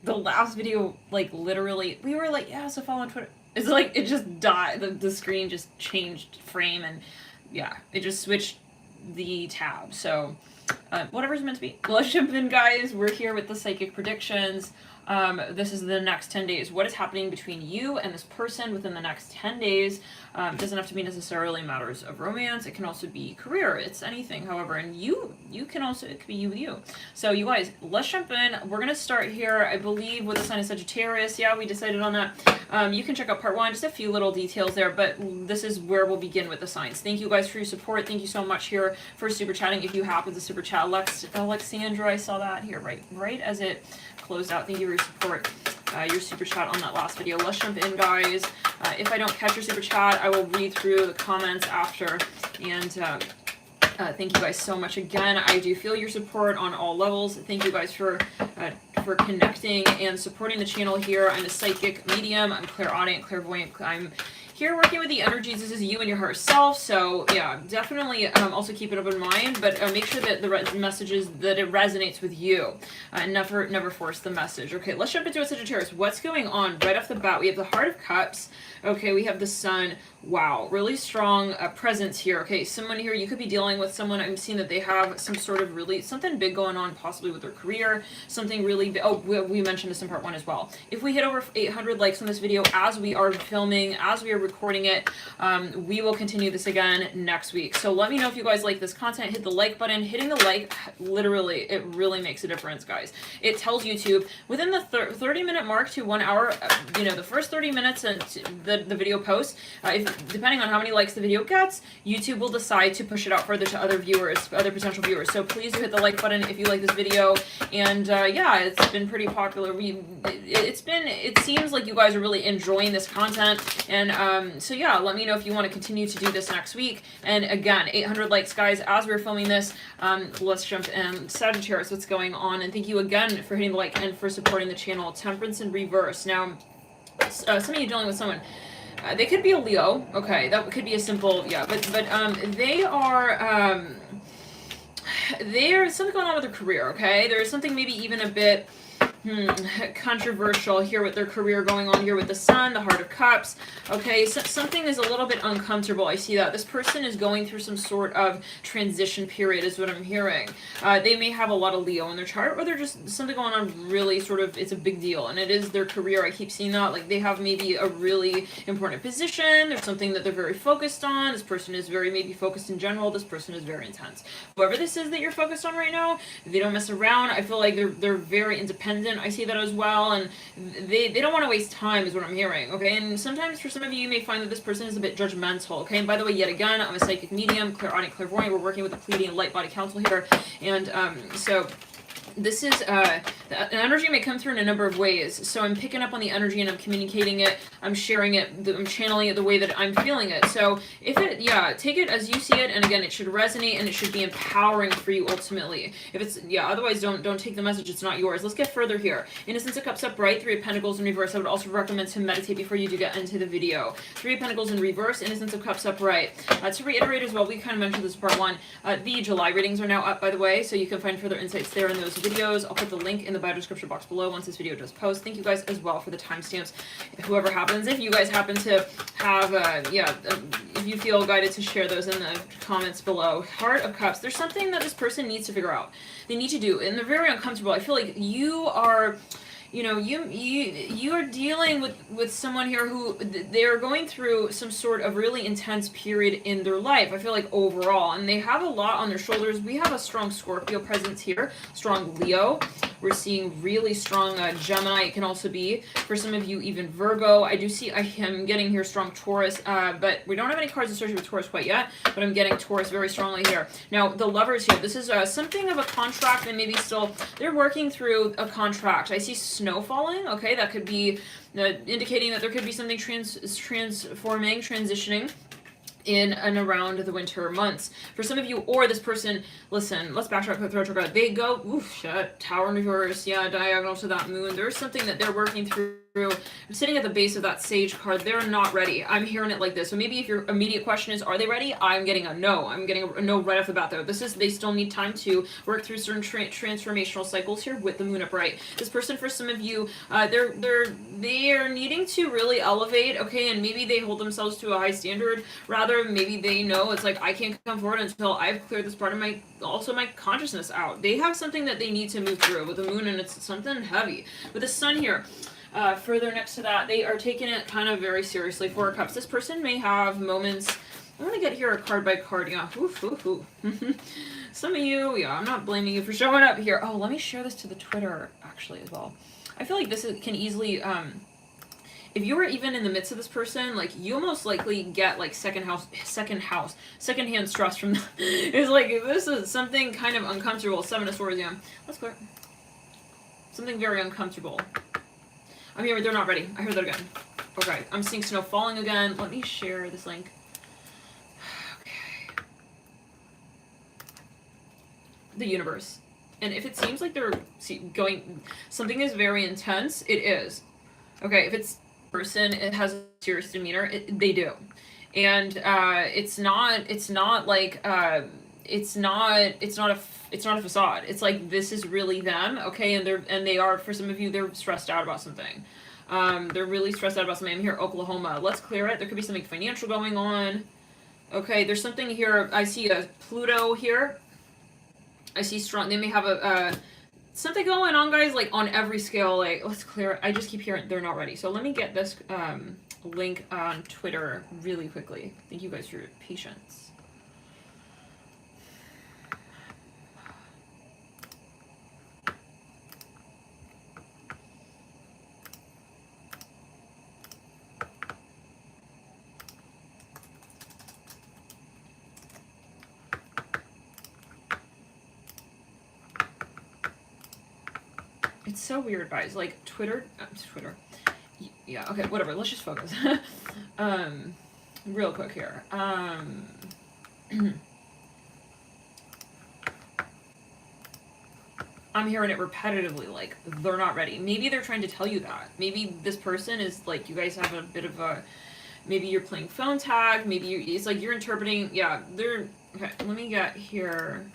the last video, like, literally, we were like, yeah, so follow on Twitter. It's like, it just died. The screen just changed frame, and yeah, it just switched the tab. So, whatever's meant to be. Let's jump in, guys. We're here with the psychic predictions. This is the next 10 days. What is happening between you and this person within the next 10 days? Doesn't have to be necessarily matters of romance. It can also be career. It's anything, however. And you can also, it could be you with you. So you guys, let's jump in. We're going to start here, I believe, with the sign of Sagittarius. Yeah, we decided on that. You can check out part 1, just a few little details there, but this is where we'll begin with the signs. Thank you guys for your support. Thank you so much here for super chatting. If you happen to super chat, Alexandra, I saw that here right as it closed out. Thank you for your support. Your super chat on that last video. Let's jump in, guys. If I don't catch your super chat, I will read through the comments after. And thank you guys so much again. I do feel your support on all levels. Thank you guys for connecting and supporting the channel here. I'm a psychic medium. I'm clairaudient, clairvoyant. I'm here working with the energies. This is you and your heart self. So yeah, definitely also keep it up in mind, but make sure that the messages, that it resonates with you, and never force the message. Okay, let's jump into a Sagittarius. What's going on right off the bat? We have the Heart of Cups. Okay, we have the Sun. Wow, really strong presence here. Okay, someone here, you could be dealing with someone. I'm seeing that they have some sort of really, something big going on, possibly with their career, something really big. Oh, we mentioned this in part 1 as well. If we hit over 800 likes on this video as we are filming, as we are recording it, we will continue this again next week. So let me know if you guys like this content. Hit the like button. Hitting the like, literally, it really makes a difference, guys. It tells YouTube within the 30-minute mark to 1 hour, the first 30 minutes and the video posts, depending on how many likes the video gets, YouTube will decide to push it out further to other viewers, other potential viewers. So please do hit the like button if you like this video. And yeah, it's been pretty popular. It seems like you guys are really enjoying this content. And so yeah, let me know if you want to continue to do this next week. And again, 800 likes, guys, as we're filming this. Let's jump in. Sagittarius, what's going on? And thank you again for hitting the like and for supporting the channel. Temperance in reverse. Now, some of you dealing with someone. They could be a Leo. Okay, that could be a simple, yeah. But they are, there's something going on with their career, okay? There's something maybe even a bit controversial here with their career going on here with the Sun, the Heart of Cups. Okay, so something is a little bit uncomfortable. I see that. This person is going through some sort of transition period is what I'm hearing. They may have a lot of Leo in their chart, or they're just something going on really sort of, it's a big deal, and it is their career. I keep seeing that. Like, they have maybe a really important position. There's something that they're very focused on. This person is very maybe focused in general. This person is very intense. Whoever this is that you're focused on right now, they don't mess around. I feel like they're very independent. I see that as well, and they don't want to waste time is what I'm hearing, okay? And sometimes for some of you may find that this person is a bit judgmental, okay? And by the way, yet again, I'm a psychic medium, clairaudient, clairvoyant. We're working with the Pleiadian light body council here, and so this is, an energy may come through in a number of ways. So I'm picking up on the energy and I'm communicating it, I'm sharing it, I'm channeling it the way that I'm feeling it. So if it, yeah, take it as you see it, and again, it should resonate and it should be empowering for you ultimately. If it's, yeah, otherwise don't take the message, it's not yours. Let's get further here. Innocence of Cups upright, 3 of Pentacles in reverse. I would also recommend to meditate before you do get into the video. 3 of Pentacles in reverse, Innocence of Cups upright. To reiterate as well, we kind of mentioned this in part 1, the July readings are now up, by the way, so you can find further insights there in those videos. I'll put the link in the bio description box below once this video does post. Thank you guys as well for the timestamps. Whoever happens, if you guys happen to have, if you feel guided to share those in the comments below. Heart of Cups. There's something that this person needs to figure out. They need to do, and they're very uncomfortable. I feel like you are, you are dealing with someone here who they're going through some sort of really intense period in their life. I feel like overall, and they have a lot on their shoulders. We have a strong Scorpio presence here, strong Leo. We're seeing really strong Gemini. It can also be, for some of you, even Virgo. I do see, I am getting here strong Taurus, but we don't have any cards associated with Taurus quite yet, but I'm getting Taurus very strongly here. Now, the Lovers here, this is something of a contract, and maybe still, they're working through a contract. I see snow falling, okay, that could be indicating that there could be something transforming, transitioning. in and around the winter months. For some of you, or this person, listen, let's backtrack quick, throw trigger. They go, oof, shit, Tower in reverse, yeah, diagonal to that moon. There's something that they're working through. Sitting at the base of that Sage card, they're not ready. I'm hearing it like this. So maybe if your immediate question is, are they ready? I'm getting a no. I'm getting a no right off the bat though. This is, they still need time to work through certain transformational cycles here with the moon upright. This person, for some of you, they are needing to really elevate, okay, and maybe they hold themselves to a high standard. Rather, maybe they know it's like, I can't come forward until I've cleared this part of my, also my consciousness out. They have something that they need to move through with the moon, and it's something heavy. With the sun here, further next to that, they are taking it kind of very seriously. Four of Cups. This person may have moments. I'm going to get here a card by card. Yeah. Oof, oof, oof. Some of you, yeah, I'm not blaming you for showing up here. Oh, let me share this to the Twitter, actually, as well. I feel like this can easily, if you were even in the midst of this person, like, you'll most likely get, like, secondhand stress from them. It's like, if this is something kind of uncomfortable. Seven of Swords, yeah. Let's clear. Something very uncomfortable. I'm here, they're not ready. I heard that again. Okay, I'm seeing snow falling again. Let me share this link. Okay. The universe. And if it seems like they're going, something is very intense, it is. Okay, if it's a person, it has a serious demeanor, they do. And it's not like, it's not a facade. It's like, this is really them, okay? And they are, for some of you, they're stressed out about something. They're really stressed out about something. I'm here, Oklahoma. Let's clear it. There could be something financial going on. Okay, there's something here. I see a Pluto here. I see strong. They may have a something going on, guys. Like on every scale. Like, let's clear it. I just keep hearing they're not ready. So let me get this link on Twitter really quickly. Thank you guys for your patience. It's so weird, guys. Like, Twitter. Yeah, okay, whatever. Let's just focus. Real quick here. I'm hearing it repetitively, like, they're not ready. Maybe they're trying to tell you that. Maybe this person is, like, you guys have a bit of a... Maybe you're playing phone tag. Maybe it's like you're interpreting... Yeah, they're... Okay, let me get here...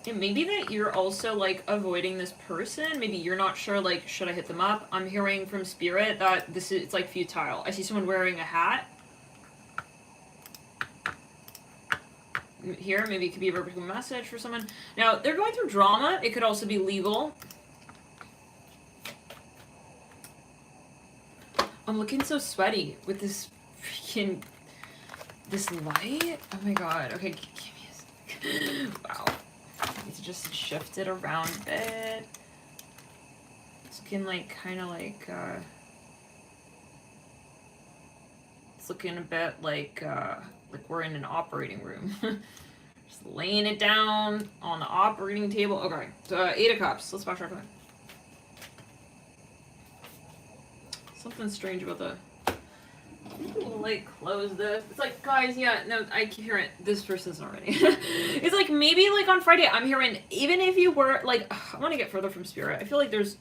And maybe that you're also, like, avoiding this person. Maybe you're not sure, like, should I hit them up? I'm hearing from Spirit that this is, it's, like, futile. I see someone wearing a hat. Here, maybe it could be a vertical message for someone. Now, they're going through drama. It could also be legal. I'm looking so sweaty with this freaking... This light? Oh my god. Okay, give me a second. Wow. I need to just shift it around a bit. It's looking like, kind of like, it's looking a bit like we're in an operating room. Just laying it down on the operating table. Okay, so Eight of Cups. Let's backtrack on it. Something strange about the... We'll, like, close this. It's like, guys, yeah, no, I keep hearing this person's not ready. It's like, maybe, like, on Friday, I'm hearing, even if you were, like, I want to get further from Spirit. I feel like there's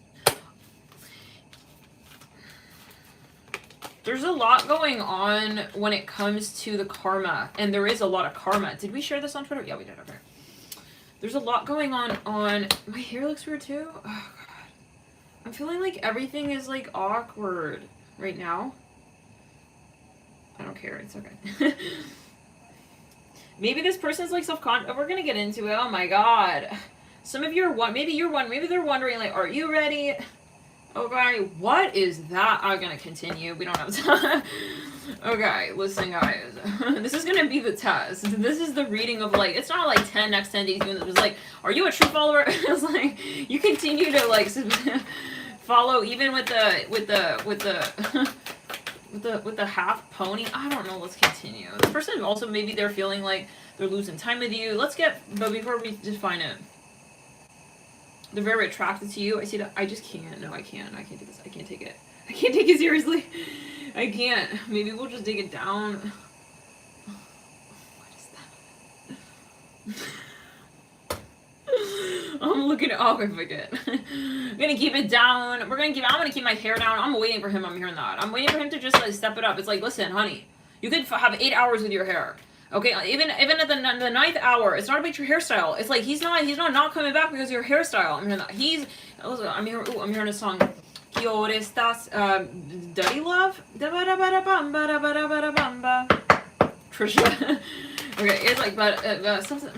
a lot going on when it comes to the karma, and there is a lot of karma. Did we share this on Twitter? Yeah, we did, okay. There's a lot going on, my hair looks weird, too? Oh, God. I'm feeling like everything is, like, awkward right now. I don't care, it's okay. Maybe this person's like self-conscious. We're gonna get into it. Oh my god. Some of you are maybe they're wondering, like, are you ready? Okay, what is that? I'm gonna continue. We don't have time. Okay, listen, guys. This is gonna be the test. This is the reading of, like, it's not like 10 next 10 days. It was like, are you a true follower? It's like, you continue to, like, follow even with the half pony. I don't know. Let's continue. This person also, maybe they're feeling like they're losing time with you. Let's get, but before we define it, They're very attracted to you. I see that. I just can't. No, I can't. I can't do this. I can't take it. I can't take it seriously. I can't. Maybe we'll just dig it down. What is that? I'm looking at. Oh, I forget. I'm gonna keep it down. I'm gonna keep my hair down. I'm waiting for him. I'm hearing that. I'm waiting for him to just like step it up. It's like, listen, honey, you could have 8 hours with your hair. Okay, even at the 9th hour, it's not about your hairstyle. It's like he's not coming back because of your hairstyle. I'm hearing that. I'm hearing a song. Yo, estás Dirty Love? Trisha. Okay, it's like something.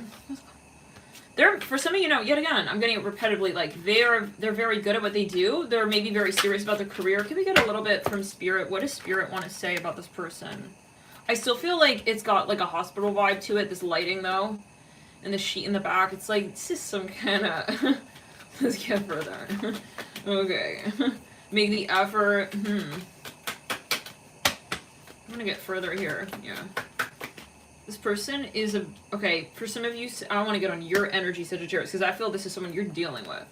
They're, for some of you know, yet again, I'm getting it repetitively, like they're very good at what they do. They're maybe very serious about their career. Can we get a little bit from Spirit? What does Spirit want to say about this person? I still feel like it's got like a hospital vibe to it, this lighting though. And the sheet in the back, it's like, this is some kind of... Let's get further. Okay. Make the effort. I'm gonna get further here. Yeah. This person is a... Okay, for some of you, I want to get on your energy, Sagittarius, because I feel this is someone you're dealing with.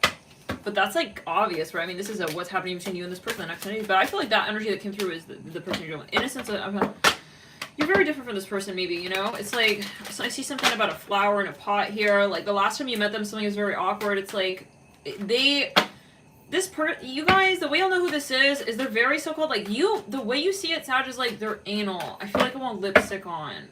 But that's like obvious, right? I mean, this is what's happening between you and this person the next energy. But I feel like that energy that came through is the person you're dealing with. In a sense, you're very different from this person, maybe, you know? It's like, so I see something about a flower in a pot here. Like, the last time you met them, something was very awkward. It's like, you guys, the way you'll know who this is they're very so-called, like, the way you see it, Sag, is like, they're anal. I feel like I want lipstick on.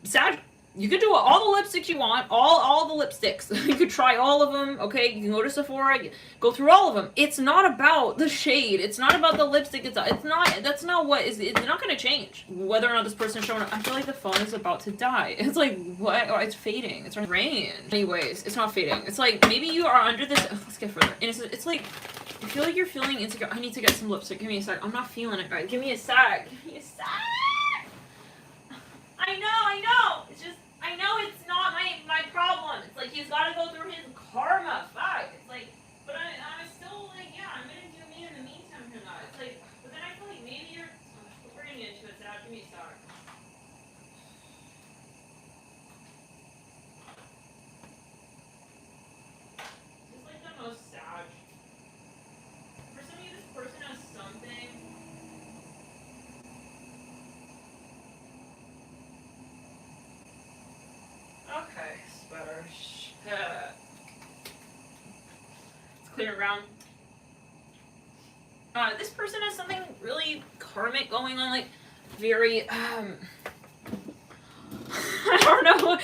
Sag, you can do all the lipsticks you want, all the lipsticks. You could try all of them, okay? You can go to Sephora, go through all of them. It's not about the shade. It's not about the lipstick. It's not what is. It's not going to change whether or not this person is showing up. I feel like the phone is about to die. It's like, what? Oh, it's fading. It's range. Anyways, it's not fading. It's like, maybe you are under this. Let's get further. And it's like, I feel like you're feeling insecure. I need to get some lipstick. Give me a sec. I'm not feeling it, guys. Give me a sec. Give me a sec. I know. It's just, I know it's not my problem. It's like he's got to go through his karma. Fuck. It's like, but I'm still like, yeah, I'm gonna do me in the meantime for that. It's like, but then I feel like maybe we're gonna get into it. Sag, give me a sec. This is like the most Sag. For some of you, this person has something. Okay, sweater. It's clear around. This person has something really karmic going on, like very I don't know.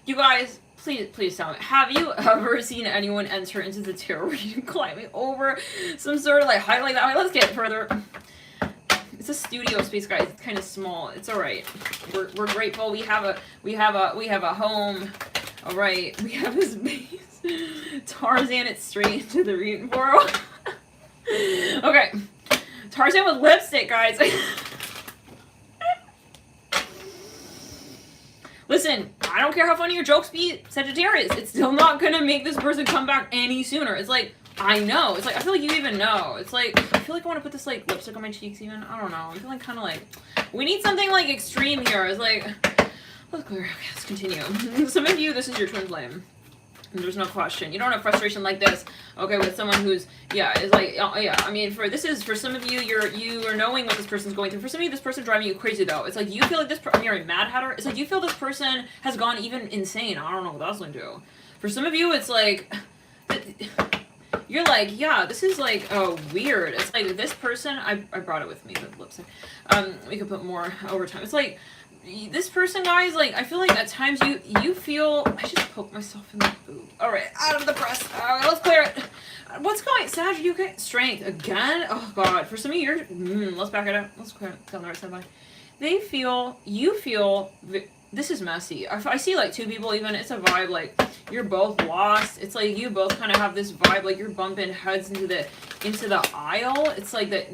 You guys, please tell me, have you ever seen anyone enter into the tarot reading climbing over some sort of like height like that? All right, let's get further. It's a studio space, guys. It's kind of small. It's all right. We're grateful. We have a home. All right. We have his base. Tarzan it straight into the reading portal. Okay. Tarzan with lipstick, guys. Listen, I don't care how funny your jokes be, Sagittarius. It's still not gonna make this person come back any sooner. It's like, I know. It's like, I feel like you even know. It's like, I feel like I want to put this, like, lipstick on my cheeks even. I don't know. I'm feeling kind of like, we need something, like, extreme here. It's like, let's clear. Okay, let's continue. Some of you, this is your twin flame. There's no question. You don't have frustration like this, okay, with someone who's, yeah, is like, yeah, I mean, for some of you, you are knowing what this person's going through. For some of you, this person driving you crazy, though. It's like, you feel like this, I'm hearing Mad Hatter. It's like, you feel this person has gone even insane. I don't know what that's going to do. For some of you, it's like, you're like, yeah, this is like, oh, weird. It's like, this person, I brought it with me, the lipstick. We could put more over time. It's like, this person, guys, like, I feel like at times you feel, I just poked myself in the boob. All right, out of the press. Let's clear it. What's going, Sag, you get strength again? Oh, God. For some of you, let's back it up. Let's clear it down the right side by. You feel, this is messy. I see, like, two people even, it's a vibe, like, you're both lost. It's like you both kind of have this vibe, like you're bumping heads into the aisle. It's like that.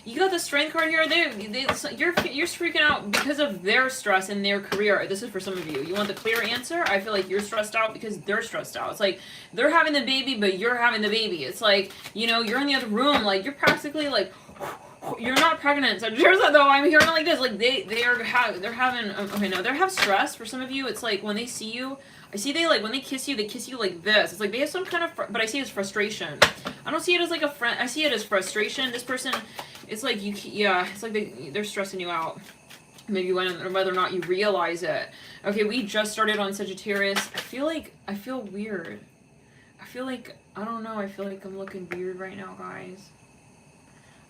You got the strength card here. You're freaking out because of their stress in their career. This is for some of you. You want the clear answer? I feel like you're stressed out because they're stressed out. It's like they're having the baby, but you're having the baby. It's like, you know, you're in the other room. Like, you're practically like, You're not pregnant, Sagittarius, though. I'm hearing it like this. Like, they're having, okay, no, they have stress. For some of you, it's like, when they see you, I see they, like, when they kiss you like this. It's like, they have some kind of, but I see it as frustration. I don't see it as, like, a friend. I see it as frustration. This person, it's like, yeah, it's like they're stressing you out. Maybe whether or not you realize it. Okay, we just started on Sagittarius. I feel weird. I don't know, I feel like I'm looking weird right now, guys.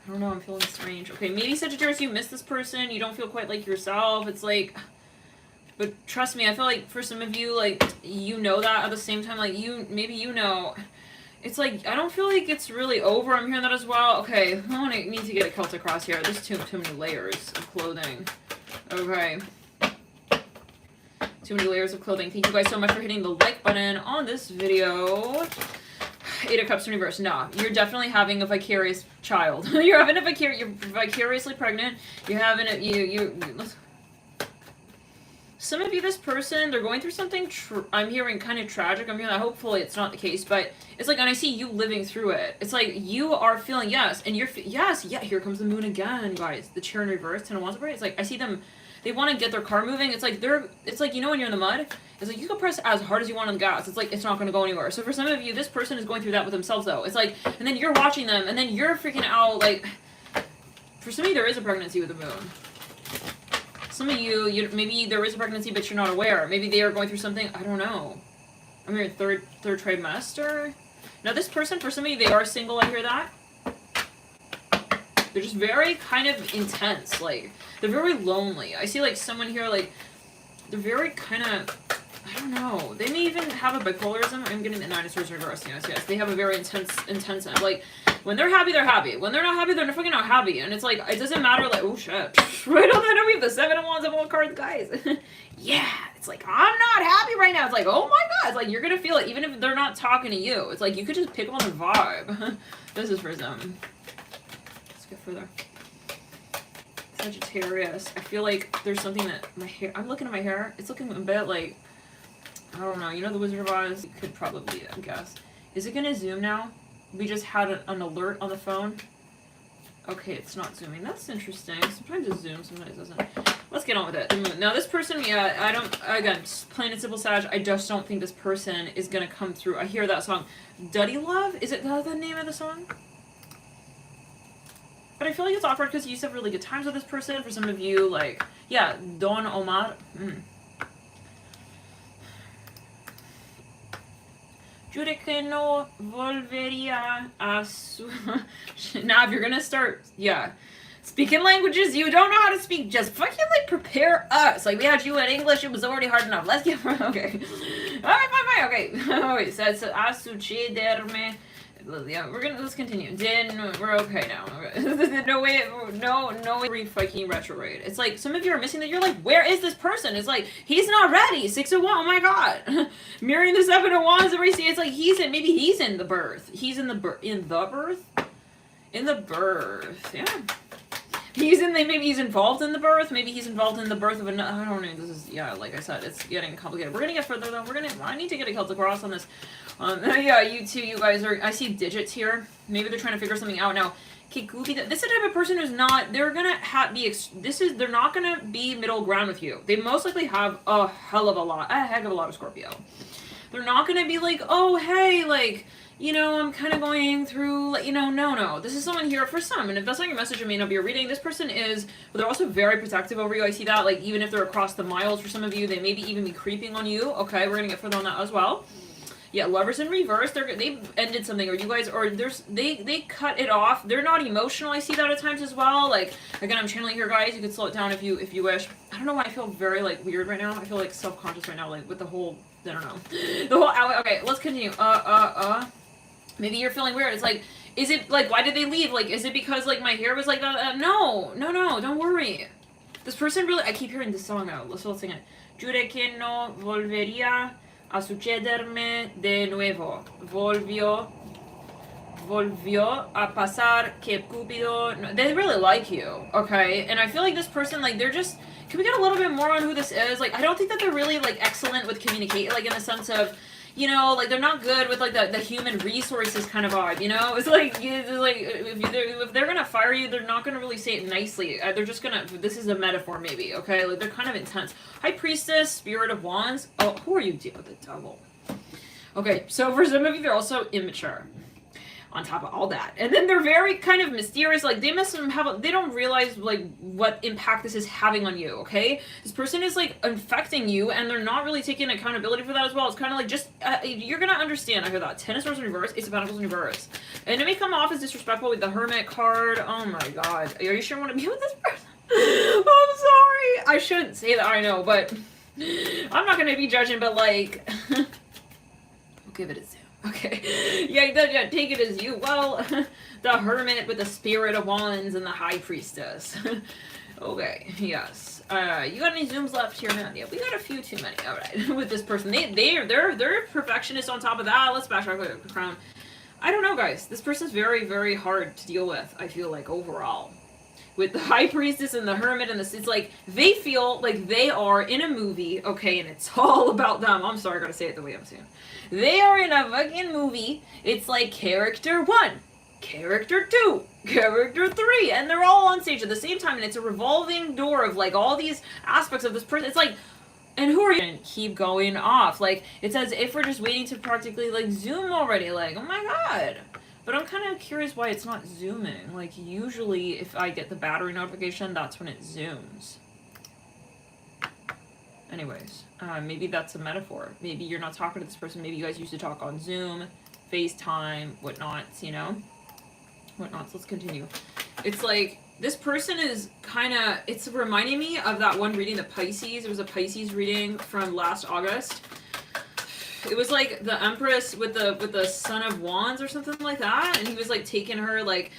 I don't know, I'm feeling strange. Okay, maybe Sagittarius, you miss this person, you don't feel quite like yourself. It's like, but trust me, I feel like for some of you, like, you know that at the same time, like, maybe you know. It's like, I don't feel like it's really over. I'm hearing that as well. Okay, I need to get a Celtic cross here. There's too many layers of clothing. Okay. Too many layers of clothing. Thank you guys so much for hitting the like button on this video. 8 of Cups in reverse. Nah, you're definitely having a vicarious child. You're having you're vicariously pregnant. You're having some of you, this person, they're going through something, I'm hearing kind of tragic. I'm hearing that hopefully it's not the case, but it's like, and I see you living through it. It's like, you are feeling, yes, and you're, yes, yeah, here comes the moon again, guys. The chair in reverse, 10 of Wands, right? It's like, I see them, they want to get their car moving. It's like, you know when you're in the mud? It's like, you can press as hard as you want on the gas. It's like, it's not going to go anywhere. So for some of you, this person is going through that with themselves, though. It's like, and then you're watching them, and then you're freaking out, like, for some of you, there is a pregnancy with the moon. Some of you, maybe there is a pregnancy, but you're not aware. Maybe they are going through something, I don't know. I'm hearing third trimester. Now this person, for some of you, they are single, I hear that. They're just very kind of intense, like, they're very lonely. I see, like, someone here, like, they're very kind of, I don't know. They may even have a bipolarism. I'm getting the 9 of Swords reversed, yes. They have a very intense, like, when they're happy, they're happy. When they're not happy, they're fucking not happy. And it's like, it doesn't matter, like, oh shit. Right on that, we have the 7 of Wands of all cards, guys. Yeah, it's like, I'm not happy right now. It's like, oh my god. It's like, you're gonna feel it, even if they're not talking to you. It's like, you could just pick up on the vibe. This is for them. Let's get further. Sagittarius. I feel like there's something that my hair, I'm looking at my hair. It's looking a bit like, I don't know. You know the Wizard of Oz? You could probably guess. Is it gonna zoom now? We just had an alert on the phone. Okay, it's not zooming. That's interesting. Sometimes it zooms, sometimes it doesn't. Let's get on with it. The moon. Now this person, yeah, I don't, again, plain and simple Sag, I just don't think this person is gonna come through. I hear that song. Duddy Love? Is it the name of the song? But I feel like it's awkward because you used to have really good times with this person. For some of you, like, yeah, Don Omar. Jure que no volvería a su... Now, if you're gonna start, yeah, speaking languages you don't know how to speak, just fucking, like, prepare us. Like, we had you in English, it was already hard enough. Let's get... Okay. Alright, fine, okay. Wait, so it's a sucederme... Yeah, let's continue. We're okay now. Okay. No way, fucking retrograde. It's like, some of you are missing that. You're like, where is this person? It's like, he's not ready. 6 of Wands, oh my god. Mirroring the 7 of Wands that we see, it's like, maybe he's in the birth. He's in the birth? In the birth, yeah. Maybe he's involved in the birth. Maybe he's involved in the birth of another. I don't know. This is, yeah, like I said, it's getting complicated. We're gonna get further though. I need to get a Celtic cross on this. Yeah, you too, you guys are, I see digits here. Maybe they're trying to figure something out now. Okay, goofy, this is the type of person who's not, they're gonna they're not gonna be middle ground with you. They most likely have a heck of a lot of Scorpio. They're not gonna be like, oh, hey, like, you know, I'm kind of going through, like, you know, no. This is someone here for some, and if that's not your message, it may not be your reading. This person is, but they're also very protective over you. I see that, like, even if they're across the miles for some of you, they maybe even be creeping on you. Okay, we're gonna get further on that as well. Yeah, Lovers in reverse. They've ended something, or you guys, or they cut it off. They're not emotional. I see that at times as well. Like, again, I'm channeling here, guys. You could slow it down if you wish. I don't know why I feel very, like, weird right now. I feel like self-conscious right now, like with the whole, I don't know, the whole. Okay, let's continue. Maybe you're feeling weird. It's like, is it like, why did they leave? Like, is it because, like, my hair was like that? No, don't worry. This person really, I keep hearing this song now. Let's sing it. Jure que no volvería a sucederme de nuevo. Volvió a pasar que Cupido. They really like you, okay? And I feel like this person, like, they're just, can we get a little bit more on who this is? Like, I don't think that they're really, like, excellent with communicating, like, in the sense of, you know, like they're not good with like the human resources kind of vibe, you know? It's like if they're gonna fire you, they're not gonna really say it nicely. They're just gonna, this is a metaphor maybe, okay? Like they're kind of intense. High Priestess, Spirit of Wands. Oh, who are you dealing with? The Devil. Okay, so for some of you, they're also immature. On top of all that, and then they're very kind of mysterious. Like they must have, they don't realize like what impact this is having on you. Okay, this person is like infecting you, and they're not really taking accountability for that as well. It's kind of like just you're gonna understand. I hear that. Ten of Swords in reverse, Ace of Pentacles in reverse, and it may come off as disrespectful with the Hermit card. Oh my God, are you sure you want to be with this person? Oh, I'm sorry. I shouldn't say that. I know, but I'm not gonna be judging. But like, we'll give it a zoom. Okay, yeah, take it as you. Well, the Hermit with the Spirit of Wands and the High Priestess. Okay, yes. You got any zooms left here, man? Yeah, we got a few too many. All right, with this person, they're perfectionists on top of that. Let's backtrack the crown. I don't know, guys. This person's very, very hard to deal with. I feel like overall. With the High Priestess and the Hermit and this, it's like they feel like they are in a movie, okay, and it's all about them. I'm sorry, I gotta say it the way I'm saying. They are in a fucking movie. It's like character 1, character 2, character 3, and they're all on stage at the same time, and it's a revolving door of like all these aspects of this person. It's like, and who are you? And keep going off. Like, it's as if we're just waiting to practically like zoom already. Like, oh my God. But I'm kind of curious why it's not zooming. Like, usually if I get the battery notification, that's when it zooms. Anyways, maybe that's a metaphor. Maybe you're not talking to this person. Maybe you guys used to talk on Zoom, FaceTime, whatnots, you know? Whatnots. Let's continue. It's like, this person is kind of, it's reminding me of that one reading, the Pisces. It was a Pisces reading from last August. It was like the Empress with the Son of Wands or something like that, and he was like taking her like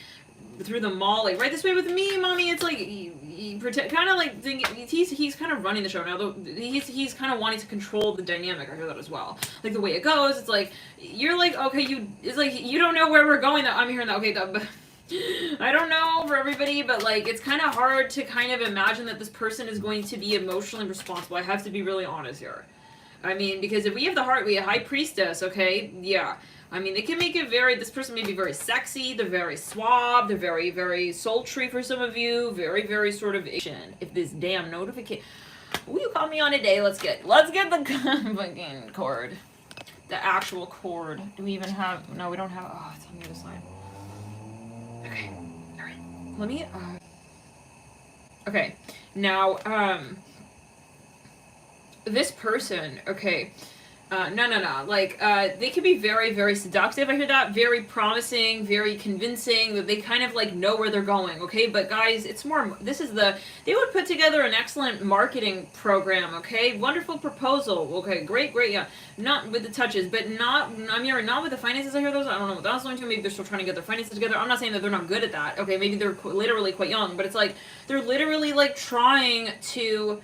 through the mall, like right this way with me, mommy. It's like he kind of like he's kind of running the show now. Though he's kind of wanting to control the dynamic. I hear that as well. Like the way it goes, it's like you're like okay, it's like you don't know where we're going. I'm hearing that. Okay, I don't know for everybody, but like it's kind of hard to kind of imagine that this person is going to be emotionally responsible. I have to be really honest here. I mean, because if we have the heart, we have High Priestess, okay? Yeah. I mean, they can make it very, this person may be very sexy, they're very suave, they're very, very sultry for some of you, very, very sort of action. If this damn notification, will you call me on a day? Let's get the fucking cord. The actual cord. Do we even have, no, we don't have, oh, it's on the other side. Okay. All right. Let me, okay. Now, this person, okay, no, like, they can be very, very seductive, I hear that, very promising, very convincing, that they kind of, like, know where they're going, okay, but guys, it's more, they would put together an excellent marketing program, okay, wonderful proposal, okay, great, yeah, not with the touches, but not with the finances, I hear those, I don't know what that's going to, maybe they're still trying to get their finances together, I'm not saying that they're not good at that, okay, maybe they're literally quite young, but it's like, they're literally, like, trying to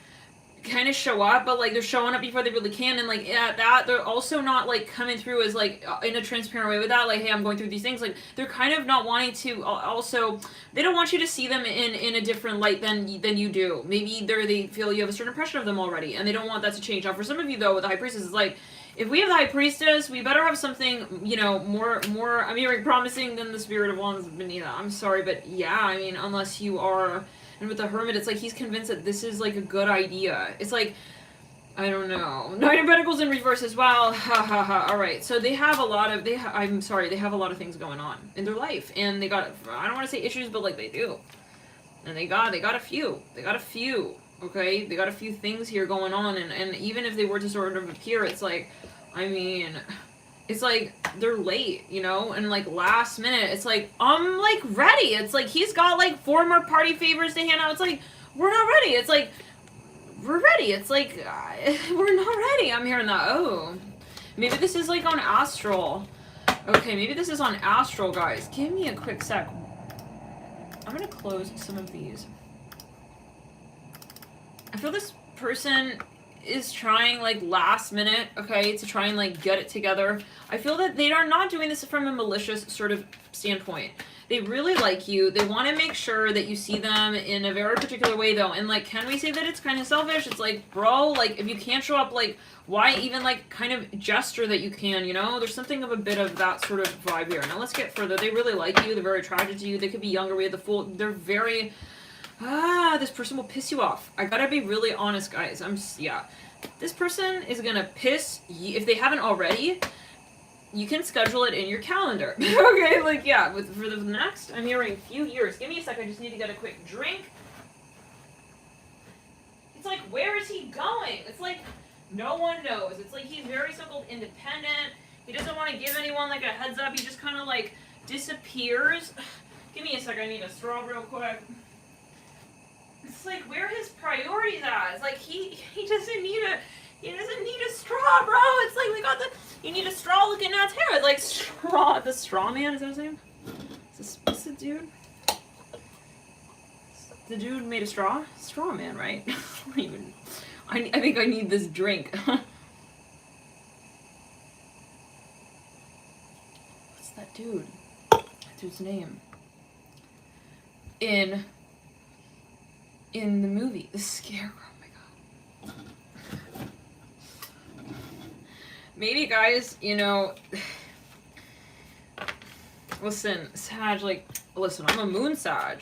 kind of show up, but like they're showing up before they really can, and like at that they're also not like coming through as like in a transparent way with that, like, hey, I'm going through these things, like they're kind of not wanting to, also they don't want you to see them in a different light than you do. Maybe they feel you have a certain impression of them already, and they don't want that to change. Now for some of you though, with the High Priestess, it's like, if we have the High Priestess, we better have something, you know, more I'm hearing promising than the Spirit of Wands beneath that. I'm sorry, but yeah, I mean, unless you are. And with the Hermit, it's like he's convinced that this is like a good idea. It's like, I don't know. Nine of Pentacles in reverse as well. Ha ha ha. All right. So they have a lot of, they have a lot of things going on in their life. And they got, I don't want to say issues, but like they do. And they got a few. Okay? They got a few things here going on. And even if they were to sort of appear, it's like, I mean, it's like they're late, you know, and like last minute, it's like, I'm like ready. It's like he's got like 4 more party favors to hand out. It's like, we're not ready. It's like, we're ready. It's like, we're not ready. I'm hearing that. Oh, maybe this is like on Astral. Okay, maybe this is on Astral, guys. Give me a quick sec. I'm gonna close some of these. I feel this person is trying like last minute, okay, to try and like get it together. I feel that they are not doing this from a malicious sort of standpoint. They really like you. They want to make sure that you see them in a very particular way, though. And, like, can we say that it's kind of selfish? It's like, bro, like, if you can't show up, like, why even, like, kind of gesture that you can, you know? There's something of a bit of that sort of vibe here. Now, let's get further. They really like you. They're very attracted to you. They could be younger. We have the Fool. They're very... this person will piss you off. I gotta be really honest, guys. Yeah. This person is gonna piss you, if they haven't already. You can schedule it in your calendar. Okay, like, yeah, for the next, I'm hearing few years. Give me a sec, I just need to get a quick drink. It's like, where is he going? It's like, no one knows. It's like he's very so-called independent. He doesn't want to give anyone, like, a heads up. He just kind of, like, disappears. Give me a sec, I need a straw real quick. It's like, where are his priorities at? It's like, he doesn't need a straw, bro. It's like, we got you need a straw looking at hair. It's like, the straw man, is that his name? Is this the dude? The dude made a straw? Straw man, right? I think I need this drink. What's that dude? That dude's name. In the movie, the Scarecrow. Oh my god. Maybe, guys, you know, listen, Sag, like, listen, I'm a moon Sag.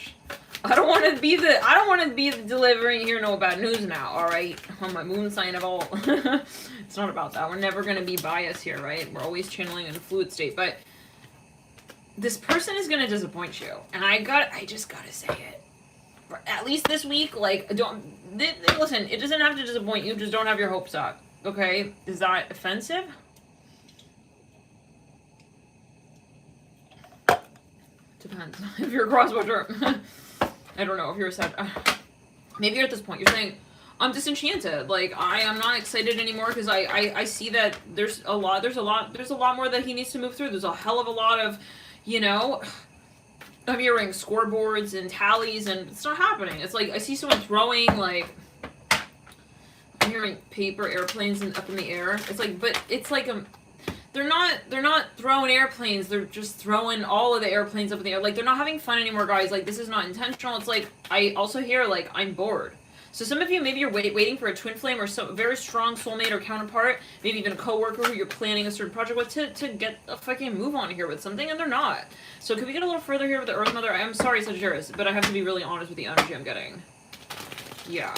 I don't want to be delivering here no bad news now, alright? I'm a moon sign of all. It's not about that. We're never going to be biased here, right? We're always channeling in a fluid state, but this person is going to disappoint you. And I just gotta say it. At least this week, like, listen, it doesn't have to disappoint you, just don't have your hopes up. Okay, is that offensive? Depends. If you're a crosswatcher, I don't know. If you're a Sag, maybe you're at this point. You're saying, I'm disenchanted. Like, I am not excited anymore because I see that there's a lot more that he needs to move through. There's a hell of a lot of, you know, I'm hearing scoreboards and tallies, and it's not happening. It's like I see someone throwing, like, I'm hearing paper airplanes up in the air. It's like, but it's like they're not throwing airplanes. They're just throwing all of the airplanes up in the air. Like, they're not having fun anymore, guys. Like, this is not intentional. It's like, I also hear, like, I'm bored. So some of you, maybe you're waiting for a twin flame or some very strong soulmate or counterpart, maybe even a coworker who you're planning a certain project with to get a fucking move on here with something, and they're not. So can we get a little further here with the Earth Mother? I'm sorry, Sagittarius, but I have to be really honest with the energy I'm getting. Yeah.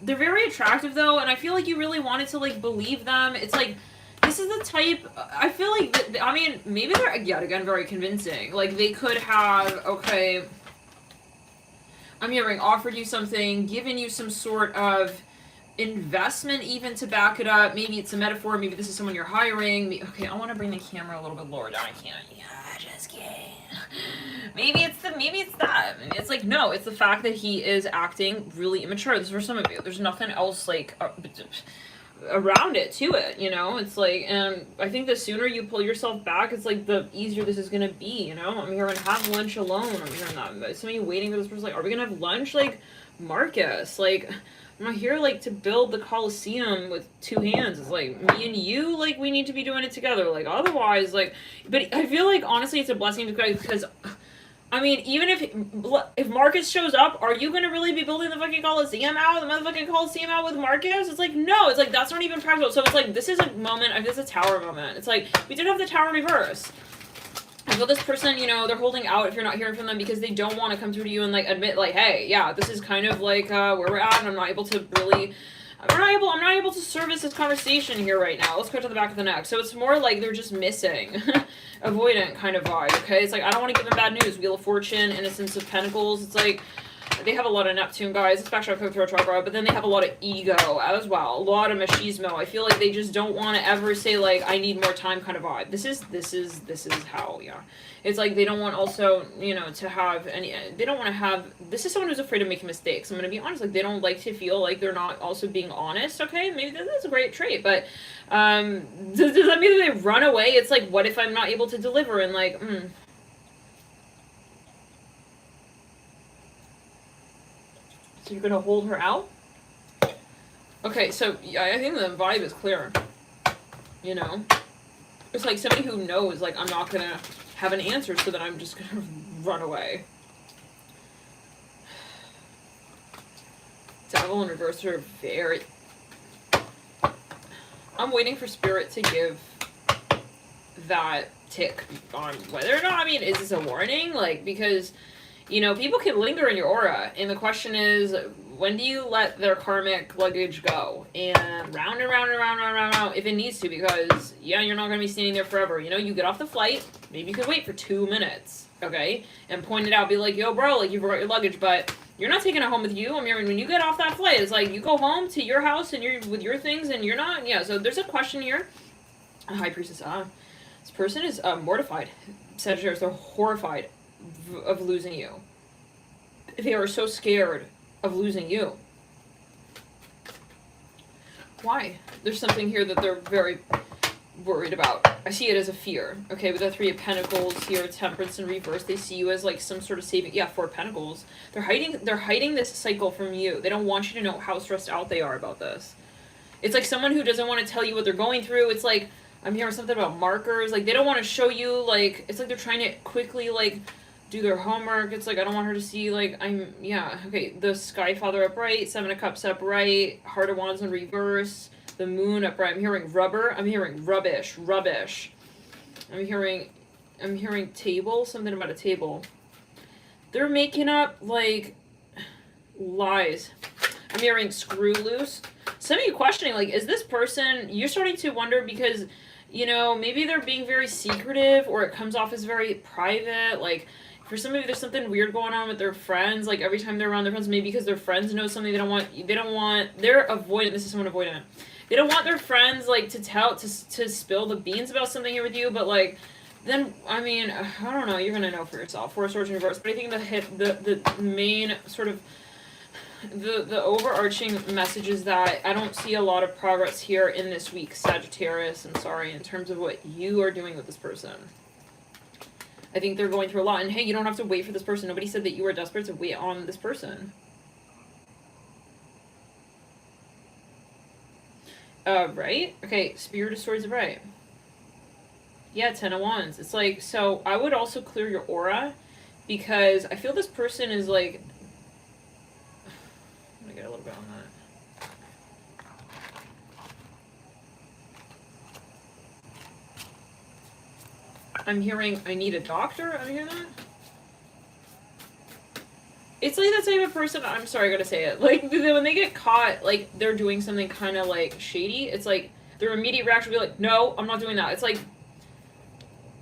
They're very attractive, though, and I feel like you really wanted to, like, believe them. It's like, this is the type, I feel like, I mean, maybe they're, yet again, very convincing. Like, they could have, okay, I'm hearing offered you something, given you some sort of investment even to back it up. Maybe it's a metaphor. Maybe this is someone you're hiring. Okay, I want to bring the camera a little bit lower down. I can't. Yeah, just kidding. Maybe it's that. It's like, no, it's the fact that he is acting really immature. This is for some of you. There's nothing else, like, around it, to it, you know? It's like, and I think the sooner you pull yourself back, it's like, the easier this is gonna be, you know? I'm hearing have lunch alone. I'm hearing that. Some of you waiting for this person, like, are we gonna have lunch? Like, Marcus, like, I'm not here, like, to build the Colosseum with two hands. It's like, me and you, like, we need to be doing it together. Like, otherwise, like, but I feel like, honestly, it's a blessing because I mean, even if Marcus shows up, are you gonna really be building the fucking Colosseum out? The motherfucking Colosseum out with Marcus? It's like, no. It's like, that's not even practical. So it's like, this is a moment, this is a tower moment. It's like, we did have the tower reverse. I feel this person, you know, they're holding out if you're not hearing from them because they don't want to come through to you and, like, admit, like, hey, yeah, this is kind of, like, where we're at, and I'm not able to really... I'm not able to service this conversation here right now. Let's go to the back of the neck. So it's more like they're just missing. Avoidant kind of vibe, okay? It's like, I don't want to give them bad news. Wheel of Fortune, Innocence of Pentacles. It's like, they have a lot of Neptune, guys. It's back to our throat chakra, but then they have a lot of ego as well. A lot of machismo. I feel like they just don't want to ever say, like, I need more time kind of vibe. This is how, yeah. It's like they don't want also, you know, to have any, they don't want to have, this is someone who's afraid of making mistakes. I'm going to be honest, like, they don't like to feel like they're not also being honest, okay? Maybe that's a great trait, but does that mean that they run away? It's like, what if I'm not able to deliver? And like, So you're going to hold her out? Okay, so yeah, I think the vibe is clear, you know? It's like somebody who knows, like, I'm not gonna have an answer, so then I'm just gonna run away. Devil in reverse are very... I'm waiting for Spirit to give that tick on whether or not, I mean, is this a warning? Like, because, you know, people can linger in your aura, and the question is, when do you let their karmic luggage go? And round and round and round and round and round, if it needs to, because, yeah, you're not going to be standing there forever. You know, you get off the flight, maybe you could wait for 2 minutes, okay? And point it out, be like, yo, bro, like, you forgot your luggage, but you're not taking it home with you. I mean, when you get off that flight, it's like, you go home to your house, and you're with your things, and you're not, yeah, so there's a question here. High Priestess, this person is mortified. Sagittarius, they're horrified of losing you. They are so scared of losing you. Why? There's something here that they're very worried about. I see it as a fear. Okay, with the Three of Pentacles here, Temperance in reverse, they see you as like some sort of saving. Yeah, Four of Pentacles. They're hiding this cycle from you. They don't want you to know how stressed out they are about this. It's like someone who doesn't want to tell you what they're going through. It's like, I'm hearing something about markers. Like, they don't want to show you, like, it's like they're trying to quickly, like, do their homework. It's like, I don't want her to see, like, yeah. Okay, the Sky Father upright, Seven of Cups upright, Heart of Wands in reverse, the Moon upright. I'm hearing rubber. I'm hearing rubbish. I'm hearing table, something about a table. They're making up, like, lies. I'm hearing screw loose. Some of you questioning, like, is this person, you're starting to wonder because, you know, maybe they're being very secretive, or it comes off as very private. Like, for some of you, there's something weird going on with their friends. Like, every time they're around their friends, maybe because their friends know something they're avoidant. This is someone avoidant. They don't want their friends, like, to spill the beans about something here with you, but, like, then, I mean, I don't know, you're gonna know for yourself. Four of Swords in reverse. But I think the main sort of, the overarching message is that I don't see a lot of progress here in this week, Sagittarius, I'm sorry, in terms of what you are doing with this person. I think they're going through a lot, and hey, you don't have to wait for this person. Nobody said that you were desperate to wait on this person. Right? Okay, Spirit of Swords is right. Yeah, Ten of Wands. It's like, so I would also clear your aura, because I feel this person is like, get a little bit on that. I'm hearing, I need a doctor. I'm hearing that. It's like the type of person, I'm sorry, I gotta say it. Like, when they get caught, like, they're doing something kind of, like, shady, it's like, their immediate reaction will be like, no, I'm not doing that. It's like,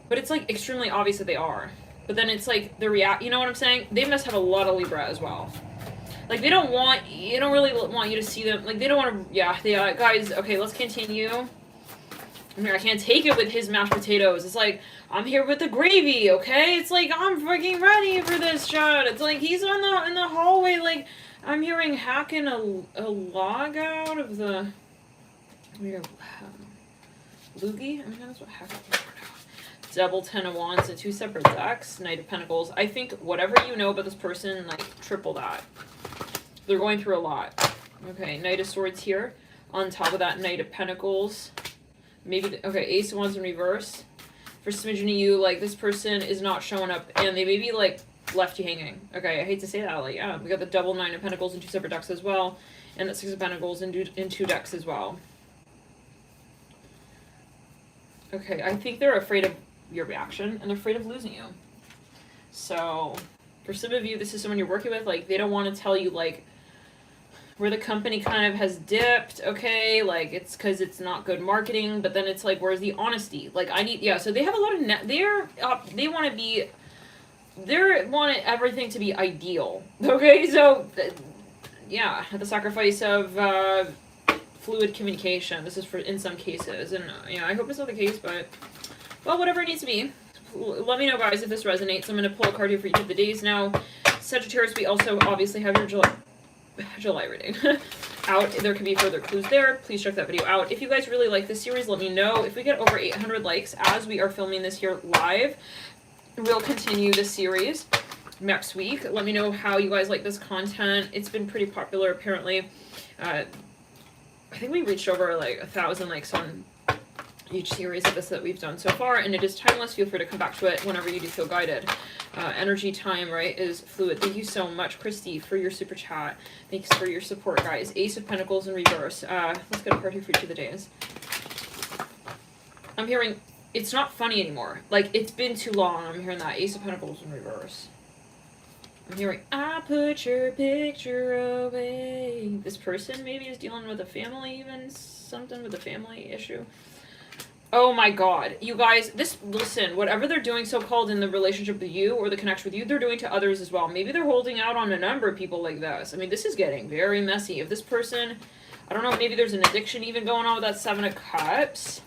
but it's, like, extremely obvious that they are. But then it's like, you know what I'm saying? They must have a lot of Libra as well. Like, they don't really want you to see them. Like, they don't want to, yeah, guys, okay, let's continue. I mean, I can't take it with his mashed potatoes. It's like, I'm here with the gravy, okay? It's like, I'm freaking ready for this shot. It's like, he's in the hallway, like, I'm hearing hacking a log out of the, loogie? I mean, that's what hacking is. Double Ten of Wands and two separate decks. Knight of Pentacles. I think whatever you know about this person, like, triple that. They're going through a lot. Okay, Knight of Swords here. On top of that, Knight of Pentacles. Maybe, okay, Ace of Wands in reverse. For smidgen of you, like, this person is not showing up, and they maybe, like, left you hanging. Okay, I hate to say that, like, yeah. We got the double Nine of Pentacles in two separate decks as well. And the Six of Pentacles in two decks as well. Okay, I think they're afraid of your reaction, and they're afraid of losing you. So, for some of you, this is someone you're working with, like, they don't want to tell you, like, where the company kind of has dipped, okay, like, it's because it's not good marketing, but then it's like, where's the honesty? Like, yeah, so they have a lot of, they want everything to be ideal, okay, so, yeah, at the sacrifice of, fluid communication. This is for, in some cases, and, you know, I hope it's not the case, but, well, whatever it needs to be. Let me know, guys, if this resonates. I'm going to pull a card here for each of the days now. Sagittarius, we also obviously have your July reading out. There could be further clues there. Please check that video out. If you guys really like this series, let me know. If we get over 800 likes as we are filming this here live, we'll continue this series next week. Let me know how you guys like this content. It's been pretty popular, apparently. I think we reached over, like, 1,000 likes on each series of this that we've done so far, and it is timeless. Feel free to come back to it whenever you do feel guided. Energy time, right, is fluid. Thank you so much, Christy, for your super chat. Thanks for your support, guys. Ace of Pentacles in reverse. Let's get a card here for each of the days. I'm hearing it's not funny anymore. Like, it's been too long. I'm hearing that. Ace of Pentacles in reverse. I'm hearing, I put your picture away. This person maybe is dealing with a family, even something with a family issue. Oh my god. You guys, listen, whatever they're doing so-called in the relationship with you or the connection with you, they're doing to others as well. Maybe they're holding out on a number of people like this. I mean, this is getting very messy. If this person, I don't know, maybe there's an addiction even going on with that Seven of Cups.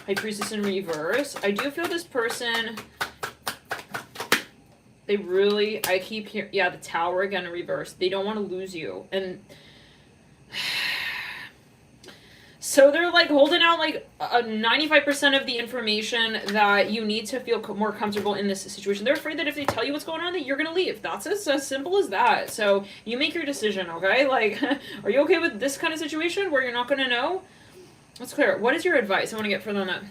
High Priestess in reverse. I do feel this person, they really, I keep hearing, yeah, the Tower again in reverse. They don't want to lose you. And so they're like holding out like 95% of the information that you need to feel more comfortable in this situation. They're afraid that if they tell you what's going on, that you're going to leave. That's as simple as that. So you make your decision, okay? Like, are you okay with this kind of situation where you're not going to know? Let's clear it. What is your advice? I want to get further on that.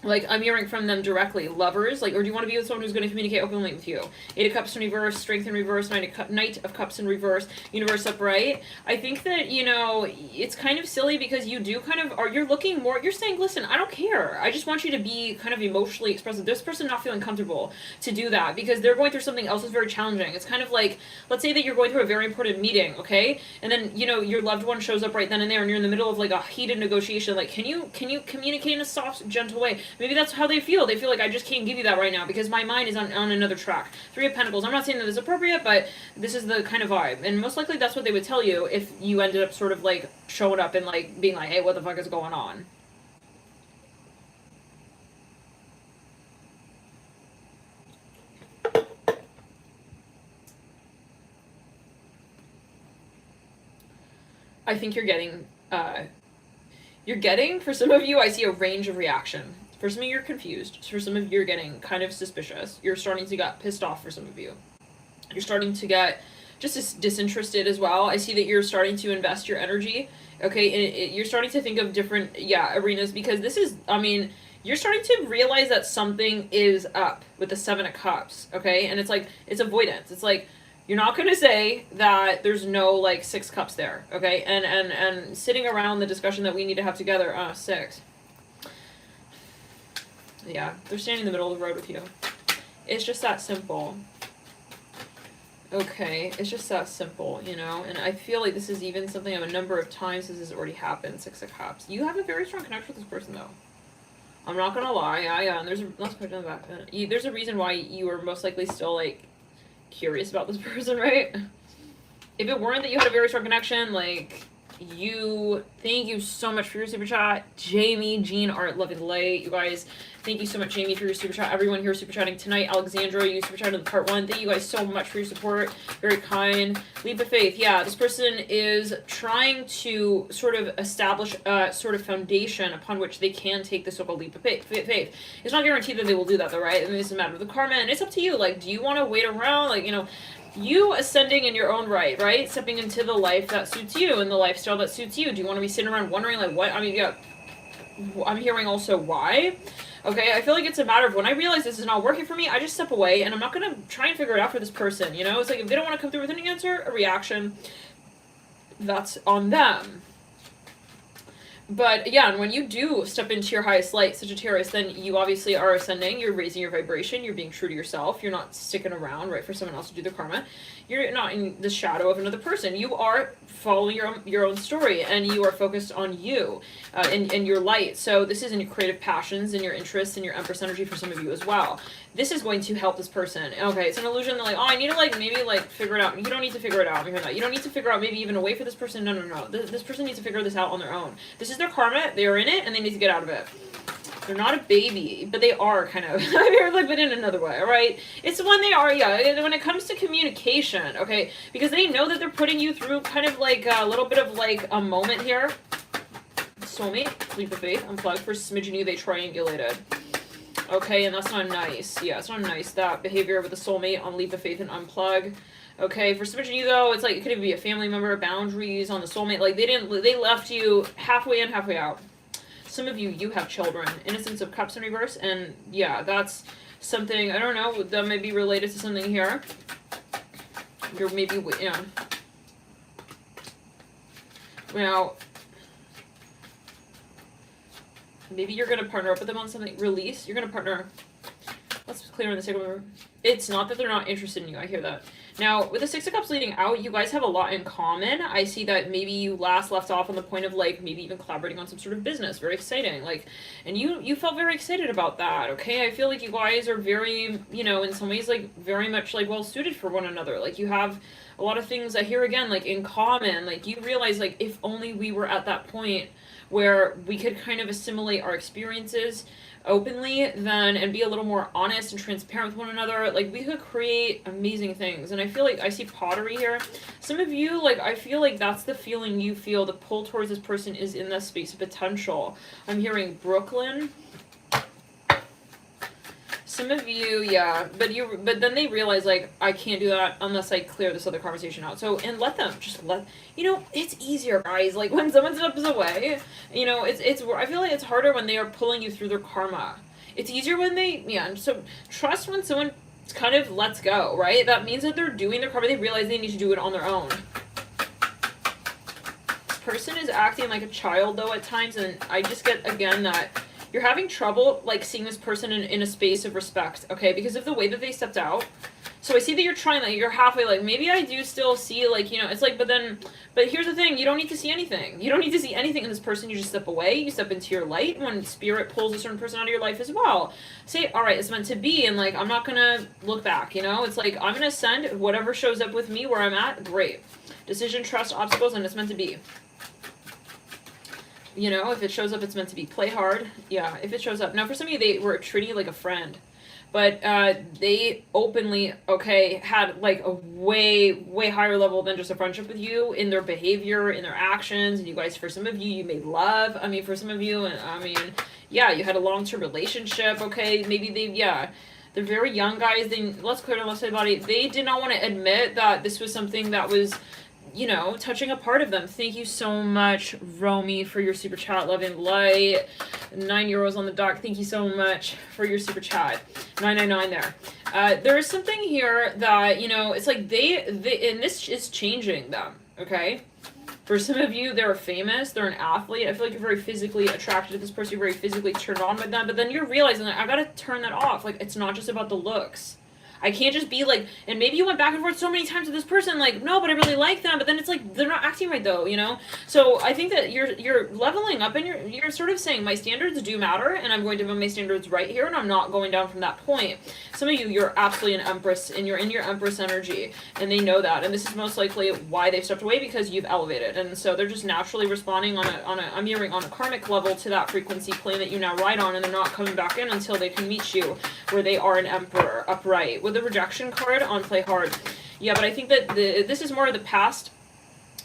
Like, I'm hearing from them directly. Lovers, like, or do you want to be with someone who's going to communicate openly with you? Eight of Cups in reverse, Strength in reverse, Knight of Cups in reverse, Universe upright. I think that, you know, it's kind of silly because you do kind of, or you're looking more, you're saying, listen, I don't care. I just want you to be kind of emotionally expressive. This person not feeling comfortable to do that because they're going through something else that's very challenging. It's kind of like, let's say that you're going through a very important meeting, okay? And then, you know, your loved one shows up right then and there and you're in the middle of like a heated negotiation. Like, can you communicate in a soft, gentle way? Maybe that's how they feel. They feel like, I just can't give you that right now because my mind is on another track. Three of Pentacles. I'm not saying that it's appropriate, but this is the kind of vibe. And most likely that's what they would tell you if you ended up sort of like showing up and like being like, hey, what the fuck is going on? I think you're getting, for some of you, I see a range of reaction. For some of you, you're confused. For some of you, you're getting kind of suspicious. You're starting to get pissed off for some of you. You're starting to get just disinterested as well. I see that you're starting to invest your energy, okay? And you're starting to think of different, arenas because this is, I mean, you're starting to realize that something is up with the Seven of Cups, okay? And it's like, it's avoidance. It's like, you're not going to say that there's no, like, 6 cups there, okay? And sitting around the discussion that we need to have together, 6. Yeah, they're standing in the middle of the road with you. It's just that simple. Okay, it's just that simple, you know? And I feel like this is even something of a number of times this has already happened, 6 of Cups. You have a very strong connection with this person, though. I'm not going to lie. And there's a, let's put it in the back. There's a reason why you are most likely still, like, curious about this person, right? If it weren't that you had a very strong connection, like, thank you so much for your super chat. Jamie, Jean, Art, Love and Light, you guys, thank you so much, Jamie, for your super chat. Everyone here super chatting tonight. Alexandra, you super chatted in part 1. Thank you guys so much for your support. Very kind. Leap of faith. Yeah, this person is trying to sort of establish a sort of foundation upon which they can take the so-called leap of faith. It's not guaranteed that they will do that, though, right? I mean, it's a matter of the karma, and it's up to you. Like, do you want to wait around? Like, you know, you ascending in your own right? Stepping into the life that suits you and the lifestyle that suits you. Do you want to be sitting around wondering, like, what? I mean, yeah, I'm hearing also why. Okay, I feel like it's a matter of when I realize this is not working for me, I just step away and I'm not going to try and figure it out for this person, you know? It's like if they don't want to come through with an answer, a reaction, that's on them. But yeah, and when you do step into your highest light, Sagittarius, then you obviously are ascending, you're raising your vibration, you're being true to yourself, you're not sticking around, right, for someone else to do the karma. You're not in the shadow of another person. You are following your own story, and you are focused on you and your light. So this is in your creative passions and your interests and your Empress energy for some of you as well. This is going to help this person. Okay, it's an illusion that, like, oh, I need to, like, maybe, like, figure it out. You don't need to figure it out. You don't need to figure out maybe even a way for this person. No. This person needs to figure this out on their own. This is their karma. They are in it, and they need to get out of it. They're not a baby, but they are kind of, but in another way, all right? It's when they are, yeah, when it comes to communication, okay? Because they know that they're putting you through kind of like a little bit of like a moment here. Soulmate, leap of faith, unplugged. For smidgen you, they triangulated. Okay, and that's not nice. Yeah, it's not nice, that behavior with the soulmate on leap of faith and unplug. Okay, for smidgen you though, it's like, it could even be a family member, boundaries on the soulmate. Like, they left you halfway in, halfway out. Some of you, you have children. Innocence of Cups in reverse. And yeah, that's something, I don't know, that may be related to something here. You're maybe, yeah. Now, maybe you're going to partner up with them on something. Release. You're going to partner. Let's clear in the second. It's not that they're not interested in you. I hear that. Now, with the Six of Cups leading out, you guys have a lot in common. I see that maybe you last left off on the point of, like, maybe even collaborating on some sort of business. Very exciting. Like, and you felt very excited about that, okay? I feel like you guys are very, you know, in some ways, like, very much, like, well-suited for one another. Like, you have a lot of things, I hear again, like, in common. Like, you realize, like, if only we were at that point where we could kind of assimilate our experiences openly then and be a little more honest and transparent with one another, like we could create amazing things. And I feel like I see pottery here. Some of you, like, I feel like that's the feeling you feel. The pull towards this person is in that space of potential. I'm hearing Brooklyn. Some of you, yeah, but then they realize, like, I can't do that unless I clear this other conversation out. So, and let them, just let, you know, it's easier, guys. Like, when someone steps away, you know, it's, I feel like it's harder when they are pulling you through their karma. It's easier when they, yeah, so trust when someone kind of lets go, right? That means that they're doing their karma. They realize they need to do it on their own. This person is acting like a child, though, at times, and I just get, again, that you're having trouble, like, seeing this person in a space of respect, okay? Because of the way that they stepped out. So I see that you're trying, like, you're halfway, like, maybe I do still see, like, you know, it's like, but here's the thing, you don't need to see anything. You don't need to see anything in this person. You just step away, you step into your light when spirit pulls a certain person out of your life as well. Say, all right, it's meant to be, and, like, I'm not gonna look back, you know? It's like, I'm gonna send whatever shows up with me where I'm at, great. Decision, trust, obstacles, and it's meant to be. You know, if it shows up, it's meant to be. Play hard. Yeah, if it shows up. Now, for some of you, they were treating you like a friend. But they openly, okay, had, like, a way, way higher level than just a friendship with you in their behavior, in their actions. And you guys, for some of you, you made love. I mean, for some of you, I mean, yeah, you had a long-term relationship, okay? Maybe they, yeah. They're very young guys. Let's clear it on the left side body. They did not want to admit that this was something that was, you know, touching a part of them. Thank you so much, Romy, for your super chat. Love and light. 9 euros on the dock. Thank you so much for your super chat. 999 there. There is something here that, you know, it's like they and this is changing them, okay? For some of you, they're famous, they're an athlete. I feel like you're very physically attracted to this person, you're very physically turned on with them, but then you're realizing that I gotta turn that off. Like, it's not just about the looks. I can't just be like, and maybe you went back and forth so many times with this person, like, no, but I really like them, but then it's like, they're not acting right though, you know? So I think that you're leveling up and you're sort of saying, my standards do matter, and I'm going to have my standards right here, and I'm not going down from that point. Some of you, you're absolutely an Empress, and you're in your Empress energy, and they know that, and this is most likely why they've stepped away, because you've elevated, and so they're just naturally responding on I'm hearing on a karmic level to that frequency plane that you now ride on, and they're not coming back in until they can meet you where they are an Emperor, upright. With the rejection card on play hard. Yeah, but I think that this is more of the past.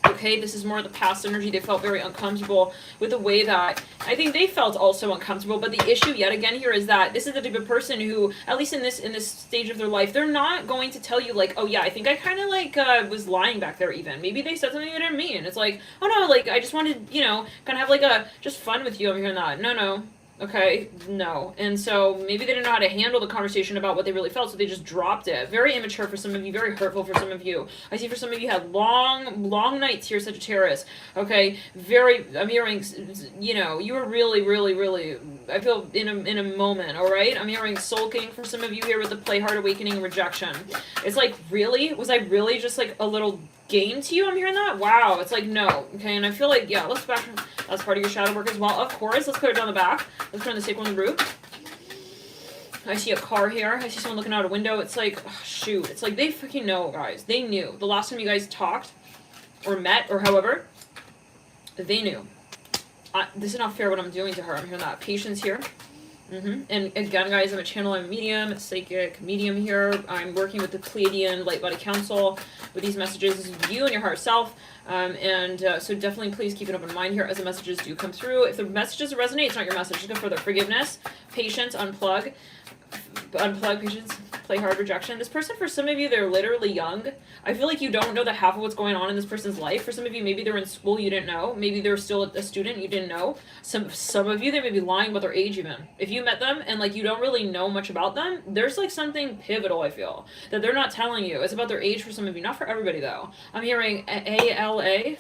Okay, this is more of the past energy. They felt very uncomfortable with the way that I think they felt also uncomfortable. But the issue yet again here is that this is the type of person who, at least in this stage of their life, they're not going to tell you like, oh yeah, I think I kind of like was lying back there even. Maybe they said something they didn't mean. It's like, oh no, like I just wanted, you know, kind of have like a just fun with you. I'm hearing that. No. Okay, no. And so maybe they didn't know how to handle the conversation about what they really felt, so they just dropped it. Very immature for some of you, very hurtful for some of you. I see for some of you had long nights here, Sagittarius. Okay, I'm hearing, you know, you were really, I feel in a moment, all right? I'm hearing sulking for some of you here with the play hard, awakening, and rejection. It's like, really? Was I really just like a little game to you? I'm hearing that? Wow. It's like, no. Okay, and I feel like, yeah, let's back. That's part of your shadow work as well. Of course, let's clear it down the back. Let's turn the sacral on the root. I see a car here. I see someone looking out a window. It's like, oh, shoot. It's like they freaking know, guys. They knew. The last time you guys talked or met or however, they knew. This is not fair what I'm doing to her. I'm hearing that. Patience here. And again, guys, I'm a channel, I'm a medium, a psychic medium here. I'm working with the Pleiadian Light Body Council with these messages. This is you and your heart self. So definitely please keep an open mind here as the messages do come through. If the messages resonate, it's not your message. Just go further. Forgiveness, patience, unplug. unplug, patience, play hard, rejection. This person, for some of you, they're literally young. I feel like you don't know the half of what's going on in this person's life. For some of you, maybe they're in school, you didn't know. Maybe they're still a student, you didn't know. Some of you, they may be lying about their age even. If you met them and like you don't really know much about them, there's like something pivotal, I feel, that they're not telling you. It's about their age for some of you, not for everybody though. I'm hearing ALA.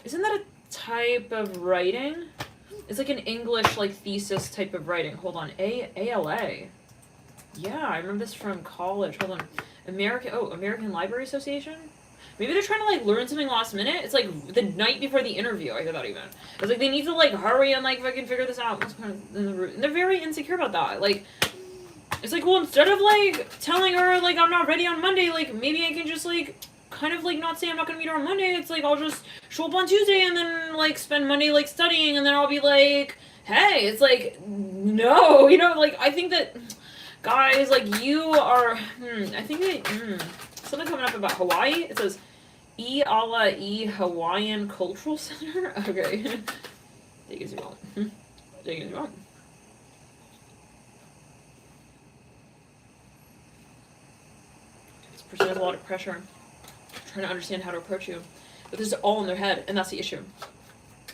Isn't that a type of writing? It's like an English like thesis type of writing. Hold on, ALA. Yeah, I remember this from college. Hold on. American Library Association? Maybe they're trying to, like, learn something last minute. It's, like, the night before the interview, I thought even. It's like, they need to, like, hurry and, like, fucking figure this out. And they're very insecure about that. Like, it's like, well, instead of, like, telling her, like, I'm not ready on Monday, like, maybe I can just, like, kind of, like, not say I'm not gonna meet her on Monday. It's like, I'll just show up on Tuesday and then, like, spend Monday, like, studying, and then I'll be like, hey, it's like, no, you know, like, I think that... Guys, like, you are, I think that, something coming up about Hawaii. It says, Ala E Hawaiian Cultural Center? Okay. Take it as you want. Take it as you want. This person has a lot of pressure. Trying to understand how to approach you. But this is all in their head, and that's the issue.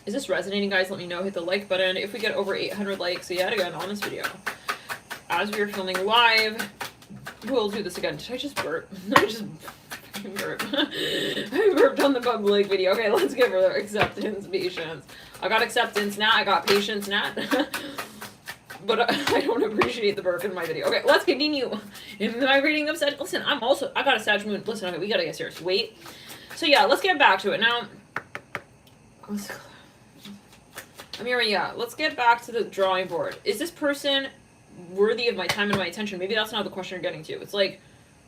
Is this resonating, guys? Let me know. Hit the like button. If we get over 800 likes yet again on this video. As we are filming live, we'll do this again. Did I just burp? I just burped. I burped on the public video. Okay, let's give her acceptance, patience. I got acceptance, Nat. I got patience, Nat. But I don't appreciate the burp in my video. Okay, let's continue. In my reading of Sag. Listen, I got a Sag moon. Listen, okay, we gotta get serious. Wait. So yeah, let's get back to it. Now, Amira, yeah, let's get back to the drawing board. Is this person worthy of my time and my attention? Maybe that's not the question you're getting to. It's like,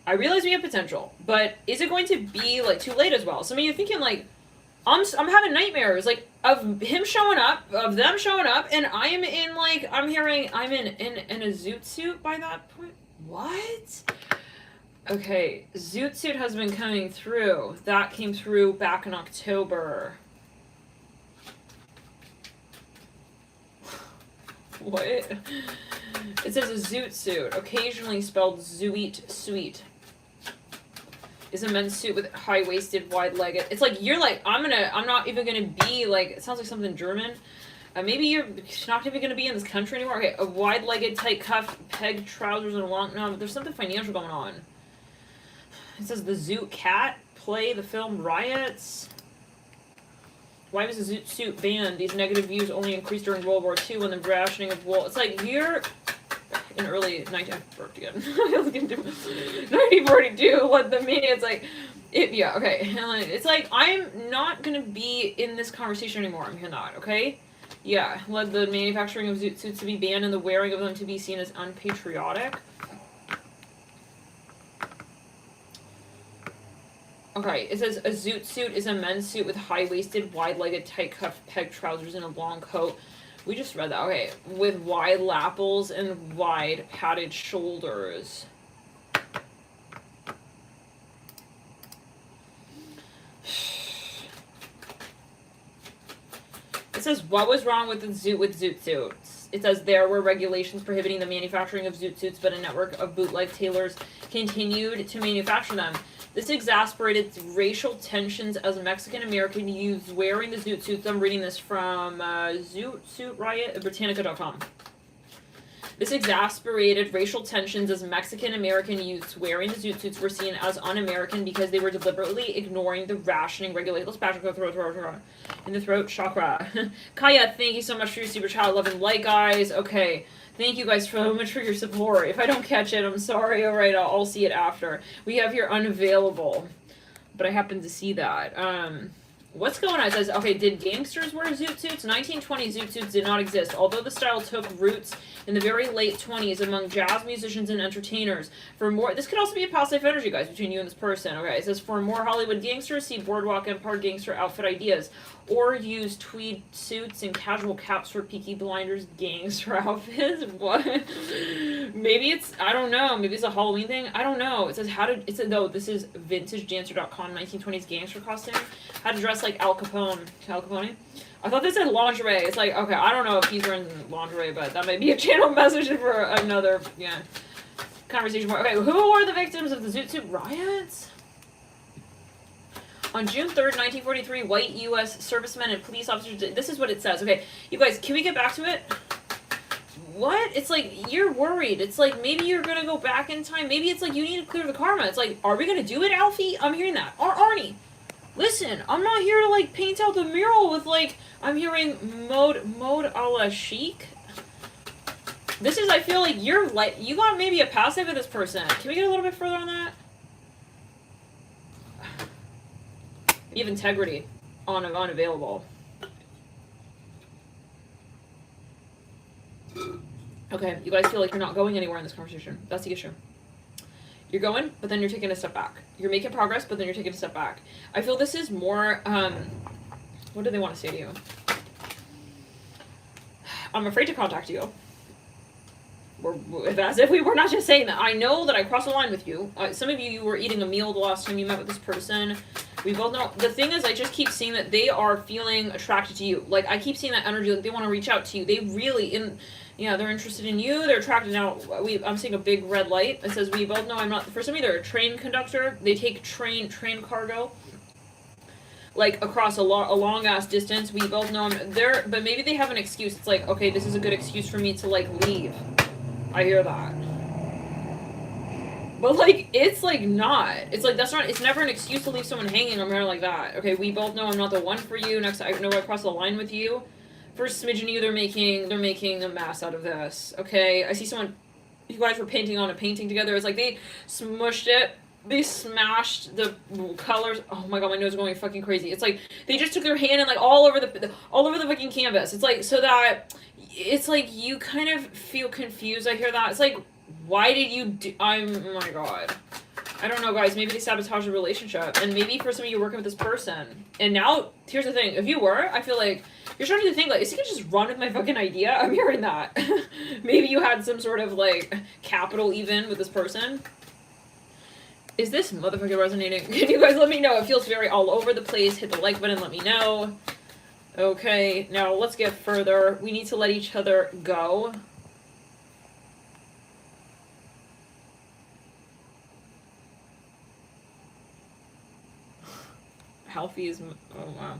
I realize we have potential, but is it going to be like too late as well? So I mean, you're thinking like, I'm having nightmares like of him showing up, of them showing up, and I am in like, I'm hearing I'm in a zoot suit by that point. What? Okay, zoot suit has been coming through. That came through back in October. What? It says a zoot suit, occasionally spelled zoot sweet. Is a men's suit with high-waisted, wide-legged. It's like, you're like, I'm not even gonna be like, it sounds like something German. Maybe you're not even gonna be in this country anymore. Okay, a wide-legged, tight cuff, peg trousers, and a long, no, there's something financial going on. It says the zoot cat, play the film Riots. Why was the zoot suit banned? These negative views only increased during World War II when the rationing of wool. It's like, you're in early 1942, what the meaning, it's like, yeah, okay. It's like, I'm not gonna be in this conversation anymore. I'm not, okay? Yeah, led the manufacturing of zoot suits to be banned and the wearing of them to be seen as unpatriotic. Okay, it says a zoot suit is a men's suit with high-waisted, wide-legged, tight-cuff peg trousers and a long coat. We just read that. Okay, with wide lapels and wide padded shoulders. It says, what was wrong with the zoot suits? It says there were regulations prohibiting the manufacturing of zoot suits, but a network of bootleg tailors continued to manufacture them. This exasperated racial tensions as Mexican-American youths wearing the zoot suits. I'm reading this from Zoot Suit Riot, Britannica.com. This exasperated racial tensions as Mexican-American youths wearing the zoot suits were seen as un-American because they were deliberately ignoring the rationing regulations. Let's back throat in the throat chakra. Kaya, thank you so much for your super chat. Love and like, guys. Okay. Thank you guys so much for your support. If I don't catch it, I'm sorry. All right, I'll see it after. We have here unavailable, but I happen to see that. What's going on? It says, okay, did gangsters wear zoot suits? 1920 zoot suits did not exist, although the style took roots in the very late 20s among jazz musicians and entertainers. For more, this could also be a past life energy, guys, between you and this person. Okay, it says, for more Hollywood gangsters, see Boardwalk Empire gangster outfit ideas. Or use tweed suits and casual caps for Peaky Blinders gangster outfits. What? Maybe it's, I don't know. Maybe it's a Halloween thing. I don't know. It says how to, it said, no, this is vintagedancer.com, 1920s gangster costume. How to dress like like Al Capone. Al Capone? I thought they said lingerie. It's like, okay, I don't know if he's wearing lingerie, but that might be a channel message for another, yeah, conversation more. Okay, who are the victims of the Zoot Suit riots? On June 3rd, 1943, white U.S. servicemen and police officers... This is what it says. Okay, you guys, can we get back to it? What? It's like, you're worried. It's like, maybe you're going to go back in time. Maybe it's like, you need to clear the karma. It's like, are we going to do it, Alfie? I'm hearing that. Arnie, listen, I'm not here to, like, paint out the mural with, like... I'm hearing mode a la chic. This is, I feel like you're like, you got maybe a passive with this person. Can we get a little bit further on that? You have integrity unavailable. Okay, you guys feel like you're not going anywhere in this conversation. That's the issue. You're going, but then you're taking a step back. You're making progress, but then you're taking a step back. I feel this is more, what do they want to say to you? I'm afraid to contact you. As if we were not just saying that. I know that I crossed the line with you. Some of you were eating a meal the last time you met with this person. We both know. The thing is, I just keep seeing that they are feeling attracted to you. Like, I keep seeing that energy. Like, they want to reach out to you. They really, they're interested in you. They're attracted. Now, I'm seeing a big red light. It says, we both know I'm not, for some of you, they're a train conductor. They take train cargo. Like, across a long-ass distance. We both know I'm there, but maybe they have an excuse. It's like, okay, this is a good excuse for me to, like, leave. I hear that. But, like, it's, like, not. It's, like, that's not, it's never an excuse to leave someone hanging. I'm here like that. Okay, we both know I'm not the one for you. Next, I know I crossed the line with you. First smidgen of you, they're making a mess out of this. Okay, I see someone, you guys were painting on a painting together. It's like they smushed it. They smashed the colors. Oh my god, my nose is going fucking crazy. It's like they just took their hand and like all over the fucking canvas. It's like so that it's like you kind of feel confused. I hear that. It's like, why did you do? Oh my god. I don't know, guys. Maybe they sabotaged the relationship, and maybe for some of you working with this person. And now, here's the thing: if you were, I feel like you're starting to think like, is he gonna just run with my fucking idea? I'm hearing that. Maybe you had some sort of like capital even with this person. Is this motherfucker resonating? Can you guys let me know? It feels very all over the place. Hit the like button, let me know. Okay, now let's get further. We need to let each other go. Alfie is, oh wow.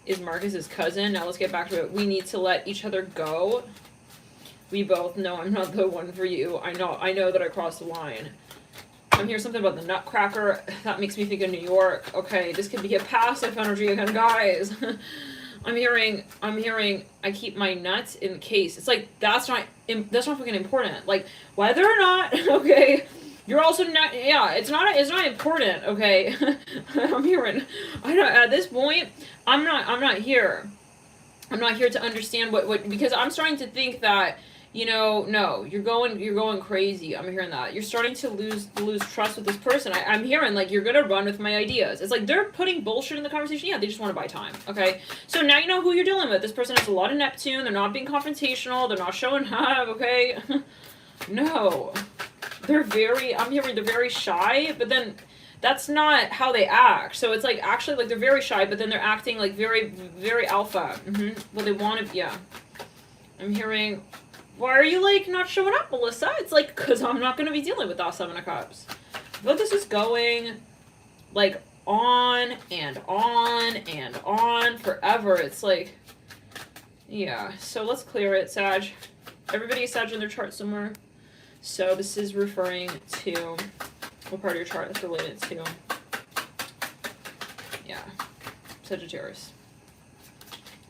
Is Marcus's cousin. Now let's get back to it. We need to let each other go. We both know I'm not the one for you. I know that I crossed the line. I'm hearing something about the Nutcracker. That makes me think of New York. Okay, this could be a passive energy again, guys. I'm hearing, I keep my nuts in the case. It's like, that's not fucking important. Like, whether or not, okay, you're also not, yeah, it's not important, okay? I'm hearing, at this point, I'm not here. I'm not here to understand what, because I'm starting to think that, no, you're going crazy. I'm hearing that. You're starting to lose trust with this person. I'm hearing, like, you're gonna run with my ideas. It's like, they're putting bullshit in the conversation. Yeah, they just want to buy time, okay? So now you know who you're dealing with. This person has a lot of Neptune. They're not being confrontational. They're not showing up, okay? No. I'm hearing they're very shy, but then that's not how they act. So it's like, actually, like, they're very shy, but then they're acting, like, very, very alpha. Well, they want to, yeah. I'm hearing... Why are you, like, not showing up, Melissa? It's like, because I'm not going to be dealing with that Seven of Cups. But this is going, like, on and on and on forever. It's like, yeah. So let's clear it, Sag. Everybody's Sag in their chart somewhere. So this is referring to, what part of your chart is related to? Yeah. Sagittarius.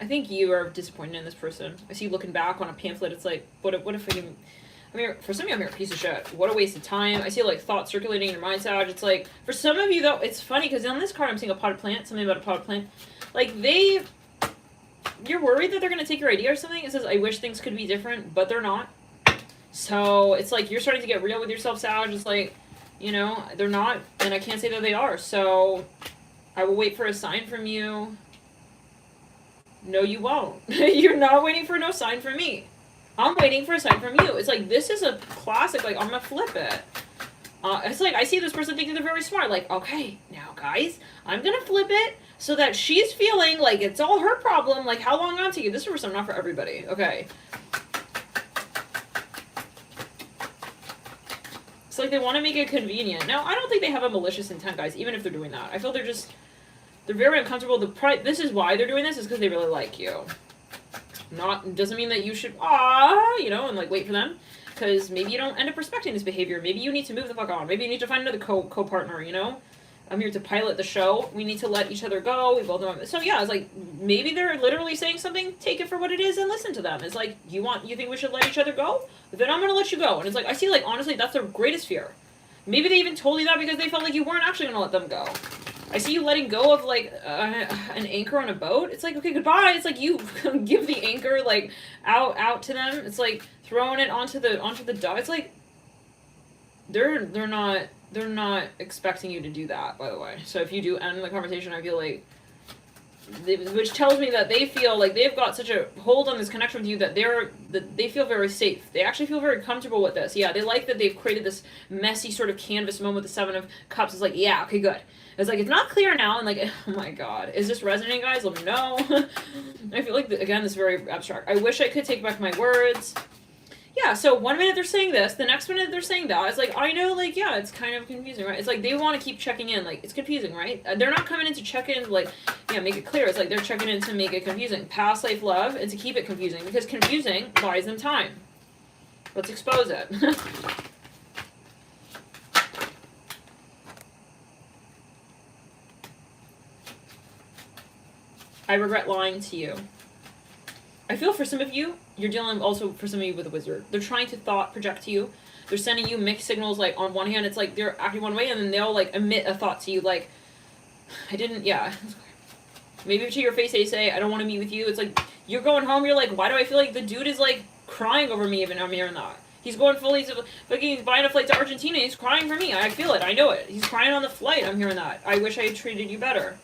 I think you are disappointed in this person. I see you looking back on a pamphlet. It's like, what if for some of you, I'm here, a piece of shit. What a waste of time. I see, like, thoughts circulating in your mind, Sag. It's like, for some of you, though, it's funny, because on this card, I'm seeing a potted plant. Something about a potted plant. Like, you're worried that they're going to take your idea or something. It says, I wish things could be different, but they're not. So, it's like, you're starting to get real with yourself, Sag. It's like, they're not, and I can't say that they are. So, I will wait for a sign from you. No, you won't. You're not waiting for no sign from me. I'm waiting for a sign from you. It's like, this is a classic, like, I'm gonna flip it. It's like, I see this person thinking they're very smart. Like, okay, now, guys, I'm gonna flip it. so that she's feeling like it's all her problem. Like, how long on to you? This is for some, not for everybody. Okay. It's like they want to make it convenient. Now, I don't think they have a malicious intent, guys, even if they're doing that. I feel they're very uncomfortable. This is why they're doing this, is because they really like you. Doesn't mean that you should, you know, and like wait for them. Because maybe you don't end up respecting this behavior. Maybe you need to move the fuck on. Maybe you need to find another co-partner, you know? I'm here to pilot the show. We need to let each other go. We both know. So yeah, it's like, maybe they're literally saying something. Take it for what it is and listen to them. It's like, you think we should let each other go? Then I'm going to let you go. And it's like, I see, like, honestly, that's their greatest fear. Maybe they even told you that because they felt like you weren't actually going to let them go. I see you letting go of, like, an anchor on a boat. It's like, okay, goodbye. It's like you give the anchor, like, out to them. It's like throwing it onto the dock. It's like, they're not expecting you to do that, by the way. So if you do end the conversation, I feel like, which tells me that they feel like they've got such a hold on this connection with you that they feel very safe. They actually feel very comfortable with this. Yeah, they like that they've created this messy sort of canvas moment with the Seven of Cups. It's like, yeah, okay, good. It's like, it's not clear now, and like, oh my god. Is this resonating, guys? Let me know. I feel like, again, this is very abstract. I wish I could take back my words. Yeah, so 1 minute they're saying this, the next minute they're saying that. It's like, I know, like, yeah, it's kind of confusing, right? It's like, they want to keep checking in, like, it's confusing, right? They're not coming in to check in, like, yeah, make it clear. It's like, they're checking in to make it confusing. Past life love, and to keep it confusing, because confusing buys them time. Let's expose it. I regret lying to you. I feel for some of you, you're dealing also for some of you with a wizard. They're trying to thought project to you. They're sending you mixed signals. Like, on one hand, it's like they're acting one way, and then they'll, like, emit a thought to you. Like, maybe to your face they say, I don't want to meet with you. It's like, you're going home, you're like, why do I feel like the dude is, like, crying over me even I'm hearing that? He's going fully, he's buying a flight to Argentina, he's crying for me. I feel it, I know it. He's crying on the flight, I'm hearing that. I wish I had treated you better.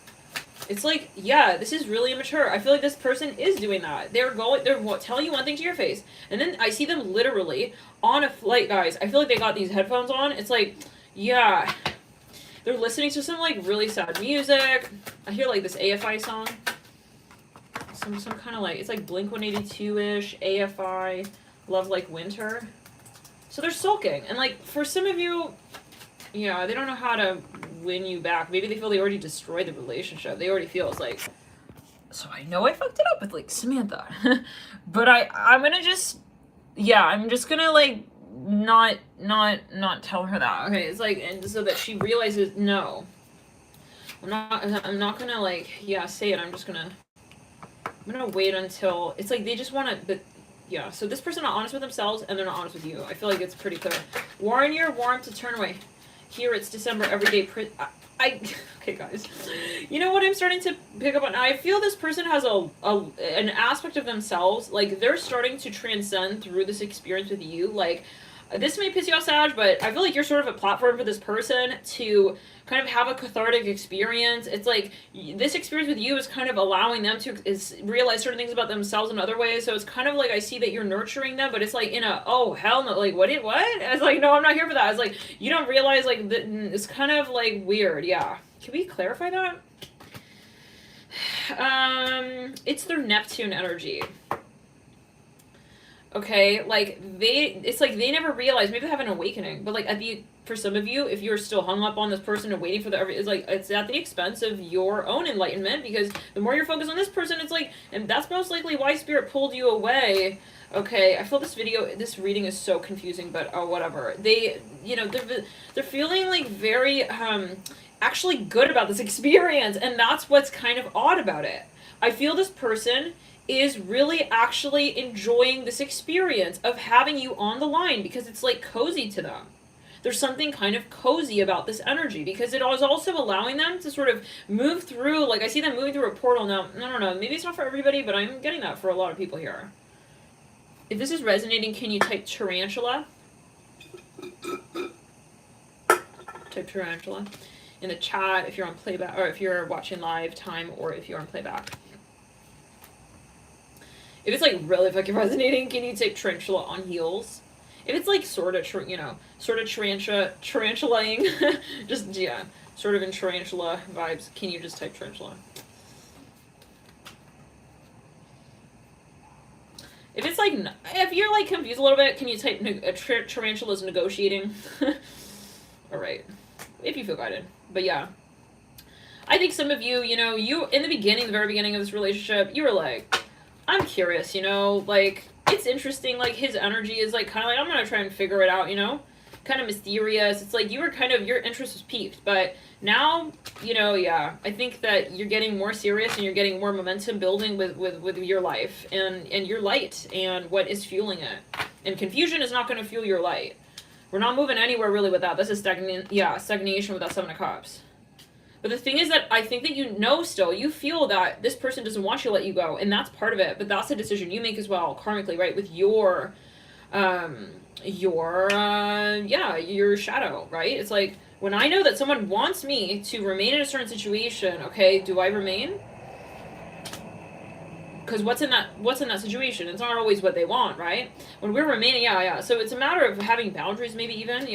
It's like, yeah, this is really immature. I feel like this person is doing that. They're telling you one thing to your face, and then I see them literally on a flight, guys. I feel like they got these headphones on. It's like, yeah, they're listening to some, like, really sad music. I hear, like, this AFI song. Some kind of, like, it's like Blink-182-ish, AFI, Love Like Winter. So they're sulking, and, like, for some of you, yeah, they don't know how to win you back. Maybe they feel they already destroyed the relationship. They already feel it's like, so I know I fucked it up with, like, Samantha. But I'm gonna just, yeah, I'm just gonna, like, not tell her that. Okay, it's like, and so that she realizes, no. I'm not gonna, like, yeah, say it. I'm gonna wait until, it's like they just wanna, yeah, so this person not honest with themselves, and they're not honest with you. I feel like it's pretty clear. Warn your warmth to turn away. Here it's December, everyday okay, guys. You know what I'm starting to pick up on? I feel this person has an aspect of themselves, like, they're starting to transcend through this experience with you. Like, this may piss you off, Sag, but I feel like you're sort of a platform for this person to kind of have a cathartic experience. It's like, this experience with you is kind of allowing them to realize certain things about themselves in other ways. So it's kind of like, I see that you're nurturing them, but it's like in a, oh, hell no, like, what? It's like, no, I'm not here for that. It's like, you don't realize, like, it's kind of, like, weird. Yeah. Can we clarify that? It's their Neptune energy. Okay, like, it's like they never realize, maybe they have an awakening, but, like, for some of you, if you're still hung up on this person and waiting for it's like, it's at the expense of your own enlightenment, because the more you're focused on this person, it's like, and that's most likely why Spirit pulled you away. Okay, I feel this reading is so confusing, but oh, whatever. They, you know, they're feeling, like, very, actually good about this experience, and that's what's kind of odd about it. I feel this person is really actually enjoying this experience of having you on the line, because it's, like, cozy to them. There's something kind of cozy about this energy, because it is also allowing them to sort of move through, like, I see them moving through a portal now. I don't know, maybe it's not for everybody, but I'm getting that for a lot of people here. If this is resonating, can you type tarantula? Type tarantula in the chat if you're on playback, or if you're watching live time, or if you're on playback. If it's, like, really fucking resonating, can you type tarantula on heels? If it's, like, sort of tarantulaing, just, yeah, sort of in tarantula vibes, can you just type tarantula? If it's like, if you're like confused a little bit, can you type tarantula's negotiating? Alright. If you feel guided. But yeah. I think some of you, you know, you, in the beginning, the very beginning of this relationship, you were like, I'm curious, you know, like, it's interesting, like, his energy is, like, kind of like, I'm gonna try and figure it out, you know? Kind of mysterious. It's like, you were kind of, your interest was piqued, but now, you know, yeah, I think that you're getting more serious and you're getting more momentum building with your life and your light and what is fueling it. And confusion is not going to fuel your light. We're not moving anywhere really with that. This is stagnation with that Seven of Cups. But the thing is that I think that you know still, you feel that this person doesn't want you to let you go, and that's part of it, but that's a decision you make as well, karmically, right, with your shadow, right? It's like, when I know that someone wants me to remain in a certain situation, okay, do I remain? Because what's in that situation? It's not always what they want, right? When we're remaining, so it's a matter of having boundaries, maybe even,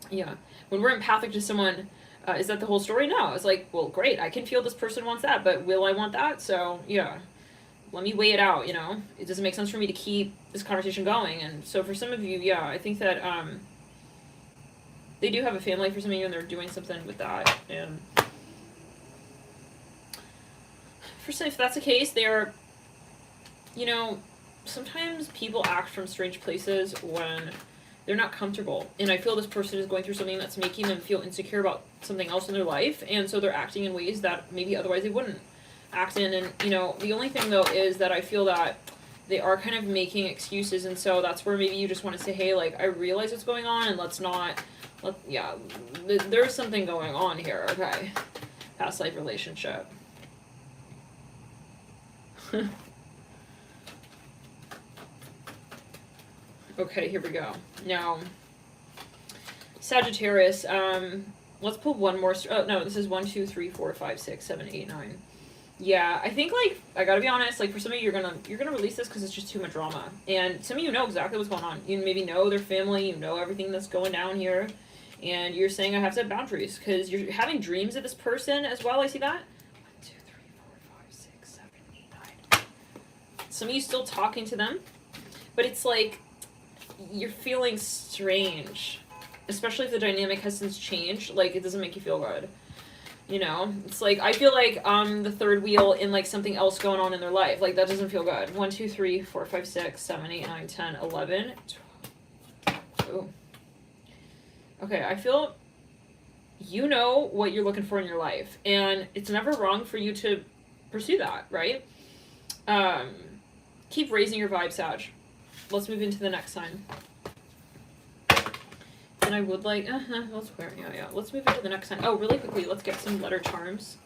when we're empathic to someone, is that the whole story? No. It's like, well, great, I can feel this person wants that, but will I want that? So, yeah, let me weigh it out, you know? It doesn't make sense for me to keep this conversation going. And so for some of you, yeah, I think that they do have a family for some of you, and they're doing something with that. And if that's the case, they're, you know, sometimes people act from strange places when they're not comfortable. And I feel this person is going through something that's making them feel insecure about something else in their life. And so they're acting in ways that maybe otherwise they wouldn't act in. And, you know, the only thing, though, is that I feel that they are kind of making excuses. And so that's where maybe you just want to say, hey, like, I realize what's going on, and let's not, there's something going on here, okay? Past life relationship. Okay, here we go. Now, Sagittarius, let's pull one more. Oh, no, this is 1, 2, 3, 4, 5, 6, 7, 8, 9. Yeah, I think, like, I gotta be honest, like, for some of you, you're gonna release this because it's just too much drama. And some of you know exactly what's going on. You maybe know their family, you know everything that's going down here. And you're saying I have to have boundaries because you're having dreams of this person as well. I see that. 1, 2, 3, 4, 5, 6, 7, 8, 9. Some of you still talking to them, but it's like you're feeling strange, especially if the dynamic has since changed. Like, it doesn't make you feel good. You know, it's like I feel like I'm the third wheel in like something else going on in their life. Like, that doesn't feel good. 1, 2, 3, 4, 5, 6, 7, 8, 9, 10, 11, 12. Ooh. Okay, I feel you know what you're looking for in your life, and it's never wrong for you to pursue that, right? Keep raising your vibe, Sag. Let's move into the next sign. And I would like, let's move into the next sign. Oh, really quickly, let's get some letter charms.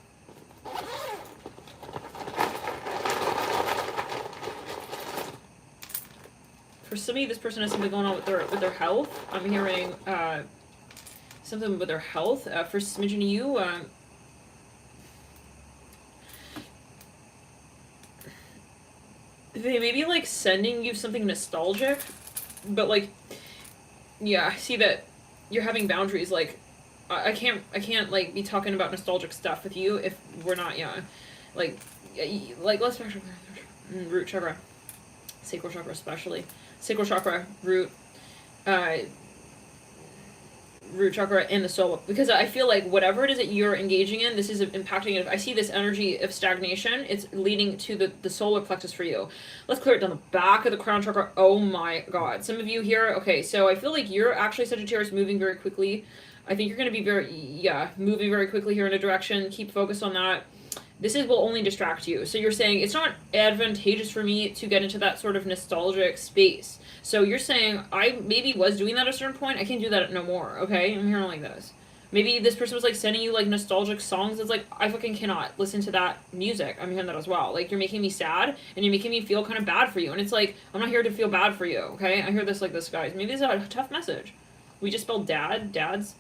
For some of you, this person has something going on with their health. I'm hearing something with their health. For a smidgen of you, they may be like sending you something nostalgic, but like, yeah, I see that you're having boundaries. Like, I can't like be talking about nostalgic stuff with you if we're not, like let's root chakra, sacral chakra especially, sacral chakra, root chakra, and the soul, because I feel like whatever it is that you're engaging in, this is impacting it. I see this energy of stagnation. It's leading to the solar plexus for you. Let's clear it down the back of the crown chakra. Oh my god. Some of you here, okay, so I feel like you're actually Sagittarius moving very quickly. I think you're going to be moving very quickly here in a direction. Keep focused on that. This will only distract you. So you're saying it's not advantageous for me to get into that sort of nostalgic space. So you're saying I maybe was doing that at a certain point. I can't do that no more, okay? I'm hearing like this. Maybe this person was like sending you like nostalgic songs. It's like, I fucking cannot listen to that music. I'm hearing that as well. Like, you're making me sad and you're making me feel kind of bad for you. And it's like, I'm not here to feel bad for you, okay? I hear this like this, guys. Maybe this is a tough message. We just spelled dads.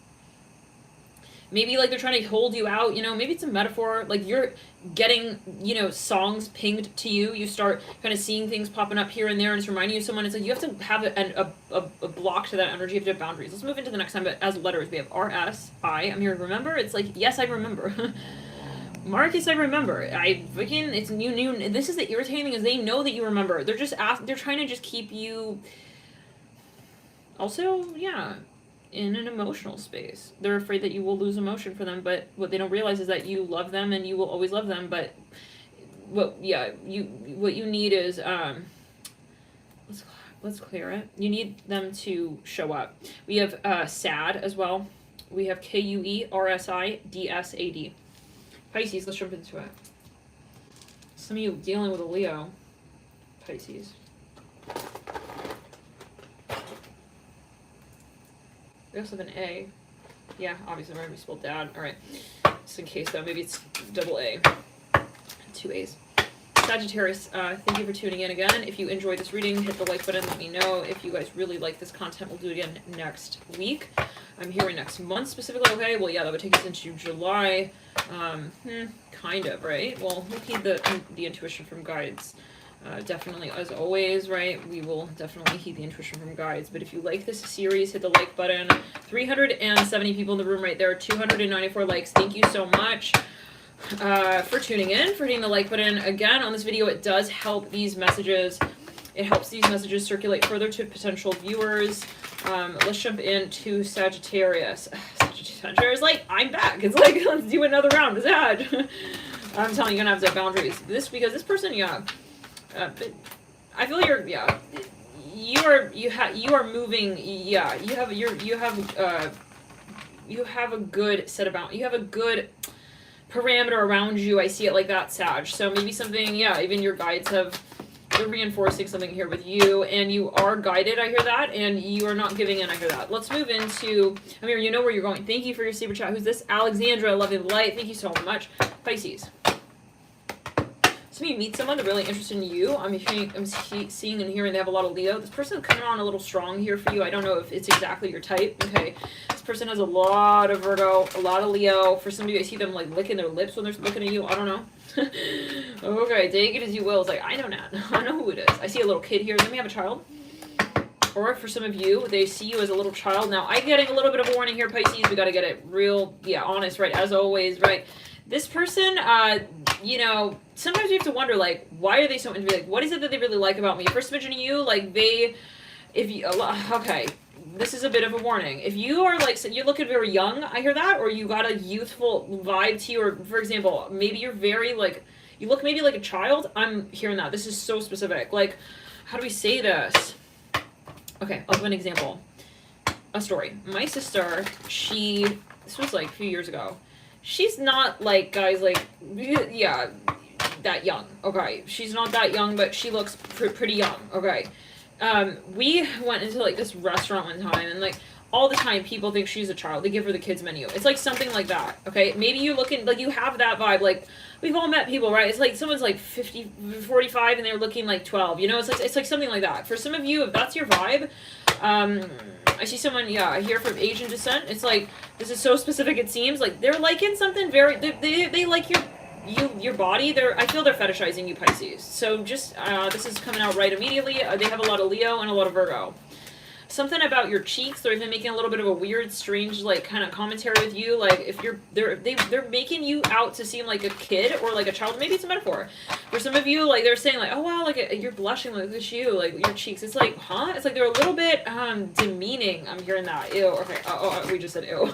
Maybe, like, they're trying to hold you out, you know, maybe it's a metaphor, like, you're getting, you know, songs pinged to you, you start kind of seeing things popping up here and there, and it's reminding you of someone. It's like, you have to have a block to that energy, you have to have boundaries. Let's move into the next time, but as letters, we have R-S-I, I'm here to remember, it's like, yes, I remember. Marcus, I remember. It's new. This is the irritating thing, is they know that you remember. They're just they're trying to just keep you. Also, yeah, in an emotional space. They're afraid that you will lose emotion for them, but what they don't realize is that you love them and you will always love them. But what you need is let's clear it. You need them to show up. We have SAD as well. We have KUERSIDSAD. Pisces, let's jump into it. Some of you dealing with a Leo. Pisces. We also have an A. Yeah, obviously we're going to be spelled dad. Alright. Just in case though, maybe it's double A. 2 A's. Sagittarius, thank you for tuning in again. If you enjoyed this reading, hit the like button. Let me know. If you guys really like this content, we'll do it again next week. I'm here next month specifically. Okay, well, yeah, that would take us into July. Kind of, right? Well, we'll heed the intuition from guides. Definitely, as always, right? We will definitely heed the intuition from guides. But if you like this series, hit the like button. 370 people in the room right there. 294 likes. Thank you so much for tuning in, for hitting the like button. Again, on this video, it does help these messages. It helps these messages circulate further to potential viewers. Let's jump into Sagittarius. Sagittarius, like, I'm back. It's like, let's do another round. Sag. I'm telling you, you're gonna have to have boundaries. Because this person, yeah. But I feel you are moving. Yeah, you have a good set of boundaries. You have a good parameter around you. I see it like that, Sag. So maybe something, yeah, even your guides they're reinforcing something here with you, and you are guided, I hear that, and you are not giving in, I hear that. Let's move into, Amir, you know where you're going. Thank you for your super chat. Who's this? Alexandra, love and light. Thank you so much. Pisces. So you meet someone that's really interested in you. I'm seeing and hearing they have a lot of Leo. This person is coming on a little strong here for you. I don't know if it's exactly your type. Okay. This person has a lot of Virgo, a lot of Leo. For some of you, I see them like licking their lips when they're looking at you. I don't know. Okay, take it as you will. It's like, I know not. I know who it is. I see a little kid here. Let me have a child. Or for some of you, they see you as a little child. Now, I'm getting a little bit of a warning here, Pisces. We got to get it real, honest, right? As always, right? This person, sometimes you have to wonder, like, why are they so into me? Like, what is it that they really like about me? First mentioning you, like, okay, this is a bit of a warning. If you are, like, you're looking very young, I hear that, or you got a youthful vibe to you, or, for example, maybe you're very, like, you look maybe like a child, I'm hearing that. This is so specific. Like, how do we say this? Okay, I'll give an example. A story. My sister, this was, like, a few years ago. She's not, like, guys, like, yeah, that young, okay? She's not that young, but she looks pretty young, okay? We went into, like, this restaurant one time, and, like, all the time people think she's a child. They give her the kids menu. It's, like, something like that, okay? Maybe you looking, like, you have that vibe, like, we've all met people, right? It's like someone's, like, 45, and they're looking, like, 12, you know? It's like something like that. For some of you, if that's your vibe, I see someone, here from Asian descent. It's like, this is so specific, it seems. Like, they're liking something very, they like your body. I feel they're fetishizing you, Pisces. So just, this is coming out right immediately. They have a lot of Leo and a lot of Virgo. Something about your cheeks, they're even making a little bit of a weird, strange, like, kind of commentary with you. Like, if they're making you out to seem like a kid or like a child. Maybe it's a metaphor. For some of you, like, they're saying, like, oh, wow, like, you're blushing, like, look at you, like, your cheeks. It's like, huh? It's like they're a little bit demeaning. I'm hearing that. Ew. Okay. We just said ew.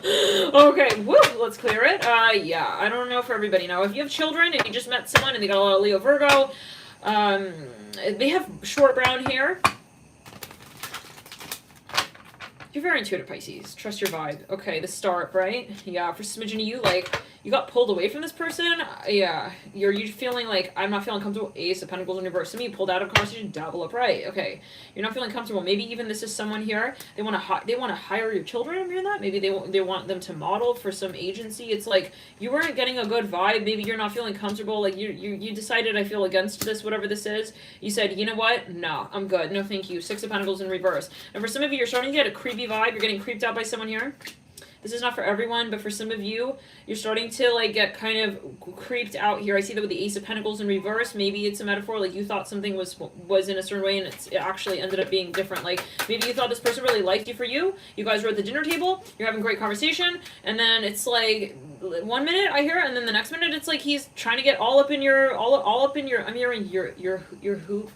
Okay. Woo. Let's clear it. Yeah. I don't know for everybody. Now, if you have children and you just met someone and they got a lot of Leo, Virgo, they have short brown hair. You're very intuitive, Pisces. Trust your vibe. Okay, the start, right? Yeah, for smidgen of you, like, you got pulled away from this person. Yeah, you're feeling like, I'm not feeling comfortable. Ace of Pentacles in reverse. Some of you pulled out of conversation, double up, right? Okay, you're not feeling comfortable. Maybe even this is someone here. They want to hire your children. I'm hearing that. Maybe they want them to model for some agency. It's like you weren't getting a good vibe. Maybe you're not feeling comfortable. Like you decided, I feel against this, whatever this is. You said, you know what? No, I'm good. No, thank you. Six of Pentacles in reverse. And for some of you, you're starting to get a creepy vibe. You're getting creeped out by someone here. This is not for everyone, but for some of you, you're starting to, like, get kind of creeped out here. I see that with the Ace of Pentacles in reverse. Maybe it's a metaphor, like you thought something was in a certain way and it actually ended up being different. Like, maybe you thought this person really liked you for you. You guys were at the dinner table. You're having great conversation. And then it's like 1 minute I hear it, and then the next minute it's like he's trying to get all up in your, all up in your, I'm hearing your who.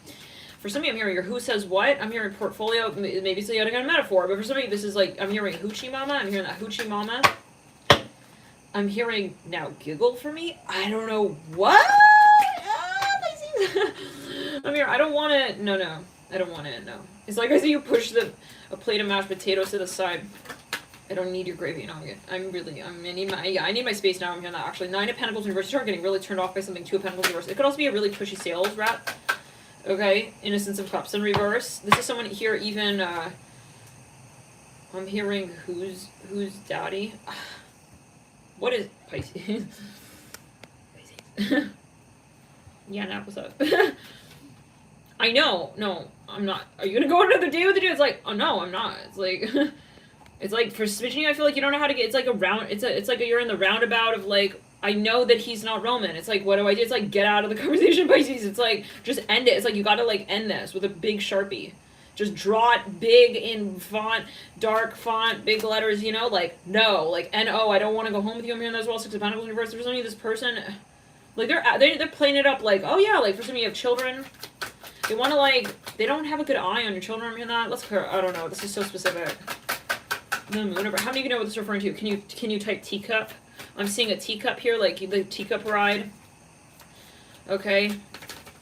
For some of you, I'm hearing your who says what. I'm hearing portfolio, maybe it's a kind of metaphor, but for some of you, this is like, I'm hearing hoochie mama. I'm hearing that hoochie mama. I'm hearing now giggle for me. I don't know what. I'm here. I don't want it. No. I don't want it. No. It's like I see you push a plate of mashed potatoes to the side. I don't need your gravy. No, I need my space now. I'm hearing that actually. 9 of Pentacles in reverse. Start getting really turned off by something. 2 of Pentacles in reverse. It could also be a really pushy sales rep. Okay, Innocence of Cups in reverse. This is someone here even, I'm hearing who's daddy. What is Pisces? Pisces. Yeah, Nap, what's up? I know, no, I'm not. Are you gonna go another day with the dude? It's like, oh no, I'm not. It's like, it's like for switching, I feel like you don't know how to get, it's like a round, it's like you're in the roundabout of like, I know that he's not Roman. It's like, what do I do? It's like, get out of the conversation, Pisces. It's like, just end it. It's like, you gotta like end this with a big Sharpie. Just draw it big in font, dark font, big letters, you know? Like, no. Like, N-O, I don't want to go home with you. I'm hearing that as well. 6 of Pentacles in reverse. There's only this person, like, they're playing it up like, oh yeah, like, for some of you have children. They want to like, they don't have a good eye on your children. I'm hearing that. Let's clear, I don't know. This is so specific. The moon, how many of you know what this is referring to? Can you type teacup? I'm seeing a teacup here, like the teacup ride. Okay.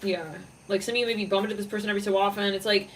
Yeah. Like some of you maybe bump into this person every so often. It's like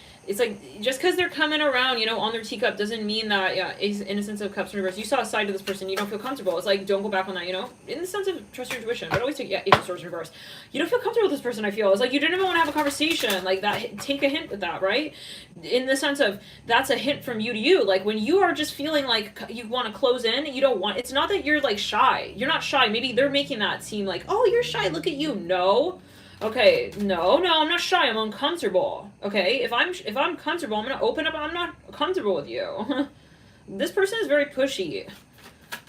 just because they're coming around, you know, on their teacup doesn't mean that, yeah, Innocence of Cups in reverse. You saw a side to this person, you don't feel comfortable. It's like, don't go back on that, you know? In the sense of trust your intuition. But always take, yeah, Ace of Swords in reverse. You don't feel comfortable with this person, I feel. It's like you didn't even want to have a conversation like that. Take a hint with that, right? In the sense of, that's a hint from you to you. Like, when you are just feeling like you want to close in, you don't want, it's not that you're, like, shy. You're not shy. Maybe they're making that seem like, oh, you're shy, look at you. No. Okay, no, I'm not shy, I'm uncomfortable. Okay, if I'm comfortable, I'm gonna open up, I'm not comfortable with you. This person is very pushy.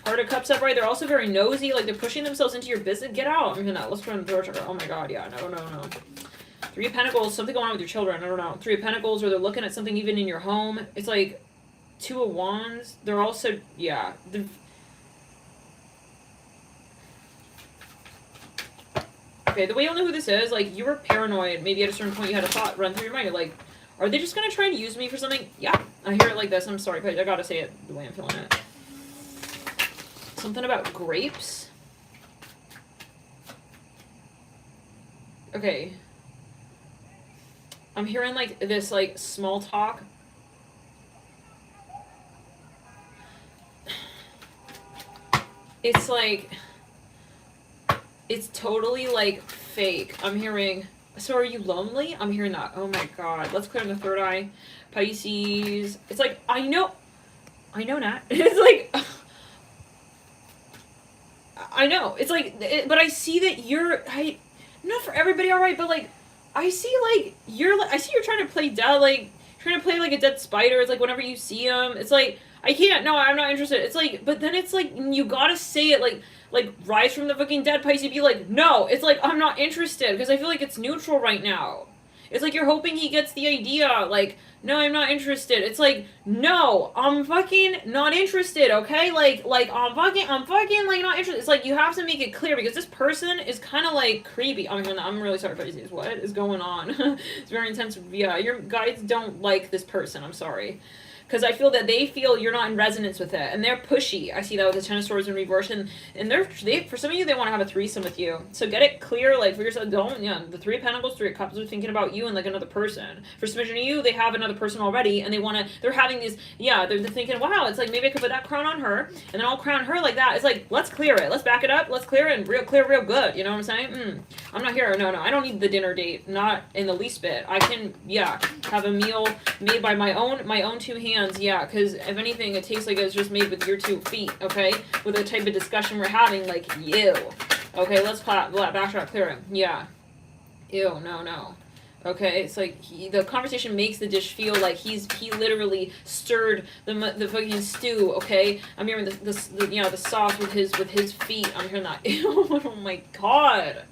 Heart of Cups upright, they're also very nosy, like they're pushing themselves into your business. Get out. I'm gonna, let's put on the door checker. Oh my god, yeah, no. 3 of Pentacles, something going on with your children, I don't know. 3 of Pentacles, or they're looking at something even in your home. It's like 2 of Wands, they're also, yeah. Okay, the way you'll know who this is, like, you were paranoid. Maybe at a certain point you had a thought run through your mind. You're like, are they just going to try and use me for something? Yeah, I hear it like this. I'm sorry, but I got to say it the way I'm feeling it. Something about grapes. Okay. I'm hearing, like, this, like, small talk. It's like... It's totally, like, fake. I'm hearing, so are you lonely? I'm hearing that. Oh my god. Let's clear the third eye. Pisces. It's like, I know Nat. It's like, I know. It's like, but I see that not for everybody, alright, but, like, I see, like, I see you're trying to play dead, like, trying to play, like, a dead spider. It's like, whenever you see him, it's like, I can't, no, I'm not interested. It's like, but then it's like, you gotta say it, like, rise from the fucking dead, Pisces, be like, no, it's like, I'm not interested, because I feel like it's neutral right now. It's like you're hoping he gets the idea, like, no, I'm not interested. It's like, no, I'm fucking not interested, okay? Like, I'm fucking, like, not interested. It's like, you have to make it clear, because this person is kind of, like, creepy. I'm really sorry, Pisces. What is going on? It's very intense. Yeah, your guides don't like this person. I'm sorry. Because I feel that they feel you're not in resonance with it, and they're pushy. I see that with the Ten of Swords in reverse, and they for some of you, they want to have a threesome with you. So get it clear, like, for yourself, the 3 of Pentacles, 3 of Cups are thinking about you and, like, another person. For some of you, they have another person already, and they're having these, yeah, they're thinking, wow, it's like, maybe I could put that crown on her, and then I'll crown her like that. It's like, let's clear it. Let's back it up. Let's clear it, and real good. You know what I'm saying? I'm not here. No, I don't need the dinner date. Not in the least bit. I can, yeah, have a meal made by my own 2 hands, yeah, because if anything, it tastes like it's just made with your 2 feet, okay? With the type of discussion we're having, like, ew. Okay, let's backtrack clearing. Yeah. Ew, no. Okay, it's like, the conversation makes the dish feel like he literally stirred the fucking stew, okay? I'm hearing the sauce with his feet. I'm hearing that. Ew, oh my god.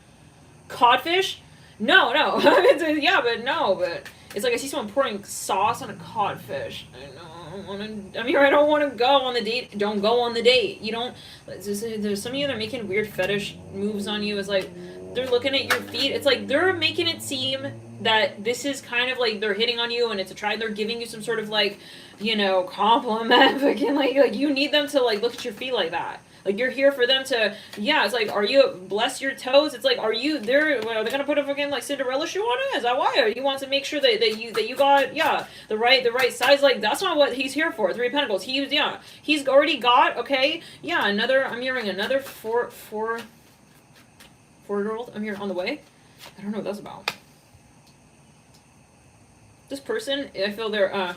Codfish? No. Yeah, but no, but... It's like I see someone pouring sauce on a codfish. I know. I don't want to go on the date. Don't go on the date. You don't. There's some of you that are making weird fetish moves on you. It's like they're looking at your feet. It's like they're making it seem that this is kind of like they're hitting on you and it's a try. They're giving you some sort of like, you know, compliment. Fucking like you need them to like look at your feet like that. Like, you're here for them to, yeah, it's like, are you, bless your toes? It's like, are you, are they gonna put a fucking, like, Cinderella shoe on it? Is that why? Or you want to make sure that you got, yeah, the right size? Like, that's not what he's here for. Three of Pentacles. He's already got, okay, yeah, I'm hearing another four-year-old, I'm here on the way. I don't know what that's about. This person, I feel they're,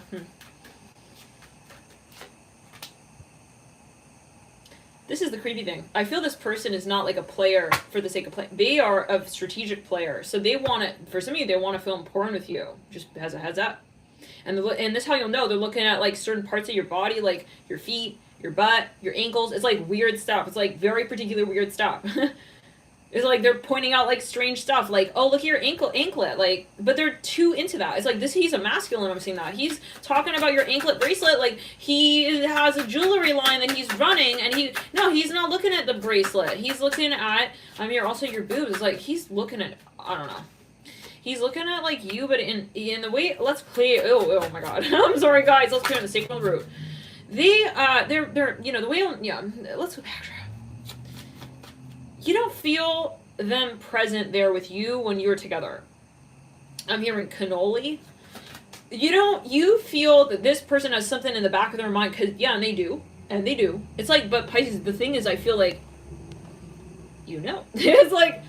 This is the creepy thing. I feel this person is not like a player for the sake of playing. They are a strategic player. So they want to, for some of you, they want to feel important with you. Just as a heads up. And this is how you'll know. They're looking at like certain parts of your body, like your feet, your butt, your ankles. It's like weird stuff. It's like very particular weird stuff. It's like they're pointing out like strange stuff, like, oh, look at your anklet, like, but they're too into that. It's like he's a masculine, I'm seeing that. He's talking about your anklet bracelet, like he has a jewelry line that he's running, and he's not looking at the bracelet. He's looking at, I mean, also your boobs. It's like he's looking at, I don't know. He's looking at like you, but in the way, let's play, oh my god. I'm sorry guys, let's clear the sacral root. They're, you know, the way, yeah, let's go back. You don't feel them present there with you when you're together. I'm hearing cannoli. You feel that this person has something in the back of their mind, because, yeah, and they do. It's like, but Pisces, the thing is, I feel like, you know. It's like,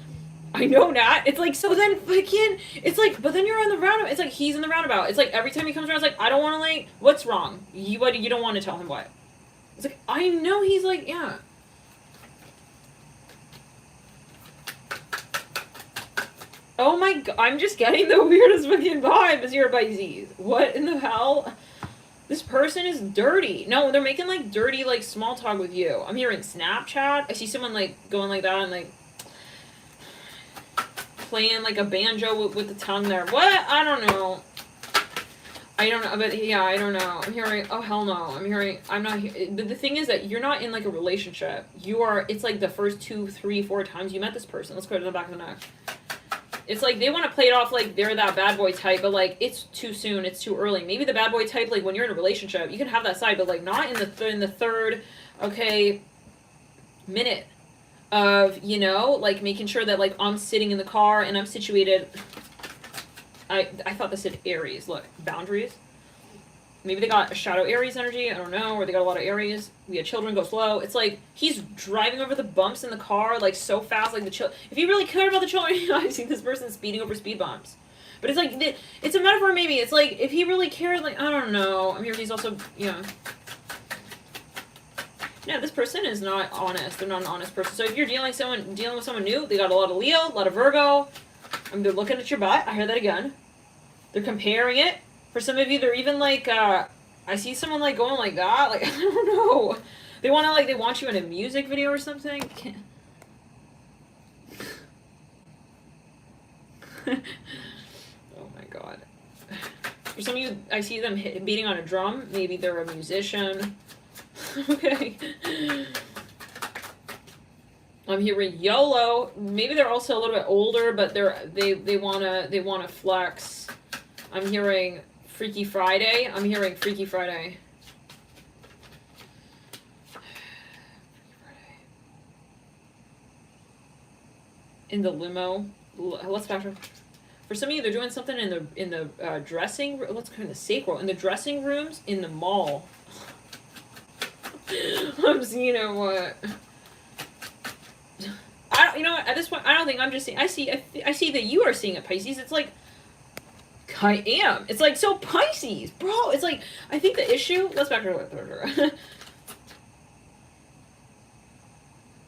I know that. It's like, so then, fucking, it's like, but then you're on the roundabout. It's like, he's in the roundabout. It's like, every time he comes around, it's like, I don't want to, like, what's wrong? You don't want to tell him what? It's like, I know he's like, yeah. Oh my god, I'm just getting the weirdest fucking vibe as you're Pisces. What in the hell? This person is dirty. No, they're making like dirty, like small talk with you. I'm hearing Snapchat. I see someone like going like that and like playing like a banjo with the tongue there. What? I don't know. But yeah, I don't know. I'm hearing, oh hell no. I'm not here. But the thing is that you're not in like a relationship. It's like the first 2, 3, 4 times you met this person. Let's go to the back of the neck. It's like they want to play it off like they're that bad boy type, but like it's too soon, it's too early. Maybe the bad boy type, like when you're in a relationship, you can have that side, but like not in the third, okay, minute of, you know, like making sure that like I'm sitting in the car and I'm situated. I thought this said Aries. Look, boundaries. Maybe they got a shadow Aries energy, I don't know, or they got a lot of Aries. We had children go slow. It's like he's driving over the bumps in the car like so fast, like if he really cared about the children, you know, I see this person speeding over speed bumps. But it's like, it's a metaphor maybe. It's like, if he really cared, like, I don't know. I'm here, he's also, yeah. Yeah, this person is not honest. They're not an honest person. So if you're dealing with someone new, they got a lot of Leo, a lot of Virgo. They're looking at your butt. I hear that again. They're comparing it. For some of you, they're even like, I see someone like going like that. Like, I don't know. They want you in a music video or something. Oh my god. For some of you, I see them beating on a drum. Maybe they're a musician. Okay. I'm hearing YOLO. Maybe they're also a little bit older, but they wanna flex. I'm hearing Freaky Friday. Freaky Friday. In the limo. Let's back. For some of you, they're doing something in the dressing. Let's go in the sacral. In the dressing rooms in the mall. I'm seeing it. What? You know what? At this point, I don't think I'm just seeing. I see that you are seeing it, Pisces. It's like. I am. It's like, so Pisces, bro. It's like, I think the issue. Let's back to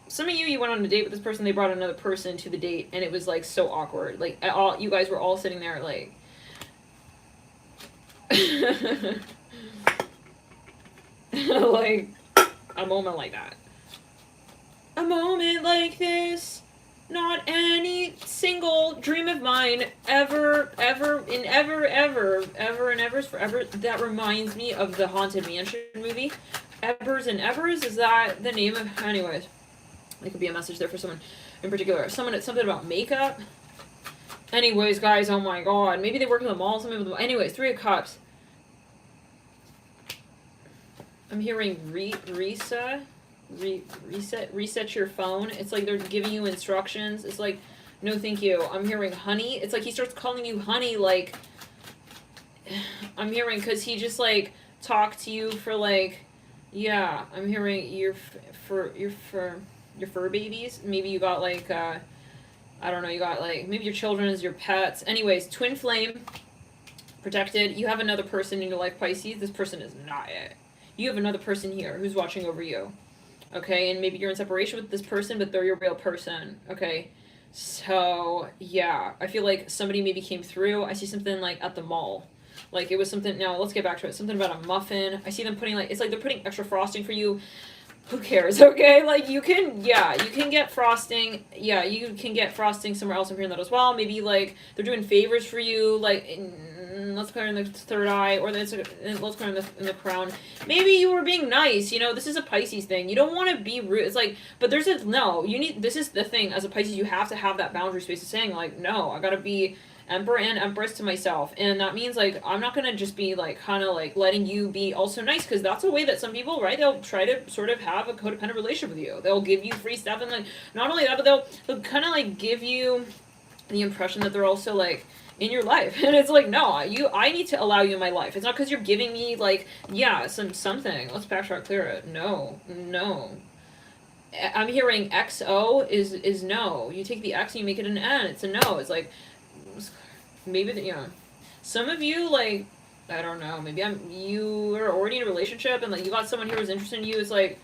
Some of you went on a date with this person. They brought another person to the date, and it was like so awkward. Like, you guys were all sitting there, like. Like a moment like that. A moment like this. Not any single dream of mine ever and ever's forever. That reminds me of the Haunted Mansion movie. Evers and Evers, is that the name of... Anyways, there could be a message there for someone in particular. Something about makeup. Anyways, guys, oh my god. Maybe they work in the mall, something with the... Anyways, Three of Cups. I'm hearing reset your phone. It's like they're giving you instructions. It's like, no thank you. I'm hearing honey. It's like he starts calling you honey, like, I'm hearing, because he just like talked to you for like, yeah, I'm hearing your fur babies. Maybe you got like I don't know, you got like maybe your children as your pets. Anyways, twin flame, protected. You have another person in your life, Pisces. This person is not it. You have another person here who's watching over you. Okay, and maybe you're in separation with this person, but they're your real person. Okay, so yeah, I feel like somebody maybe came through. I see something like at the mall. Like it was something, now let's get back to it. Something about a muffin. I see them putting like, it's like they're putting extra frosting for you. Who cares, okay? Like you can get frosting. Yeah, you can get frosting somewhere else. I'm hearing that as well. Maybe like they're doing favors for you, like let's clear in the third eye, or let's clear in the crown. Maybe you were being nice, you know, this is a Pisces thing. You don't want to be rude. It's like, but there's a, no, you need, this is the thing, as a Pisces, you have to have that boundary space of saying like, no, I gotta be Emperor and Empress to myself. And that means like, I'm not gonna just be like, kind of like letting you be also nice, because that's a way that some people, right, they'll try to sort of have a codependent relationship with you. They'll give you free stuff, and like, not only that, but they'll kind of like give you the impression that they're also like in your life. And it's like, no, I need to allow you in my life. It's not because you're giving me like, yeah, something. Let's backtrack, clear it. No. I'm hearing XO is no. You take the X and you make it an N. It's a no. It's like, maybe, you know, some of you, like, I don't know, maybe you are already in a relationship and like you got someone here who's interested in you. It's like,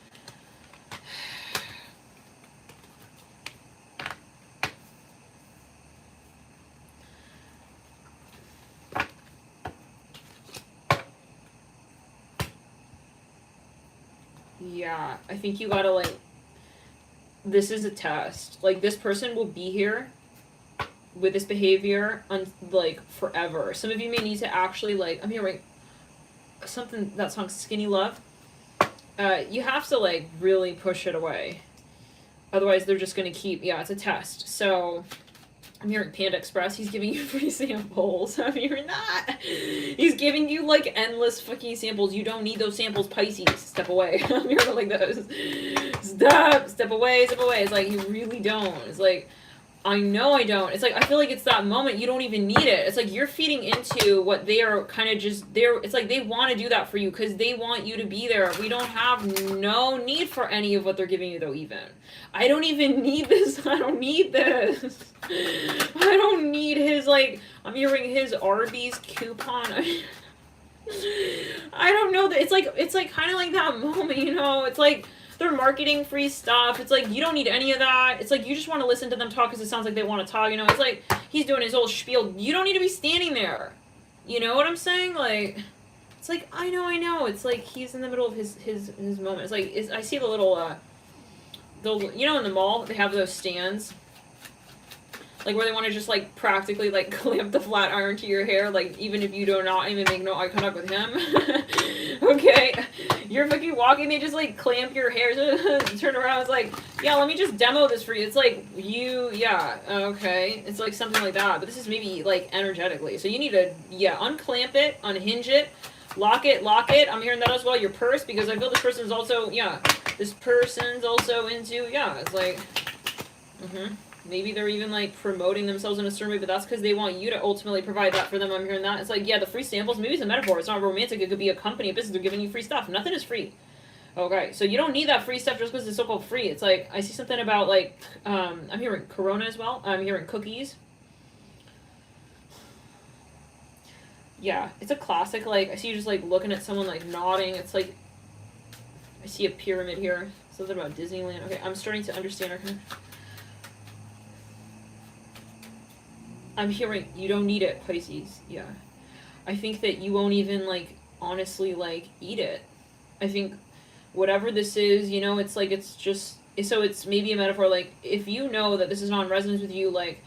yeah, I think you gotta, like, this is a test. Like, this person will be here with this behavior like forever. Some of you may need to actually, like, I'm hearing something, that song Skinny Love. You have to like really push it away. Otherwise they're just gonna keep, yeah, it's a test. So I'm hearing Panda Express, he's giving you free samples. I'm hearing that. He's giving you like endless fucking samples. You don't need those samples, Pisces. Step away. I'm hearing like those. Step away. It's like, you really don't. It's like, I know I don't. It's like, I feel like it's that moment you don't even need it. It's like you're feeding into what they are kind of just there. It's like they want to do that for you because they want you to be there. We don't have no need for any of what they're giving you though, even. I don't even need this. I don't need this. I don't need his, like, I'm hearing his Arby's coupon. I don't know. It's like kind of like that moment, you know? It's like, they're marketing free stuff. It's like, you don't need any of that. It's like, you just want to listen to them talk because it sounds like they want to talk, you know? It's like, he's doing his whole spiel. You don't need to be standing there. You know what I'm saying? Like, it's like, I know. It's like, he's in the middle of his moment. It's like, I see the little, you know, in the mall, they have those stands. Like, where they want to just, like, practically, like, clamp the flat iron to your hair, like, even if you do not even make no eye contact with him. Okay? You're fucking walking, they just, like, clamp your hair, turn around, it's like, yeah, let me just demo this for you. It's like, yeah, okay. It's like something like that, but this is maybe, like, energetically. So you need to, yeah, unclamp it, unhinge it, lock it. I'm hearing that as well, your purse, because I feel this person's also, yeah, this person's also into, yeah, it's like, maybe they're even, like, promoting themselves in a certain way, but that's because they want you to ultimately provide that for them. I'm hearing that. It's like, yeah, the free samples, maybe it's a metaphor. It's not romantic. It could be a company, a business. They're giving you free stuff. Nothing is free. Okay, so you don't need that free stuff just because it's so-called free. It's like, I see something about, like, I'm hearing Corona as well. I'm hearing cookies. Yeah, it's a classic, like, I see you just, like, looking at someone, like, nodding. It's like, I see a pyramid here. Something about Disneyland. Okay, I'm starting to understand our kind of... I'm hearing, you don't need it, Pisces. Yeah. I think that you won't even, like, honestly, like, eat it. I think whatever this is, you know, it's like, it's just, so it's maybe a metaphor, like, if you know that this is not in resonance with you, like,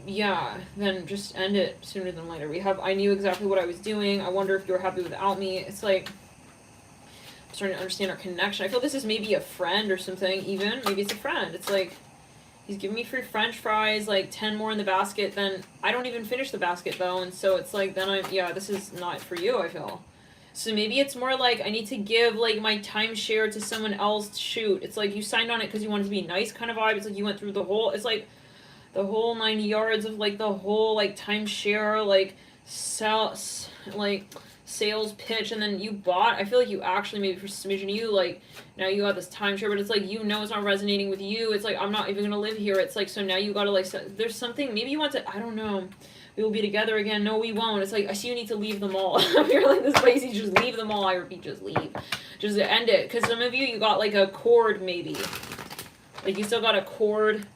yeah, then just end it sooner than later. I knew exactly what I was doing. I wonder if you're happy without me. It's like, I'm starting to understand our connection. I feel this is maybe a friend or something, even. Maybe it's a friend. It's like, he's giving me free French fries, like 10 more in the basket, then I don't even finish the basket, though, and so it's like, then yeah, this is not for you, I feel. So maybe it's more like, I need to give, like, my timeshare to someone else. Shoot, it's like, you signed on it because you wanted to be nice kind of vibe. It's like, you went through the whole, it's like, the whole 9 yards of, like, the whole, like, timeshare, like, sales pitch, and then you bought. I feel like you actually, maybe for smidgen of you, like, now you got this timeshare, but it's like, you know it's not resonating with you. It's like, I'm not even gonna live here. It's like, so now you gotta, like, there's something, maybe you want to, I don't know, we will be together again. No, we won't. It's like, I see you need to leave them all. You're like, this Pisces, just leave them all. I repeat, just leave. Just end it. Because some of you got, like, a cord, maybe. Like, you still got a cord.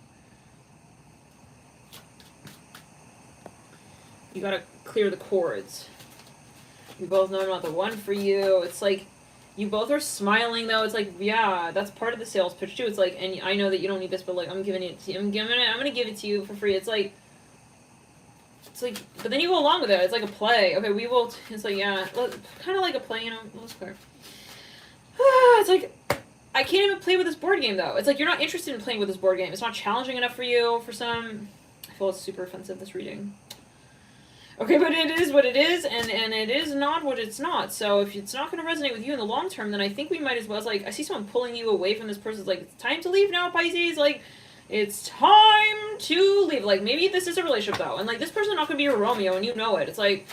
You gotta clear the cords. We both know I'm not the one for you. It's like, you both are smiling, though. It's like, yeah, that's part of the sales pitch, too. It's like, and I know that you don't need this, but, like, I'm giving it to you. I'm gonna give it to you for free. It's like, but then you go along with it. It's like a play. Okay, it's like, yeah, kind of like a play, you know. Let's clear. It's like, I can't even play with this board game, though. It's like, you're not interested in playing with this board game. It's not challenging enough for you. For some, I feel it's super offensive, this reading. Okay, but it is what it is, and it is not what it's not. So if it's not going to resonate with you in the long term, then I think we might as well, it's like, I see someone pulling you away from this person. It's like, it's time to leave now, Pisces. Like, it's time to leave. Like, maybe this is a relationship, though, and, like, this person's not going to be your Romeo, and you know it. It's like,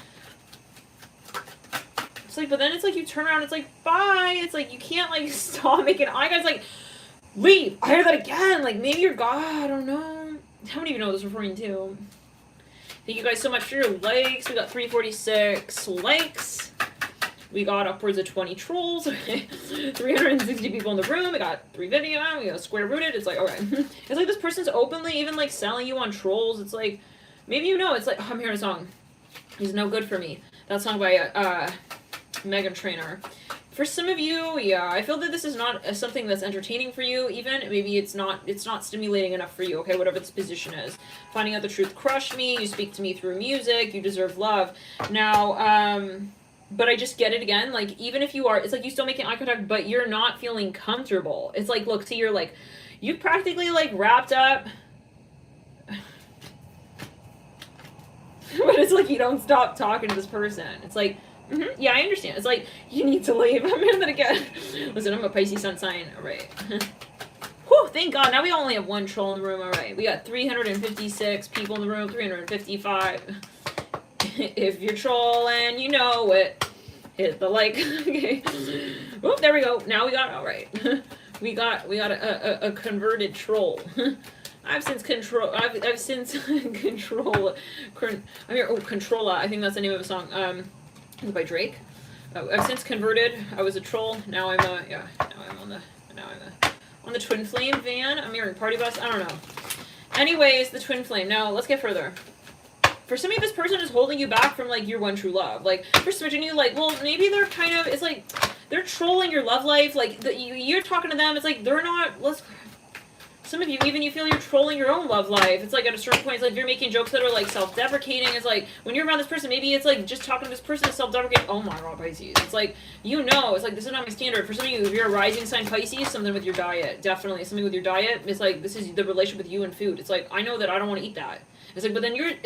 but then it's like, you turn around, it's like, bye. It's like, you can't, like, stop making eye contact. Like, leave. I hear that again. Like, maybe you're God. I don't know. How many of you know what this is referring to? Thank you guys so much for your likes. We got 346 likes. We got upwards of 20 trolls. 360 people in the room. We got 3 videos. We got square rooted. It's like, okay. It's like this person's openly even, like, selling you on trolls. It's like, maybe you know. It's like, oh, I'm hearing a song. He's no good for me. That song by Megan Trainor. For some of you, yeah, I feel that this is not something that's entertaining for you, even. Maybe it's not stimulating enough for you, okay, whatever this position is. Finding out the truth crushed me, you speak to me through music, you deserve love. Now, but I just get it again, like, even if you are, it's like you still making eye contact, but you're not feeling comfortable. It's like, look, see, you're like, you practically, like, wrapped up. But it's like you don't stop talking to this person. It's like, yeah, I understand. It's like, you need to leave. I'm in that again. Listen, I'm a Pisces sun sign. All right. Whew, thank God. Now we only have 1 troll in the room. All right. We got 356 people in the room. 355. If you're trolling, you know it. Hit the like. Okay. Whoop, there we go. Now we got, all right. we got a converted troll. I've since control. Controlla. I think that's the name of a song. By Drake. I've since converted. I was a troll. Now I'm on the Twin Flame van. I'm hearing party bus. I don't know. Anyways, the Twin Flame. Now let's get further. For some of you, this person is holding you back from, like, your one true love. Like, for switching you, like, well, maybe they're kind of, it's like, they're trolling your love life. Like, you're talking to them. It's like, they're not, some of you, even you feel you're trolling your own love life. It's like, at a certain point, it's like, you're making jokes that are, like, self-deprecating. It's like, when you're around this person, maybe it's like, just talking to this person is self-deprecating. Oh my God, Pisces. It's like, you know, it's like, this is not my standard. For some of you, if you're a rising sign Pisces, something with your diet. Definitely. Something with your diet. It's like, this is the relationship with you and food. It's like, I know that I don't want to eat that. It's like, but then you're in a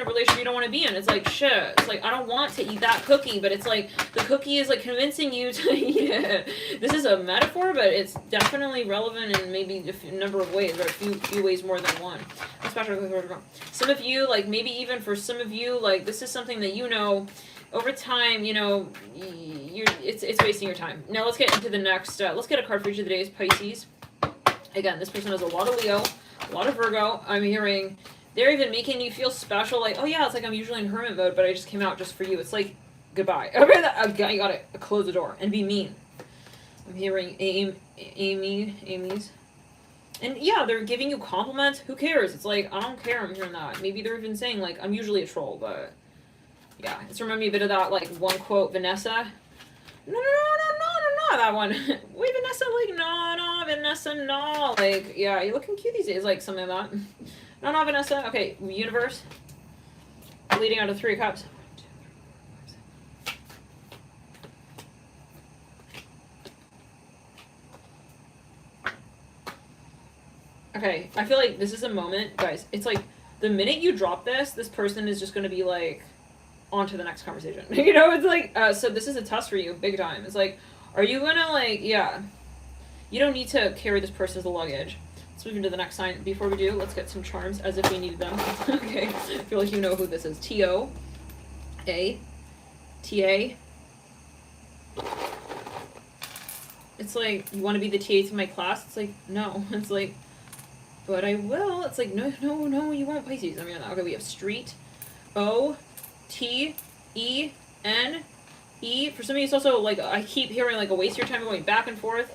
relationship you don't want to be in. It's like, shit. It's like, I don't want to eat that cookie, but it's like, the cookie is, like, convincing you to eat it. This is a metaphor, but it's definitely relevant in maybe a number of ways, or a few ways more than one. Especially some of you, like, maybe even for some of you, like, this is something that, you know, over time, you know, it's wasting your time. Now let's get into the next, let's get a card for each of the days, Pisces. Again, this person has a lot of Leo, a lot of Virgo. I'm hearing they're even making you feel special. Like, oh yeah, it's like I'm usually in hermit mode, but I just came out just for you. It's like, goodbye. Okay, you got it. Close the door and be mean. I'm hearing Amy's. And yeah, they're giving you compliments. Who cares? It's like, I don't care. I'm hearing that. Maybe they're even saying, like, I'm usually a troll, but yeah. It's reminding me a bit of that, like, one quote, Vanessa. No, that one. Wait, Vanessa, like, no, Vanessa, no. Like, yeah, you're looking cute these days, like, something like that. No, Vanessa. Okay, universe. Leading out of 3 of Cups. Okay, I feel like this is a moment, guys. It's like the minute you drop this person is just going to be like on to the next conversation. You know, it's like, so this is a test for you, big time. It's like, are you going to like, yeah, you don't need to carry this person as a luggage. Let's move into the next sign. Before we do, let's get some charms as if we needed them. Okay, I feel like you know who this is. T-O-A. T-A. It's like, you want to be the TA to my class? It's like, no. It's like, but I will. It's like, no, you won't, Pisces. I mean, okay, we have street. O-T-E-N-E. For some of you, it's also like, I keep hearing like a waste of your time going back and forth.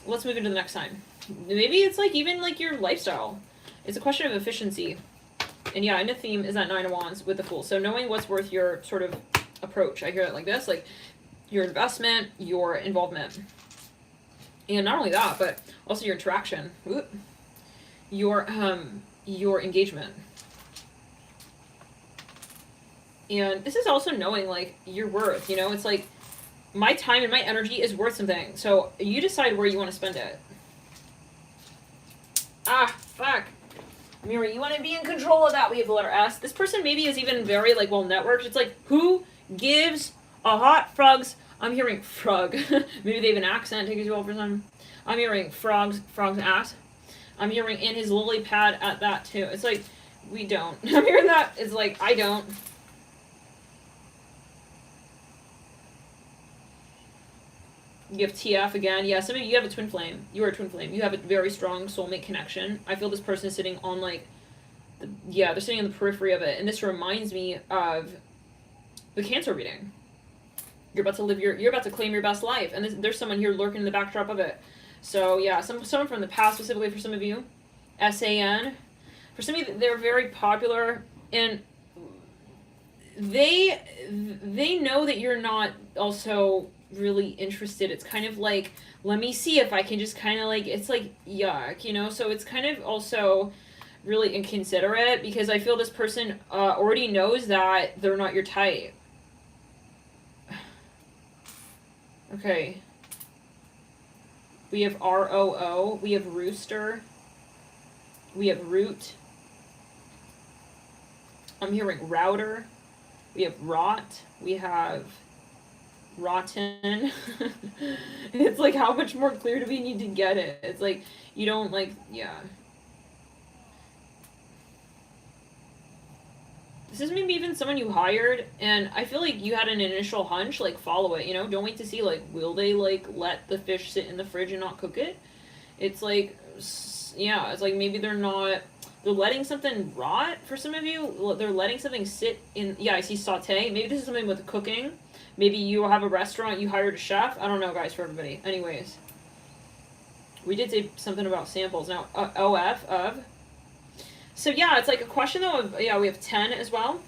Let's move into the next sign. Maybe it's like even like your lifestyle. It's a question of efficiency. And yeah, and the theme is that 9 of Wands with the Fool. So knowing what's worth your sort of approach. I hear it like this, like your investment, your involvement. And not only that, but also your interaction. Whoop. Your engagement. And this is also knowing like your worth, you know, it's like my time and my energy is worth something. So you decide where you want to spend it. Ah, fuck. Miri, you want to be in control of that. We have the letter S. This person maybe is even very like well networked. It's like, who gives a hot frogs? I'm hearing frog. Maybe they have an accent. Take it you all for some. I'm hearing frog's ass. I'm hearing in his lily pad at that too. It's like, we don't. I'm hearing that. It's like, I don't. You have TF again. Yeah, some of you have a twin flame. You are a twin flame. You have a very strong soulmate connection. I feel this person is sitting on like, they're sitting on the periphery of it. And this reminds me of the Cancer reading. You're about to live you're about to claim your best life. And there's someone here lurking in the backdrop of it. So yeah, someone from the past, specifically for some of you. S-A-N. For some of you, they're very popular, and they know that you're not also really interested. It's kind of like, let me see if I can just kind of like, it's like, yuck, you know? So it's kind of also really inconsiderate, because I feel this person already knows that they're not your type. Okay. We have R-O-O. We have rooster. We have root. I'm hearing router. We have rot. We have rotten. It's like, how much more clear do we need to get it? It's like, you don't like, yeah. This is maybe even someone you hired, and I feel like you had an initial hunch, like, follow it, you know? Don't wait to see, like, will they, like, let the fish sit in the fridge and not cook it? It's like, yeah, it's like maybe they're letting something rot for some of you. They're letting something sit in, yeah, I see saute. Maybe this is something with cooking. Maybe you have a restaurant, you hired a chef. I don't know, guys, for everybody. Anyways. We did say something about samples. Now, OF, of. So yeah, it's like a question though of, yeah, we have 10 as well.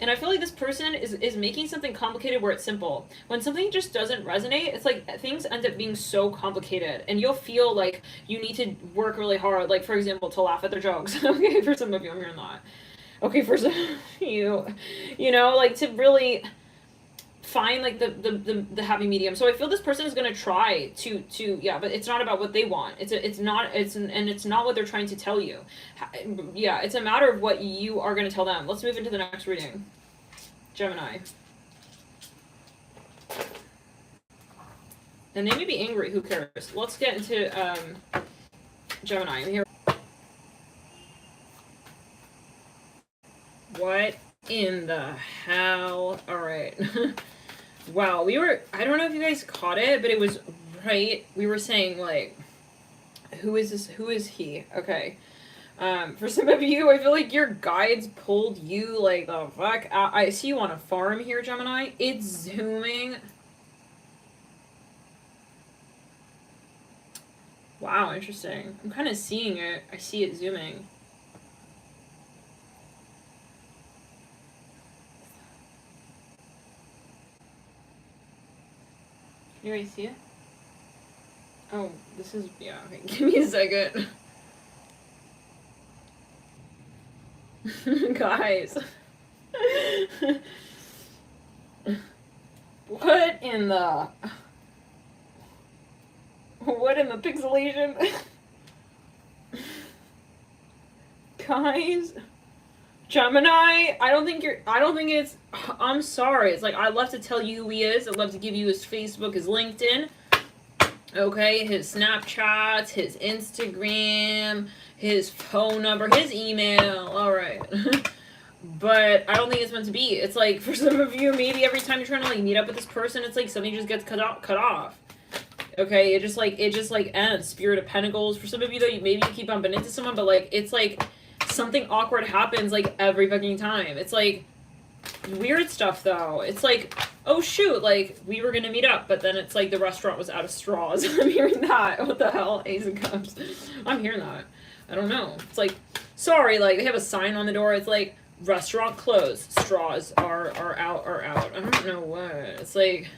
And I feel like this person is making something complicated where it's simple. When something just doesn't resonate, it's like things end up being so complicated. And you'll feel like you need to work really hard, like, for example, to laugh at their jokes. Okay, for some of you, I'm hearing that. Okay, for some of you, you know, like to really find like the happy medium. So I feel this person is going to try to yeah, but it's not about what they want. It's not what they're trying to tell you. Yeah, it's a matter of what you are going to tell them. Let's move into the next reading. Gemini. And they may be angry, who cares? Let's get into Gemini. Here. What in the hell? All right. Wow, I don't know if you guys caught it, but it was right. We were saying, like, who is this? Who is he? Okay. For some of you, I feel like your guides pulled you, like, the fuck. I see you on a farm here, Gemini. It's zooming. Wow, interesting. I'm kind of seeing it. I see it zooming. You already see it? Oh, this is, yeah, okay. Give me a second. Guys. What in the pixelation? Guys. Gemini, I don't think it's, I'm sorry. It's like, I'd love to tell you who he is. I'd love to give you his Facebook, his LinkedIn. Okay, his Snapchat, his Instagram, his phone number, his email. Alright. But I don't think it's meant to be. It's like, for some of you, maybe every time you're trying to like meet up with this person, it's like something just gets cut off. Okay, it just like ends. Spirit of Pentacles. For some of you though, maybe you keep bumping into someone, but like it's like something awkward happens like every fucking time. It's like weird stuff though. It's like, oh shoot, like we were gonna meet up, but then it's like the restaurant was out of straws. I'm hearing that. What the hell? Ace of Cups. I'm hearing that. I don't know. It's like, sorry, like they have a sign on the door. It's like, restaurant closed. Straws are out. I don't know what. It's like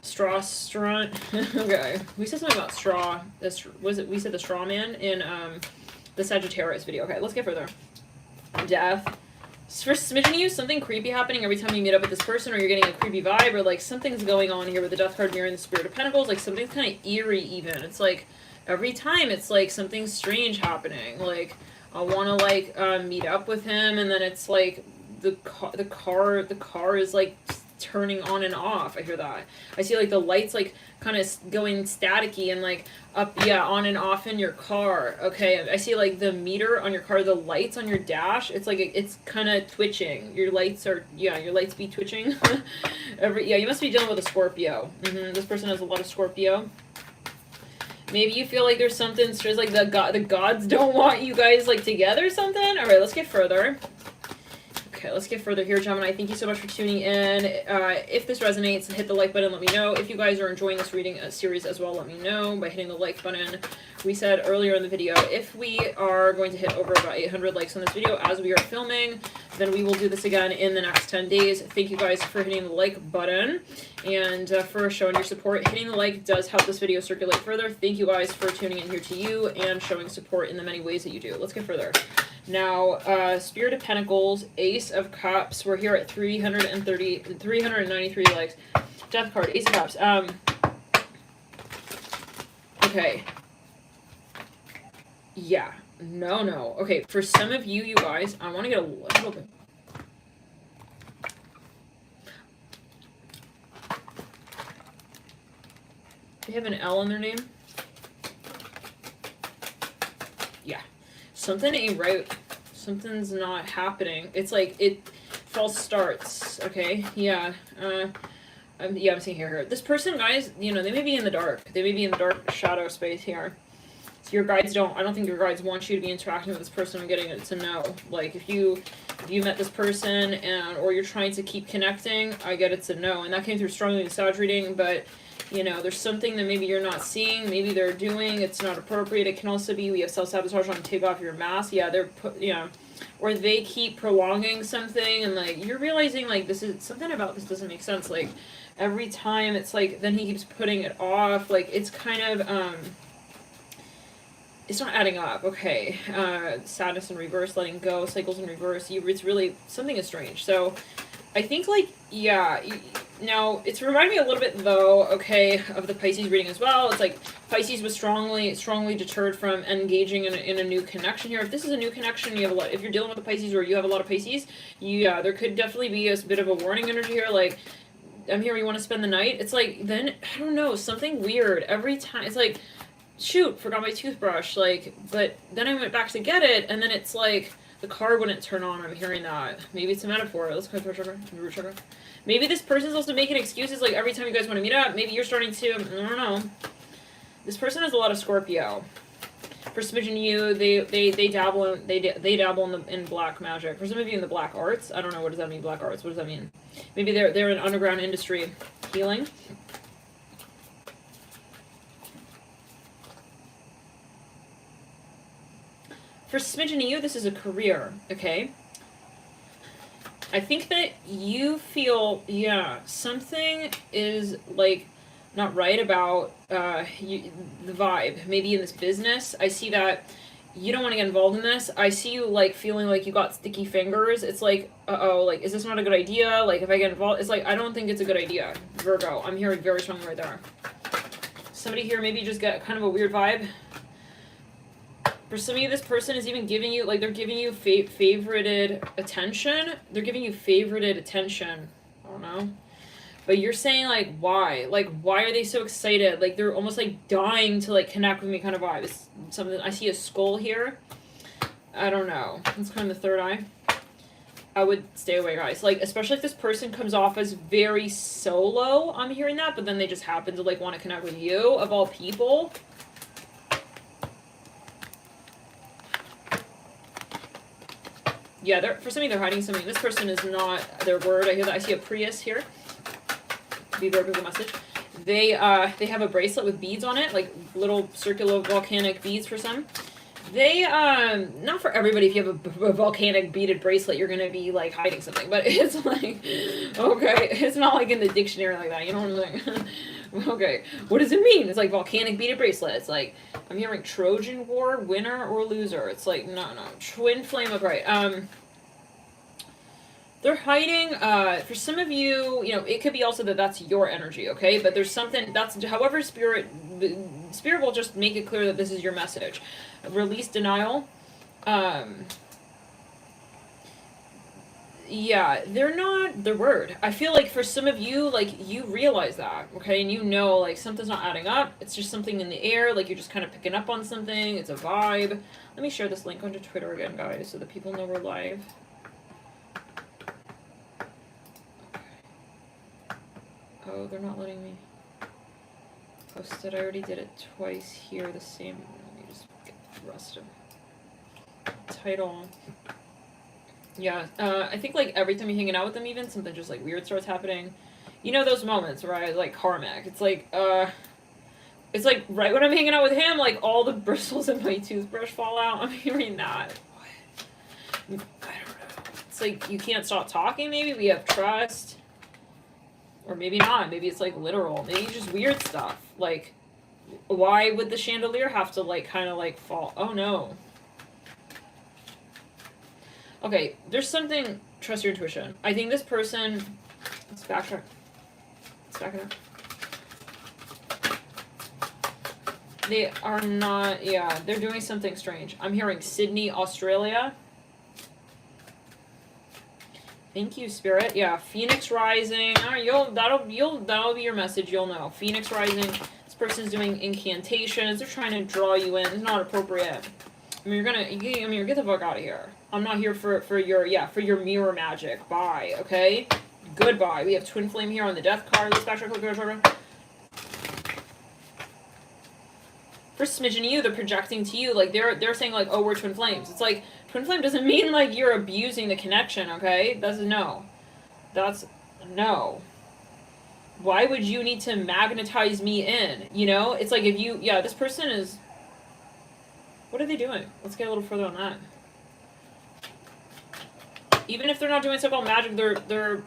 strawstrant. Okay. We said something about straw. This was it. We said the straw man in the Sagittarius video. Okay, let's get further. Death. For smidgen of you, something creepy happening every time you meet up with this person, or you're getting a creepy vibe, or like something's going on here with the Death card mirroring the Spirit of Pentacles. Like something's kind of eerie even. It's like every time it's like something strange happening. Like I want to like meet up with him, and then it's like the car is like turning on and off. I hear that. I see like the lights like kind of going staticky and like up, yeah, on and off in your car. Okay, I see like the meter on your car, the lights on your dash. It's like it's kind of twitching. Your lights are, yeah, your lights be twitching. Yeah, you must be dealing with a Scorpio. This person has a lot of Scorpio. Maybe you feel like there's something, there's like the gods don't want you guys like together or something. All right, let's get further. Okay, let's get further here, Gemini. Thank you so much for tuning in. If this resonates, hit the like button, let me know. If you guys are enjoying this reading series as well, let me know by hitting the like button. We said earlier in the video, if we are going to hit over about 800 likes on this video as we are filming, then we will do this again in the next 10 days. Thank you guys for hitting the like button and for showing your support. Hitting the like does help this video circulate further. Thank you guys for tuning in here to you and showing support in the many ways that you do. Let's get further. Now, Spirit of Pentacles, Ace of Cups. We're here at 393 likes. Death card, Ace of Cups. Okay. Yeah. No. Okay, for some of you, you guys, I want to get a little bit. They have an L in their name? Yeah. Something ain't right. Something's not happening. It's like false starts. Okay. Yeah. I'm seeing here. This person, guys, you know, they may be in the dark. They may be in the dark shadow space here. So your guides I don't think your guides want you to be interacting with this person and getting it to know. Like if you met this person or you're trying to keep connecting, I get it to know. And that came through strongly in the Sag reading, but you know, there's something that maybe you're not seeing, maybe they're doing, it's not appropriate. It can also be we have self-sabotage on take off your mask. Yeah, or they keep prolonging something and like you're realizing like this is something about this doesn't make sense. Like every time it's like then he keeps putting it off. Like it's kind of it's not adding up. Okay. Sadness in reverse, letting go, cycles in reverse. It's really something is strange. So I think like, yeah, now it's reminding me a little bit though, okay, of the Pisces reading as well. It's like Pisces was strongly deterred from engaging in a new connection here. If this is a new connection, you have a lot, if you're dealing with the Pisces or you have a lot of Pisces, yeah, there could definitely be a bit of a warning energy here. Like, I'm here, you want to spend the night? It's like, then, I don't know, something weird. Every time, it's like, shoot, forgot my toothbrush, like, but then I went back to get it, and then it's like, the car wouldn't turn on. I'm hearing that. Maybe it's a metaphor. Let's go through root chakra. Maybe this person's also making excuses, like, every time you guys want to meet up, maybe you're starting to, I don't know. This person has a lot of Scorpio. For some of you, they dabble in black magic. For some of you in the black arts, I don't know, what does that mean, black arts? What does that mean? Maybe they're in underground industry healing. For smidgen of you, this is a career, okay? I think that you feel, yeah, something is like, not right about the vibe. Maybe in this business, I see that you don't want to get involved in this. I see you like feeling like you got sticky fingers. It's like, uh-oh, like, is this not a good idea? Like, if I get involved, it's like, I don't think it's a good idea, Virgo. I'm hearing very strongly right there. Somebody here maybe just get kind of a weird vibe. For some of you, this person is even giving you, like, they're giving you favorited attention. They're giving you favorited attention. I don't know. But you're saying, like, why? Like, why are they so excited? Like, they're almost, like, dying to, like, connect with me kind of vibe. It's something, I see a skull here. I don't know. It's kind of the third eye. I would stay away, guys. Like, especially if this person comes off as very solo, I'm hearing that, but then they just happen to, like, want to connect with you, of all people. Yeah, for some of you, they're hiding something. This person is not their word. I hear that. I see a Prius here. Be very big message. They have a bracelet with beads on it, like little circular volcanic beads for some. They, not for everybody, if you have a volcanic beaded bracelet, you're gonna be, like, hiding something. But it's like, okay, it's not like in the dictionary like that, you know what I'm saying? Okay, what does it mean? It's like volcanic beaded bracelet. It's like, I'm hearing Trojan War, winner or loser. It's like, no, twin flame upright. They're hiding, for some of you, you know, it could be also that that's your energy, okay? But there's something, that's, however Spirit will just make it clear that this is your message. Release denial. Yeah, they're not their word. I feel like for some of you, like, you realize that, okay? And you know, like, something's not adding up. It's just something in the air, like, you're just kind of picking up on something. It's a vibe. Let me share this link onto Twitter again, guys, so that people know we're live. Oh, they're not letting me post it. I already did it twice here, the same. Let me just get the rest of title. Yeah, I think, like, every time you're hanging out with them even, something just, like, weird starts happening. You know those moments, right? Like, karmic. It's like right when I'm hanging out with him, like, all the bristles in my toothbrush fall out. I'm hearing that. What? I don't know. It's like, you can't stop talking, maybe? We have trust. Or maybe not. Maybe it's, like, literal. Maybe just weird stuff. Like, why would the chandelier have to, like, kind of, like, fall? Oh, no. Okay, there's something... Trust your intuition. I think this person... Let's backtrack. Let's back it up. They are not... Yeah, they're doing something strange. I'm hearing Sydney, Australia. Thank you, Spirit. Yeah, Phoenix Rising. All right, that'll be your message. You'll know. Phoenix Rising. This person's doing incantations. They're trying to draw you in. It's not appropriate. I mean, get the fuck out of here. I'm not here for your mirror magic. Bye. Okay. Goodbye. We have Twin Flame here on the Death card. Let's backtrack. For smidgen of you, they're projecting to you, like, they're saying, like, oh, we're twin flames. It's like, twin flame doesn't mean, like, you're abusing the connection, okay? That's no. That's no. Why would you need to magnetize me in, you know? It's like, if you, yeah, this person is, what are they doing? Let's get a little further on that. Even if they're not doing so-called magic, they're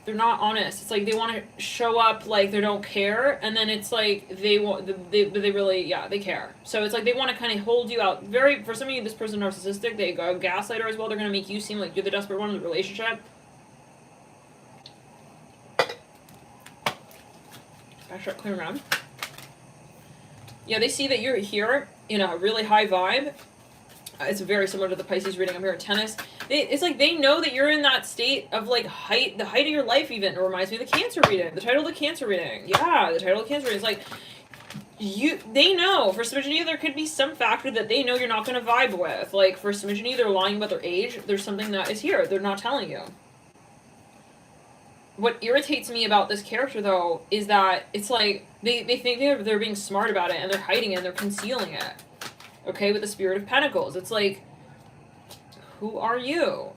not honest. It's like they want to show up like they don't care, and then it's like they really, yeah, they care. So it's like they want to kind of hold you out. For some of you, this person narcissistic. They go gaslighter as well. They're going to make you seem like you're the desperate one in the relationship. Backtrack, clear around. Yeah, they see that you're here in a really high vibe. It's very similar to the Pisces reading I'm here at tennis. It's like they know that you're in that state of, like, the height of your life even. It reminds me of the Cancer reading. The title of the Cancer reading. Yeah, the title of the Cancer reading is like, they know. For some of you, there could be some factor that they know you're not going to vibe with. Like, for some of you, they're lying about their age. There's something that is here. They're not telling you. What irritates me about this character, though, is that it's like, they think they're being smart about it, and they're hiding it, and they're concealing it. Okay, with the Spirit of Pentacles. It's like, who are you?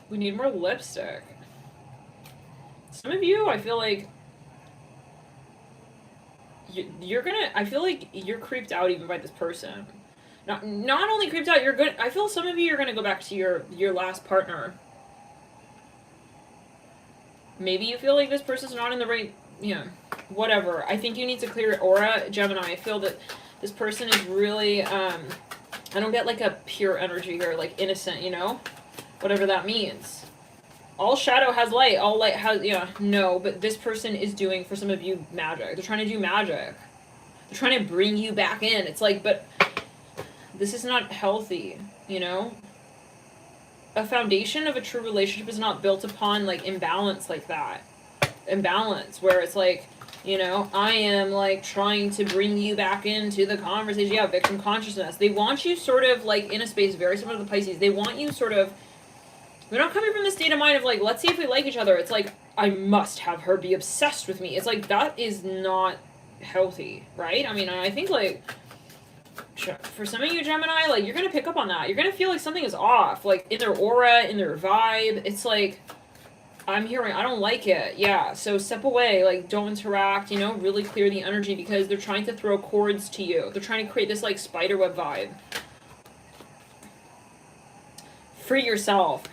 We need more lipstick. Some of you, I feel like, you're gonna, I feel like you're creeped out even by this person. Not only creeped out, I feel some of you are gonna go back to your last partner. Maybe you feel like this person's not in the right, whatever. I think you need to clear your aura, Gemini. I feel that this person is really, I don't get like a pure energy here, like innocent, whatever that means. All shadow has light, all light has, no, but this person is doing, for some of you, magic. They're trying to do magic. They're trying to bring you back in. It's like, but this is not healthy, A foundation of a true relationship is not built upon, like, imbalance like that. Imbalance, where it's like, I am, like, trying to bring you back into the conversation. Yeah, victim consciousness. They want you sort of, like, in a space very similar to the Pisces. They want you sort of, they're not coming from the state of mind of, like, let's see if we like each other. It's like, I must have her be obsessed with me. It's like, that is not healthy, right? I mean, I think, like, for some of you Gemini, like, you're gonna pick up on that. You're gonna feel like something is off, like, in their aura, in their vibe. It's like, I'm hearing, I don't like it. Yeah, so step away, like, don't interact, really clear the energy, because they're trying to throw cords to you. They're trying to create this, like, spiderweb vibe. Free yourself.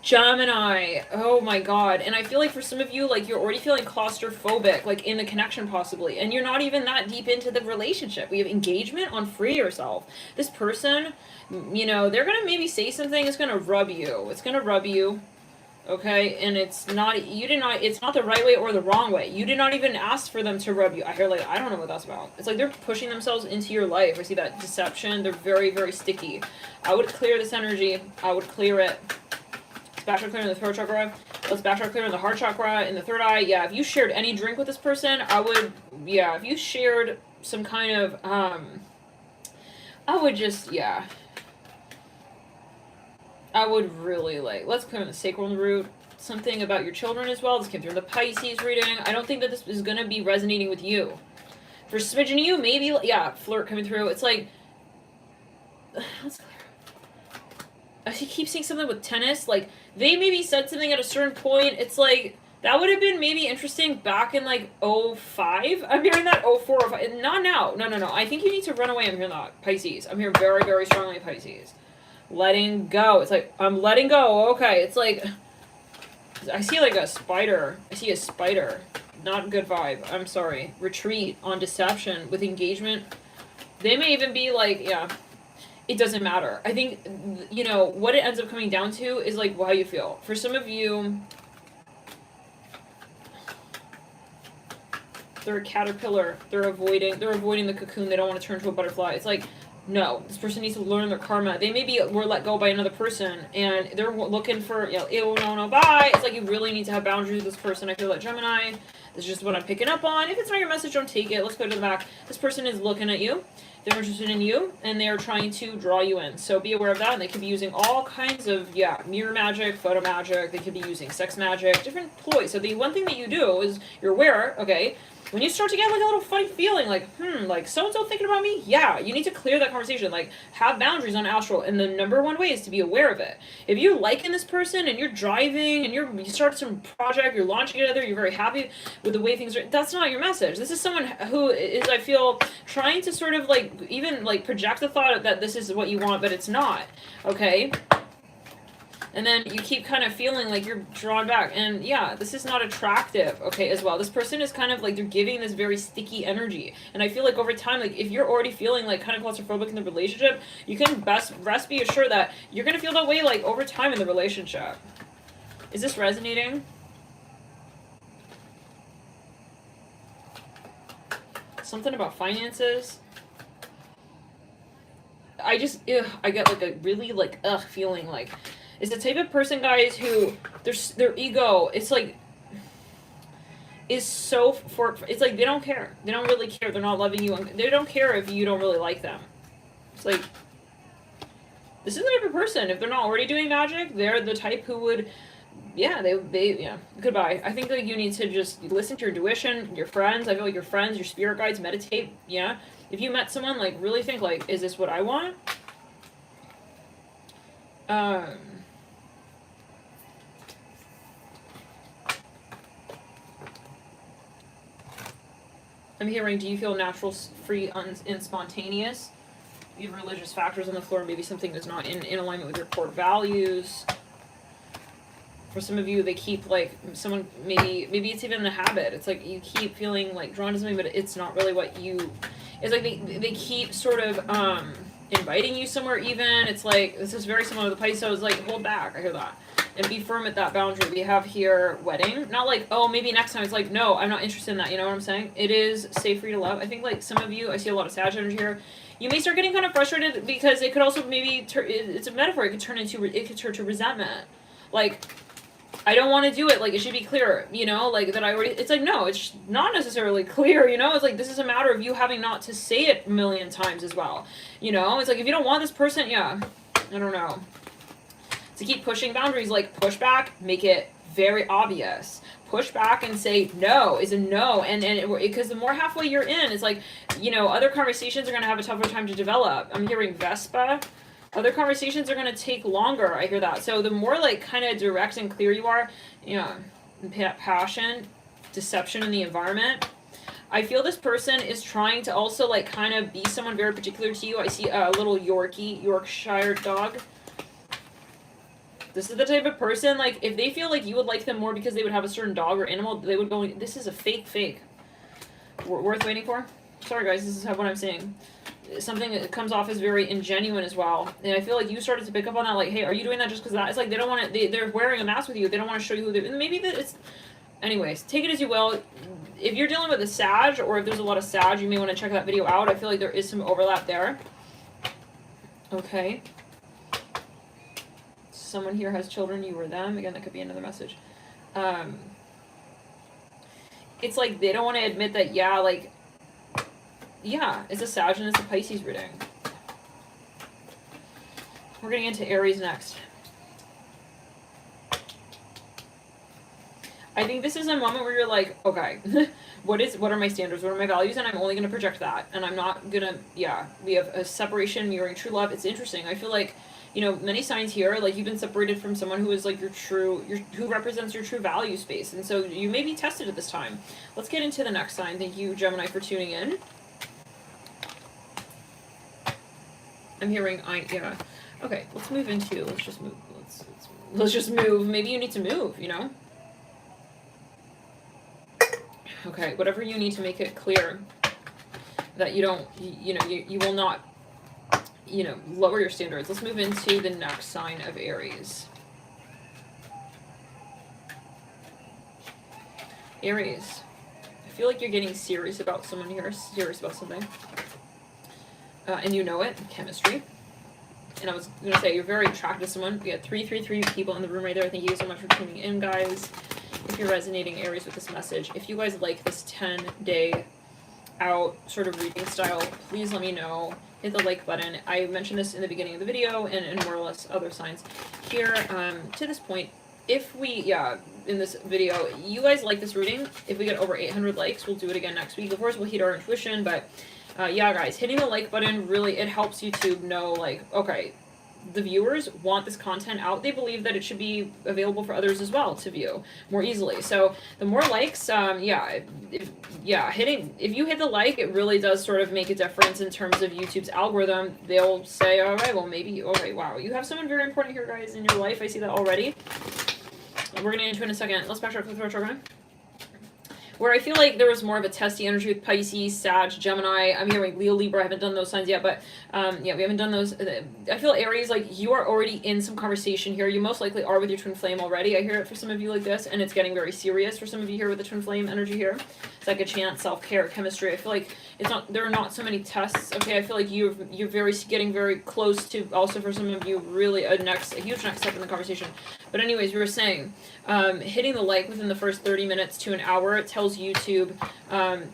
Gemini, oh my god. And I feel like for some of you, like, you're already feeling claustrophobic, like, in the connection possibly, and you're not even that deep into the relationship. We have engagement on free yourself. This person, they're gonna maybe say something, it's gonna rub you. It's gonna rub you, okay? And it's not, it's not the right way or the wrong way. You did not even ask for them to rub you. I hear, like, I don't know what that's about. It's like they're pushing themselves into your life. I see that deception. They're very, very sticky. I would clear this energy. I would clear it. Backtrack clear in the throat chakra. Let's backtrack clear in the heart chakra, in the third eye. Yeah, if you shared any drink with this person, I would, if you shared some kind of, I would just, I would really, like, let's clear in the sacral root. Something about your children as well. This came through in the Pisces reading. I don't think that this is going to be resonating with you. For smidgen of you, maybe, flirt coming through. It's like, let's clear. I keep seeing something with tennis, like, they maybe said something at a certain point. It's like, that would have been maybe interesting back in, like, 05. I'm hearing that 04 or 05. Not now. No. I think you need to run away. I'm hearing that. Pisces. I'm hearing very, very strongly Pisces. Letting go. It's like, I'm letting go. Okay. It's like, I see, like, a spider. I see a spider. Not good vibe. I'm sorry. Retreat on deception with engagement. They may even be, like, it doesn't matter. I think, what it ends up coming down to is, like, how you feel. For some of you, they're a caterpillar. They're avoiding the cocoon. They don't want to turn to a butterfly. It's like, no, this person needs to learn their karma. They maybe were let go by another person, and they're looking for, ew, no, bye. It's like, you really need to have boundaries with this person. I feel like Gemini, this is just what I'm picking up on. If it's not your message, don't take it. Let's go to the back. This person is looking at you. They're interested in you, and they're trying to draw you in. So be aware of that, and they could be using all kinds of, mirror magic, photo magic. They could be using sex magic, different ploys. So the one thing that you do is you're aware, okay, when you start to get, like, a little funny feeling, like, like, so-and-so thinking about me? Yeah, you need to clear that conversation. Like, have boundaries on astral, and the number one way is to be aware of it. If you're liking this person, and you're driving, and you start some project, you're launching together, you're very happy with the way things are, that's not your message. This is someone who is, I feel, trying to sort of, like, even, like, project the thought that this is what you want, but it's not, okay? And then you keep kind of feeling like you're drawn back. And this is not attractive, okay, as well. This person is kind of like, they're giving this very sticky energy. And I feel like over time, like, if you're already feeling like kind of claustrophobic in the relationship, you can rest be assured that you're going to feel that way, like, over time in the relationship. Is this resonating? Something about finances. I get like a really, like, feeling like, is the type of person, guys, who their ego, it's like, is so it's like they don't care. They don't really care. They're not loving you. They don't care if you don't really like them. It's like, this is the type of person, if they're not already doing magic, they're the type who would, goodbye. I think that you need to just listen to your intuition, your friends. I feel like your friends, your spirit guides, meditate. If you met someone, like, really think, like, is this what I want? I'm hearing, do you feel natural, free, and spontaneous? You have religious factors on the floor, maybe something that's not in alignment with your core values. For some of you, they keep like someone, maybe it's even the habit. It's like you keep feeling like drawn to something, but it's not really what you, it's like they keep sort of inviting you somewhere even. It's like, this is very similar to the Pisces. So it's like, hold back. I hear that. And be firm at that boundary. We have here wedding. Not like, oh, maybe next time. It's like, no, I'm not interested in that. You know what I'm saying? It is safe for you to love. I think like some of you, I see a lot of Sag energy here. You may start getting kind of frustrated because it could also maybe, it's a metaphor. It could turn to resentment. Like, I don't want to do it. Like, it should be clear, you know, like that I already, it's like, no, it's not necessarily clear, you know, it's like, this is a matter of you having not to say it a million times as well. You know, it's like, if you don't want this person, yeah, I don't know. To keep pushing boundaries, like push back, make it very obvious. Push back and say no is a no. And because the more halfway you're in, it's like, you know, other conversations are going to have a tougher time to develop. I'm hearing Vespa. Other conversations are going to take longer. I hear that. So the more like kind of direct and clear you are, you know, passion, deception in the environment. I feel this person is trying to also like kind of be someone very particular to you. I see a little Yorkshire dog. This is the type of person, like, if they feel like you would like them more because they would have a certain dog or animal, they would go, this is a fake. Worth waiting for? Sorry guys, this is what I'm saying. Something that comes off as very ingenuine as well. And I feel like you started to pick up on that, like, hey, are you doing that just because that? It's like they don't want to, they're wearing a mask with you. They don't want to show you who they're, and maybe that it's, anyways, take it as you will. If you're dealing with a Sag, or if there's a lot of Sag, you may want to check that video out. I feel like there is some overlap there. Okay. Someone here has children, you or them. Again, that could be another message. It's like they don't want to admit that, yeah, like, yeah, it's a Sag and it's a Pisces reading. We're getting into Aries next. I think this is a moment where you're like, okay, what are my standards? What are my values? And I'm only going to project that. And I'm not going to, yeah, we have a separation mirroring true love. It's interesting. I feel like, you know, many signs here, like you've been separated from someone who is like who represents your true value space. And so you may be tested at this time. Let's get into the next sign. Thank you, Gemini, for tuning in. I'm hearing, yeah. Okay, let's move into, let's just move. Let's just move. Maybe you need to move, you know? Okay, whatever you need to make it clear that you don't, you know, you will not, you know, lower your standards. Let's move into the next sign of Aries. Aries. I feel like you're getting serious about someone here, serious about something. And you know it, chemistry. And I was going to say, you're very attracted to someone. We got 333 people in the room right there. Thank you so much for tuning in, guys. If you're resonating, Aries, with this message, if you guys like this 10-day out sort of reading style, please let me know. Hit the like button. I mentioned this in the beginning of the video and more or less other signs here. To this point, if we, in this video, you guys like this reading, if we get over 800 likes, we'll do it again next week. Of course, we'll heed our intuition, but yeah, guys, hitting the like button, really, it helps YouTube know, like, okay, the viewers want this content out. They believe that it should be available for others as well to view more easily. So the more likes, if you hit the like, it really does sort of make a difference in terms of YouTube's algorithm. They'll say, all right, well, maybe, okay, wow, you have someone very important here, guys, in your life. I see that already. We're going to get into it in a second. Let's backtrack to the retrograde. Where I feel like there was more of a testy energy with Pisces, Sag, Gemini. I'm hearing Leo, Libra. I haven't done those signs yet, but yeah, we haven't done those. I feel Aries, like you are already in some conversation here. You most likely are with your twin flame already. I hear it for some of you like this, and it's getting very serious for some of you here with the twin flame energy here. Second chance, self-care, chemistry. I feel like it's not. There are not so many tests. Okay, I feel like you're getting very close to. Also for some of you, really a huge next step in the conversation. But anyways, we were saying, hitting the like within the first 30 minutes to an hour, it tells YouTube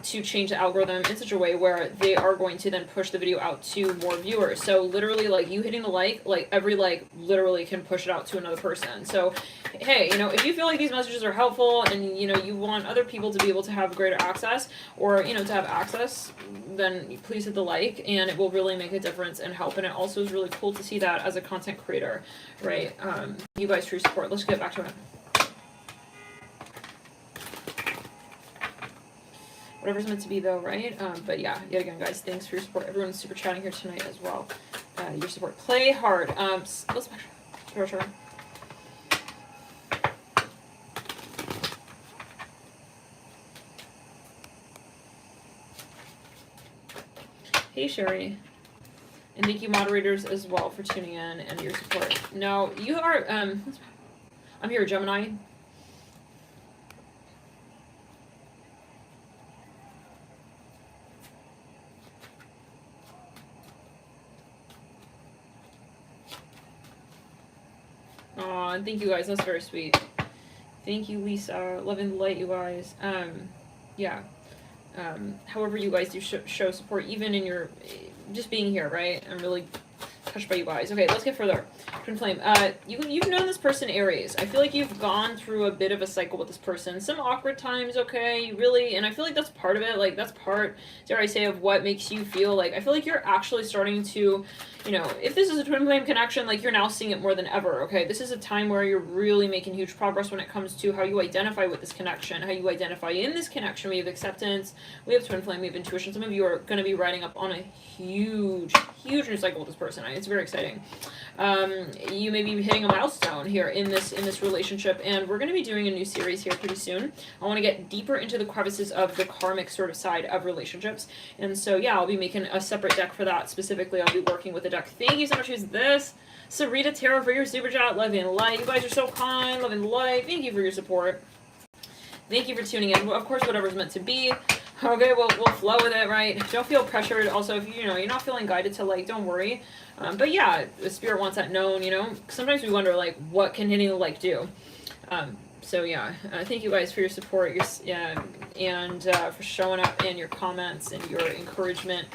to change the algorithm in such a way where they are going to then push the video out to more viewers. So literally, like you hitting the like every like literally can push it out to another person. So hey, you know, if you feel like these messages are helpful and you know you want other people to be able to have greater access, or you know to have access, then please hit the like, and it will really make a difference and help. And it also is really cool to see that as a content creator, right? You guys' true support. Let's get back to it. Whatever's meant to be, though, right? But yeah, yet again, guys, thanks for your support. Everyone's super chatting here tonight as well. Your support. Play hard. Let's back. Hey, Sherry. And thank you, moderators, as well, for tuning in and your support. Now, you are, I'm here, Gemini. Aw, thank you guys. That's very sweet. Thank you, Lisa. Love and light, you guys. Yeah. However you guys do show support, even in your, just being here, right? I'm really touched by you guys. Okay, let's get further. Twin Flame. You've known this person, Aries. I feel like you've gone through a bit of a cycle with this person. Some awkward times, okay? You really, and I feel like that's part of it. Like, that's part, dare I say, of what makes you feel like, I feel like you're actually starting to, you know, if this is a twin flame connection, like, you're now seeing it more than ever, okay? This is a time where you're really making huge progress when it comes to how you identify with this connection, how you identify in this connection. We have acceptance, we have twin flame, we have intuition. Some of you are going to be riding up on a huge new cycle with this person. It's very exciting. You may be hitting a milestone here in this relationship, and we're going to be doing a new series here pretty soon. I want to get deeper into the crevices of the karmic sort of side of relationships, and so yeah, I'll be making a separate deck for that. Specifically, I'll be working with a deck. Thank you so much. Who's this? Sarita Tarot for your super chat. Love and light. You guys are so kind. Love and light. Thank you for your support. Thank you for tuning in. Of course, whatever's meant to be. Okay, we'll flow with it, right? Don't feel pressured. Also, if you're not feeling guided to, like, don't worry. But yeah, the spirit wants that known, you know? Sometimes we wonder, like, what can hitting the like do? So yeah, thank you guys for your support, and for showing up and your comments and your encouragement.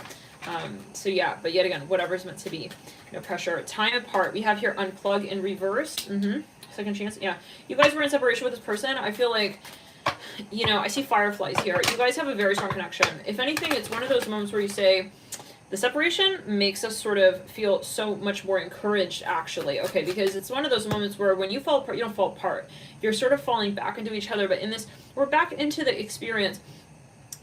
So yeah, but yet again, whatever's meant to be. No pressure. Time apart. We have here unplug and reverse. Second chance. Yeah. You guys were in separation with this person. I feel like, you know, I see fireflies here. You guys have a very strong connection. If anything, it's one of those moments where you say, the separation makes us sort of feel so much more encouraged, actually, okay? Because it's one of those moments where when you fall apart, you don't fall apart. You're sort of falling back into each other, but in this, we're back into the experience,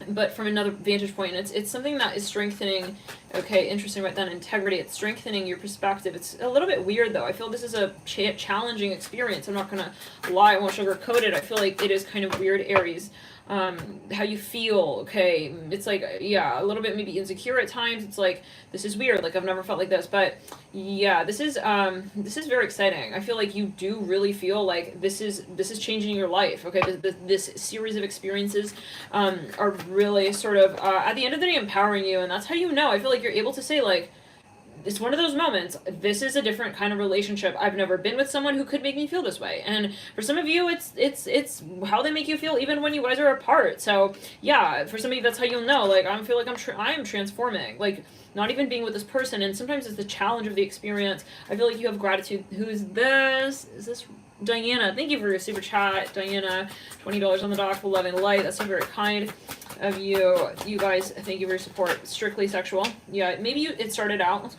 but from another vantage point. It's something that is strengthening, okay, interesting about that integrity. It's strengthening your perspective. It's a little bit weird, though. I feel this is a challenging experience. I'm not going to lie. I won't sugarcoat it. I feel like it is kind of weird, Aries. How you feel, okay, it's like, yeah, a little bit maybe insecure at times. It's like, this is weird, like, I've never felt like this, but yeah, this is very exciting. I feel like you do really feel like this is changing your life, okay? This series of experiences are really sort of, at the end of the day, empowering you, and that's how you know. I feel like you're able to say, like, it's one of those moments. This is a different kind of relationship. I've never been with someone who could make me feel this way. And for some of you, it's how they make you feel even when you guys are apart. So yeah, for some of you, that's how you'll know. Like, I feel like I am transforming. Like, not even being with this person. And sometimes it's the challenge of the experience. I feel like you have gratitude. Who's this? Is this Diana? Thank you for your super chat, Diana. $20 on the dock for love and light. That's so very kind of you. You guys, thank you for your support. Strictly sexual. Yeah, maybe it started out.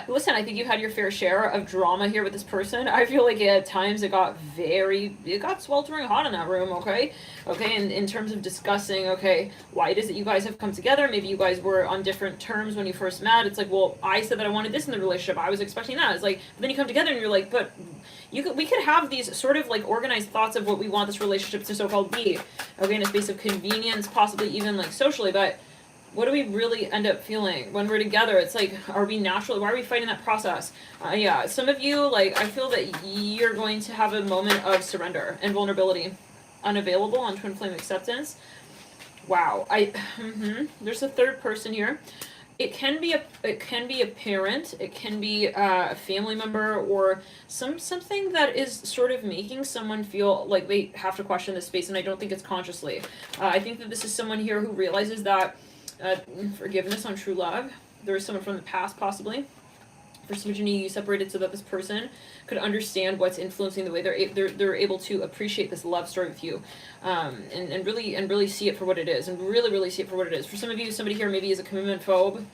Listen, I think you had your fair share of drama here with this person. I feel like at times it got sweltering hot in that room, okay? Okay, and in terms of discussing, okay, why it is that you guys have come together. Maybe you guys were on different terms when you first met. It's like, well, I said that I wanted this in the relationship. I was expecting that. It's like, but then you come together and you're like, but we could have these sort of like organized thoughts of what we want this relationship to so-called be, okay, in a space of convenience, possibly even like socially, but what do we really end up feeling when we're together? It's like, are we naturally, why are we fighting that process? Yeah, some of you, like, I feel that you're going to have a moment of surrender and vulnerability. Unavailable on twin flame acceptance. Wow. There's a third person here. It can be a parent, it can be a family member, or something that is sort of making someone feel like they have to question this space, and I don't think it's consciously. I think that this is someone here who realizes that forgiveness on true love. There is someone from the past, possibly. For some reason, you separated so that this person could understand what's influencing the way they're able to appreciate this love story with you, and really see it for what it is, and really see it for what it is. For some of you, somebody here maybe is a commitment phobe,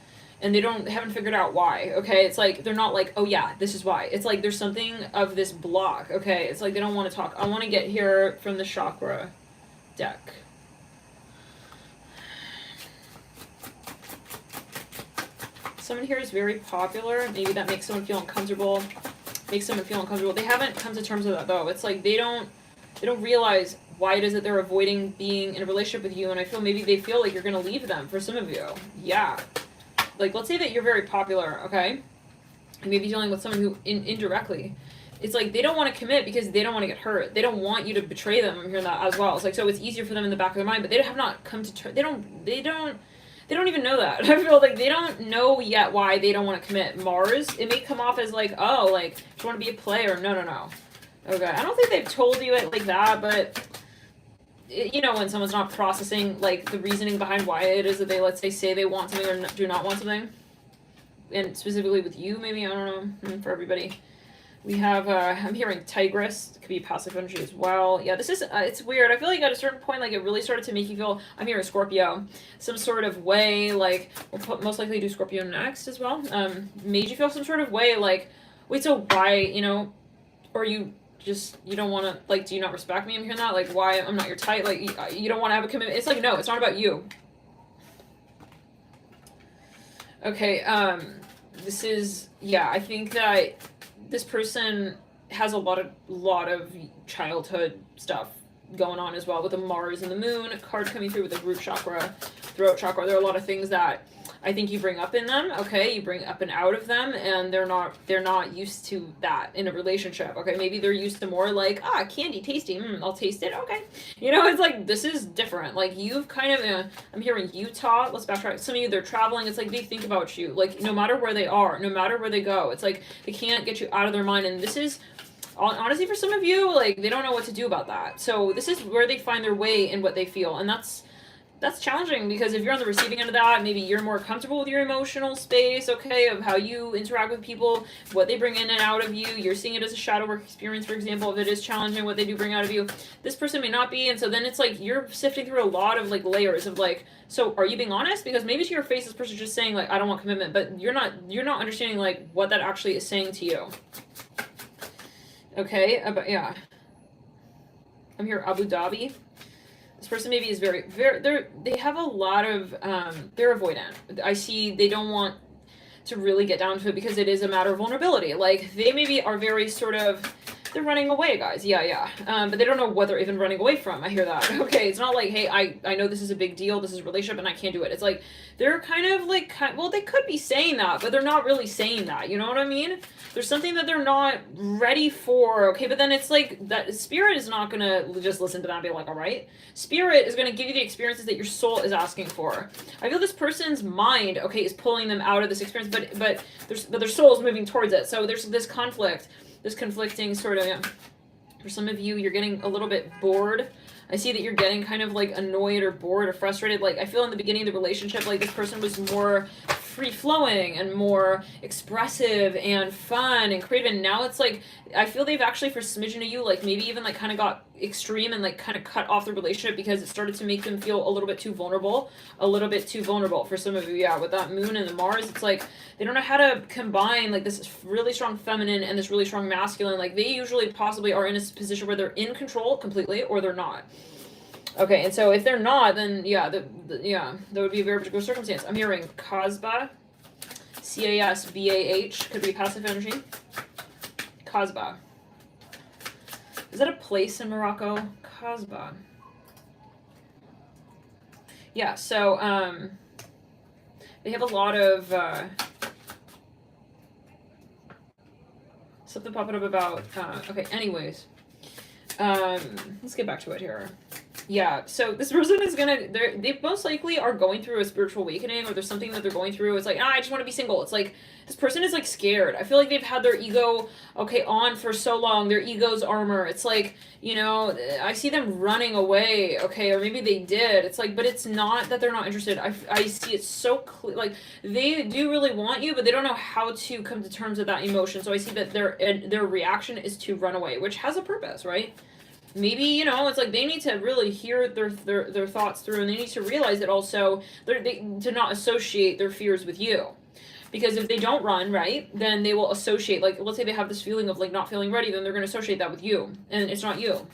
and they haven't figured out why. Okay, it's like they're not like, oh yeah, this is why. It's like there's something of this block. Okay, it's like they don't want to talk. I want to get here from the chakra deck. Someone here is very popular. Maybe that makes someone feel uncomfortable. They haven't come to terms with that, though. It's like they don't realize why it is that they're avoiding being in a relationship with you, and I feel maybe they feel like you're going to leave them for some of you. Yeah. Like, let's say that you're very popular, okay? And maybe dealing with someone who, indirectly, it's like they don't want to commit because they don't want to get hurt. They don't want you to betray them. I'm hearing that as well. It's like, so it's easier for them in the back of their mind, but they have not come to they don't even know that. I feel like they don't know yet why they don't want to commit. Mars, it may come off as like, oh, like, do you want to be a player? No. Okay, I don't think they've told you it like that, but you know, when someone's not processing like the reasoning behind why it is that they, let's say they want something or do not want something, and specifically with you, maybe, I don't know, for everybody. We have, I'm hearing Tigress. It could be passive energy as well. Yeah, this is, it's weird. I feel like at a certain point, like, it really started to make you feel, I'm hearing Scorpio, some sort of way, like, we'll most likely do Scorpio next as well, made you feel some sort of way, like, wait, so why, you know, or you just, you don't want to, like, do you not respect me? I'm hearing that, like, why I'm not your type, like, you don't want to have a commitment. It's like, no, it's not about you. Okay, this is, yeah, I think that this person has a lot of childhood stuff going on as well, with the Mars and the Moon card coming through, with the root chakra, throat chakra. There are a lot of things that I think you bring up in them, okay? You bring up and out of them, and they're not used to that in a relationship, okay? Maybe they're used to more like, candy, tasty, I'll taste it, okay. You know, it's like, this is different. Like, you've kind of, I'm hearing Utah, let's backtrack. Some of you, they're traveling, it's like they think about you, like, no matter where they are, no matter where they go, it's like they can't get you out of their mind, and this is, honestly, for some of you, like, they don't know what to do about that. So this is where they find their way in what they feel, and that's challenging, because if you're on the receiving end of that, maybe you're more comfortable with your emotional space, okay, of how you interact with people, what they bring in and out of you. You're seeing it as a shadow work experience, for example, if it is challenging what they do bring out of you. This person may not be, and so then it's like you're sifting through a lot of like layers of like, so are you being honest? Because maybe to your face, this person's just saying like, I don't want commitment, but you're not understanding like what that actually is saying to you. Okay, but yeah. I'm here, Abu Dhabi. This person maybe is very, they have a lot of, they're avoidant. I see they don't want to really get down to it because it is a matter of vulnerability. Like, they maybe are very sort of, they're running away, guys. Yeah. But they don't know what they're even running away from. I hear that. Okay, it's not like, hey, I know this is a big deal, this is a relationship, and I can't do it. It's like, they're kind of like, well, they could be saying that, but they're not really saying that. You know what I mean? There's something that they're not ready for, okay? But then it's like, that Spirit is not going to just listen to that and be like, all right. Spirit is going to give you the experiences that your soul is asking for. I feel this person's mind, okay, is pulling them out of this experience, but their soul is moving towards it. So there's this conflict. This conflicting sort of, yeah. For some of you, you're getting a little bit bored. I see that you're getting kind of like annoyed or bored or frustrated. Like, I feel in the beginning of the relationship, like this person was more free-flowing and more expressive and fun and creative, and now it's like, I feel they've actually, for a smidgen of you, like maybe even like kind of got extreme and like kind of cut off the relationship because it started to make them feel a little bit too vulnerable for some of you. Yeah, with that Moon and the Mars, it's like they don't know how to combine like this really strong feminine and this really strong masculine. Like, they usually possibly are in a position where they're in control completely or they're not. Okay, and so if they're not, then yeah, that would be a very particular circumstance. I'm hearing Casbah, Casbah, could be passive energy. Casbah. Is that a place in Morocco? Casbah. Yeah, so they have a lot of something popping up about okay, anyways. Let's get back to it here. Yeah, so this person is gonna, they most likely are going through a spiritual awakening, or there's something that they're going through. It's like, I just want to be single. It's like, this person is like scared. I feel like they've had their ego, okay, on for so long, their ego's armor. It's like, you know, I see them running away, okay, or maybe they did. It's like, but it's not that they're not interested. I see it so clear, like, they do really want you, but they don't know how to come to terms with that emotion. So I see that their reaction is to run away, which has a purpose, right? Maybe, you know, it's like they need to really hear their thoughts through, and they need to realize that also to not associate their fears with you. Because if they don't run, right, then they will associate, like, let's say they have this feeling of, like, not feeling ready, then they're going to associate that with you. And it's not you.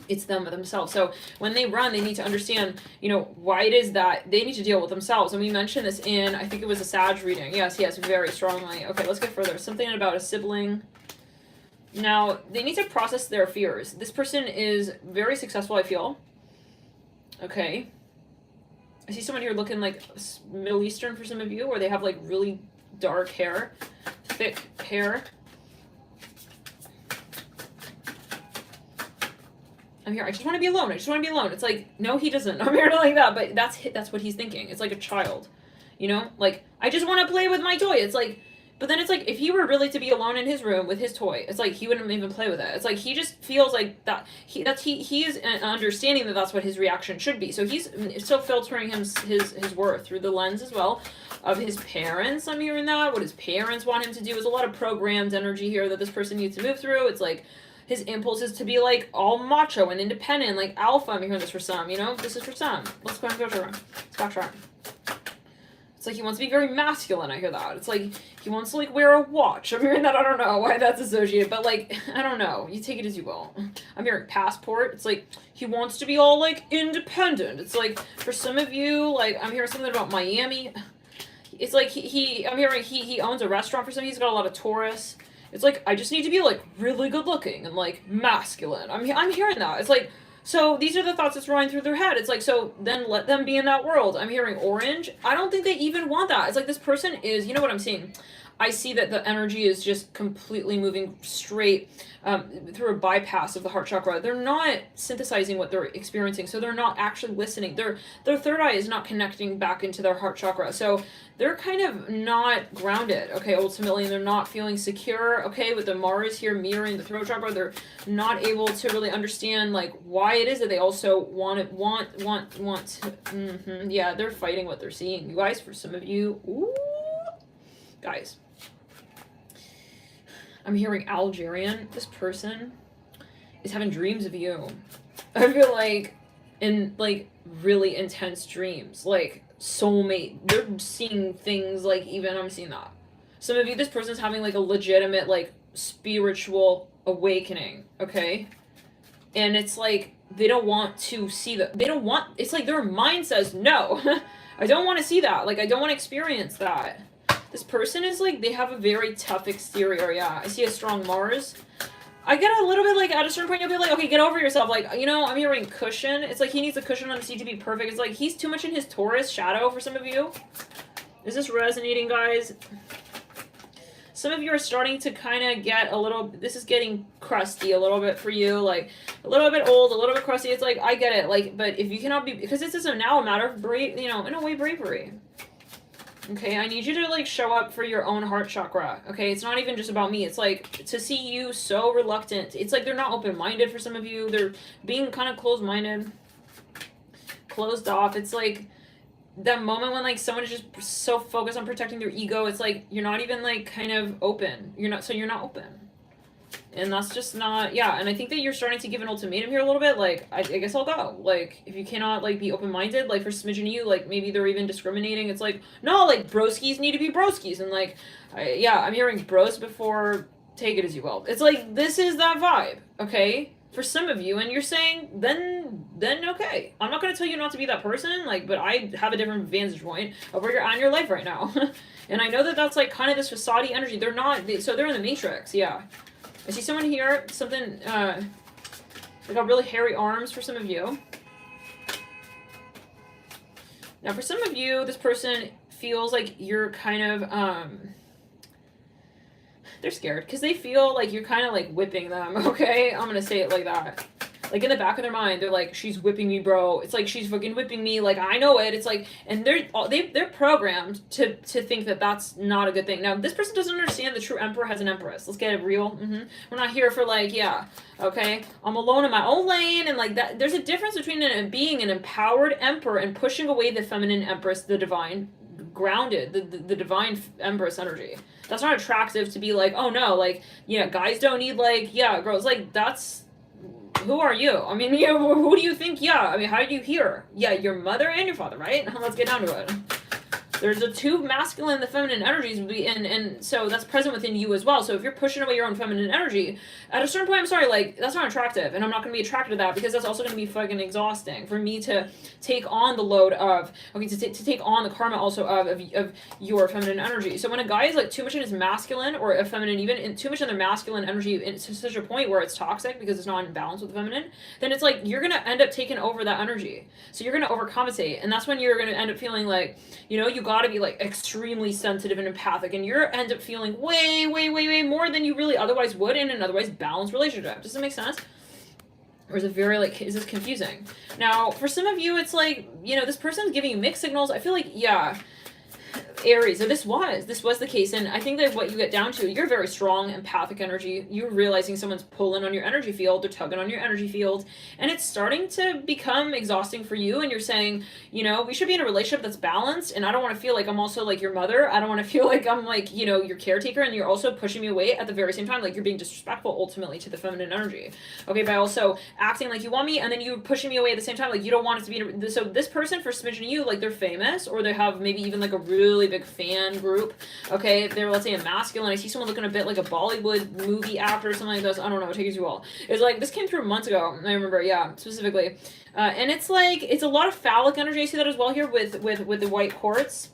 It's them themselves. So when they run, they need to understand, you know, why it is that they need to deal with themselves. And we mentioned this in, I think it was a Sag reading. Yes, very strongly. Okay, let's get further. Something about a sibling. Now, they need to process their fears. This person is very successful, I feel. Okay. I see someone here looking like Middle Eastern for some of you, where they have like really dark hair, thick hair. I'm here, I just want to be alone. I just want to be alone. It's like, no, he doesn't. I'm here to like that, but that's what he's thinking. It's like a child, you know? Like, I just want to play with my toy. It's like, but then it's like, if he were really to be alone in his room with his toy, it's like he wouldn't even play with it. It's like he just feels like that he is understanding that that's what his reaction should be. So he's still filtering his worth through the lens as well of his parents. I'm hearing that what his parents want him to do is a lot of programmed energy here that this person needs to move through. It's like his impulse is to be like all macho and independent, like alpha. I'm hearing this for some, you know. This is for some. Let's go and go to him. Let's back to him. It's like he wants to be very masculine, I hear that. It's like he wants to like wear a watch. I'm hearing that, I don't know why that's associated, but like, I don't know. You take it as you will. I'm hearing passport. It's like he wants to be all like independent. It's like for some of you, like I'm hearing something about Miami. It's like I'm hearing he owns a restaurant for some. He's got a lot of Taurus. It's like I just need to be like really good looking and like masculine. I'm hearing that. It's like, so these are the thoughts that's running through their head. It's like, so then let them be in that world. I'm hearing orange. I don't think they even want that. It's like this person is, you know what I'm seeing? I see that the energy is just completely moving straight through a bypass of the heart chakra. They're not synthesizing what they're experiencing, so they're not actually listening. Their third eye is not connecting back into their heart chakra. So they're kind of not grounded, okay, ultimately, and they're not feeling secure, okay, with the Mars here mirroring the throat chakra. They're not able to really understand, like, why it is that they also want to, yeah, they're fighting what they're seeing. You guys, for some of you, ooh, guys, I'm hearing Algerian. This person is having dreams of you. I feel like in like really intense dreams, like soulmate. They're seeing things like even I'm seeing that. Some of you, this person's having like a legitimate like spiritual awakening, okay? And it's like they don't want to see that. They don't want, it's like their mind says no. I don't want to see that. Like I don't want to experience that. This person is like, they have a very tough exterior, yeah. I see a strong Mars. I get a little bit like, at a certain point, you'll be like, okay, get over yourself. Like, you know, I'm hearing cushion. It's like he needs a cushion on the seat to be perfect. It's like he's too much in his Taurus shadow for some of you. Is this resonating, guys? Some of you are starting to kind of get a little, this is getting crusty a little bit for you. Like, a little bit old, a little bit crusty. It's like, I get it. Like, but if you cannot be, because this is now a matter of you know, in a way, bravery. Okay, I need you to like show up for your own heart chakra. Okay, it's not even just about me. It's like to see you so reluctant. It's like they're not open-minded for some of you. They're being kind of closed-minded, closed off. It's like that moment when like someone is just so focused on protecting their ego. It's like you're not even like kind of open. You're not open. And that's just not, yeah, and I think that you're starting to give an ultimatum here a little bit, like, I guess I'll go. Like, if you cannot, like, be open-minded, like, for smidgen of you, like, maybe they're even discriminating. It's like, no, like, broskies need to be broskies, and, like, yeah, I'm hearing bros before, take it as you will. It's like, this is that vibe, okay? For some of you, and you're saying, then okay. I'm not going to tell you not to be that person, like, but I have a different vantage point of where you're at in your life right now. And I know that that's, like, kind of this facade energy. They're not, so they're in the matrix, yeah. I see someone here, something, they got really hairy arms for some of you. Now, for some of you, this person feels like you're kind of, they're scared because they feel like you're kind of like whipping them, okay? I'm gonna say it like that. Like in the back of their mind, they're like, she's whipping me, bro. It's like, she's fucking whipping me. Like, I know it. It's like, and they're programmed to think that that's not a good thing. Now, this person doesn't understand the true emperor has an empress. Let's get it real. We're not here for like, yeah, okay, I'm alone in my own lane. And like that, there's a difference between being an empowered emperor and pushing away the feminine empress, the divine, grounded, the divine empress energy. That's not attractive to be like, oh no, like, yeah, guys don't need like, yeah, girls, like, that's, who are you? I mean, you know, who do you think? Yeah, I mean, how did you hear? Yeah, your mother and your father, right? Let's get down to it. There's the two masculine and the feminine energies, and so that's present within you as well. So if you're pushing away your own feminine energy, at a certain point, I'm sorry, like, that's not attractive, and I'm not going to be attracted to that, because that's also going to be fucking exhausting for me to take on the load of, okay, to take on the karma also of your feminine energy. So when a guy is like too much in his masculine, or a feminine, even in, too much in their masculine energy, to such a point where it's toxic because it's not in balance with the feminine, then it's like you're going to end up taking over that energy. So you're going to overcompensate, and that's when you're going to end up feeling like, you know, you got to be like extremely sensitive and empathic, and you're end up feeling way more than you really otherwise would in an otherwise balanced relationship. Does that make sense? Or is it very, like, is this confusing? Now, for some of you, it's like, you know, this person's giving you mixed signals. I feel like, yeah, Aries, so this was the case, and I think that what you get down to, you're very strong, empathic energy. You're realizing someone's pulling on your energy field, they're tugging on your energy field, and it's starting to become exhausting for you, and you're saying, you know, we should be in a relationship that's balanced, and I don't want to feel like I'm also like your mother. I don't want to feel like I'm like, you know, your caretaker, and you're also pushing me away at the very same time. Like, you're being disrespectful ultimately to the feminine energy, okay, by also acting like you want me, and then you pushing me away at the same time. Like, you don't want it to be so this person, for smidgen you, like, they're famous, or they have maybe even like a really big fan group, okay, they're, let's say, a masculine. I see someone looking a bit like a Bollywood movie actor or something like this. I don't know, take it too well. It's like, this came through months ago, I remember, yeah, specifically, and it's like, it's a lot of phallic energy. I see that as well here with the white quartz.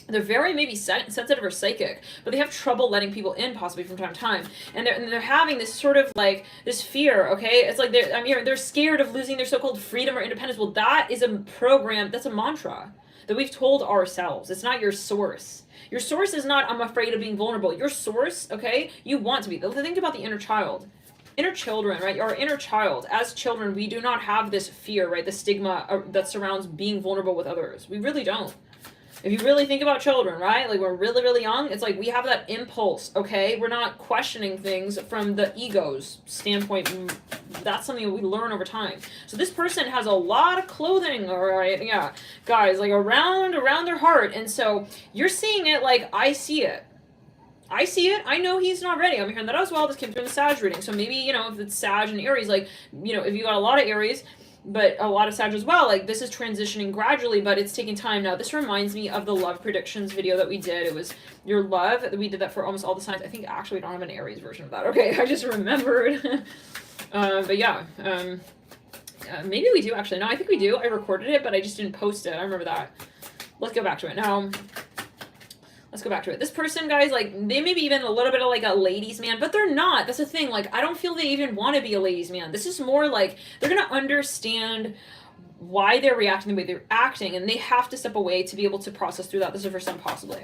They're very maybe sensitive or psychic, but they have trouble letting people in possibly from time to time. And they're having this sort of like this fear, okay? It's like they're scared of losing their so-called freedom or independence. Well, that is a program, that's a mantra that we've told ourselves. It's not your source. Your source is not, I'm afraid of being vulnerable. Your source, okay, you want to be. Think about the inner child. Inner children, right? Our inner child. As children, we do not have this fear, right? The stigma that surrounds being vulnerable with others. We really don't. If you really think about children, right? Like, we're really young. It's like we have that impulse, okay? We're not questioning things from the ego's standpoint. That's something that we learn over time. So this person has a lot of clothing, all right? Yeah, guys, like around their heart. And so you're seeing it like I see it. I see it. I know he's not ready. I'm hearing that as well. This came through in the Sag reading. So maybe, you know, if it's Sag and Aries, like, you know, if you got a lot of Aries, but a lot of Sag as well, like, this is transitioning gradually, but it's taking time. Now, this reminds me of the love predictions video that we did. It was your love. We did that for almost all the signs. I think actually we don't have an Aries version of that. Okay, I just remembered. But yeah, maybe we do actually. No, I think we do. I recorded it, but I just didn't post it. I remember that. Let's go back to it now. Let's go back to it. This person, guys, like, they may be even a little bit of like a ladies' man, but they're not. That's the thing. Like, I don't feel they even want to be a ladies' man. This is more like they're going to understand why they're reacting the way they're acting, and they have to step away to be able to process through that. This is the first time possibly.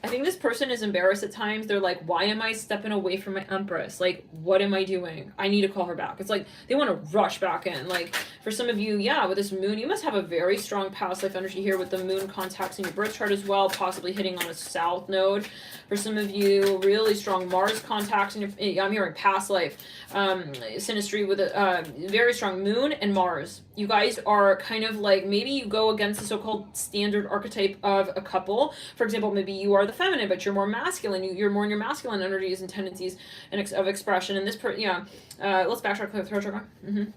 I think this person is embarrassed at times. They're like, why am I stepping away from my Empress? Like, what am I doing? I need to call her back. It's like they want to rush back in. Like, for some of you, yeah, with this moon, you must have a very strong past life energy here with the moon contacts in your birth chart as well, possibly hitting on a south node. For some of you, really strong Mars contacts in your, I'm hearing past life synastry with a very strong moon and Mars. You guys are kind of like, maybe you go against the so-called standard archetype of a couple. For example, maybe you are the feminine, but you're more masculine. You're more in your masculine energies and tendencies of expression. And this let's backtrack to the throat chakra.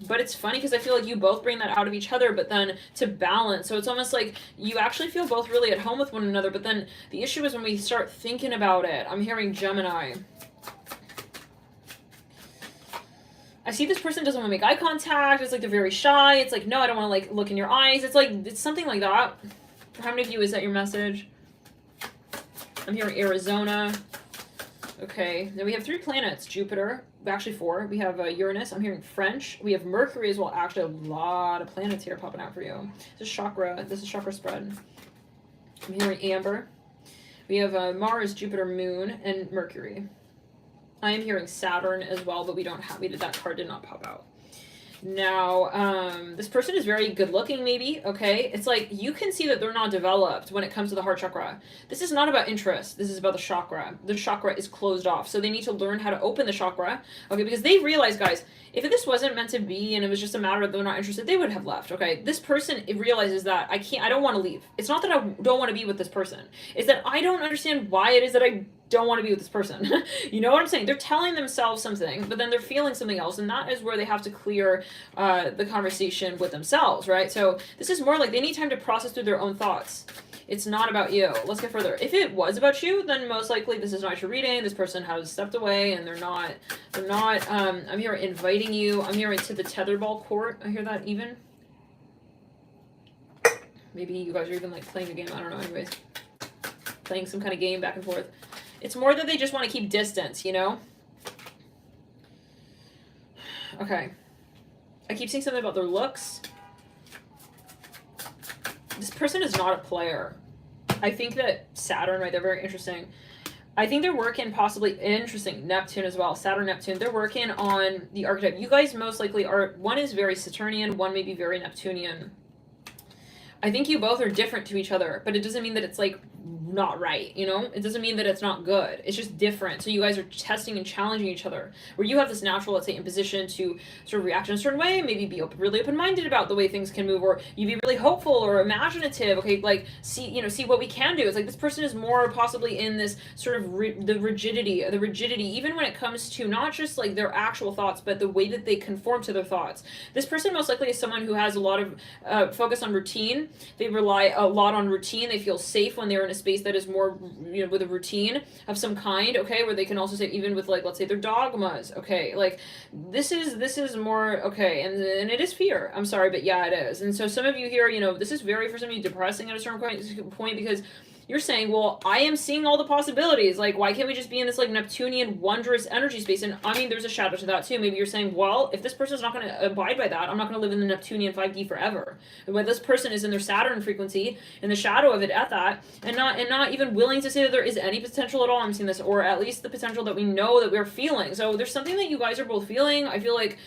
But it's funny because I feel like you both bring that out of each other, but then to balance. So it's almost like you actually feel both really at home with one another, but then the issue is when we start thinking about it. I'm hearing Gemini. I see this person doesn't want to make eye contact. It's like they're very shy. It's like, no, I don't want to like look in your eyes. It's like, it's something like that. For how many of you is that your message? I'm hearing Arizona. Okay, then we have 3 planets. Jupiter, actually 4. We have Uranus. I'm hearing French. We have Mercury as well. Actually, a lot of planets here popping out for you. This is chakra. This is chakra spread. I'm hearing Amber. We have Mars, Jupiter, Moon, and Mercury. I am hearing Saturn as well, but that card did not pop out. Now, this person is very good looking, maybe, okay? It's like, you can see that they're not developed when it comes to the heart chakra. This is not about interest. This is about the chakra. The chakra is closed off, so they need to learn how to open the chakra, okay? Because they realize, guys, if this wasn't meant to be and it was just a matter of they're not interested, they would have left, okay? This person realizes that I don't want to leave. It's not that I don't want to be with this person. It's that I don't understand why it is that I don't want to be with this person. You know what I'm saying? They're telling themselves something, but then they're feeling something else, and that is where they have to clear the conversation with themselves, right? So this is more like they need time to process through their own thoughts. It's not about you. Let's get further. If it was about you, then most likely this is not your reading. This person has stepped away, and they're not, I'm here inviting you. I'm here to the tetherball court. I hear that even. Maybe you guys are even like playing a game. I don't know. Anyways, playing some kind of game back and forth. It's more that they just want to keep distance, you know? Okay. I keep seeing something about their looks. This person is not a player. I think that Saturn, right, they're very interesting. I think they're working possibly, interesting, Neptune as well, Saturn, Neptune. They're working on the archetype. You guys most likely are, one is very Saturnian, one may be very Neptunian. I think you both are different to each other, but it doesn't mean that it's like not right, you know? It doesn't mean that it's not good. It's just different. So you guys are testing and challenging each other, where you have this natural, let's say, imposition to sort of react in a certain way, maybe be really open-minded about the way things can move, or you be really hopeful or imaginative, okay, like see what we can do. It's like this person is more possibly in this sort of the rigidity, even when it comes to not just like their actual thoughts, but the way that they conform to their thoughts. This person most likely is someone who has a lot of focus on routine. They rely a lot on routine. They feel safe when they're in a space that is more, you know, with a routine of some kind, okay, where they can also say, even with like, let's say their dogmas, okay, like this is more, okay, and it is fear, I'm sorry, but yeah, it is. And so some of you here, you know, this is very, for some of you, depressing at a certain point, because you're saying, well, I am seeing all the possibilities. Like, why can't we just be in this, like, Neptunian, wondrous energy space? And, I mean, there's a shadow to that, too. Maybe you're saying, well, if this person's not going to abide by that, I'm not going to live in the Neptunian 5D forever. And when this person is in their Saturn frequency, in the shadow of it at that, and not even willing to say that there is any potential at all, I'm seeing this, or at least the potential that we know that we're feeling. So there's something that you guys are both feeling. I feel like,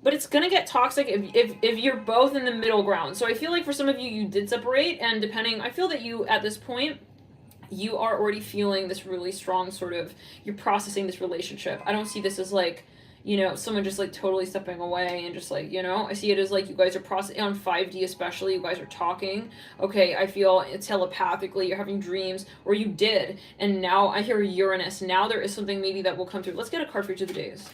but it's gonna get toxic if you're both in the middle ground. So I feel like for some of you, you did separate, and depending, I feel that you, at this point, you are already feeling this really strong sort of, you're processing this relationship. I don't see this as like, you know, someone just like totally stepping away and just like, you know, I see it as like you guys are processing, on 5D especially, you guys are talking. Okay, I feel telepathically, you're having dreams, or you did, and now I hear Uranus. Now there is something maybe that will come through. Let's get a card for each of the days.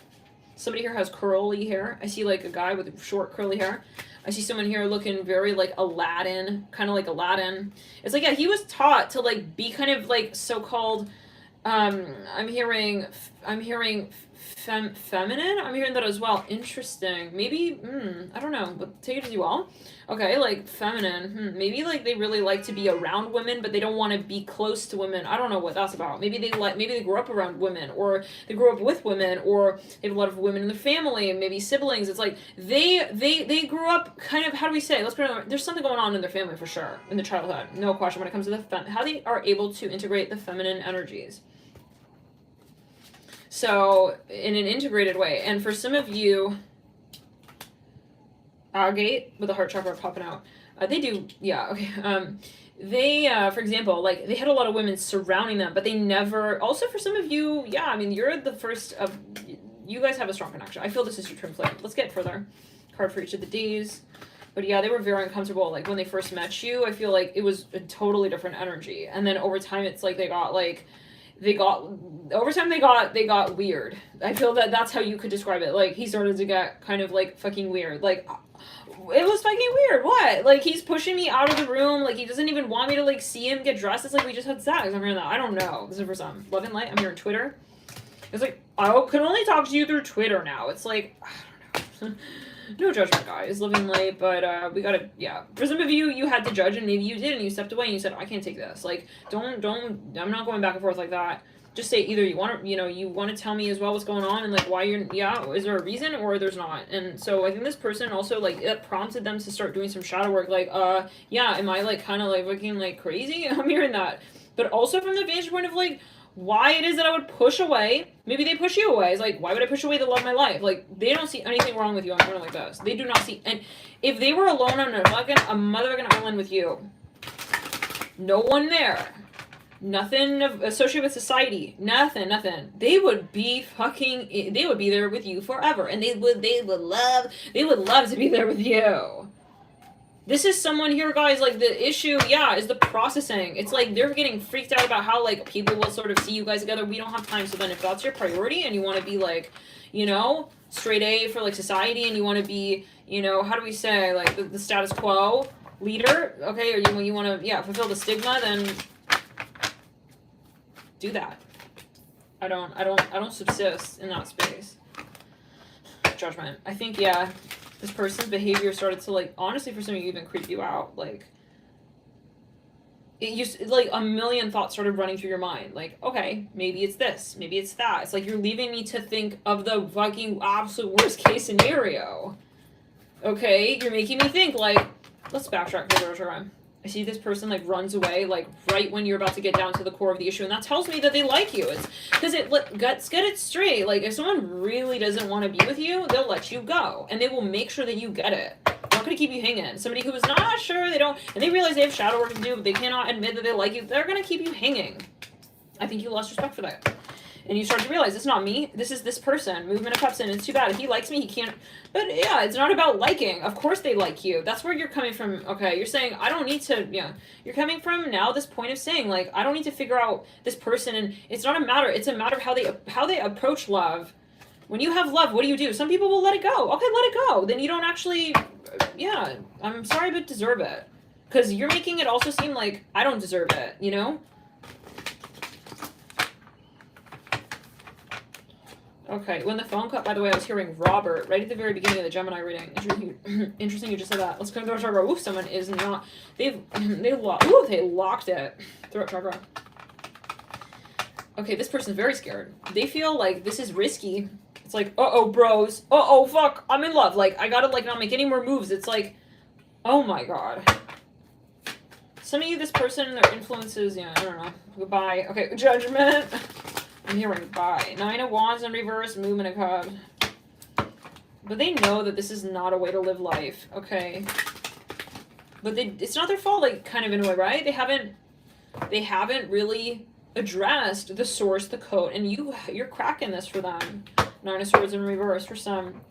Somebody here has curly hair. I see like a guy with short curly hair. I see someone here looking very like Aladdin, kind of like Aladdin. It's like, yeah, he was taught to like be kind of like so-called, I'm hearing feminine. I'm hearing that as well. Interesting. Maybe, I don't know, but take it as you will. Okay, like feminine. Maybe like they really like to be around women, but they don't want to be close to women. I don't know what that's about. Maybe they grew up around women, or they grew up with women, or they have a lot of women in their family, and maybe siblings. It's like they grew up kind of, how do we say? Let's put it, there's something going on in their family for sure in the childhood. No question when it comes to how they are able to integrate the feminine energies. So, in an integrated way. And for some of you, agate with the heart chakra popping out, they do, yeah, okay. They, for example, like, they had a lot of women surrounding them, but they never, also for some of you, yeah, I mean, you're the first of, you guys have a strong connection. I feel this is your twin flame. Let's get further. Card for each of the days. But yeah, they were very uncomfortable. Like, when they first met you, I feel like it was a totally different energy. And then over time, it's like they got weird. I feel that that's how you could describe it. Like, he started to get kind of like fucking weird. Like, it was fucking weird. What? Like, he's pushing me out of the room. Like, he doesn't even want me to like see him get dressed. It's like we just had sex. I'm hearing that. I don't know. This is for some love and light. I'm hearing Twitter. It's like, I can only talk to you through Twitter now. It's like, I don't know. No judgment, guys. Living light, but we gotta, yeah. For some of you, you had to judge, and maybe you did, and you stepped away, and you said, I can't take this. Like, don't, I'm not going back and forth like that. Just say either you want to, you want to tell me as well what's going on, and like why you're, yeah, is there a reason, or there's not? And so I think this person also, like, it prompted them to start doing some shadow work, like, yeah, am I like kind of like looking like crazy? I'm hearing that. But also from the vantage point of like, why it is that I would push away. Maybe they push you away. It's like, why would I push away the love of my life? Like, they don't see anything wrong with you on something like this. They do not see, and if they were alone on a motherfucking island with you, no one there, nothing associated with society, nothing, they would be there with you forever, and they would love to be there with you. This is someone here, guys, like, the issue, yeah, is the processing. It's like they're getting freaked out about how, like, people will sort of see you guys together. We don't have time. So then if that's your priority and you want to be, like, you know, straight A for, like, society, and you want to be, you know, how do we say, like, the status quo leader, okay, or you want to, yeah, fulfill the stigma, then do that. I don't subsist in that space. Judgment. I think, yeah, this person's behavior started to, like, honestly, for some of you, even creep you out. Like, it used, like, a million thoughts started running through your mind. Like, okay, maybe it's this, maybe it's that. It's like you're leaving me to think of the fucking absolute worst case scenario. Okay, you're making me think, like, let's backtrack for the time. I see this person, like, runs away, like, right when you're about to get down to the core of the issue, and that tells me that they like you. It's because let's get it straight. Like, if someone really doesn't want to be with you, they'll let you go, and they will make sure that you get it. They're not going to keep you hanging. Somebody who is not sure, they don't, and they realize they have shadow work to do, but they cannot admit that they like you, they're going to keep you hanging. I think you lost respect for that. And you start to realize, it's not me, this is this person. Movement of Cups, and it's too bad. If he likes me, he can't. But yeah, it's not about liking. Of course they like you. That's where you're coming from. Okay, you're saying, I don't need to, yeah. You're coming from now this point of saying, like, I don't need to figure out this person, and it's not a matter. It's a matter of how they approach love. When you have love, what do? Some people will let it go. Okay, let it go. Then you don't actually, yeah, I'm sorry, but deserve it. Because you're making it also seem like I don't deserve it, you know? Okay, when the phone cut, by the way, I was hearing Robert right at the very beginning of the Gemini reading. Interesting you just said that. Let's go to the chakra. Ooh, someone is not, they locked it. Throat chakra. Okay, this person's very scared. They feel like this is risky. It's like, uh-oh, bros. Uh-oh, fuck, I'm in love. Like, I gotta, like, not make any more moves. It's like, oh my god. Some of you, this person, their influences, yeah, I don't know. Goodbye. Okay, Judgment. I'm hearing bye. 9 of Wands in reverse, Movement of Cups. But they know that this is not a way to live life, okay? But it's not their fault, like, kind of in a way, right? They haven't really addressed the source, the code, and you're cracking this for them. 9 of Swords in reverse for some,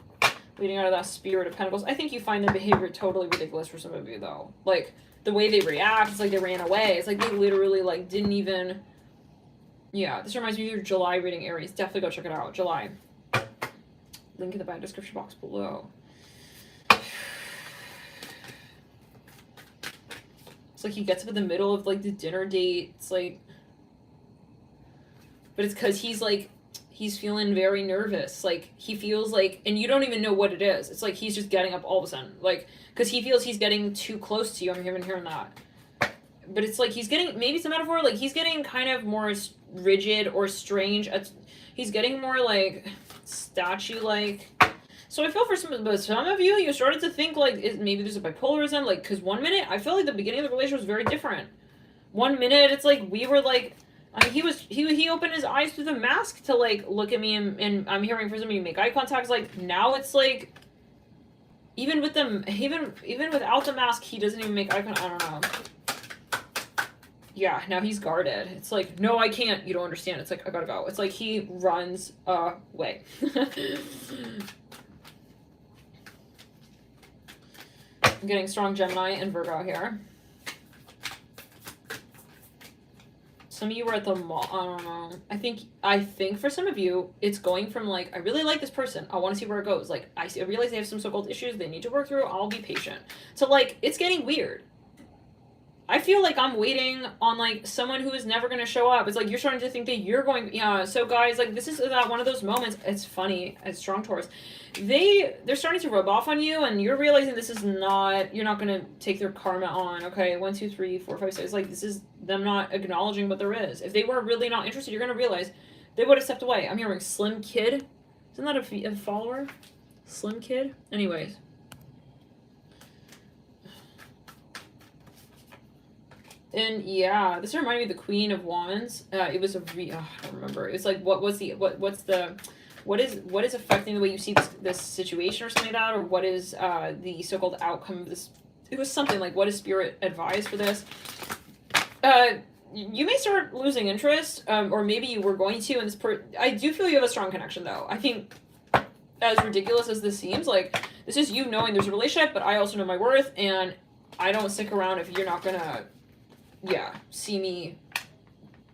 leading out of that Spirit of Pentacles. I think you find the behavior totally ridiculous for some of you, though. Like, the way they react, it's like they ran away. It's like they literally, like, didn't even... Yeah, this reminds me of your July reading, Aries. Definitely go check it out. July. Link in the bio description box below. It's like he gets up in the middle of, like, the dinner date. It's like... But it's because he's, like... He's feeling very nervous. Like, he feels like... And you don't even know what it is. It's like he's just getting up all of a sudden. Like, because he feels he's getting too close to you. I'm hearing that. But it's like he's getting... Maybe it's a metaphor. Like, he's getting kind of more... rigid or strange. He's getting more like statue-like. So I feel for some of you, you started to think like maybe there's a bipolarism. Like, because 1 minute I feel like the beginning of the relationship was very different. 1 minute it's like we were like, I mean, he opened his eyes through the mask to like look at me, and I'm hearing for some of you make eye contact. It's like now it's like even with them, even without the mask, he doesn't even make eye contact. I don't know. Yeah, now he's guarded. It's like, no, I can't. You don't understand. It's like, I gotta go. It's like he runs away. I'm getting strong Gemini and Virgo here. Some of you were at the mall. I don't know. I think for some of you, it's going from like, I really like this person. I want to see where it goes. Like, I realize they have some so-called issues they need to work through. I'll be patient. So like, it's getting weird. I feel like I'm waiting on, like, someone who is never going to show up. It's like you're starting to think that you're going... Yeah, so, guys, like, this is that one of those moments. It's funny, as strong Taurus. They're starting to rub off on you, and you're realizing this is not... You're not going to take their karma on, okay? 1, 2, 3, 4, 5, 6. Like, this is them not acknowledging what there is. If they were really not interested, you're going to realize they would have stepped away. I'm hearing Slim Kid. Isn't that a follower? Slim Kid? Anyways. And yeah, this reminded me of the Queen of Wands. It was I don't remember. It's like what is affecting the way you see this situation or something like that, or what is the so-called outcome of this? It was something like, what is Spirit advised for this? You may start losing interest, or maybe you were going to. And I do feel you have a strong connection, though. I think, as ridiculous as this seems, like this is you knowing there's a relationship, but I also know my worth, and I don't stick around if you're not gonna, yeah, see me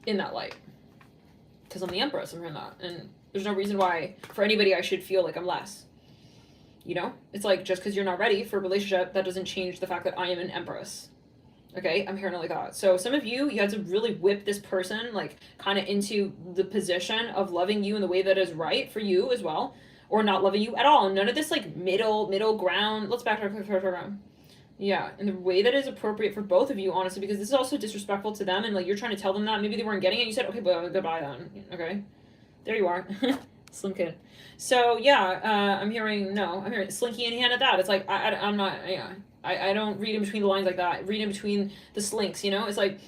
in that light. Because I'm the Empress, I'm hearing that. And there's no reason why, for anybody, I should feel like I'm less. You know? It's like, just because you're not ready for a relationship, that doesn't change the fact that I am an Empress. Okay? I'm hearing it like that. So some of you had to really whip this person, like, kind of into the position of loving you in the way that is right for you as well. Or not loving you at all. None of this, like, middle ground. Let's backtrack. Yeah, in the way that is appropriate for both of you, honestly, because this is also disrespectful to them, and, like, you're trying to tell them that. Maybe they weren't getting it. You said, okay, but goodbye then. Okay? There you are. Slim kid. So, yeah, I'm hearing slinky in hand at that. It's like, I'm not, yeah. I don't read in between the lines like that. Read in between the slinks, you know? It's like,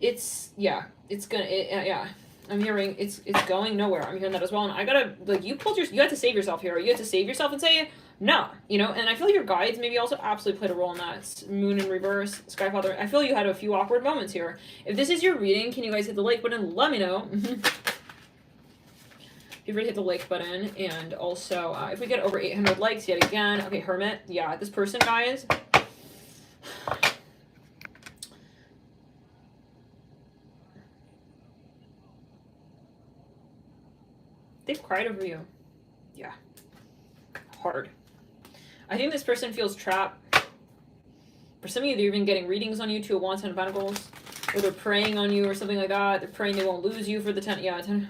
it's, yeah, it's gonna, yeah. I'm hearing it's going nowhere. I'm hearing that as well. And I gotta, like, you had to save yourself here. You had to save yourself and say, no, you know? And I feel your guides maybe also absolutely played a role in that. Moon in reverse, Skyfather. I feel you had a few awkward moments here. If this is your reading, can you guys hit the like button? Let me know. You've already hit the like button. And also, if we get over 800 likes yet again. Okay, Hermit. Yeah, this person, guys. They've cried over you. Yeah. Hard. I think this person feels trapped. For some of you, they're even getting readings on you, 2 of Wands, 10 of Pentacles. Or they're praying on you or something like that. They're praying they won't lose you for the 10. Yeah, 10.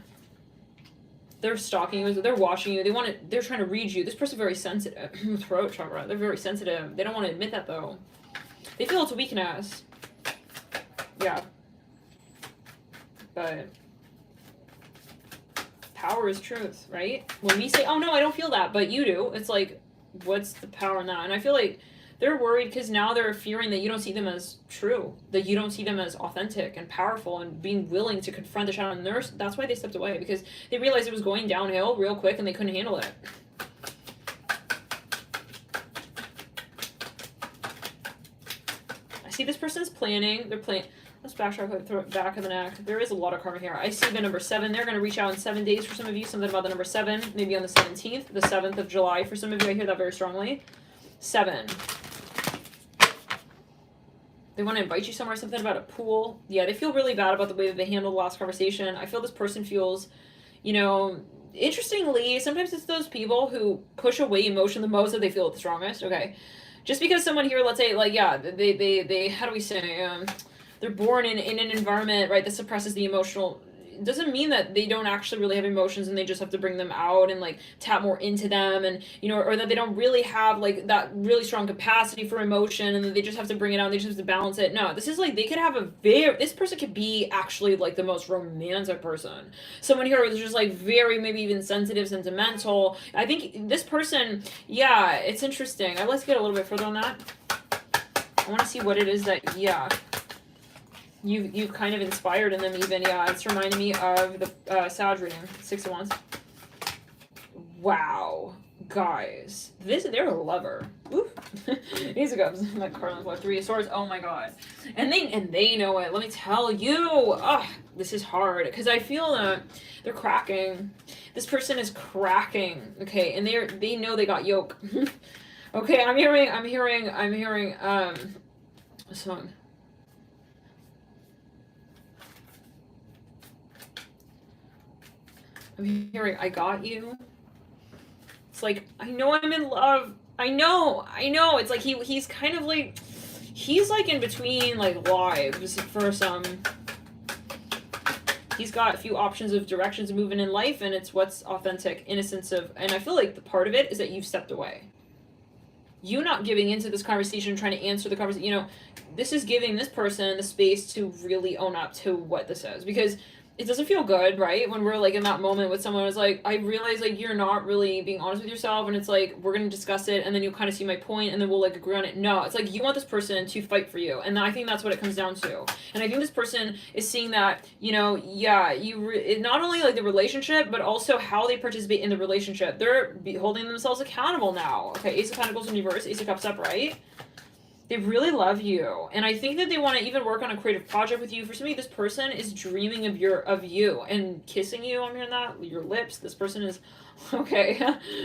They're stalking you. They're watching you. They're trying to read you. This person's very sensitive. Throat chakra. They're very sensitive. They don't want to admit that, though. They feel it's a weakness. Yeah. But power is truth, right? When we say, oh no, I don't feel that, but you do, it's like, what's the power in that? And I feel like they're worried because now they're fearing that you don't see them as true, that you don't see them as authentic and powerful and being willing to confront the shadow. And that's why they stepped away, because they realized it was going downhill real quick and they couldn't handle it. I see this person's planning. They're planning. Let's backtrack, throw it back of the neck. There is a lot of karma here. I see the number 7. They're going to reach out in 7 days for some of you. Something about the number 7. Maybe on the 17th, the 7th of July. For some of you, I hear that very strongly. 7. They want to invite you somewhere. Something about a pool. Yeah, they feel really bad about the way that they handled the last conversation. I feel this person feels, you know, interestingly, sometimes it's those people who push away emotion the most that they feel it the strongest. Okay. Just because someone here, let's say, like, yeah, they how do we say, they're born in an environment, right, that suppresses the emotional. It doesn't mean that they don't actually really have emotions and they just have to bring them out and, like, tap more into them, and, you know, or that they don't really have, like, that really strong capacity for emotion and that they just have to bring it out, they just have to balance it. No, this is like, they could have this person could be actually, like, the most romantic person. Someone here who's just, like, very, maybe even sensitive, sentimental. I think this person, yeah, it's interesting. I'd like to get a little bit further on that. I want to see what it is that, yeah, you've kind of inspired in them even. Yeah, it's reminding me of the Sag reading, 6 of Wands. Wow, guys, they're a lover. Oof. These are guys. Like card on 3 of Swords. Oh my god, and they know it. Let me tell you. Oh, this is hard because I feel that they're cracking. This person is cracking. Okay, and they know they got yoke. Okay, I'm hearing a song. I'm hearing, I got you. It's like, I know I'm in love. I know. It's like he's kind of like, he's like in between, like, lives for some. He's got a few options of directions moving in life, and it's what's authentic, innocence of, and I feel like the part of it is that you've stepped away. You not giving into this conversation, trying to answer the conversation, you know, this is giving this person the space to really own up to what this is, because it doesn't feel good, right? When we're, like, in that moment with someone who's like, I realize, like, you're not really being honest with yourself, and it's like, we're gonna discuss it, and then you'll kind of see my point, and then we'll, like, agree on it. No, it's like, you want this person to fight for you, and I think that's what it comes down to. And I think this person is seeing that, you know, yeah, not only, like, the relationship, but also how they participate in the relationship. They're holding themselves accountable now. Okay, Ace of Pentacles in reverse, Ace of Cups upright. They really love you, and I think that they want to even work on a creative project with you. For some of you, this person is dreaming of you and kissing you. I'm hearing that, your lips. This person is, okay,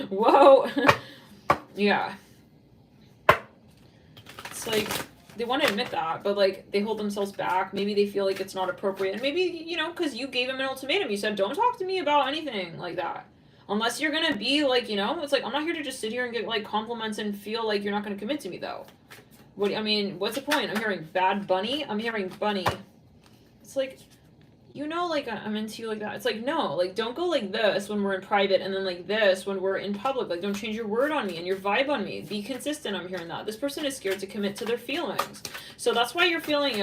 whoa, yeah. It's like they want to admit that, but like they hold themselves back. Maybe they feel like it's not appropriate. And maybe, you know, because you gave him an ultimatum. You said, don't talk to me about anything like that. Unless you're going to be like, you know, it's like, I'm not here to just sit here and get like compliments and feel like you're not going to commit to me though. What, I mean, what's the point? I'm hearing Bad Bunny. I'm hearing Bunny. It's like, you know, like, I'm into you like that. It's like, no, like, don't go like this when we're in private and then like this when we're in public. Like, don't change your word on me and your vibe on me. Be consistent. I'm hearing that. This person is scared to commit to their feelings. So that's why you're feeling,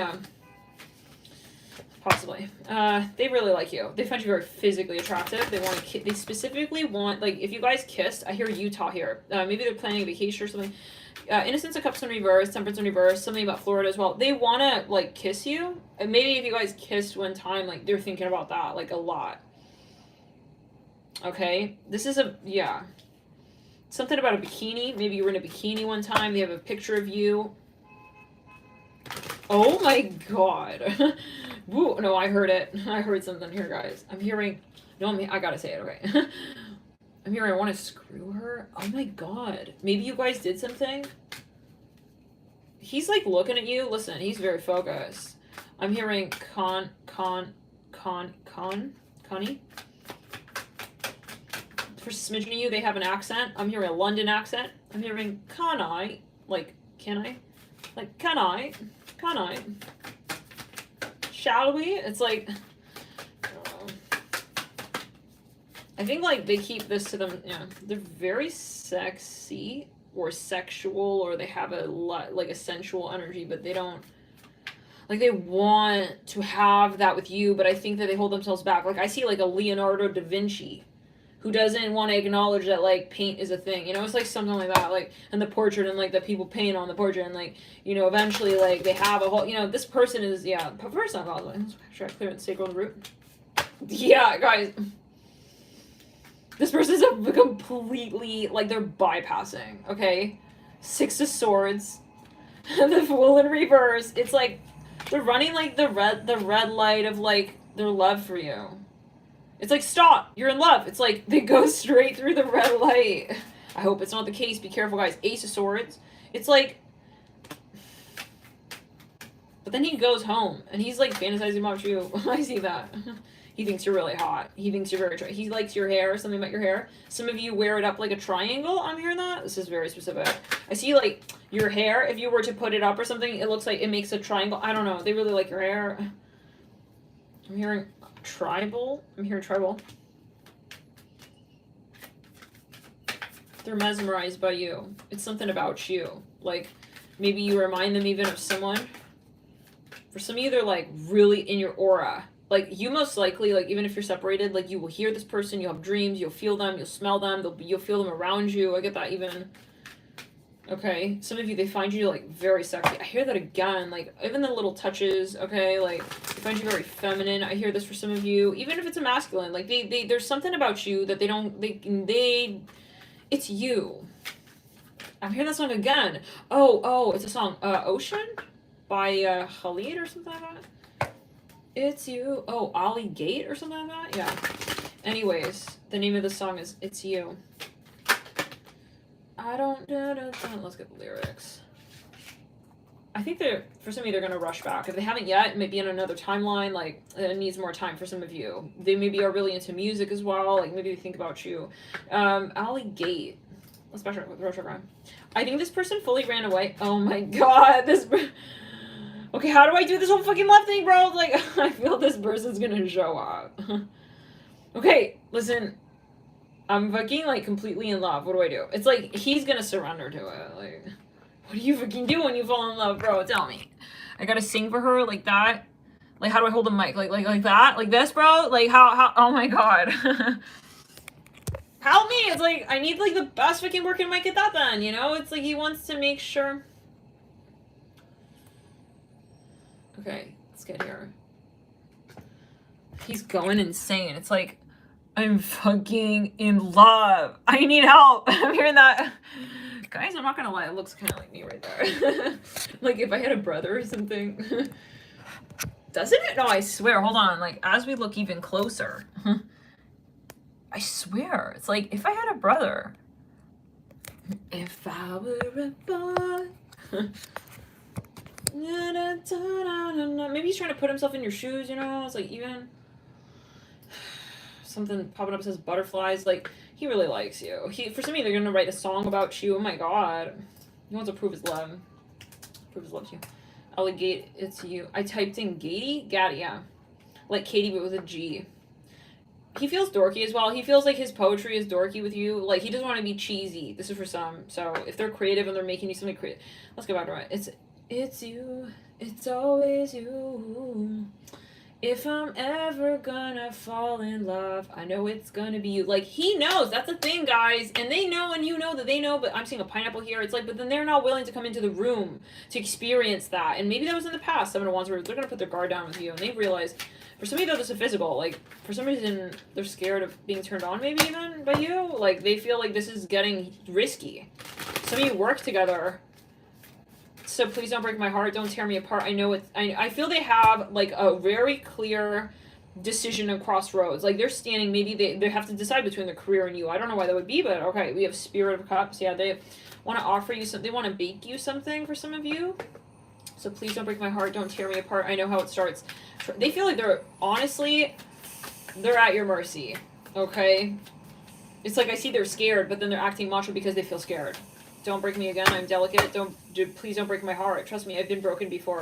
possibly. They really like you. They find you very physically attractive. They want to, they specifically want, like, if you guys kissed, I hear Utah here. Maybe they're planning a vacation or something. Innocence of Cups in reverse, Temperance in reverse, something about Florida as well. They want to, like, kiss you. And maybe if you guys kissed one time, like, they're thinking about that, like, a lot. Okay? This is a, yeah. Something about a bikini. Maybe you were in a bikini one time. They have a picture of you. Oh my god. Woo, no, I heard it. I heard something here, guys. I'm hearing, no, I gotta say it, okay. I'm hearing I want to screw her. Oh my god. Maybe you guys did something. He's like looking at you. Listen, he's very focused. I'm hearing Connie. For smidgen of you, they have an accent. I'm hearing a London accent. I'm hearing can I? Like, can I? Like, can I? Can I? Shall we? It's like, I think, like, they keep this to them, yeah, they're very sexy or sexual, or they have a lot, like, a sensual energy, but they don't, like, they want to have that with you, but I think that they hold themselves back. Like, I see, like, a Leonardo da Vinci who doesn't want to acknowledge that, like, paint is a thing, you know? It's, like, something like that, like, and the portrait, and, like, the people paint on the portrait, and, like, you know, eventually, like, they have a whole, you know, this person is, yeah, first time, by the way, let's make sure I clear the sacral root. Yeah, guys. This person's a completely, like, they're bypassing, okay? Six of Swords. The Fool in reverse. It's like, they're running, like, the red light of, like, their love for you. It's like, stop, you're in love. It's like, they go straight through the red light. I hope it's not the case. Be careful, guys. Ace of Swords. It's like, but then he goes home, and he's, like, fantasizing about you. I see that. He thinks you're really hot. He thinks you're very, he likes your hair, something about your hair. Some of you wear it up like a triangle. I'm hearing that. This is very specific. I see, like, your hair, if you were to put it up or something, it looks like it makes a triangle. I don't know. They really like your hair. I'm hearing tribal. I'm hearing tribal. They're mesmerized by you. It's something about you. Like, maybe you remind them even of someone. For some of you, they're, like, really in your aura. Like, you most likely, like, even if you're separated, like, you will hear this person, you'll have dreams, you'll feel them, you'll smell them, you'll feel them around you. I get that even. Okay. Some of you, they find you, like, very sexy. I hear that again. Like, even the little touches, okay? Like, they find you very feminine. I hear this for some of you. Even if it's a masculine. Like, there's something about you that they don't, it's you. I'm hearing that song again. Oh, it's a song. Ocean? By, Khalid or something like that? It's you. Oh, Ollie Gate or something like that? Yeah. Anyways, the name of the song is It's You. I don't... Let's get the lyrics. I think they're... For some of you, they're going to rush back. If they haven't yet, it may be in another timeline. Like, it needs more time for some of you. They maybe are really into music as well. Like, maybe they think about you. Ollie Gate. Let's back with retrograde. I think this person fully ran away. Oh my god. This... Okay, how do I do this whole fucking love thing, bro? Like, I feel this person's gonna show up. Okay, listen. I'm fucking, like, completely in love. What do I do? It's like, he's gonna surrender to it. Like, what do you fucking do when you fall in love, bro? Tell me. I gotta sing for her like that? Like, how do I hold the mic? Like that? Like this, bro? Like, how, oh my god. Help me! It's like, I need, like, the best fucking working mic at that then, you know? It's like, he wants to make sure... Okay, let's get here. He's going insane. It's like, I'm fucking in love. I need help. I'm hearing that. Guys, I'm not gonna lie. It looks kind of like me right there. Like, if I had a brother or something. Doesn't it? No, I swear. Hold on. Like, as we look even closer. I swear. It's like, if I had a brother. If I were a boy. Maybe he's trying to put himself in your shoes, you know? It's like even something popping up says butterflies. Like, he really likes you. For some of you, they're gonna write a song about you. Oh my god. He wants to prove his love. Prove his love to you. Alligate, it's you. I typed in Gatey? Gatty, yeah. Like Katie, but with a G. He feels dorky as well. He feels like his poetry is dorky with you. Like, he doesn't want to be cheesy. This is for some. So, if they're creative and they're making you something creative. Let's go back to it. It's you. It's always you. If I'm ever gonna fall in love, I know it's gonna be you. Like, he knows. That's the thing, guys. And they know, and you know that they know, but I'm seeing a pineapple here. It's like, but then they're not willing to come into the room to experience that. And maybe that was in the past. Someone wants where they're gonna put their guard down with you, and they realize, for some of you, though, this is physical. Like, for some reason, they're scared of being turned on, maybe even by you. Like, they feel like this is getting risky. Some of you work together. So please don't break my heart. Don't tear me apart. I know it's... I feel they have, like, a very clear decision of crossroads. Like, they're standing... Maybe they have to decide between their career and you. I don't know why that would be, but okay. We have Spirit of Cups. Yeah, they want to offer you something. They want to bake you something for some of you. So please don't break my heart. Don't tear me apart. I know how it starts. They feel like they're... Honestly, they're at your mercy. Okay? It's like I see they're scared, but then they're acting macho because they feel scared. Don't break me again. I'm delicate. Please don't break my heart. Trust me, I've been broken before.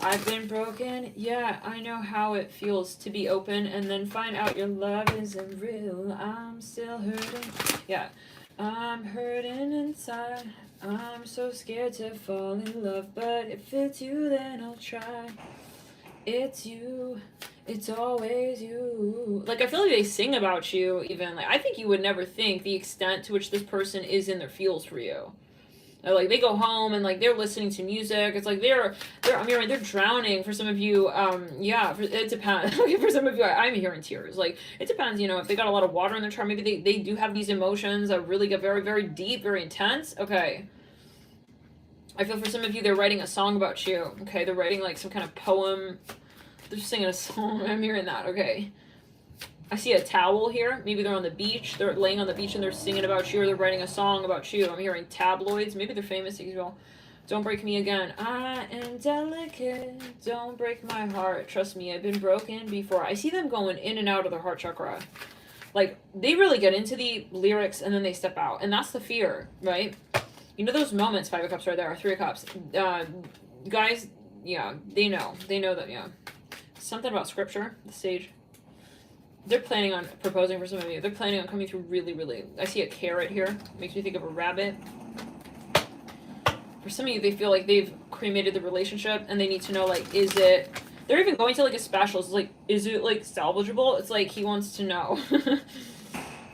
I've been broken. Yeah, I know how it feels to be open and then find out your love isn't real. I'm still hurting. Yeah, I'm hurting inside. I'm so scared to fall in love, but if it's you, then I'll try. It's you. It's always you. Like, I feel like they sing about you even. Like, I think you would never think the extent to which this person is in their feels for you. Like, they go home and, like, they're listening to music. It's like they're drowning for some of you. Yeah, it depends. Okay, for some of you, I'm hearing tears. Like, it depends, you know, if they got a lot of water in their chart, maybe they do have these emotions that really get very, very deep, very intense. Okay. I feel for some of you, they're writing a song about you. Okay, they're writing, like, some kind of poem. They're just singing a song. I'm hearing that. Okay. I see a towel here. Maybe they're on the beach. They're laying on the beach and they're singing about you, or they're writing a song about you. I'm hearing tabloids. Maybe they're famous as well. Don't break me again. I am delicate. Don't break my heart. Trust me, I've been broken before. I see them going in and out of their heart chakra. Like, they really get into the lyrics and then they step out. And that's the fear, right? You know those moments, 5 of Cups right there, 3 of Cups. Guys, yeah, they know. They know that, yeah. Something about scripture, the sage. They're planning on proposing for some of you. They're planning on coming through really, really... I see a carrot here. Makes me think of a rabbit. For some of you, they feel like they've cremated the relationship and they need to know, like, is it... They're even going to, like, a specialist. It's like, is it, like, salvageable? It's like, he wants to know.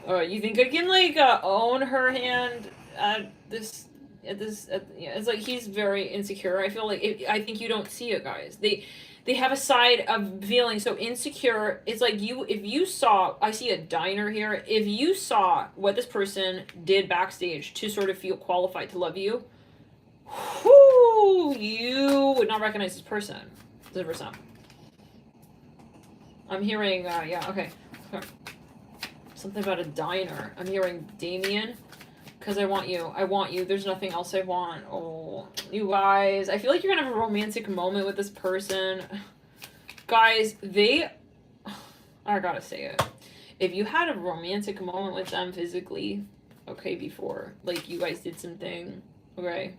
You think I can, like, own her hand at this... yeah, it's like he's very insecure. I feel like... I think you don't see it, guys. They have a side of feeling so insecure. It's like if you saw, I see a diner here. If you saw what this person did backstage to sort of feel qualified to love you, whoo, you would not recognize this person. 100%. I'm hearing, yeah, okay. Something about a diner. I'm hearing Damien. Because I want you. I want you. There's nothing else I want. Oh, you guys. I feel like you're going to have a romantic moment with this person. Guys, I gotta say it. If you had a romantic moment with them physically, okay, before, like, you guys did something, okay.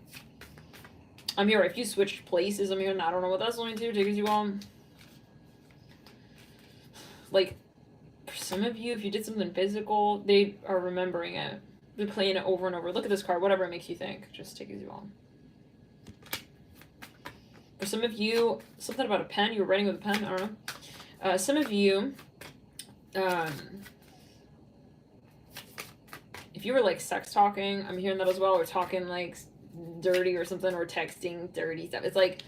I'm here. If you switched places, I'm here. And I don't know what that's going to. Take you on. Like, for some of you, if you did something physical, they are remembering it. They're playing it over and over. Look at this card. Whatever it makes you think. Just take it as you want. For some of you, something about a pen. You were writing with a pen. I don't know. Some of you, if you were, like, sex talking, I'm hearing that as well. Or talking, like, dirty or something. Or texting dirty stuff. It's like,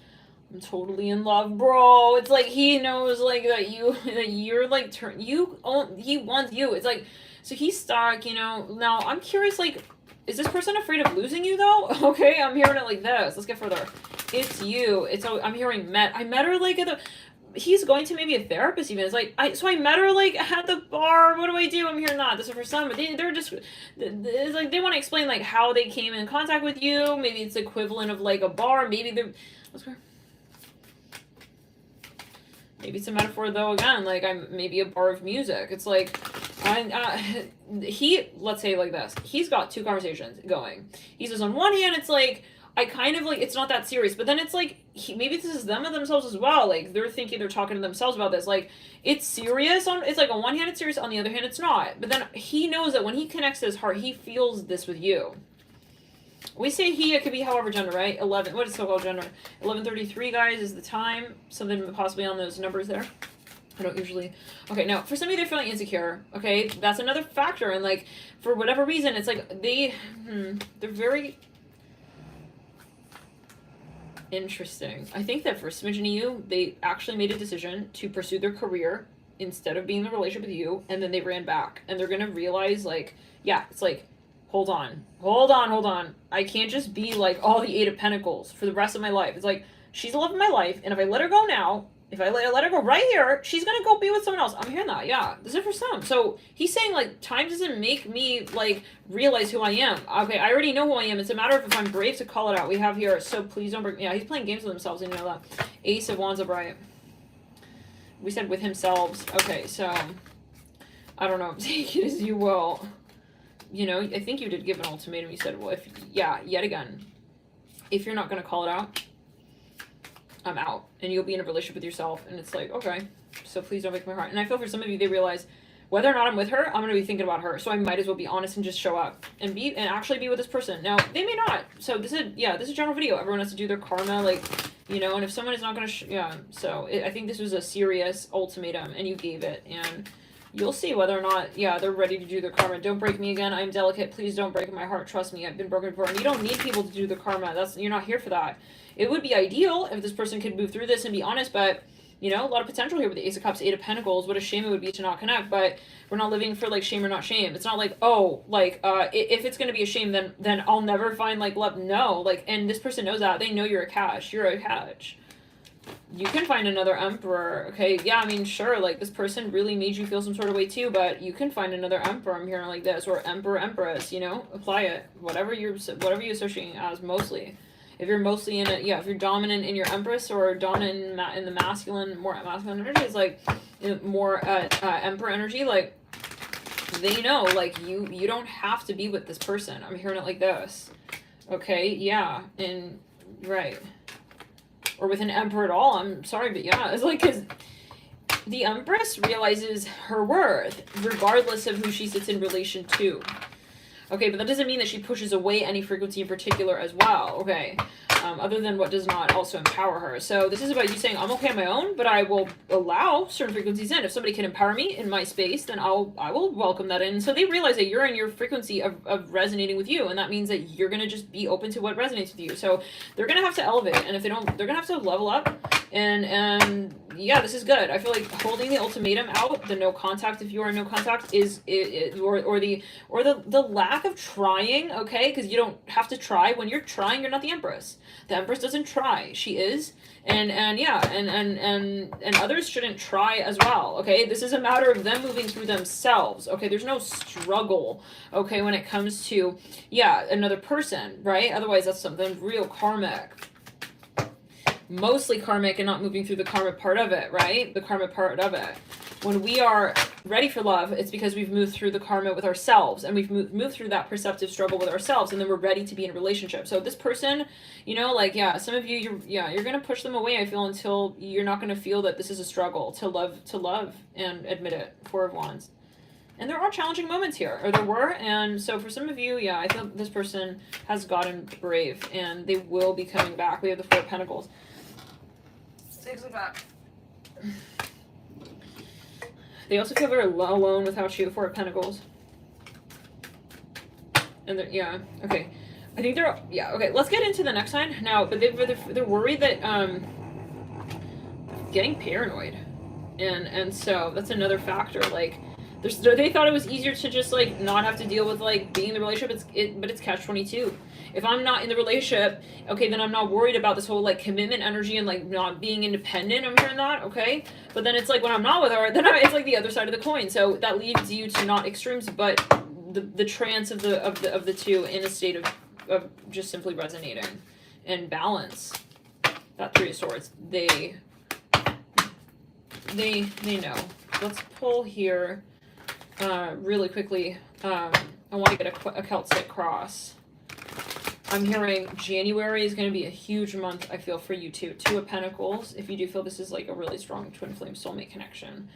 I'm totally in love, bro. It's like he knows, like, that you're, like, he wants you. It's like... So he's stuck, you know. Now, I'm curious, like, is this person afraid of losing you, though? Okay, I'm hearing it like this. Let's get further. It's you. I'm hearing I met her, like, he's going to maybe a therapist even. It's like, so I met her, like, at the bar. What do I do? I'm hearing that. This is for some, but they're just, it's like, they want to explain, like, how they came in contact with you. Maybe it's equivalent of, like, a bar. Maybe they're, let's go. Maybe it's a metaphor though, again, like I'm maybe a bar of music. It's like, let's say like this, he's got two conversations going. He says on one hand, it's like, I kind of like, it's not that serious, but then it's like, maybe this is them and themselves as well. Like they're thinking they're talking to themselves about this. Like it's serious it's like on one hand it's serious, on the other hand it's not. But then he knows that when he connects his heart, he feels this with you. We say he, it could be however gender, right? 11, what is so-called gender? 11:33, guys, is the time. Something possibly on those numbers there. I don't usually. Okay, now, for some of you, they're feeling insecure, okay? That's another factor, and, like, for whatever reason, it's like, they're very interesting. I think that for a smidgen of you, they actually made a decision to pursue their career instead of being in a relationship with you, and then they ran back, and they're gonna realize, like, yeah, it's like, hold on. I can't just be like all the Eight of Pentacles for the rest of my life. It's like, she's the love of my life, and if I let her go now, if I let her go right here, she's gonna go be with someone else. I'm hearing that, yeah. This is for some. So he's saying, like, time doesn't make me, like, realize who I am. Okay, I already know who I am. It's a matter of if I'm brave to call it out. We have here, so please don't break. Yeah, he's playing games with himself, and you know that. Ace of Wands upright. We said with himself. Okay, so I don't know. Take it as you will. You know, I think you did give an ultimatum. You said, well, if, yeah, yet again, if you're not going to call it out, I'm out. And you'll be in a relationship with yourself. And it's like, okay, so please don't break my heart. And I feel for some of you, they realize whether or not I'm with her, I'm going to be thinking about her. So I might as well be honest and just show up and actually be with this person. Now, they may not. So this is a general video. Everyone has to do their karma, like, you know, and if someone is not going to, so I think this was a serious ultimatum and you gave it. And you'll see whether or not, they're ready to do their karma. Don't break me again. I'm delicate. Please don't break my heart. Trust me, I've been broken before. And you don't need people to do the karma. You're not here for that. It would be ideal if this person could move through this and be honest, but, you know, a lot of potential here with the Ace of Cups, Eight of Pentacles. What a shame it would be to not connect, but we're not living for, like, shame or not shame. It's not like, oh, like, if it's going to be a shame, then I'll never find, like, love. No, like, and this person knows that. They know you're a catch. You're a catch. You can find another emperor, okay? Yeah, I mean, sure, like, this person really made you feel some sort of way too, but you can find another emperor, I'm hearing like this, or emperor, empress, you know? Apply it. Whatever you're associating as mostly. If you're mostly in it, if you're dominant in your empress or dominant in the masculine, more masculine energy, it's like, more emperor energy, like, they know, like, you don't have to be with this person. I'm hearing it like this. Okay, yeah, and, right. Or with an emperor at all, I'm sorry, but yeah, it's like, because the empress realizes her worth regardless of who she sits in relation to. Okay, but that doesn't mean that she pushes away any frequency in particular as well, okay? Other than what does not also empower her. So this is about you saying, I'm okay on my own, but I will allow certain frequencies in. If somebody can empower me in my space, then I will welcome that in. So they realize that you're in your frequency of resonating with you, and that means that you're going to just be open to what resonates with you. So they're going to have to elevate, and if they don't, they're going to have to level up. And yeah, this is good. I feel like holding the ultimatum out, the no contact if you are in no contact, is or the lack of trying, okay? Because you don't have to try. When you're trying, you're not the empress. The empress doesn't try. She is. And others shouldn't try as well, okay? This is a matter of them moving through themselves, okay? There's no struggle, okay, when it comes to, another person, right? Otherwise, that's something real karmic. Mostly karmic and not moving through the karma part of it, right? The karma part of it. When we are ready for love, it's because we've moved through the karma with ourselves, and we've moved through that perceptive struggle with ourselves, and then we're ready to be in a relationship. So this person, you know, like, some of you, you're going to push them away, I feel, until you're not going to feel that this is a struggle to love and admit it. Four of Wands. And there are challenging moments here, or there were, and so for some of you, I feel this person has gotten brave, and they will be coming back. We have the Four of Pentacles. Six of Cups. They also feel very alone without you, Four of Pentacles. And they're, okay. I think they're, okay, let's get into the next sign now, but they're worried that, getting paranoid. And so that's another factor, like, they thought it was easier to just, like, not have to deal with, like, being in the relationship, but it's catch-22. If I'm not in the relationship, okay, then I'm not worried about this whole, like, commitment energy and, like, not being independent. I'm hearing that, okay? But then it's like, when I'm not with her, then it's like the other side of the coin. So that leads you to not extremes, but the trance of the two in a state of just simply resonating and balance. That Three of Swords, they know. Let's pull here really quickly. I want to get a Celtic cross. I'm hearing January is going to be a huge month, I feel, for you too. Two of Pentacles, if you do feel this is like a really strong twin flame soulmate connection.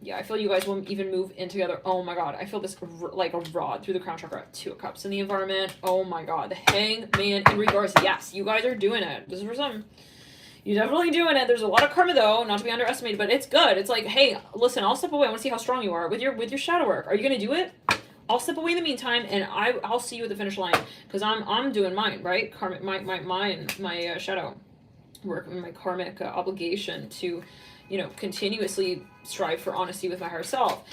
Yeah, I feel you guys will even move in together. Oh my god, I feel this like a rod through the crown chakra. Two of Cups in the environment. Oh my god, the Hangman in reverse. Yes, you guys are doing it. This is for some. You're definitely doing it. There's a lot of karma though, not to be underestimated, but it's good. It's like, hey, listen, I'll step away. I want to see how strong you are with your shadow work. Are you going to do it? I'll step away in the meantime, and I'll see you at the finish line, because I'm doing mine, right? Karmic, my shadow work, my karmic obligation to, you know, continuously strive for honesty with my higher self.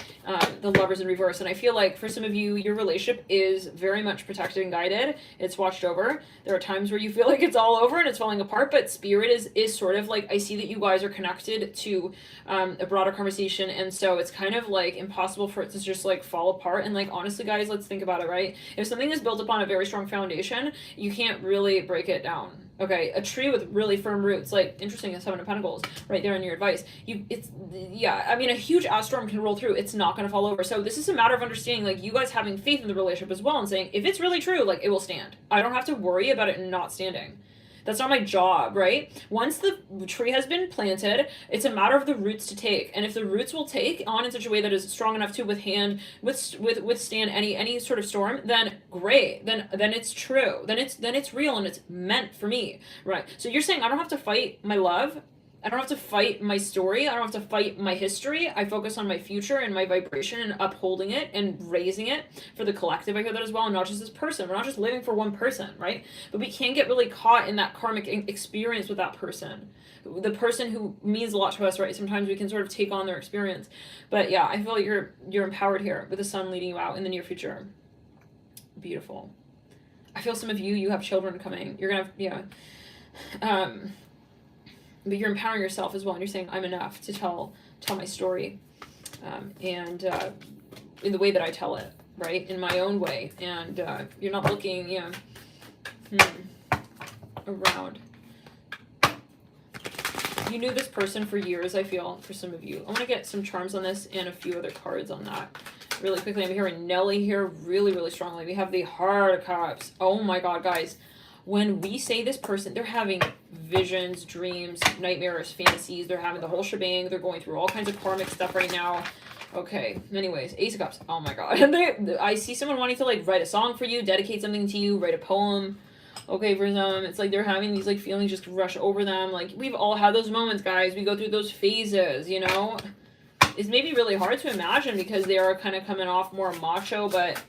The Lovers in reverse, and I feel like for some of you, your relationship is very much protected and guided. It's watched over. There are times where you feel like it's all over and it's falling apart, but spirit is sort of like, I see that you guys are connected to a broader conversation, and so it's kind of like impossible for it to just like fall apart. And like, honestly guys, let's think about it, right? If something is built upon a very strong foundation, you can't really break it down. Okay, a tree with really firm roots, like, interesting, a Seven of Pentacles right there in your advice. Yeah, I mean, a huge ass storm can roll through. It's not going to fall over. So this is a matter of understanding, like, you guys having faith in the relationship as well and saying, if it's really true, like, it will stand. I don't have to worry about it not standing. That's not my job, right? Once the tree has been planted, it's a matter of the roots to take. And if the roots will take on in such a way that is strong enough to withstand any sort of storm, then great. Then it's true. Then it's real and it's meant for me, right? So you're saying I don't have to fight my love. I don't have to fight my story. I don't have to fight my history. I focus on my future and my vibration and upholding it and raising it for the collective. I hear that as well, and not just this person. We're not just living for one person, right? But we can get really caught in that karmic experience with that person. The person who means a lot to us, right? Sometimes we can sort of take on their experience. But yeah, I feel like you're empowered here with the sun leading you out in the near future. Beautiful. I feel some of you have children coming. You're going to have, but you're empowering yourself as well, and you're saying, I'm enough to tell my story, and in the way that I tell it, right? In my own way, and you're not looking, around. You knew this person for years, I feel, for some of you. I want to get some charms on this and a few other cards on that. Really quickly, I'm hearing Nelly here really, really strongly. We have the Heart of Cups. Oh my god, guys. When we say this person, they're having visions, dreams, nightmares, fantasies. They're having the whole shebang. They're going through all kinds of karmic stuff right now. Okay, anyways, Ace of Cups. Oh my god. I see someone wanting to like write a song for you, dedicate something to you, write a poem. Okay, for them, it's like they're having these like feelings just rush over them. Like, we've all had those moments, guys. We go through those phases, you know? It's maybe really hard to imagine because they are kind of coming off more macho, but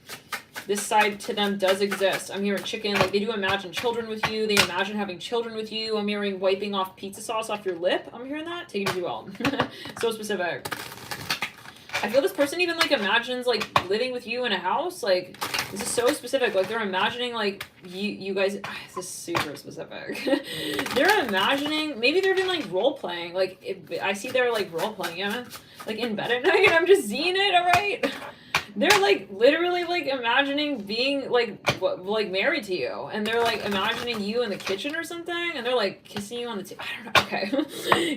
this side to them does exist. I'm hearing chicken, like they do imagine children with you. They imagine having children with you. I'm hearing wiping off pizza sauce off your lip. I'm hearing that. Take it as well. So specific. I feel this person even like imagines like living with you in a house. Like, this is so specific. Like, they're imagining like you guys. This is super specific. They're imagining, maybe they're even like role playing. Like, I see they're like role playing, yeah, like in bed at night. I'm just seeing it. All right. They're like literally like imagining being like married to you, and they're like imagining you in the kitchen or something, and they're like kissing you on the table. I don't know.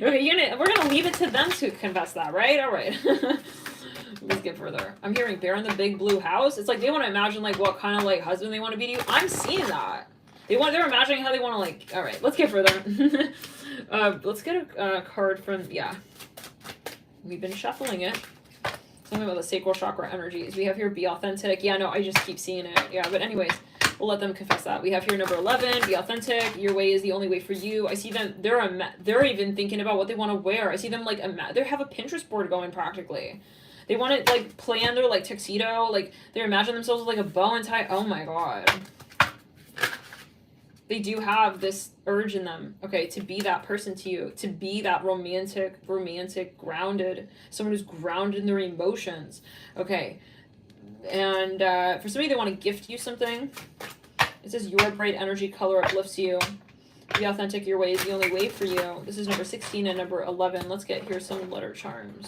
Okay, we're gonna leave it to them to confess that, right? All right. Let's get further. I'm hearing Bear in the Big Blue House. It's like they want to imagine like what kind of like husband they want to be to you. I'm seeing that. They're imagining how they want to like. All right, let's get further. Let's get a card from We've been shuffling it. Something about the sacral chakra energies. We have here, be authentic. Yeah, no, I just keep seeing it. Yeah, but anyways, we'll let them confess that. We have here number 11, be authentic. Your way is the only way for you. I see them, they're even thinking about what they want to wear. I see them like, they have a Pinterest board going practically. They want to like plan their like tuxedo. Like, they imagine themselves with like a bow and tie. Oh my god. They do have this urge in them, okay, to be that person to you, to be that romantic, grounded, someone who's grounded in their emotions, okay. And for somebody, they want to gift you something. It says, your bright energy color uplifts you. Be authentic, your way is the only way for you. This is number 16 and number 11. Let's get here some letter charms.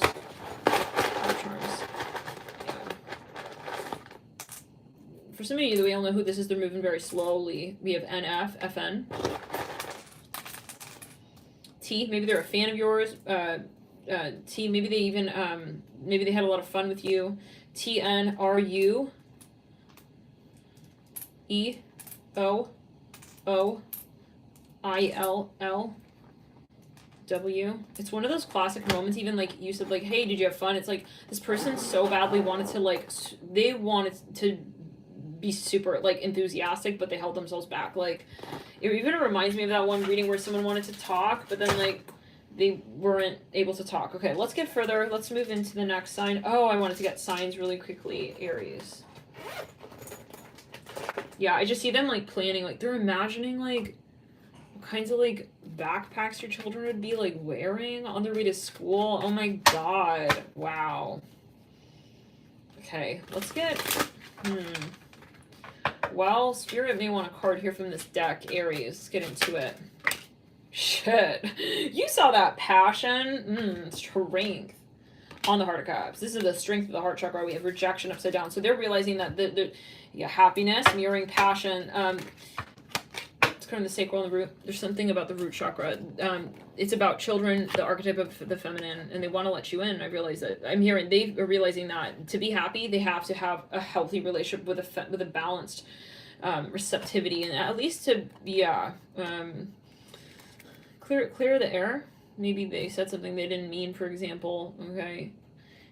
For some of you, we all know who this is. They're moving very slowly. We have NF, FN. T, maybe they're a fan of yours. T, maybe they even, maybe they had a lot of fun with you. TNRUEOOW. It's one of those classic moments, even like you said, like, hey, did you have fun? It's like this person so badly wanted to, like, they wanted to be super, like, enthusiastic, but they held themselves back. Like, it even reminds me of that one reading where someone wanted to talk, but then, like, they weren't able to talk. Okay, let's get further. Let's move into the next sign. Oh, I wanted to get signs really quickly. Aries. Yeah, I just see them, like, planning, like, they're imagining, like, what kinds of, like, backpacks your children would be, like, wearing on their way to school. Oh my god. Wow. Okay, let's get, well, Spirit may want a card here from this deck, Aries. Let's get into it. Shit. You saw that passion. Strength on the Heart of Cups. This is the strength of the heart chakra. We have rejection upside down. So they're realizing that yeah, happiness, mirroring passion. It's kind of the sacral and the root. There's something about the root chakra. It's about children, the archetype of the feminine, and they want to let you in. I realize that. I'm hearing they are realizing that to be happy, they have to have a healthy relationship with a balanced receptivity, and at least to clear the air. Maybe they said something they didn't mean, for example. Okay.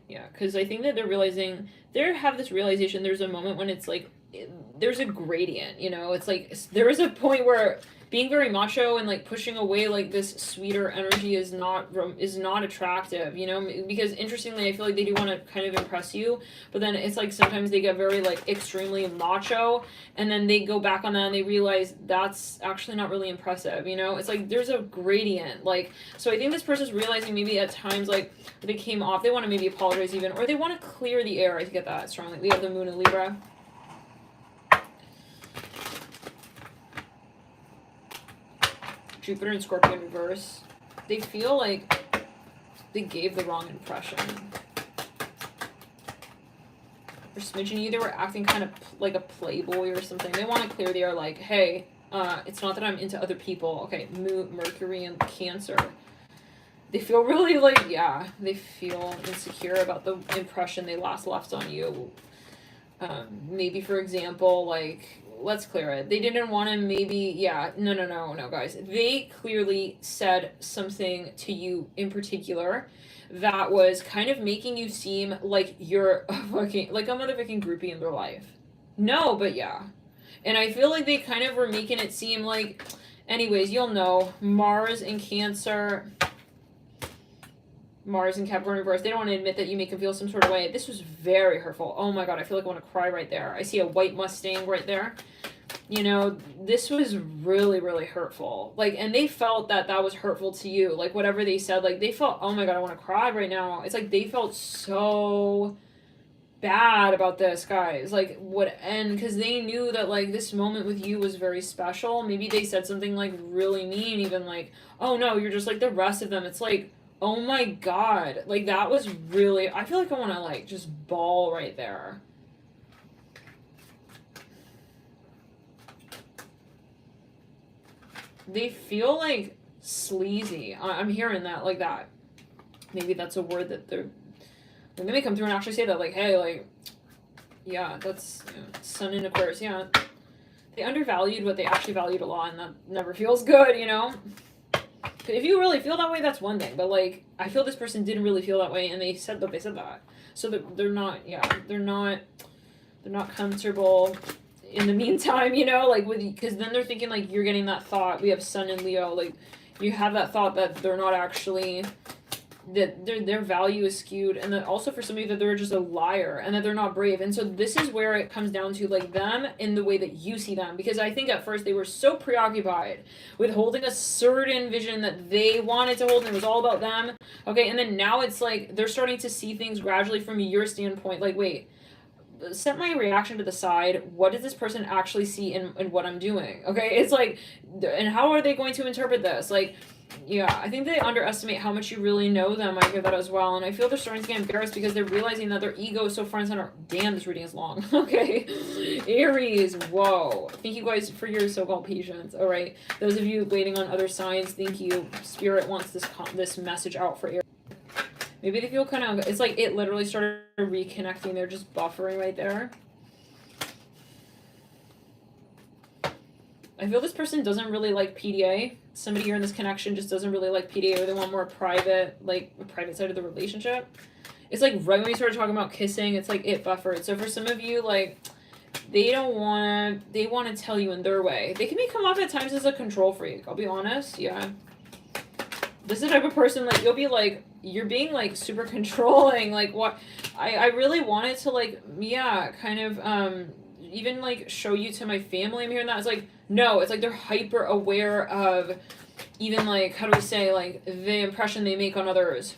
Yeah, because I think that they're realizing, they have this realization, there's a moment when it's like, there's a gradient, you know? It's like, there is a point where being very macho and, like, pushing away, like, this sweeter energy is not attractive, you know? Because, interestingly, I feel like they do want to kind of impress you, but then it's like sometimes they get very, like, extremely macho, and then they go back on that and they realize that's actually not really impressive, you know? It's like there's a gradient, like, so I think this person's realizing maybe at times, like, they came off, they want to maybe apologize even, or they want to clear the air. I get that strongly. We have the moon in Libra. Jupiter and Scorpio in reverse. They feel like they gave the wrong impression. They're smidging you. They were acting kind of like a playboy or something. They want to clear the air, like, hey, it's not that I'm into other people. Okay, Mercury and Cancer. They feel really, like, yeah, they feel insecure about the impression they last left on you. Maybe, for example, like, let's clear it. They didn't want to maybe, yeah, no, guys. They clearly said something to you in particular that was kind of making you seem like you're a motherfucking groupie in their life. No, but yeah. And I feel like they kind of were making it seem like, anyways, you'll know, Mars and Cancer, Mars and Capricorn reverse, they don't want to admit that you make them feel some sort of way. This was very hurtful. Oh my god, I feel like I want to cry right there. I see a white Mustang right there. You know, this was really, really hurtful. Like, and they felt that that was hurtful to you. Like, whatever they said, like, they felt, oh my god, I want to cry right now. It's like they felt so bad about this, guys. Like, what, and because they knew that, like, this moment with you was very special. Maybe they said something, like, really mean, even like, oh no, you're just like the rest of them. It's like, oh my god, like, that was really, I feel like I want to, like, just bawl right there. They feel, like, sleazy. I'm hearing that, like, that. Maybe that's a word that they're they may come through and actually say that, like, hey, like, yeah, that's, you know, Sun in Aquarius, yeah. They undervalued what they actually valued a lot, and that never feels good, you know? If you really feel that way, that's one thing, but, like, I feel this person didn't really feel that way, and they said that they said that. So they're not, yeah, they're not comfortable in the meantime, you know, like, with, because then they're thinking, like, you're getting that thought. We have Sun in Leo, like, you have that thought that they're not actually, that their value is skewed, and that also for somebody that they're just a liar, and that they're not brave. And so this is where it comes down to, like, them in the way that you see them, because I think at first they were so preoccupied with holding a certain vision that they wanted to hold, and it was all about them, okay, and then now it's like they're starting to see things gradually from your standpoint, like, wait, set my reaction to the side. What does this person actually see in what I'm doing? Okay, it's like, and how are they going to interpret this? Like, yeah, I think they underestimate how much you really know them. I hear that as well, and I feel they're starting to get embarrassed because they're realizing that their ego is so front and center. Damn, this reading is long. Okay, Aries, whoa. Thank you guys for your so-called patience. All right, those of you waiting on other signs, thank you. Spirit wants this message out for Aries. Maybe they feel kind of, it's like it literally started reconnecting. They're just buffering right there. I feel this person doesn't really like PDA. Somebody here in this connection just doesn't really like PDA, or they want more private, like a private side of the relationship. It's like right when we started talking about kissing, it's like it buffered. So for some of you, like, they want to tell you in their way. They can come off at times as a control freak. I'll be honest. Yeah. This is the type of person, like, you'll be like, you're being like super controlling. Like, what? I really wanted to, like, yeah, kind of, even like show you to my family. I'm hearing that. It's like, no, it's like they're hyper aware of even, like, how do we say, like, the impression they make on others.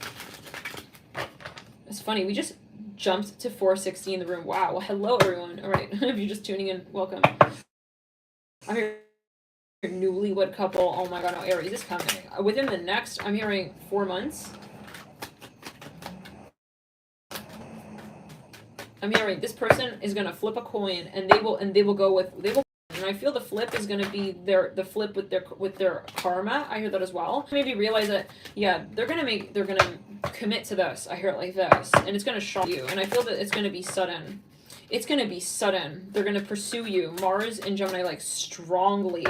It's funny, we just jumped to 460 in the room. Wow. Well, hello everyone. All right. If you're just tuning in, welcome. I'm here, newlywed couple. Oh my god, no, Aries is coming. Within the next, I'm hearing 4 months. I'm hearing this person is gonna flip a coin, and they will go with, and I feel the flip is gonna be the flip with their karma. I hear that as well. Maybe realize that, yeah, they're gonna commit to this. I hear it like this, and it's gonna shock you. And I feel that it's gonna be sudden. It's gonna be sudden. They're gonna pursue you. Mars and Gemini, like, strongly.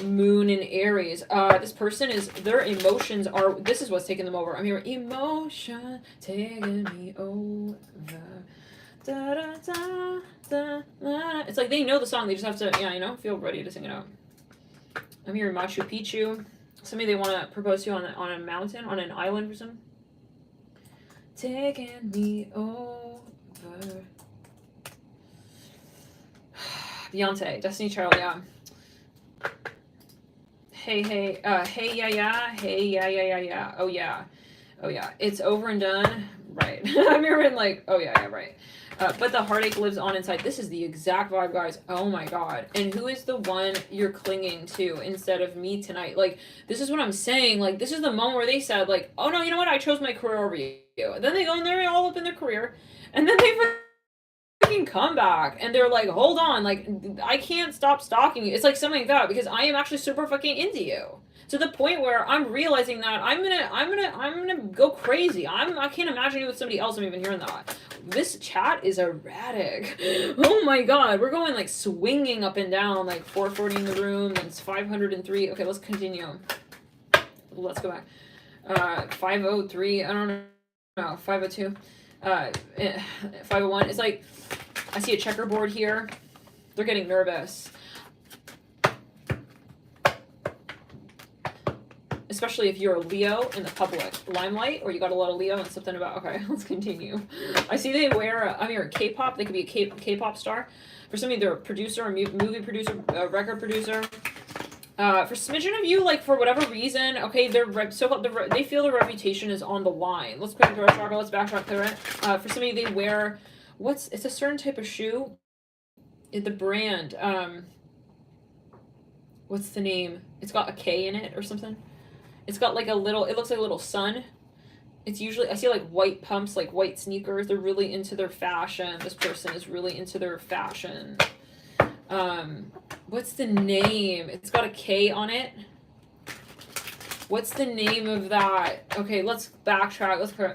Moon and Aries. This person is, their emotions are, this is what's taking them over. I'm hearing emotion taking me over. Da, da, da, da, da. It's like they know the song, they just have to, yeah, you know, feel ready to sing it out. I'm hearing Machu Picchu. Somebody they want to propose to on a mountain, on an island or something. Taking me over. Beyonce, Destiny Child, yeah. Hey, yeah, yeah. Oh, yeah. It's over and done. Right. I'm hearing, like, oh, yeah, right. But the heartache lives on inside. This is the exact vibe, guys. Oh my god. And who is the one you're clinging to instead of me tonight? Like, this is what I'm saying. Like, this is the moment where they said, like, oh no, you know what? I chose my career over you. And then they go and they're all up in their career. And then they freaking come back. And they're like, hold on. Like, I can't stop stalking you. It's like something like that because I am actually super fucking into you. To the point where I'm realizing that I'm gonna go crazy. I can't imagine it with somebody else. I'm even hearing that. This chat is erratic. Oh my god, we're going like swinging up and down, like 440 in the room, and it's 503. Okay, let's continue. Let's go back. 503. I don't know. 502. 501. It's like I see a checkerboard here. They're getting nervous. Especially if you're a Leo in the public limelight, or you got a lot of Leo and something about, okay, let's continue. I see they wear, I'm here, K-pop, they could be a K-pop star. For some of you, they're a producer, a movie producer, a record producer. For smidgen of you, like, for whatever reason, okay, they feel their reputation is on the line. Let's quick retro, let's backtrack through it. For some of you, they wear, it's a certain type of shoe. The brand, what's the name? It's got a K in it or something. It's got like a little, it looks like a little sun. It's usually, I see like white pumps, like white sneakers. They're really into their fashion. This person is really into their fashion. What's the name? It's got a K on it. What's the name of that? Okay, let's backtrack. Let's throw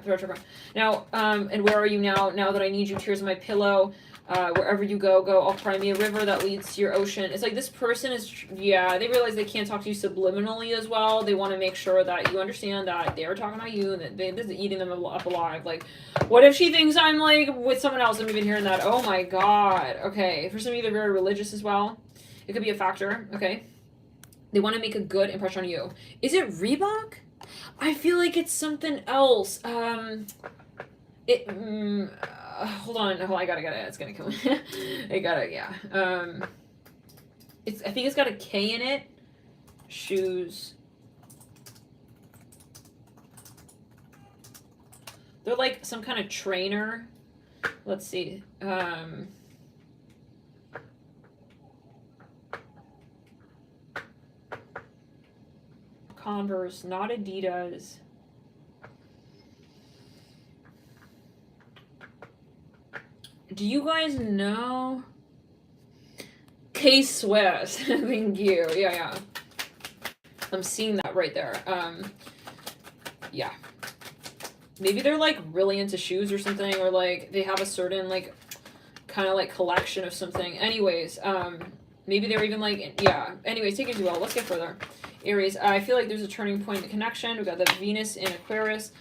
now. And where are you now? Now that I need you, tears on my pillow. Wherever you go. I'll cry me a river that leads to your ocean. It's like this person is, yeah, they realize they can't talk to you subliminally as well. They want to make sure that you understand that they're talking about you and that this is eating them up alive. Like, what if she thinks I'm like with someone else? I'm even hearing that. Oh my god. Okay. For some of you, they're very religious as well. It could be a factor. Okay. They want to make a good impression on you. Is it Reebok? I feel like it's something else. Hold on, I gotta get it. It's gonna kill me. I gotta, yeah. I think it's got a K in it. Shoes. They're like some kind of trainer. Let's see. Converse, not Adidas. Do you guys know? K-Swiss. Thank you. Yeah. I'm seeing that right there. Yeah. maybe they're like really into shoes or something, or like they have a certain like kind of like collection of something. Anyways, maybe they're even like, yeah. Anyways, take it as well. Let's get further. Aries, I feel like there's a turning point in connection. We've got the Venus in Aquarius.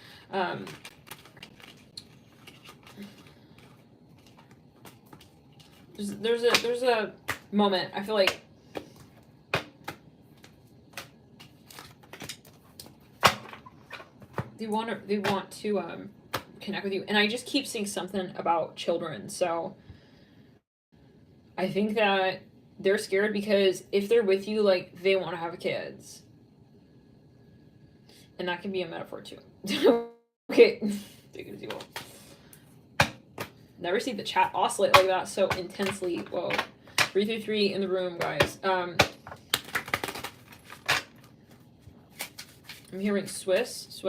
There's a moment. I feel like they want to connect with you, and I just keep seeing something about children. So I think that they're scared because if they're with you, like, they want to have kids. And that can be a metaphor too. Okay. Take it as you will. Never see the chat oscillate like that so intensely. Whoa. 333 in the room, guys. I'm hearing Swiss.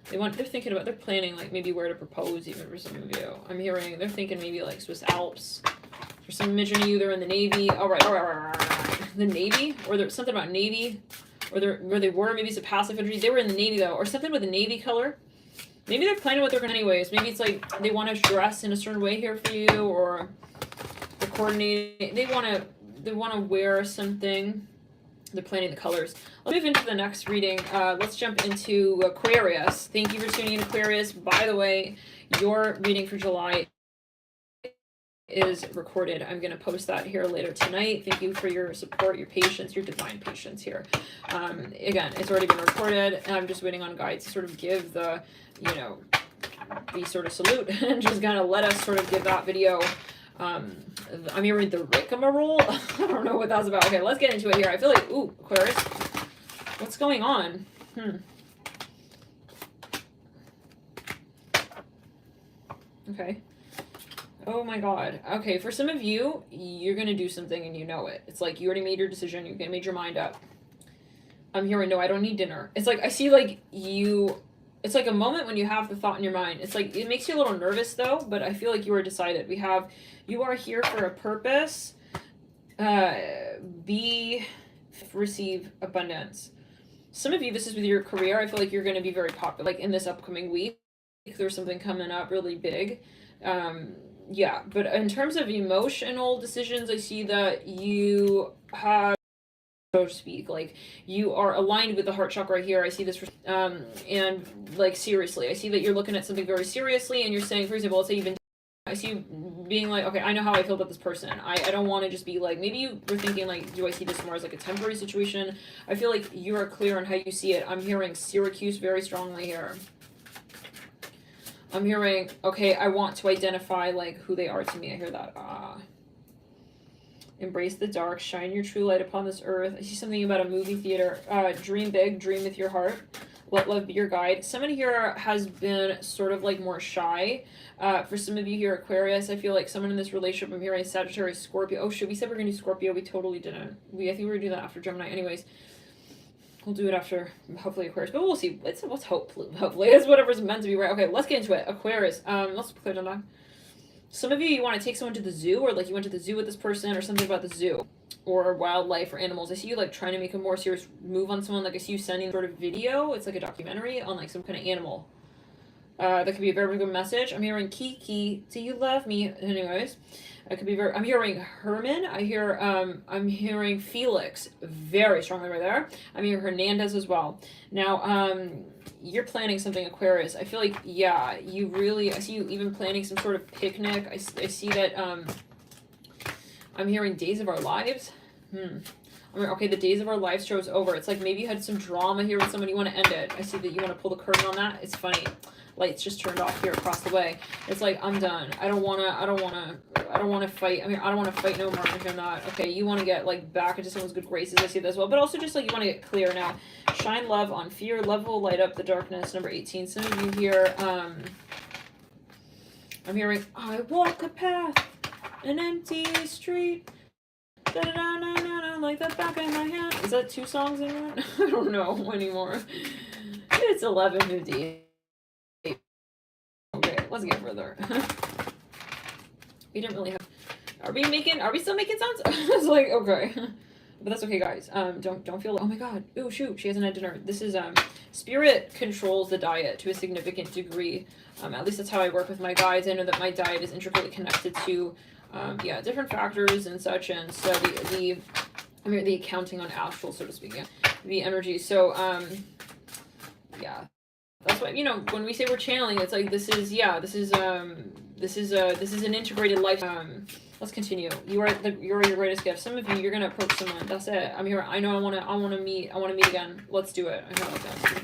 They're thinking about, they're planning like maybe where to propose even for some of you. I'm hearing they're thinking maybe like Swiss Alps. For some imaging of you, they're in the Navy. All right. The Navy? Or there's something about Navy? Or where they were, maybe it's a passive infantry. They were in the Navy though, or something with a Navy color. Maybe they're planning what they're going to anyways. Maybe it's like they want to dress in a certain way here for you, or they're coordinating. They want to wear something. They're planning the colors. Let's move into the next reading. Let's jump into Aquarius. Thank you for tuning in, Aquarius. By the way, your reading for July is recorded. I'm going to post that here later tonight. Thank you for your support, your patience, your divine patience here. Again, it's already been recorded, and I'm just waiting on guides to sort of give the, the sort of salute and just kind of let us sort of give that video. I'm hearing the rigmarole. I don't know what that's about. Okay, let's get into it here. I feel like, ooh, Aquarius, what's going on? Okay. Oh my god. Okay, for some of you, you're going to do something and you know it. It's like you already made your decision. You made your mind up. I'm hearing, no, I don't need dinner. It's like, I see like it's like a moment when you have the thought in your mind. It's like, it makes you a little nervous though, but I feel like you are decided. You are here for a purpose. Receive abundance. Some of you, this is with your career. I feel like you're going to be very popular. Like in this upcoming week, there's something coming up really big. Yeah, but in terms of emotional decisions, I see that you have, so to speak, like you are aligned with the heart chakra right here. I see this, and like seriously, I see that you're looking at something very seriously, and you're saying, for example, let's say I see you being like, okay, I know how I feel about this person. I don't want to just be like, maybe you were thinking like, do I see this more as like a temporary situation? I feel like you are clear on how you see it. I'm hearing Syracuse very strongly here. I'm hearing, okay, I want to identify, like, who they are to me. I hear that. Embrace the dark. Shine your true light upon this earth. I see something about a movie theater. Dream big. Dream with your heart. Let love be your guide. Someone here has been sort of, like, more shy. For some of you here, Aquarius, I feel like someone in this relationship, I'm hearing Sagittarius, Scorpio. Oh, shit, we said we are going to do Scorpio. We totally didn't. I think we were going to do that after Gemini. Anyways. We'll do it after, hopefully, Aquarius. But we'll see. Let's hopefully. It's whatever's meant to be, right? Okay, let's get into it. Aquarius. Let's clear down that. Some of you want to take someone to the zoo, or like you went to the zoo with this person, or something about the zoo, or wildlife, or animals. I see you like trying to make a more serious move on someone. Like I see you sending sort of video. It's like a documentary on like some kind of animal. That could be a very good message. I'm hearing Kiki, do you love me? Anyways. It could be I'm hearing Herman. I'm hearing Felix very strongly right there. I'm hearing Hernandez as well. Now, you're planning something, Aquarius. I feel like, yeah, I see you even planning some sort of picnic. I see that, I'm hearing Days of Our Lives. Okay, the Days of Our Lives show is over. It's like maybe you had some drama here with someone, you want to end it. I see that you want to pull the curtain on that. It's funny. Lights just turned off here across the way. It's like, I'm done. I don't want to fight. I mean, I don't want to fight no more if I'm not. Okay, you want to get like back into someone's good graces. I see that as well. But also just like you want to get clear now. Shine love on fear. Love will light up the darkness. Number 18. Some of you here, I'm hearing, I walk a path, an empty street. Da-da-da-da-da-da, like the back of my hand. Is that 2 songs in one? I don't know anymore. It's 11:50. Okay, let's get further. We didn't really have. Are we still making sounds? I was like, okay. but that's okay, guys. Don't feel, oh my god, oh shoot, she hasn't had dinner. This is spirit controls the diet to a significant degree. At least that's how I work with my guides. I know that my diet is intricately connected to yeah, different factors and such, and so the accounting on astral, so to speak, yeah, the energy. So yeah, that's what, you know, when we say we're channeling, it's like this is an integrated life. Let's continue. You're your greatest gift. Some of you, you're gonna approach someone. That's it. I'm here. I know. I wanna meet again. Let's do it. I know that.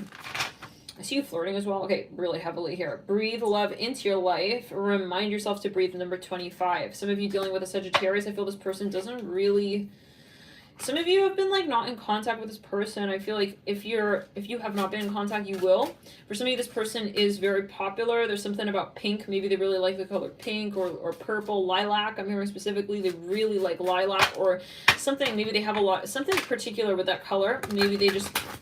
I see you flirting as well. Okay, really heavily here. Breathe love into your life. Remind yourself to breathe. Number 25. Some of you dealing with a Sagittarius, I feel this person doesn't really. Some of you have been like not in contact with this person. I feel like if you have not been in contact, you will. For some of you, this person is very popular. There's something about pink. Maybe they really like the color pink or purple, lilac. I'm hearing specifically they really like lilac or something. Maybe they have something particular with that color. Maybe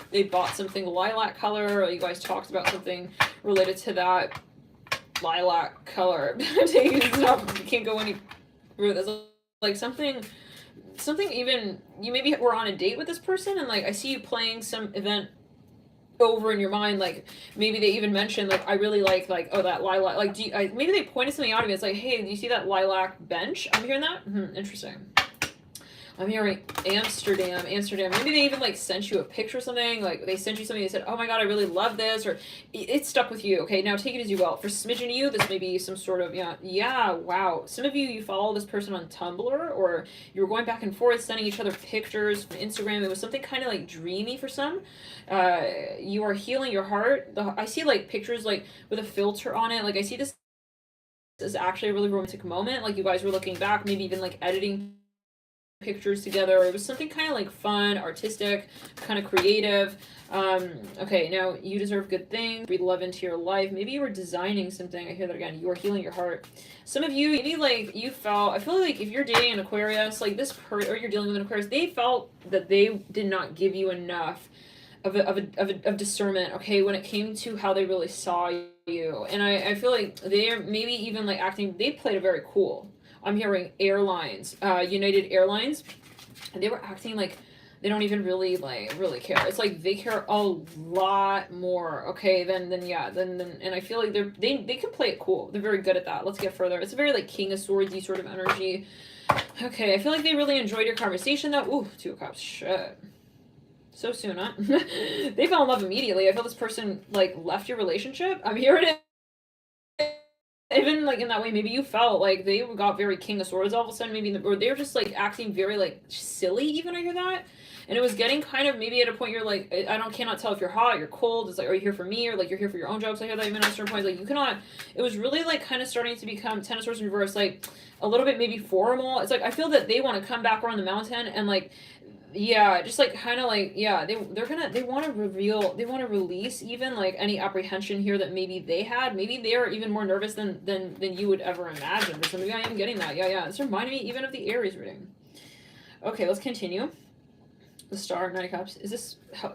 they bought something lilac color, or you guys talked about something related to that lilac color. You can't go any further. There's like something even, you maybe were on a date with this person and like I see you playing some event over in your mind, like maybe they even mentioned like I really like oh that lilac, like maybe they pointed something out of me. It's like, hey, do you see that lilac bench? I'm hearing that. Interesting. I'm hearing Amsterdam. Maybe they even like sent you a picture or something. Like they sent you something. They said, "Oh my god, I really love this," or it stuck with you. Okay, now take it as you will. For smidgen of you, this may be some sort of wow. Some of you follow this person on Tumblr, or you were going back and forth, sending each other pictures from Instagram. It was something kind of like dreamy for some. You are healing your heart. I see like pictures like with a filter on it. Like I see this is actually a really romantic moment. Like you guys were looking back, maybe even like editing pictures together. It was something kind of like fun, artistic, kind of creative. Okay, now you deserve good things. Breathe love into your life. Maybe you were designing something. I hear that again. You are healing your heart. Some of you, maybe like you felt, I feel like if you're dating an Aquarius, like this or you're dealing with an Aquarius, they felt that they did not give you enough of discernment, okay, when it came to how they really saw you. And I feel like they're maybe even like acting, they played it very cool. I'm hearing airlines, United Airlines, and they were acting like they don't even really care. It's like they care a lot more, okay, than and I feel like they can play it cool. They're very good at that. Let's get further. It's a very like King of Swords-y sort of energy. Okay, I feel like they really enjoyed your conversation though. Ooh, 2 of Cups. Shit. So soon, huh? They fell in love immediately. I feel this person like left your relationship. I'm hearing it. Even like in that way, maybe you felt like they got very King of Swords all of a sudden, maybe or they were just like acting very like silly. Even I hear that, and it was getting kind of maybe at a point you're like, cannot tell if you're hot, you're cold. It's like, are you here for me, or like you're here for your own jokes? I hear that even at certain points, like you cannot. It was really like kind of starting to become Ten of Swords in reverse, like a little bit maybe formal. It's like I feel that they want to come back around the mountain and like. Yeah, just like kind of like they want to release even like any apprehension here that maybe they had. Maybe they are even more nervous than you would ever imagine. For some of you, I am getting that. Yeah. It's reminding me even of the Aries reading. Okay, let's continue. The Star, 9 of Cups. Is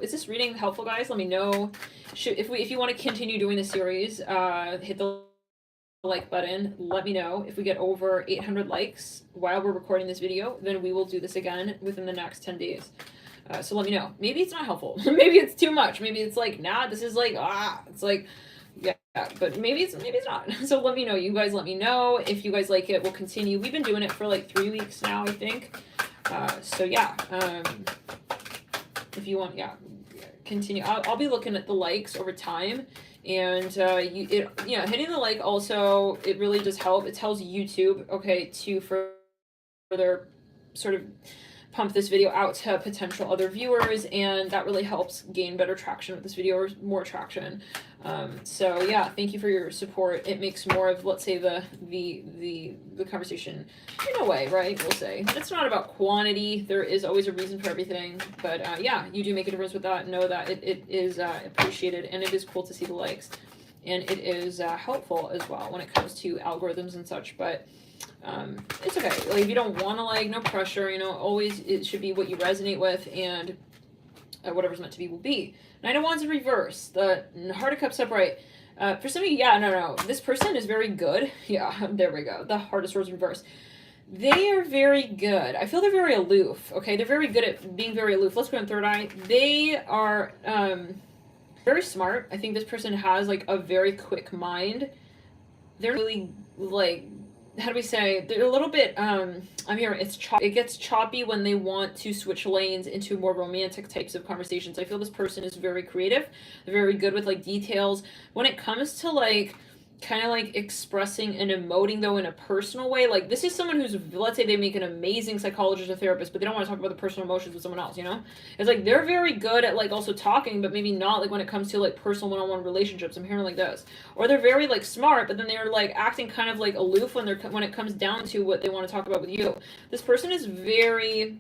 this reading helpful, guys? Let me know. If you want to continue doing the series, hit the like button. Let me know. If we get over 800 likes while we're recording this video, then we will do this again within the next 10 days. So let me know. Maybe it's not helpful. Maybe it's too much. Maybe it's like, nah, this is like, it's like, yeah, but maybe it's not. So let me know. You guys let me know. If you guys like it, we'll continue. We've been doing it for like 3 weeks now, I think. So yeah, if you want, continue. I'll be looking at the likes over time. And hitting the like also, it really does help. It tells YouTube, okay, to further sort of pump this video out to potential other viewers, and that really helps gain better traction with this video, or more traction. So yeah, thank you for your support. It makes more of, let's say, the conversation in a way, right? We'll say it's not about quantity. There is always a reason for everything, but yeah, you do make a difference with that. Know that it is appreciated, and it is cool to see the likes, and it is helpful as well when it comes to algorithms and such. But it's okay. Like if you don't want to, like, no pressure. You know, always it should be what you resonate with, and whatever's meant to be will be. 9 of Wands in reverse. The Heart of Cups upright. For some of you, no. This person is very good. Yeah, there we go. The Heart of Swords in reverse. They are very good. I feel they're very aloof. Okay, they're very good at being very aloof. Let's go in third eye. They are very smart. I think this person has like a very quick mind. They're really like, how do we say? They're a little bit I'm here. It gets choppy when they want to switch lanes into more romantic types of conversations. I feel this person is very creative. They're very good with like details. When it comes to like kind of like expressing and emoting though in a personal way, like this is someone who's, let's say they make an amazing psychologist or therapist, but they don't want to talk about the personal emotions with someone else, you know? It's like they're very good at like also talking, but maybe not like when it comes to like personal one-on-one relationships. I'm hearing like this. Or they're very like smart, but then they're like acting kind of like aloof when it comes down to what they want to talk about with you. This person is very,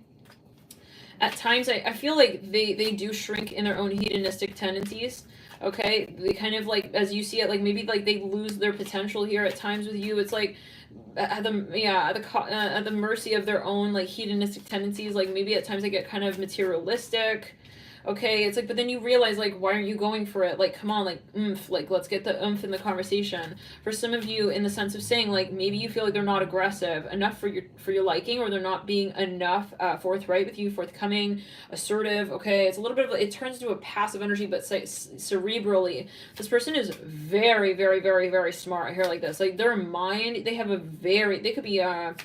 at times I feel like they do shrink in their own hedonistic tendencies. Okay, they kind of like, as you see it, like maybe like they lose their potential here at times with you. It's like at the mercy of their own like hedonistic tendencies. Like maybe at times they get kind of materialistic. Okay, it's like, but then you realize like, why aren't you going for it? Like, come on, like oomph, like let's get the oomph in the conversation. For some of you, in the sense of saying like maybe you feel like they're not aggressive enough for your liking, or they're not being enough forthright with you, forthcoming, assertive. Okay, it's a little bit of, it turns into a passive energy, but cerebrally, this person is very, very, very, very smart. I hear like this, like their mind, they could be I'm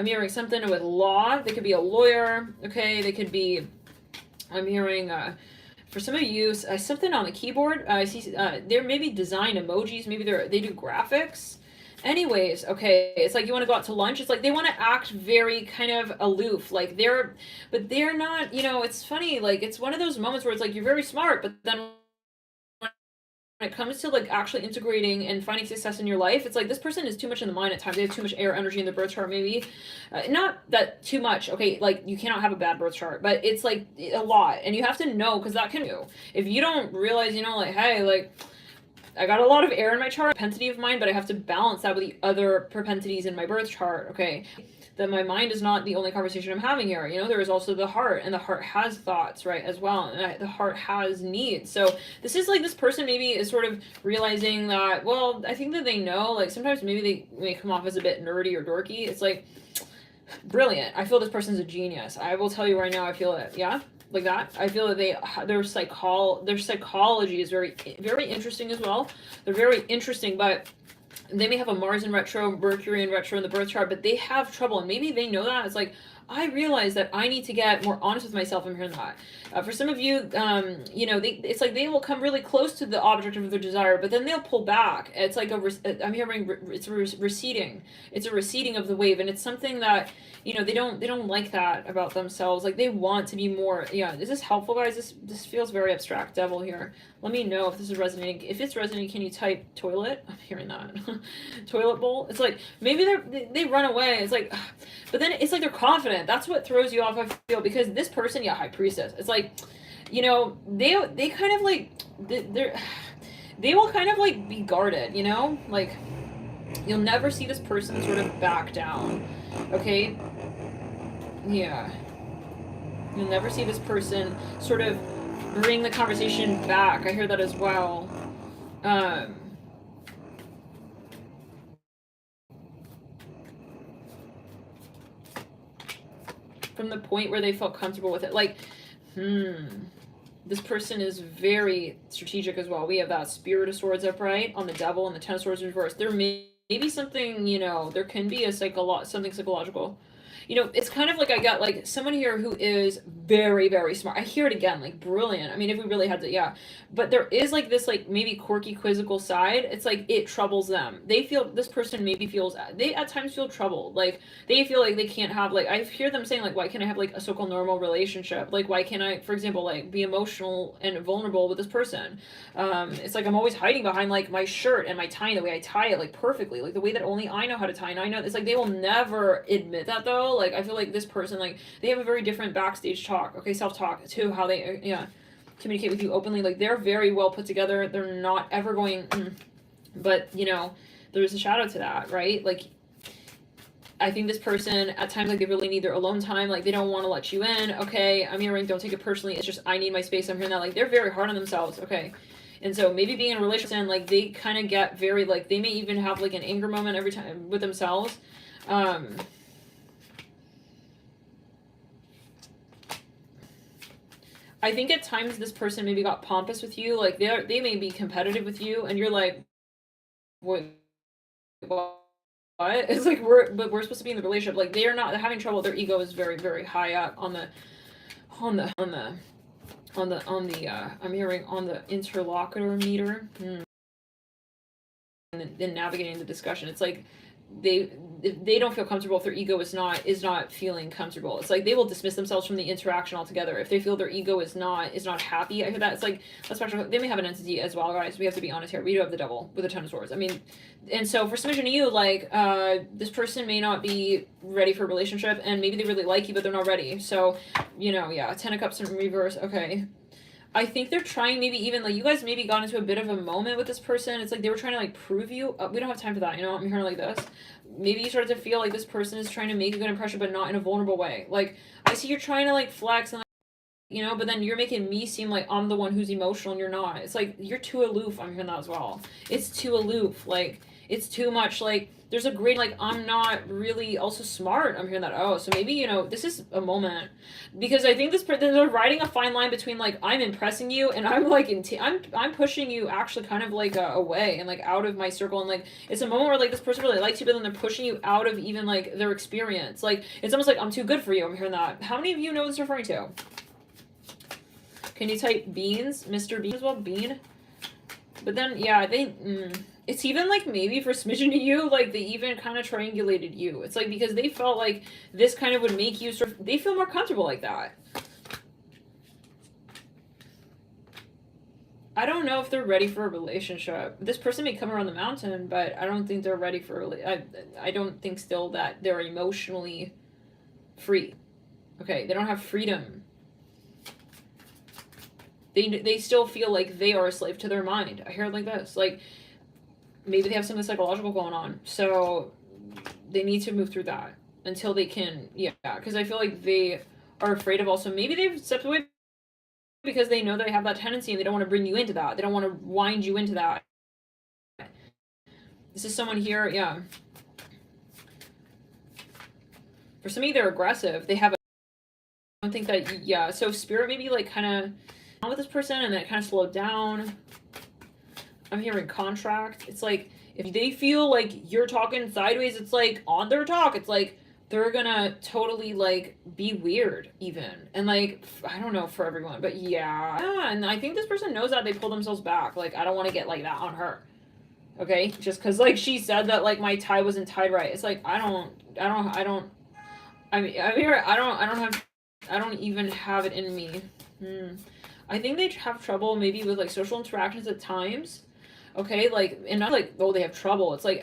hearing something with law. They could be a lawyer. Okay, they could be, I'm hearing, for some of you, something on the keyboard. I see there maybe design emojis. Maybe they do graphics. Anyways, okay, it's like you want to go out to lunch. It's like they want to act very kind of aloof. Like but they're not, you know, it's funny. Like it's one of those moments where it's like you're very smart, but then when it comes to like actually integrating and finding success in your life, it's like this person is too much in the mind at times. They have too much air energy in their birth chart, maybe. Not that too much, okay, like you cannot have a bad birth chart, but it's like a lot, and you have to know, because that can do. If you don't realize, you know, like, hey, like, I got a lot of air in my chart, propensity of mine, but I have to balance that with the other propensities in my birth chart, okay? That my mind is not the only conversation I'm having here. You know, there is also the heart, and the heart has thoughts, right, as well, and the heart has needs. So this is like, this person maybe is sort of realizing that, well, I think that they know, like sometimes maybe they may come off as a bit nerdy or dorky. It's like, brilliant. I feel this person's a genius. I will tell you right now, I feel it. Yeah, like that. I feel that their psychology is very, very interesting as well. They're very interesting, but they may have a Mars in retro, Mercury in retro in the birth chart, but they have trouble, and maybe they know that. It's like, I realize that I need to get more honest with myself. I'm hearing that. For some of you, you know, it's like they will come really close to the object of their desire, but then they'll pull back. It's like I'm hearing it's receding. It's a receding of the wave, and it's something that, you know, they don't like that about themselves. Like they want to be more. Yeah, is this helpful, guys? This feels very abstract. Devil here. Let me know if this is resonating. If it's resonating, can you type toilet? I'm hearing that. Toilet bowl. It's like maybe they run away. It's like, but then it's like they're confident. That's what throws you off, I feel, because this person, yeah, high priestess. It's like, you know, they kind of like they will kind of like be guarded. You know, like you'll never see this person sort of back down. Okay. Yeah. You'll never see this person sort of bring the conversation back. I hear that as well. From the point where they felt comfortable with it. Like, this person is very strategic as well. We have that Spirit of Swords upright on the Devil and the Ten of Swords reversed. There may be something, you know, there can be something psychological. You know, it's kind of like I got like someone here who is very, very smart. I hear it again, like brilliant. I mean, if we really had to, yeah. But there is like this like maybe quirky, quizzical side. It's like it troubles them. They feel, this person maybe feels, they at times feel troubled. Like they feel like they can't have, like, I hear them saying like, why can't I have like a so-called normal relationship? Like, why can't I, for example, like be emotional and vulnerable with this person? It's like I'm always hiding behind like my shirt and my tie, the way I tie it like perfectly, like the way that only I know how to tie. And I know it's like they will never admit that though. Like I feel like this person, like they have a very different backstage talk, okay, self-talk to how they communicate with you openly. Like they're very well put together. They're not ever going but you know, there's a shadow to that, right? Like I think this person at times, like they really need their alone time. Like they don't want to let you in. Okay, I'm hearing, don't take it personally. It's just I need my space. I'm hearing that. Like they're very hard on themselves. Okay, and so maybe being in a relationship, and like they kind of get very like, they may even have like an anger moment every time with themselves. I think at times this person maybe got pompous with you. Like they may be competitive with you, and you're like, what? It's like we're supposed to be in the relationship. Like they're not. They're having trouble. Their ego is very, very high up on the I'm hearing on the interlocutor meter. And then navigating the discussion. It's like they don't feel comfortable if their ego is not feeling comfortable. It's like they will dismiss themselves from the interaction altogether if they feel their ego is not happy. I hear that. It's like they may have an entity as well, guys. We have to be honest here. We do have the devil with a 10 of swords. I mean, and so for submission to you, like this person may not be ready for a relationship, and maybe they really like you, but they're not ready. So, yeah, 10 of cups in reverse. Okay. I think they're trying, maybe even like you guys maybe got into a bit of a moment with this person. It's like they were trying to like prove you. We don't have time for that. I'm hearing like this. Maybe you started to feel like this person is trying to make a good impression, but not in a vulnerable way. Like I see you're trying to like flex and but then you're making me seem like I'm the one who's emotional and you're not. It's like you're too aloof. I'm hearing that as well. It's too aloof. Like it's too much. Like there's a great like I'm not really also smart. I'm hearing that. Oh, so maybe this is a moment, because I think they're riding a fine line between like I'm impressing you and I'm like I'm pushing you actually kind of like away and like out of my circle, and like it's a moment where like this person really likes you, but then they're pushing you out of even like their experience. Like it's almost like I'm too good for you. I'm hearing that. How many of you know what it's referring to? Can you type beans, Mr. Bean as well? Bean. But then yeah, it's even like maybe for smidgen to you, like they even kind of triangulated you. It's like because they felt like this kind of would make you they feel more comfortable like that. I don't know if they're ready for a relationship. This person may come around the mountain, but I don't think they're ready for I don't think still that they're emotionally free. Okay, they don't have freedom. They still feel like they are a slave to their mind. I hear it like this. Like maybe they have something psychological going on, so they need to move through that until they can, because I feel like they are afraid of also, maybe they've stepped away because they know they have that tendency and they don't want to bring you into that. They don't want to wind you into that. This is someone here, for some of you, they're aggressive. They have I don't think that, so spirit maybe like kind of with this person and then it kind of slowed down. I'm hearing contract. It's like if they feel like you're talking sideways, it's like on their talk, it's like they're gonna totally like be weird even, and like I don't know for everyone, but and I think this person knows that. They pull themselves back. Like I don't want to get like that on her, okay, just because like she said that like my tie wasn't tied right. It's like I don't even have it in me. I think they have trouble maybe with like social interactions at times. Okay, like, and not like, oh, they have trouble. It's like,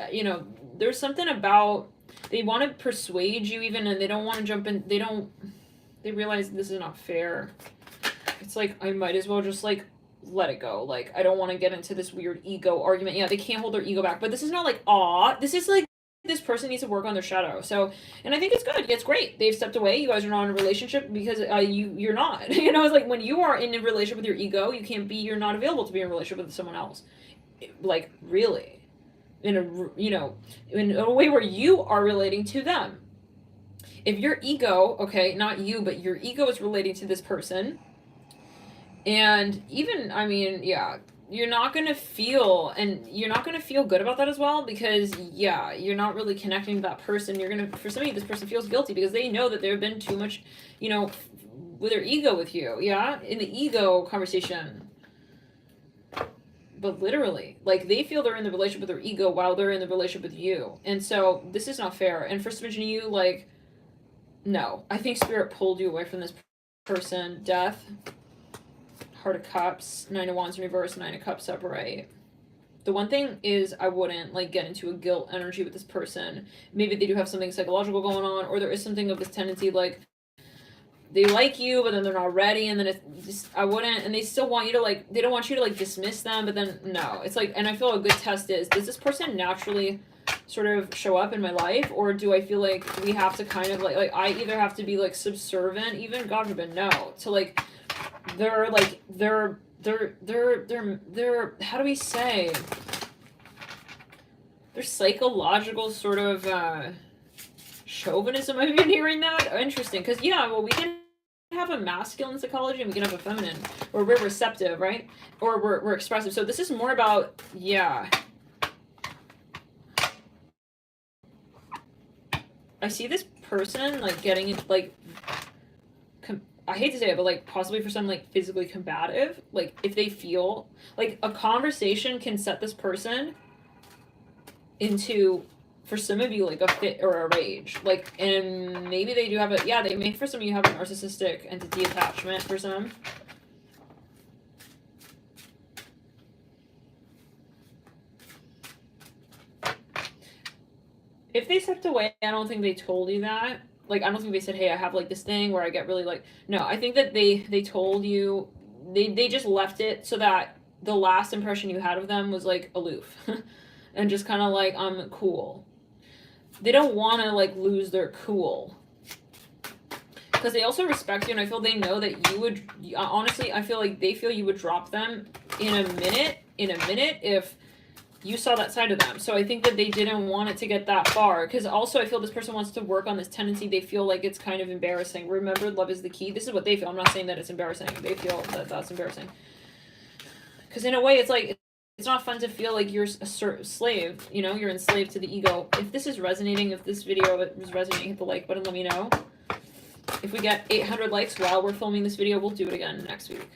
there's something about, they want to persuade you even, and they don't want to jump in. They realize this is not fair. It's like, I might as well just like, let it go. Like, I don't want to get into this weird ego argument. Yeah, they can't hold their ego back, but this is not like, this is like, this person needs to work on their shadow. So, and I think it's good. It's great. They've stepped away. You guys are not in a relationship because you're not. It's like when you are in a relationship with your ego, you're not available to be in a relationship with someone else. Like really, in a way where you are relating to them. If your ego, okay, not you, but your ego is relating to this person, and even you're not gonna feel good about that as well, because you're not really connecting to that person. For some of you, this person feels guilty because they know that there have been too much, with their ego with you, in the ego conversation. But literally, like they feel they're in the relationship with their ego while they're in the relationship with you. And so this is not fair. And for some of you, like, no, I think spirit pulled you away from this person. Death, Heart of Cups, 9 of Wands in reverse, 9 of Cups upright. The one thing is I wouldn't like get into a guilt energy with this person. Maybe they do have something psychological going on, or there is something of this tendency like they like you, but then they're not ready, and then it's just, I wouldn't, and they still want you to like, they don't want you to like dismiss them, but then no, it's like, and I feel a good test is, does this person naturally sort of show up in my life, or do I feel like we have to kind of like I either have to be like subservient, even, God forbid, no, to like, they're how do we say, they're psychological sort of, chauvinism. I've been hearing that. Interesting, because we can have a masculine psychology and we can have a feminine, or we're receptive, right? Or we're expressive. So this is more about, yeah. I see this person like getting like, I hate to say it, but like possibly for some like physically combative, like if they feel like a conversation can set this person into, for some of you, like a fit or a rage, like, and maybe they do have a, yeah, they may, for some of you, have a narcissistic entity attachment for some. If they stepped away, I don't think they told you that. Like, I don't think they said, hey, I have like this thing where I get really like, no, I think that they told you, they just left it so that the last impression you had of them was like aloof and just kind of like, I'm cool. They don't want to like lose their cool, because they also respect you, and I feel they know that you would, honestly, I feel like they feel you would drop them in a minute if you saw that side of them. So I think that they didn't want it to get that far, because also I feel this person wants to work on this tendency. They feel like it's kind of embarrassing. Remember, love is the key. This is what they feel. I'm not saying that it's embarrassing. They feel that that's embarrassing, because in a way it's like, it's not fun to feel like you're a slave, you know, you're enslaved to the ego. If this is resonating, if this video is resonating, hit the like button, let me know. If we get 800 likes while we're filming this video, we'll do it again next week.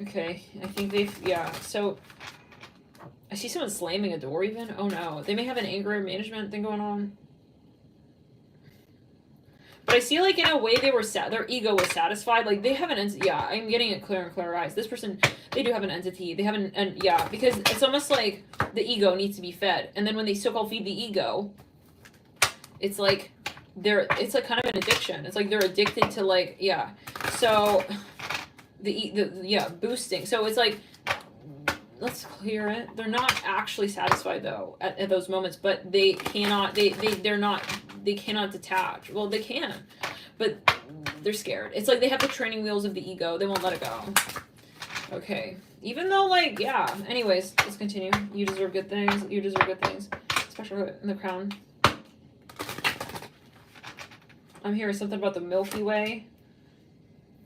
Okay, I think they've, yeah, so I see someone slamming a door even. Oh no, they may have an anger management thing going on. But I see, like, in a way they were their ego was satisfied. Like, they have an entity. Yeah, I'm getting it clearer and clearer eyes. This person, they do have an entity. They have yeah, because it's almost like the ego needs to be fed. And then when they so-called feed the ego, it's like it's like kind of an addiction. It's like they're addicted to, like, yeah. So yeah, boosting. So it's like, let's clear it. They're not actually satisfied though at those moments, but they cannot, they cannot detach. Well, they can, but they're scared. It's like they have the training wheels of the ego. They won't let it go. Okay. Even though, like, yeah. Anyways, let's continue. You deserve good things. You deserve good things. Especially in the crown. I'm hearing something about the Milky Way.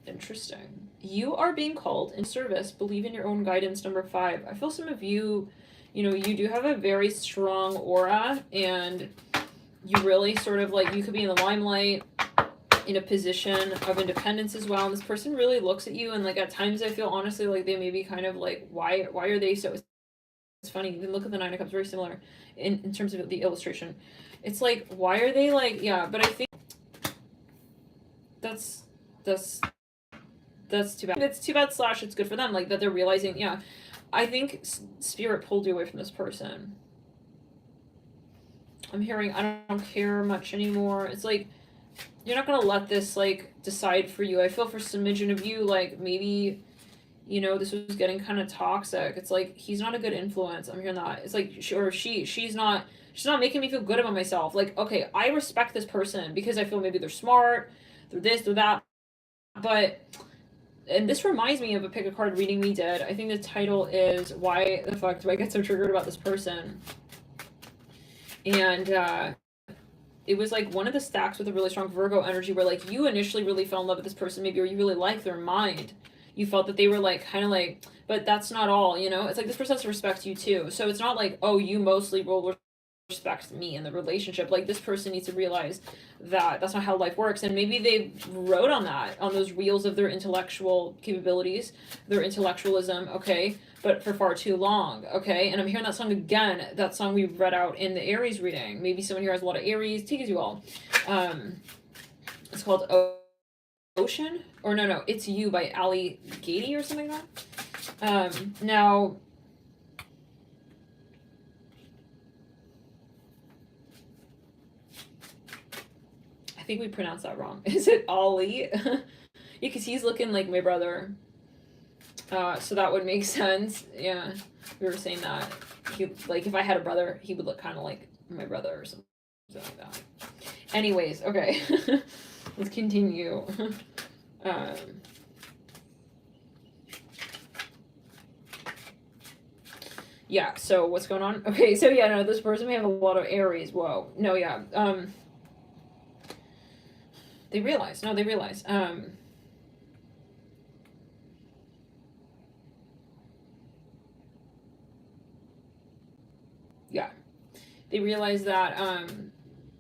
Interesting. You are being called in service. Believe in your own guidance, number 5. I feel some of you, you know, you do have a very strong aura, and you really sort of, like, you could be in the limelight, in a position of independence as well. And this person really looks at you, and, like, at times I feel honestly like they may be kind of like, why are they so, it's funny, you can look at the 9 of Cups, very similar in terms of the illustration. It's like, why are they like, yeah, but I think that's too bad. It's too bad / it's good for them, like, that they're realizing, yeah, I think spirit pulled you away from this person. I'm hearing, I don't care much anymore. It's like, you're not gonna let this, like, decide for you. I feel for some smidgen of you, like, maybe, you know, this was getting kind of toxic. It's like, he's not a good influence. I'm hearing that. It's like, she's not making me feel good about myself. Like, okay, I respect this person because I feel maybe they're smart, they're this, they're that, but, and this reminds me of a pick a card reading we did. I think the title is Why the Fuck Do I Get So Triggered About This Person? And it was like one of the stacks with a really strong Virgo energy where, like, you initially really fell in love with this person, maybe, or you really liked their mind. You felt that they were, like, kind of like, but that's not all, you know? It's like this person has to respect you too. So it's not like, oh, you mostly will respect me in the relationship. Like, this person needs to realize that that's not how life works, and maybe they rode on that, on those wheels of their intellectual capabilities, their intellectualism, okay, but for far too long, okay? And I'm hearing that song again, that song we read out in the Aries reading. Maybe someone here has a lot of Aries. Take it as you all. It's called Ocean, or no, It's You by Ali Gady or something like that. Now, I think we pronounced that wrong. Is it Ali? Yeah, because he's looking like my brother. So that would make sense. Yeah, we were saying that. He, like, if I had a brother, he would look kind of like my brother or something like that. Anyways, okay. Let's continue. Yeah, so what's going on? Okay, so yeah, no, this person may have a lot of Aries. Whoa. No, yeah. They realize. No, they realize. Yeah. They realize that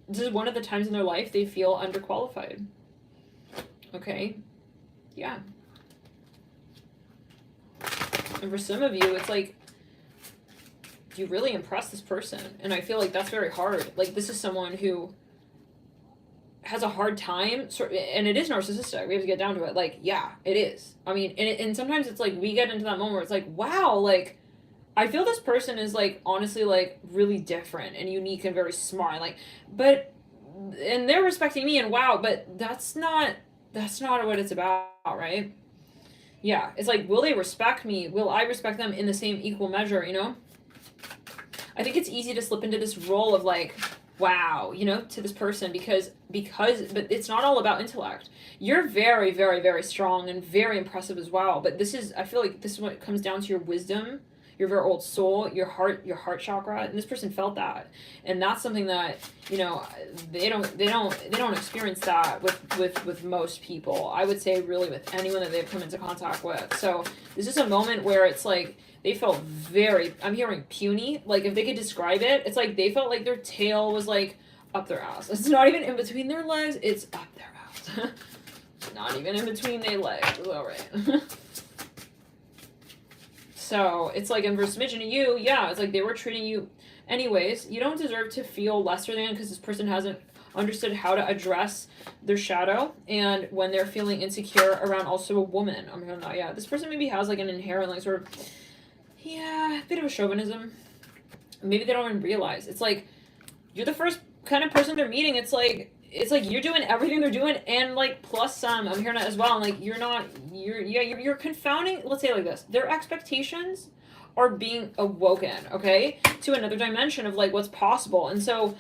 this is one of the times in their life they feel underqualified. Okay? Yeah. And for some of you, it's like you really impress this person. And I feel like that's very hard. Like, this is someone who has a hard time, and it is narcissistic. We have to get down to it. Like, yeah, it is. I mean, and sometimes it's like we get into that moment where it's like, wow, like, I feel this person is like honestly like really different and unique and very smart. Like, but and they're respecting me and wow, but that's not what it's about, right? Yeah, it's like, will they respect me? Will I respect them in the same equal measure? You know, I think it's easy to slip into this role of like, wow, you know, to this person because but it's not all about intellect. You're very, very, very strong and very impressive as well. But I feel like this is what it comes down to: your wisdom, your very old soul, your heart chakra. And this person felt that. And that's something that, you know, they don't experience that with most people. I would say really with anyone that they've come into contact with. So this is a moment where it's like, they felt very, I'm hearing puny. Like, if they could describe it, it's like they felt like their tail was like up their ass. It's not even in between their legs, it's up their ass. Not even in between their legs. All right. So it's like, and for a smidgen of you, yeah, it's like they were treating you anyways. You don't deserve to feel lesser than because this person hasn't understood how to address their shadow, and when they're feeling insecure around also a woman. I'm hearing that, yeah. This person maybe has like an inherent like sort of, yeah, a bit of a chauvinism. Maybe they don't even realize. It's like, you're the first kind of person they're meeting. It's like you're doing everything they're doing and like plus some. I'm hearing that as well. And like, you're confounding, let's say it like this. Their expectations are being awoken, okay, to another dimension of like what's possible. And so,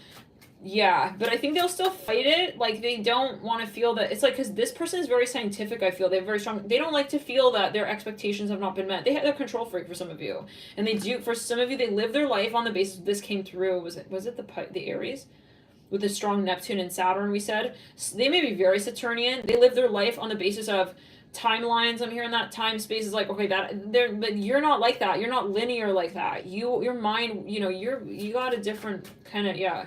yeah, but I think they'll still fight it. Like, they don't want to feel that. It's like, because this person is very scientific, I feel. They're very strong. They don't like to feel that their expectations have not been met. They're control freak for some of you. And they do, for some of you, they live their life on the basis this came through. Was it the Aries? With the strong Neptune and Saturn, we said. So they may be very Saturnian. They live their life on the basis of timelines. I'm hearing that time space is like, okay, but you're not like that. You're not linear like that. Your mind, you know, you got a different kind of, yeah.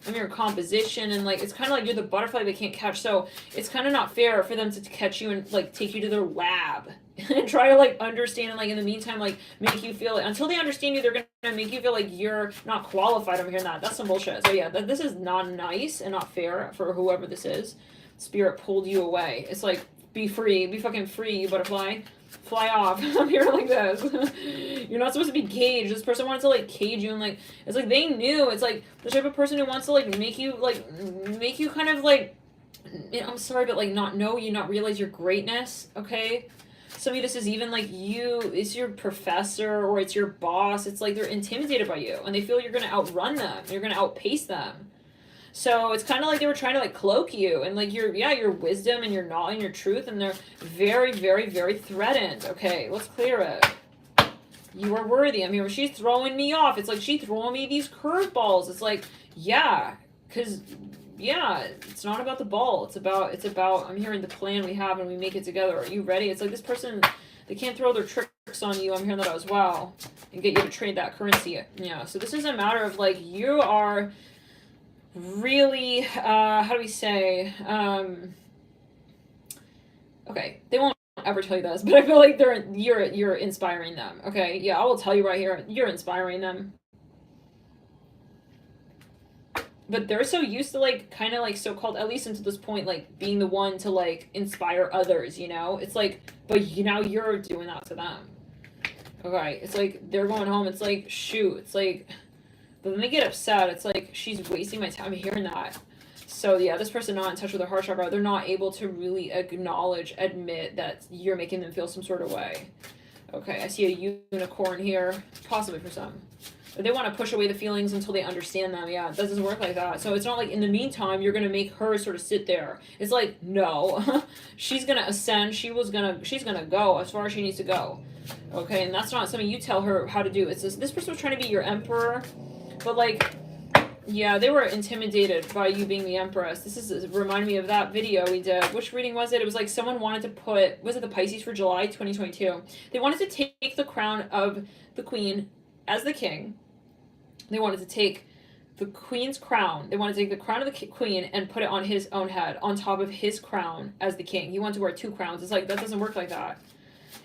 I mean, your composition, and like, it's kind of like you're the butterfly they can't catch. So it's kind of not fair for them to catch you and like take you to their lab and try to like understand, and like in the meantime like make you feel, until they understand you, they're gonna make you feel like you're not qualified. I'm hearing that. That's some bullshit. So yeah, this is not nice and not fair for whoever this is. Spirit pulled you away. It's like, be free, be fucking free, you butterfly. Fly off. I'm here like this. You're not supposed to be caged. This person wanted to like cage you, and like, it's like they knew. It's like the type of person who wants to like make you kind of like, I'm sorry, but like not know you, not realize your greatness. Okay, some of you, this is even like you, it's your professor or it's your boss. It's like they're intimidated by you and they feel you're gonna outrun them, you're gonna outpace them. So it's kind of like they were trying to like cloak you and like your wisdom and your knowledge and your truth, and they're very, very, very threatened. Okay, let's clear it. You are worthy. I mean, she's throwing me off. It's like she's throwing me these curveballs. It's like, yeah, because yeah, it's not about the ball. It's about I'm hearing the plan we have and we make it together. Are you ready? It's like this person, they can't throw their tricks on you. I'm hearing that as well, and get you to trade that currency. Yeah. So this is a matter of like, you are really, how do we say, okay, they won't ever tell you this, but I feel like you're inspiring them. Okay, yeah, I will tell you right here, you're inspiring them. But they're so used to like kind of like so-called, at least until this point, like being the one to like inspire others, you know. It's like, but now you're doing that to them. Okay, it's like they're going home. It's like, shoot, it's like, but when they get upset, it's like, she's wasting my time hearing that. So yeah, this person not in touch with their heart chakra, they're not able to really admit that you're making them feel some sort of way. Okay, I see a unicorn here, possibly for some. Or they want to push away the feelings until they understand them. Yeah, it doesn't work like that. So it's not like in the meantime you're gonna make her sort of sit there. It's like, no. She's gonna ascend. She's gonna go as far as she needs to go. Okay, and that's not something you tell her how to do. It's this person was trying to be your emperor, but like, yeah, they were intimidated by you being the empress. This is reminded me of that video we did. Which reading was it? It was like someone wanted to put, was it the Pisces for July 2022? They wanted to take the crown of the queen as the king. They wanted to take the queen's crown. They wanted to take the crown of the queen and put it on his own head, on top of his crown as the king. He wanted to wear 2 crowns. It's like, that doesn't work like that.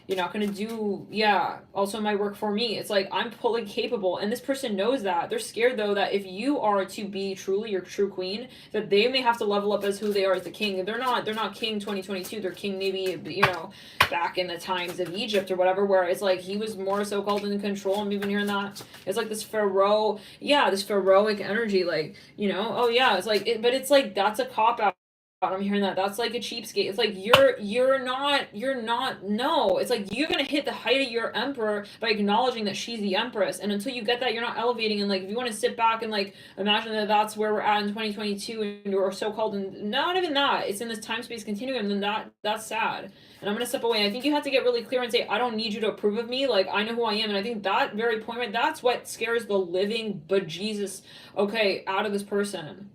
You're not going to do, yeah, also my work for me. It's like, I'm fully capable. And this person knows that. They're scared, though, that if you are to be truly your true queen, that they may have to level up as who they are as the king. They're not king 2022. They're king maybe, you know, back in the times of Egypt or whatever, where it's like he was more so-called in control. I'm even hearing that. It's like this pharaoh, yeah, this pharaohic energy, like, you know, oh yeah, it's like, but it's like, that's a cop-out. I'm hearing that. That's like a cheapskate. It's like you're not, no. It's like you're gonna hit the height of your emperor by acknowledging that she's the empress, and until you get that, you're not elevating. And like, if you want to sit back and like imagine that that's where we're at in 2022 and you're so-called, and not even that, it's in this time-space continuum, then that's sad. And I'm gonna step away. I think you have to get really clear and say, I don't need you to approve of me. Like, I know who I am. And I think that very point, right, that's what scares the living bejesus, okay, out of this person.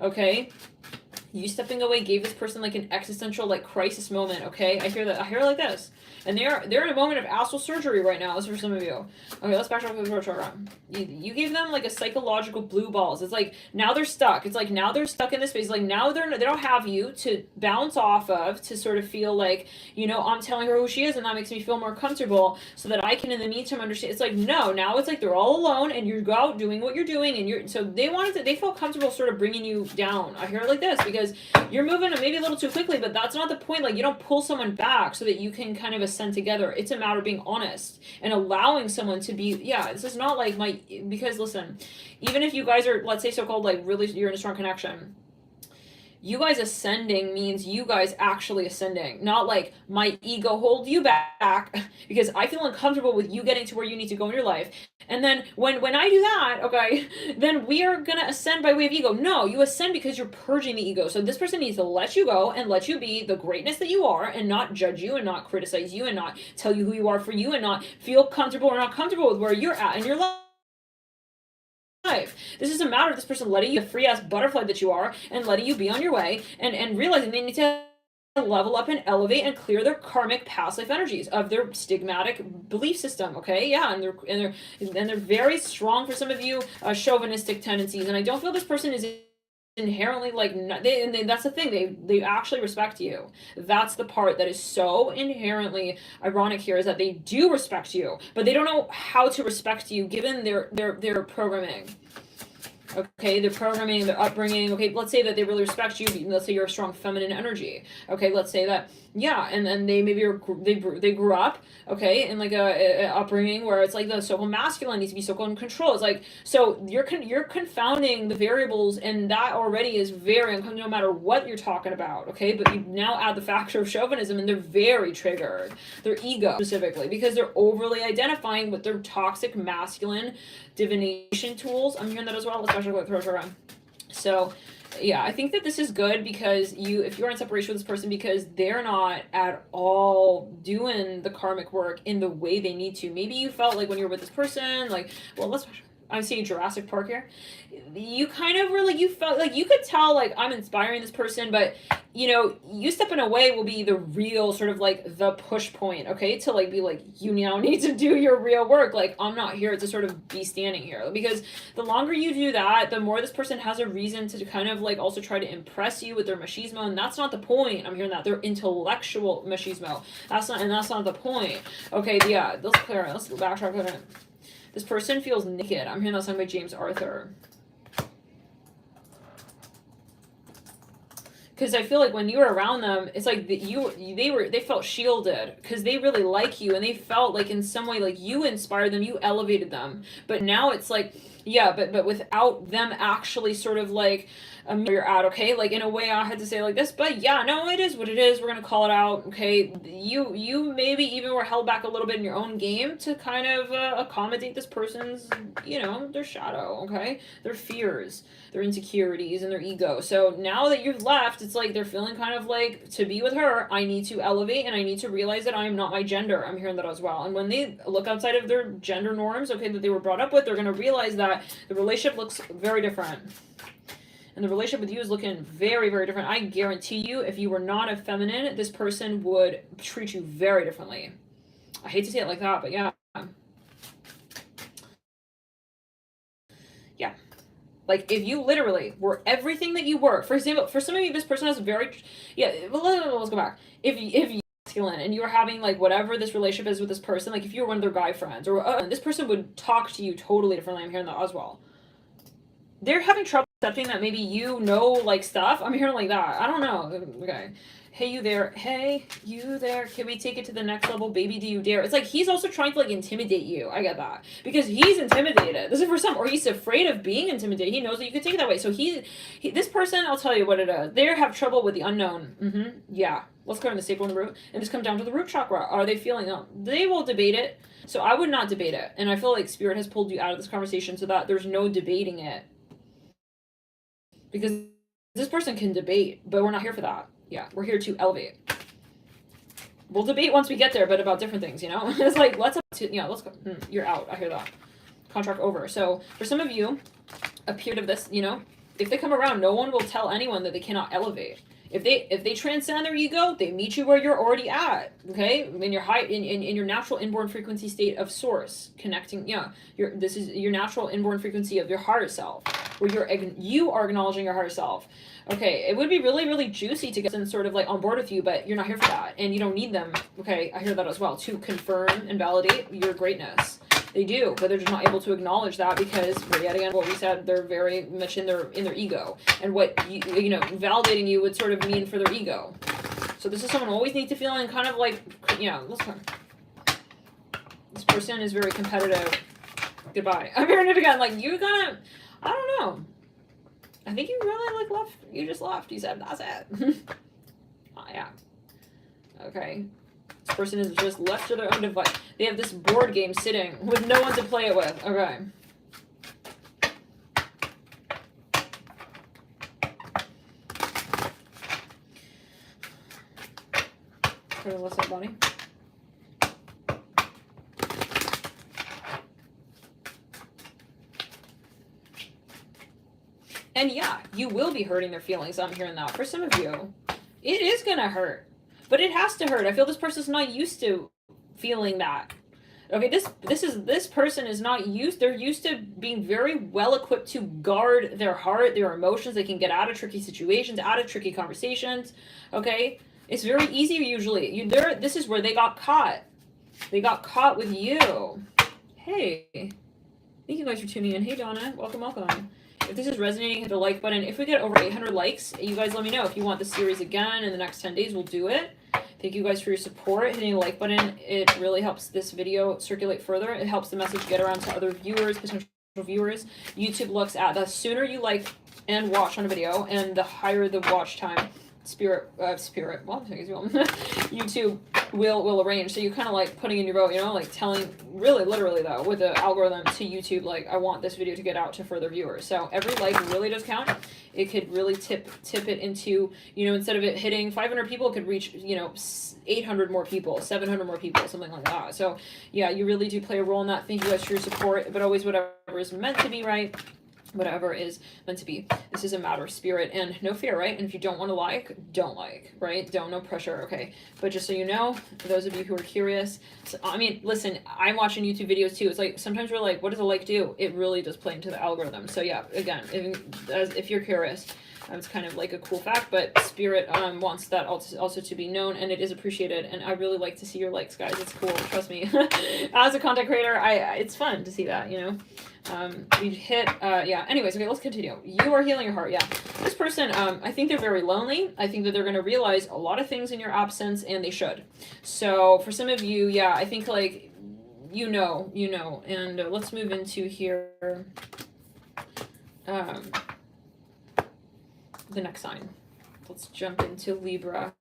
Okay? You stepping away gave this person like an existential like crisis moment, okay? I hear that. I hear it like this. And they're in a moment of astral surgery right now. This is for some of you. Okay, let's back up to the program. You gave them like a psychological blue balls. It's like now they're stuck. It's like now they're stuck in this space. Like now they don't have you to bounce off of, to sort of feel like, you know, I'm telling her who she is and that makes me feel more comfortable so that I can in the meantime understand. It's like, no, now it's like they're all alone and you're out doing what you're doing, and so they feel comfortable sort of bringing you down. I hear it like this because you're moving maybe a little too quickly, but that's not the point. Like, you don't pull someone back so that you can kind of ascend together. It's a matter of being honest and allowing someone to be, yeah, this is not like because listen, even if you guys are, let's say so-called like really, you're in a strong connection, you guys ascending means you guys actually ascending, not like my ego hold you back because I feel uncomfortable with you getting to where you need to go in your life. And then when I do that, okay, then we are going to ascend by way of ego. No, you ascend because you're purging the ego. So this person needs to let you go and let you be the greatness that you are and not judge you and not criticize you and not tell you who you are for you and not feel comfortable or not comfortable with where you're at in your life. This is a matter of this person letting you, the free ass butterfly that you are, and letting you be on your way and realizing they need to level up and elevate and clear their karmic past life energies of their stigmatic belief system. Okay, yeah, and they're very strong for some of you, chauvinistic tendencies, and I don't feel this person is inherently like that's the thing, they actually respect you. That's the part that is so inherently ironic here, is that they do respect you, but they don't know how to respect you given their programming. Okay, their programming, their upbringing. Okay, let's say that they really respect you. Let's say you're a strong feminine energy. Okay, let's say that, yeah, and then they maybe they grew up, okay, in like a upbringing where it's like the so-called masculine needs to be so-called in control. It's like, so you're confounding the variables, and that already is very uncomfortable no matter what you're talking about. Okay, but you now add the factor of chauvinism, and they're very triggered. Their ego specifically, because they're overly identifying with their toxic masculine divination tools. I'm hearing that as well, especially with throw around. So yeah, I think that this is good because if you're in separation with this person because they're not at all doing the karmic work in the way they need to. Maybe you felt like when you were with this person, like, well, I'm seeing Jurassic Park here. You kind of were like, you felt like you could tell like I'm inspiring this person, but you know, you stepping away will be the real sort of like the push point, okay, to like be like, you now need to do your real work. Like, I'm not here to sort of be standing here, because the longer you do that, the more this person has a reason to kind of like also try to impress you with their machismo, and that's not the point. I'm hearing that their intellectual machismo. That's not the point. Okay, yeah, let's clear it. Let's backtrack. This person feels naked. I'm hearing that song by James Arthur. Because I feel like when you were around them, it's like they felt shielded because they really like you, and they felt like in some way like you inspired them, you elevated them. But now it's like Yeah, but without them actually sort of like where you're at, okay? Like in a way I had to say like this, but yeah, no, it is what it is. We're gonna call it out, okay? You maybe even were held back a little bit in your own game to kind of accommodate this person's, you know, their shadow, okay? Their fears, their insecurities, and their ego. So now that you've left, it's like they're feeling kind of like, to be with her, I need to elevate and I need to realize that I am not my gender. I'm hearing that as well. And when they look outside of their gender norms, okay, that they were brought up with, they're gonna realize that the relationship looks very different. And the relationship with you is looking very, very different. I guarantee you, if you were not a feminine, this person would treat you very differently. I hate to say it like that, but yeah. Yeah. Like, if you literally were everything that you were, for example, for some of you, this person has very, yeah, let's go back. If you masculine and you were having like whatever this relationship is with this person, like if you were one of their guy friends, or this person would talk to you totally differently. I'm hearing that as well. They're having trouble accepting that maybe you know like stuff. I'm hearing like that. I don't know. Okay. Hey, you there. Hey, you there. Can we take it to the next level? Baby, do you dare? It's like he's also trying to like intimidate you. I get that. Because he's intimidated. This is for some, or he's afraid of being intimidated. He knows that you could take it that way. So this person, I'll tell you what it is. They have trouble with the unknown. Yeah. Let's go to the staple in the root and just come down to the root chakra. Are they feeling it? They will debate it. So I would not debate it. And I feel like Spirit has pulled you out of this conversation so that there's no debating it. Because this person can debate, but we're not here for that. Yeah, we're here to elevate. We'll debate once we get there, but about different things, you know? It's like, let's go. You're out. I hear that. Contract over. So for some of you, a period of this, you know, if they come around, no one will tell anyone that they cannot elevate. If they transcend their ego, they meet you where you're already at. Okay, in your in your natural inborn frequency state of source, connecting. Yeah, this is your natural inborn frequency of your higher self, where you are acknowledging your higher self. Okay, it would be really, really juicy to get them sort of like on board with you, but you're not here for that, and you don't need them. Okay, I hear that as well, to confirm and validate your greatness. They do, but they're just not able to acknowledge that because, yet again, what we said, they're very much in their ego, and what you know, validating you would sort of mean for their ego. So this is someone who always needs to feel in kind of like, you know, this person is very competitive. Goodbye. I'm hearing it again. Like you gonna, I don't know. I think you really like left. You just left. You said that's it. Oh yeah. Okay. This person is just left to their own device. They have this board game sitting with no one to play it with. Okay. Turn the left side body. And yeah, you will be hurting their feelings. I'm hearing that. For some of you, it is going to hurt. But it has to hurt. I feel this person's not used to feeling that. Okay, this person is not used. They're used to being very well equipped to guard their heart, their emotions. They can get out of tricky situations, out of tricky conversations. Okay, it's very easy usually. This is where they got caught. They got caught with you. Hey, thank you guys for tuning in. Hey Donna, welcome, welcome. If this is resonating, hit the like button. If we get over 800 likes, you guys let me know. If you want the series again in the next 10 days, we'll do it. Thank you guys for your support. Hitting the like button, it really helps this video circulate further. It helps the message get around to other viewers, potential viewers. YouTube looks at the sooner you like and watch on a video, and the higher the watch time, YouTube will arrange. So you kind of like putting in your vote, you know, like telling, really literally though, with the algorithm to YouTube, like I want this video to get out to further viewers. So every like really does count. It could really tip it into, you know, instead of it hitting 500 people, it could reach, you know, 800 more people, 700 more people, something like that. So yeah, you really do play a role in that. Thank you guys for your support, but always whatever is meant to be, right? Whatever is meant to be. This is a matter of spirit and no fear, right? And if you don't want to like, don't like, right? No pressure, okay? But just so you know, for those of you who are curious, so, I mean, listen, I'm watching YouTube videos too. It's like, sometimes we're like, what does a like do? It really does play into the algorithm. So yeah, again, if you're curious, it's kind of like a cool fact, but spirit wants that also to be known, and it is appreciated. And I really like to see your likes, guys. It's cool, trust me. As a content creator, it's fun to see that, you know. We hit yeah, anyways, okay, let's continue. You are healing your heart. Yeah, this person, I think they're very lonely. I think that they're going to realize a lot of things in your absence, and they should. So for some of you, yeah, I think like you know, and let's move into here. the next sign. Let's jump into Libra.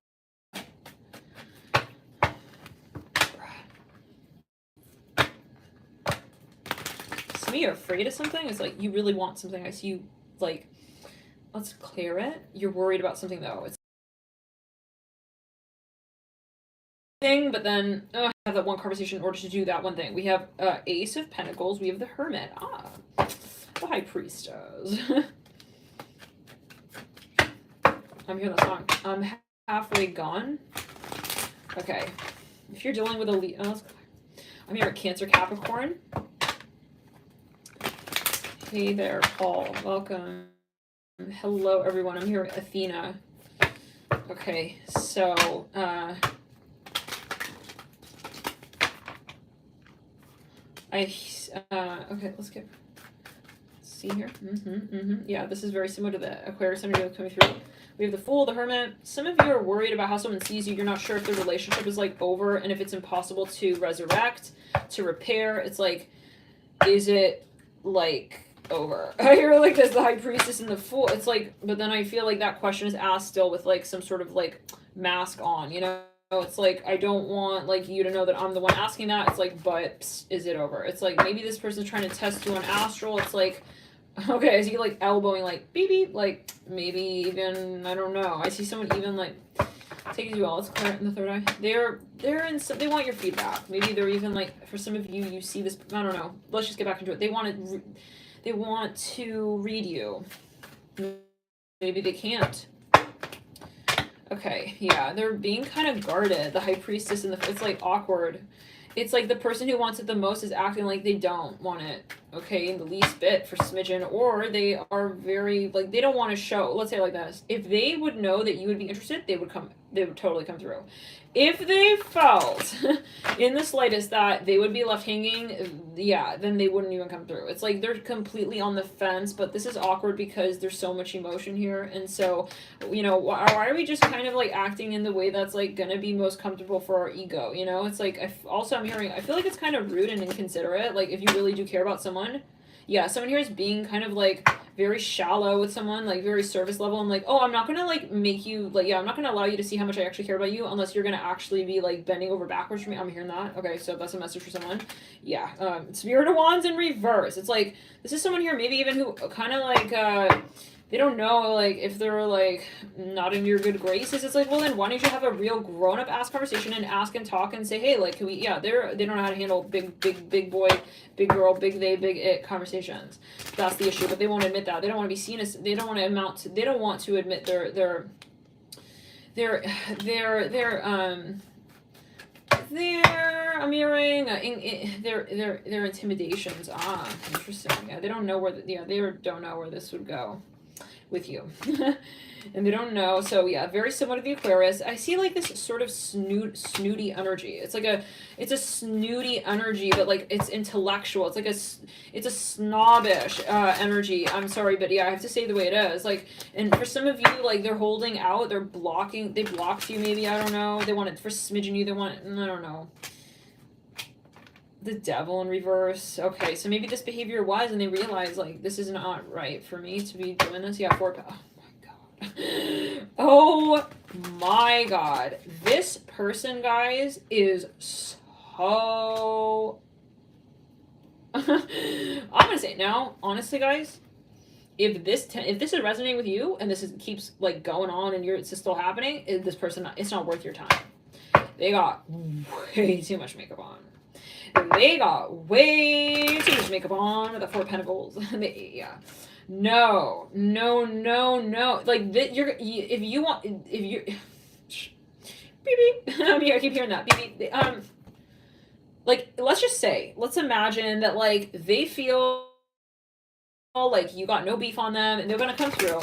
Some of you are afraid of something. It's like you really want something. I see you like, let's clear it. You're worried about something though. It's thing, but then have that one conversation in order to do that one thing. We have Ace of Pentacles. We have the Hermit. The High Priestess. I'm hearing that song. I'm halfway gone. Okay. If you're dealing with a I'm here at Cancer, Capricorn. Hey there, Paul. Welcome. Hello, everyone. I'm here with Athena. Okay, so okay, let's see here. Yeah, this is very similar to the Aquarius energy that's coming through. We have the Fool, the Hermit. Some of you are worried about how someone sees you. You're not sure if the relationship is like over and if it's impossible to resurrect, to repair. It's like, is it like over? I hear like this, the High Priestess and the Fool. It's like, but then I feel like that question is asked still with like some sort of like mask on, you know? It's like, I don't want like you to know that I'm the one asking that. It's like, but psst, is it over? It's like, maybe this person's trying to test you on astral. It's like, okay, is he like elbowing like beep beep? Like maybe even, I don't know. I see someone even like taking you all. Let's clear it in the third eye. They're in some, they want your feedback. Maybe they're even like, for some of you, you see this, I don't know. Let's just get back into it. They want to read you. Maybe they can't. Okay, yeah, they're being kind of guarded. The High Priestess and it's like awkward. It's like the person who wants it the most is acting like they don't want it, okay, in the least bit for smidgen, or they are very, like, they don't want to show, let's say it like this. If they would know that you would be interested, they would totally come through. If they felt in the slightest that they would be left hanging, yeah, then they wouldn't even come through. It's like they're completely on the fence, but this is awkward because there's so much emotion here. And so, you know, why are we just kind of like acting in the way that's like gonna be most comfortable for our ego? You know, it's like, I'm hearing, I feel like it's kind of rude and inconsiderate. Like if you really do care about someone, yeah, someone here is being kind of like very shallow with someone, like very surface level. I'm like, oh, I'm not gonna like make you like, yeah, I'm not gonna allow you to see how much I actually care about you unless you're gonna actually be like bending over backwards for me. I'm hearing that. Okay, so that's a message for someone. Yeah, Spirit of Wands in reverse. It's like, this is someone here maybe even who kind of like, they don't know, like, if they're, like, not in your good graces. It's like, well, then why don't you have a real grown-up ass conversation and ask and talk and say, hey, like, can we, yeah, they don't know how to handle big boy, big girl, big they, big it conversations. That's the issue, but they won't admit that. They don't want to be seen as, they don't want to admit their I'm hearing their intimidations. Interesting. Yeah, they don't know where they don't know where this would go with you. And they don't know. So yeah, very similar to the Aquarius. I see like this sort of snooty energy. It's a snooty energy, but like it's intellectual. It's like it's a snobbish energy. I'm sorry, but yeah, I have to say the way it is. Like, and for some of you, like they're holding out, they blocked you maybe, I don't know. They want it for smidgen you, I don't know. The Devil in reverse. Okay, so maybe this behavior was, and they realize like this is not right for me to be doing this. Yeah, oh my god. This person, guys, is so I'm gonna say it now, honestly, guys, if this is resonating with you and this keeps like going on and it's still happening, this person, it's not worth your time. They got way too much makeup on. They got way too much makeup on with the Four of Pentacles. Yeah. No. Like, if you beep beep. I keep hearing that. Beep beep. Like, let's imagine that, like, they feel like you got no beef on them and they're gonna come through.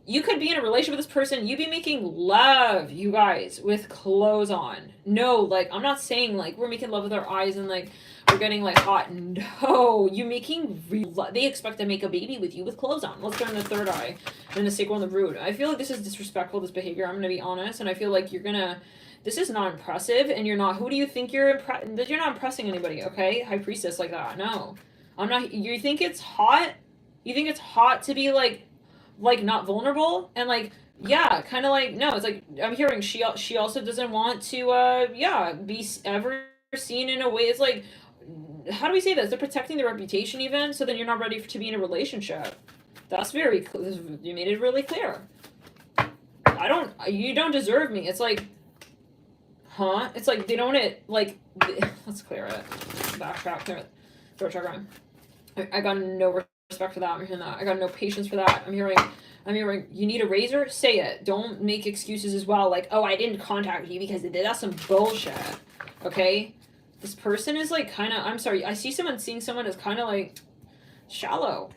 You could be in a relationship with this person. You'd be making love, you guys, with clothes on. No, like, I'm not saying, like, we're making love with our eyes and, like, we're getting, like, hot. No, you're making real love. They expect to make a baby with you with clothes on. Let's turn the third eye and the sacral and the root. I feel like this is disrespectful, this behavior. I'm going to be honest. And I feel like this is not impressive. And you're not, who do you think you're not impressing anybody, okay? High Priestess like that. No, I'm not. You think it's hot? You think it's hot to be like not vulnerable, and like, yeah, kind of like, no, it's like, I'm hearing she also doesn't want to be ever seen in a way. It's like, how do we say this? They're protecting their reputation even, so then you're not ready to be in a relationship. That's very, you made it really clear. You don't deserve me. It's like, huh? It's like, they don't, let's clear it. Backtrack, clear it. Throat chakra. I got no respect for that. I'm hearing that. I got no patience for that. I'm hearing, you need a razor? Say it. Don't make excuses as well. Like, oh, I didn't contact you because they did. That's some bullshit. Okay? This person is like kind of, I'm sorry, I see someone seeing someone as kind of like shallow.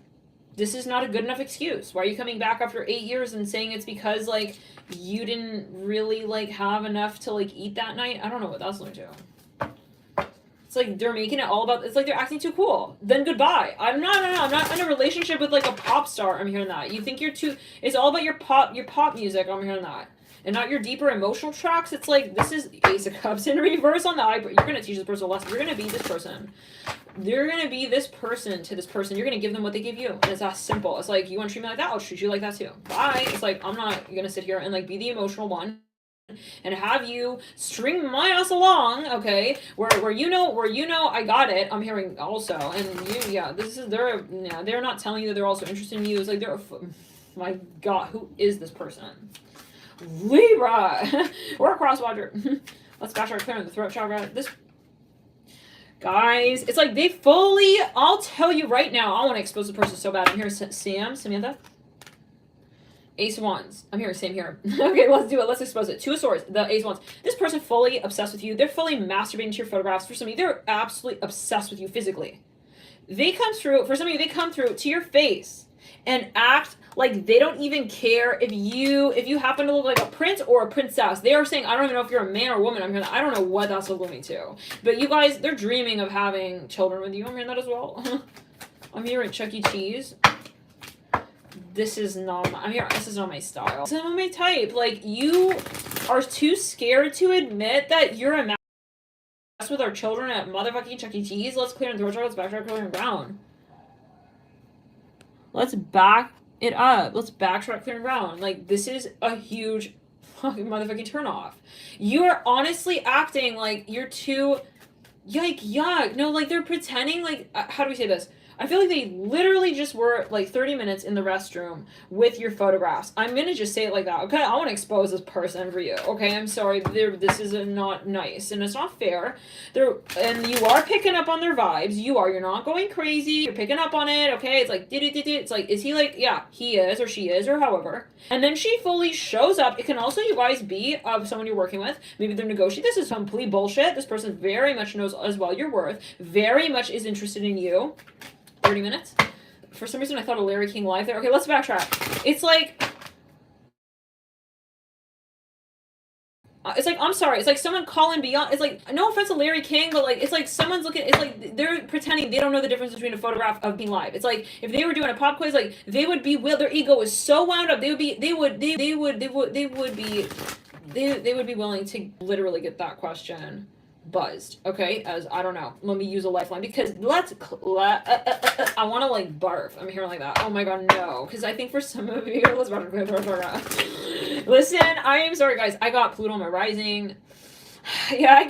This is not a good enough excuse. Why are you coming back after 8 years and saying it's because like you didn't really like have enough to like eat that night? I don't know what that's going to. It's like they're making it all about, it's like they're acting too cool. Then goodbye. I'm not in a relationship with like a pop star. I'm hearing that. You think you're too, it's all about your pop music. I'm hearing that. And not your deeper emotional tracks. It's like, this is Ace of Cups in reverse on the eye. You're going to teach this person a lesson. You're going to be this person. You're going to be this person to this person. You're going to give them what they give you. And it's that simple. It's like, you want to treat me like that? I'll treat you like that too. Bye. It's like, I'm not going to sit here and like be the emotional one and have you string my ass along, okay? Where you know I got it. I'm hearing also, and they're not telling you that they're also interested in you. It's like my God, who is this person? Libra. We're a cross-watcher. Let's backtrack, clear the throat chakra. This, guys, it's like they fully, I'll tell you right now, I want to expose the person so bad. I'm here, Samantha. Ace of Wands. I'm here, same here. Okay, let's do it. Let's expose it. Two of Swords, the Ace of Wands. This person fully obsessed with you. They're fully masturbating to your photographs. For some of you, they're absolutely obsessed with you physically. For some of you, they come through to your face and act like they don't even care if you happen to look like a prince or a princess. They are saying, I don't even know if you're a man or a woman. I'm hearing that. I don't know what that's alluding to. But you guys, they're dreaming of having children with you. I'm hearing that as well. I'm hearing Chuck E. Cheese. This is not my style. This is not my type. Like, you are too scared to admit that you're a mess with our children at motherfucking Chuck E. Cheese. Let's clear and throw let's backtrack, clear and ground. Let's back it up. Let's backtrack, clear and ground. Like, this is a huge fucking motherfucking turnoff. You are honestly acting like you're too, yuck. No, like, they're pretending like, how do we say this? I feel like they literally just were like 30 minutes in the restroom with your photographs. I'm going to just say it like that. Okay, I want to expose this person for you. Okay, I'm sorry. This is not nice and it's not fair. And you are picking up on their vibes. You're not going crazy. You're picking up on it. Okay, it's like, it's like, is he like, yeah, he is or she is or however. And then she fully shows up. It can also, you guys, be of someone you're working with. Maybe they're negotiating. This is complete bullshit. This person very much knows as well your worth. Very much is interested in you. 30 minutes. For some reason, I thought of Larry King Live there. Okay, let's backtrack. It's like, I'm sorry. It's like someone calling beyond. It's like, no offense to Larry King, but like, it's like someone's looking. It's like they're pretending they don't know the difference between a photograph of being live. It's like if they were doing a pop quiz, like they would be. Their ego is so wound up. They would be willing to literally get that question buzzed, okay, as I don't know, let me use a lifeline because I want to like barf. I'm hearing like that. Oh my God, no, because I think for some of you, listen, I am sorry guys, I got Pluto on my rising. Yeah, I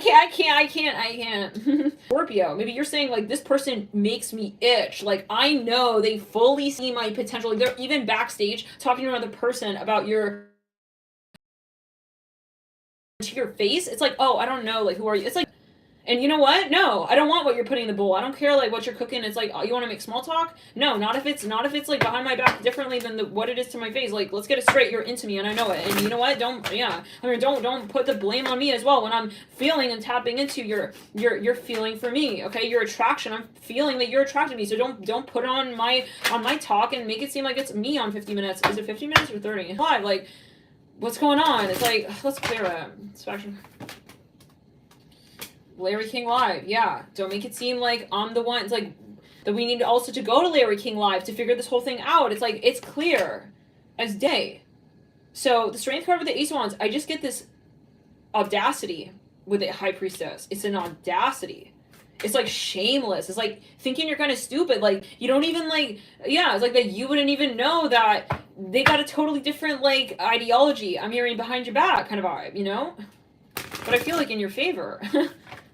can't. Scorpio, maybe you're saying like this person makes me itch. Like I know they fully see my potential. Like, they're even backstage talking to another person about to your face. It's like, oh, I don't know, like who are you? It's like, and you know what? No, I don't want what you're putting in the bowl. I don't care like what you're cooking. It's like, oh, you want to make small talk? No, not if it's like behind my back differently than what it is to my face. Like, let's get it straight. You're into me and I know it. And you know what? Don't put the blame on me as well when I'm feeling and tapping into your feeling for me. Okay, your attraction. I'm feeling that you're attracted to me. So don't put it on my talk and make it seem like it's me on 50 minutes. Is it 50 minutes or 30? Live, like, what's going on? It's like, let's clear it. It's actually Larry King Live. Yeah, don't make it seem like I'm the one. It's like that we need also to go to Larry King Live to figure this whole thing out. It's like, it's clear as day. So the strength card with the Ace of Wands, I just get this audacity with the High Priestess. It's an audacity. It's like shameless. It's like thinking you're kind of stupid. Like you don't even like, yeah, it's like that you wouldn't even know that they got a totally different like ideology. I'm hearing behind your back kind of vibe, you know? But I feel like in your favor,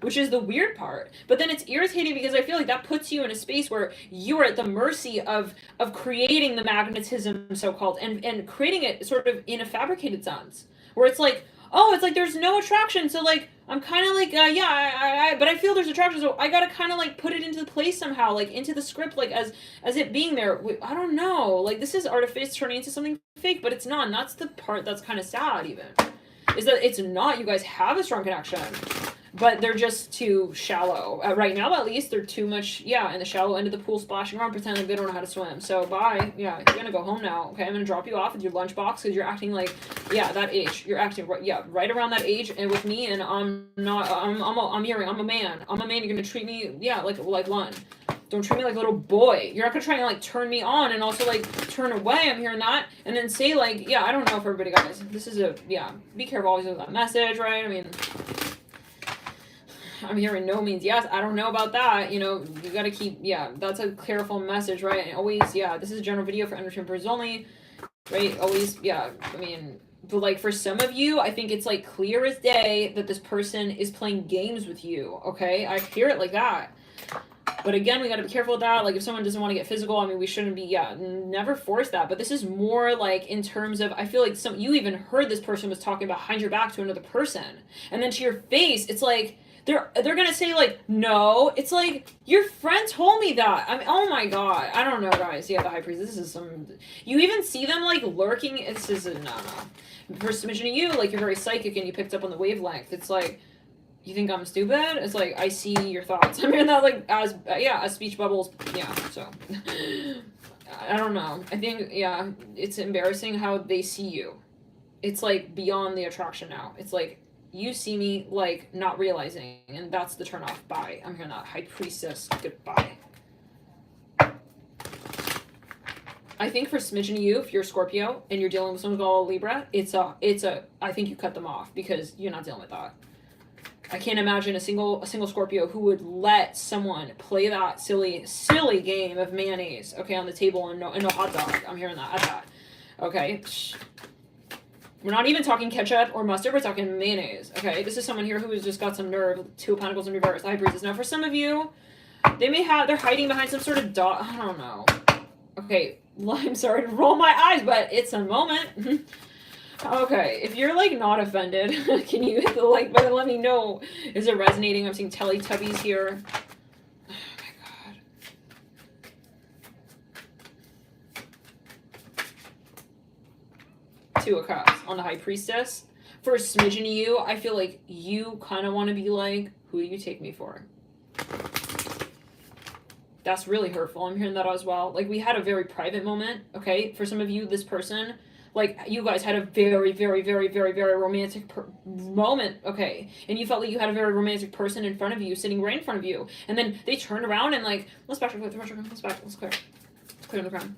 which is the weird part. But then it's irritating because I feel like that puts you in a space where you are at the mercy of creating the magnetism, so called, and creating it sort of in a fabricated sense, where it's like, oh, it's like there's no attraction, so like I'm kind of like yeah, but I feel there's attraction, so I gotta kind of like put it into the place somehow, like into the script, like as it being there. I don't know, like this is artifice turning into something fake, but it's not. And that's the part that's kind of sad, even, is that it's not. You guys have a strong connection, but they're just too shallow. Right now, at least, they're too much, yeah, in the shallow end of the pool, splashing around, pretending they don't know how to swim. So, bye. Yeah, you're gonna go home now, okay? I'm gonna drop you off with your lunchbox, because you're acting like, yeah, that age. You're acting, yeah, right around that age, and with me, and I'm not, I'm hearing, I'm a man. I'm a man, you're gonna treat me, yeah, like one. Don't treat me like a little boy. You're not gonna try and, like, turn me on and also, like, turn away. I'm hearing that. And then say, like, yeah, I don't know if everybody, guys. This is a, yeah, be careful always with that message, right? I mean, I'm hearing no means yes. I don't know about that. You know, you gotta keep, yeah, that's a careful message, right? And always, yeah, this is a general video for entertainment purposes only, right? Always, yeah, I mean, but like for some of you, I think it's like clear as day that this person is playing games with you, okay? I hear it like that. But again, we got to be careful with that. Like, if someone doesn't want to get physical, I mean, we shouldn't be, yeah, never force that. But this is more like in terms of, I feel like you even heard this person was talking behind your back to another person. And then to your face, it's like, they're going to say, like, no. It's like, your friend told me that. I mean, oh my God. I don't know, guys. Yeah, the High Priest, this is some, you even see them, like, lurking. This is, no. For submission to you, like, you're very psychic and you picked up on the wavelength. It's like, you think I'm stupid? It's like, I see your thoughts. I mean, that, like, as speech bubbles, yeah, so. I don't know. I think, yeah, it's embarrassing how they see you. It's, like, beyond the attraction now. It's like, you see me, like, not realizing, and that's the turn off. Bye. I'm hearing that. High Priestess, goodbye. I think for smidgen of you, if you're Scorpio, and you're dealing with someone called Libra, I think you cut them off, because you're not dealing with that. I can't imagine a single Scorpio who would let someone play that silly game of mayonnaise, okay, on the table and no hot dog. I'm hearing that at that. Okay. We're not even talking ketchup or mustard, we're talking mayonnaise. Okay. This is someone here who has just got some nerve. Two of Pentacles in reverse. High Priestess. Now for some of you, they're hiding behind some sort of dot. I don't know. Okay. I'm sorry to roll my eyes, but it's a moment. Okay, if you're, like, not offended, can you hit the like button? Let me know. Is it resonating? I'm seeing Teletubbies here. Oh, my God. Two of Cups on the High Priestess. For a smidgen of you, I feel like you kind of want to be like, who do you take me for? That's really hurtful. I'm hearing that as well. Like, we had a very private moment, okay? For some of you, this person... Like, you guys had a very, very, very, very, very romantic moment, okay? And you felt like you had a very romantic person in front of you, sitting right in front of you. And then they turned around and, like, let's clear the crown.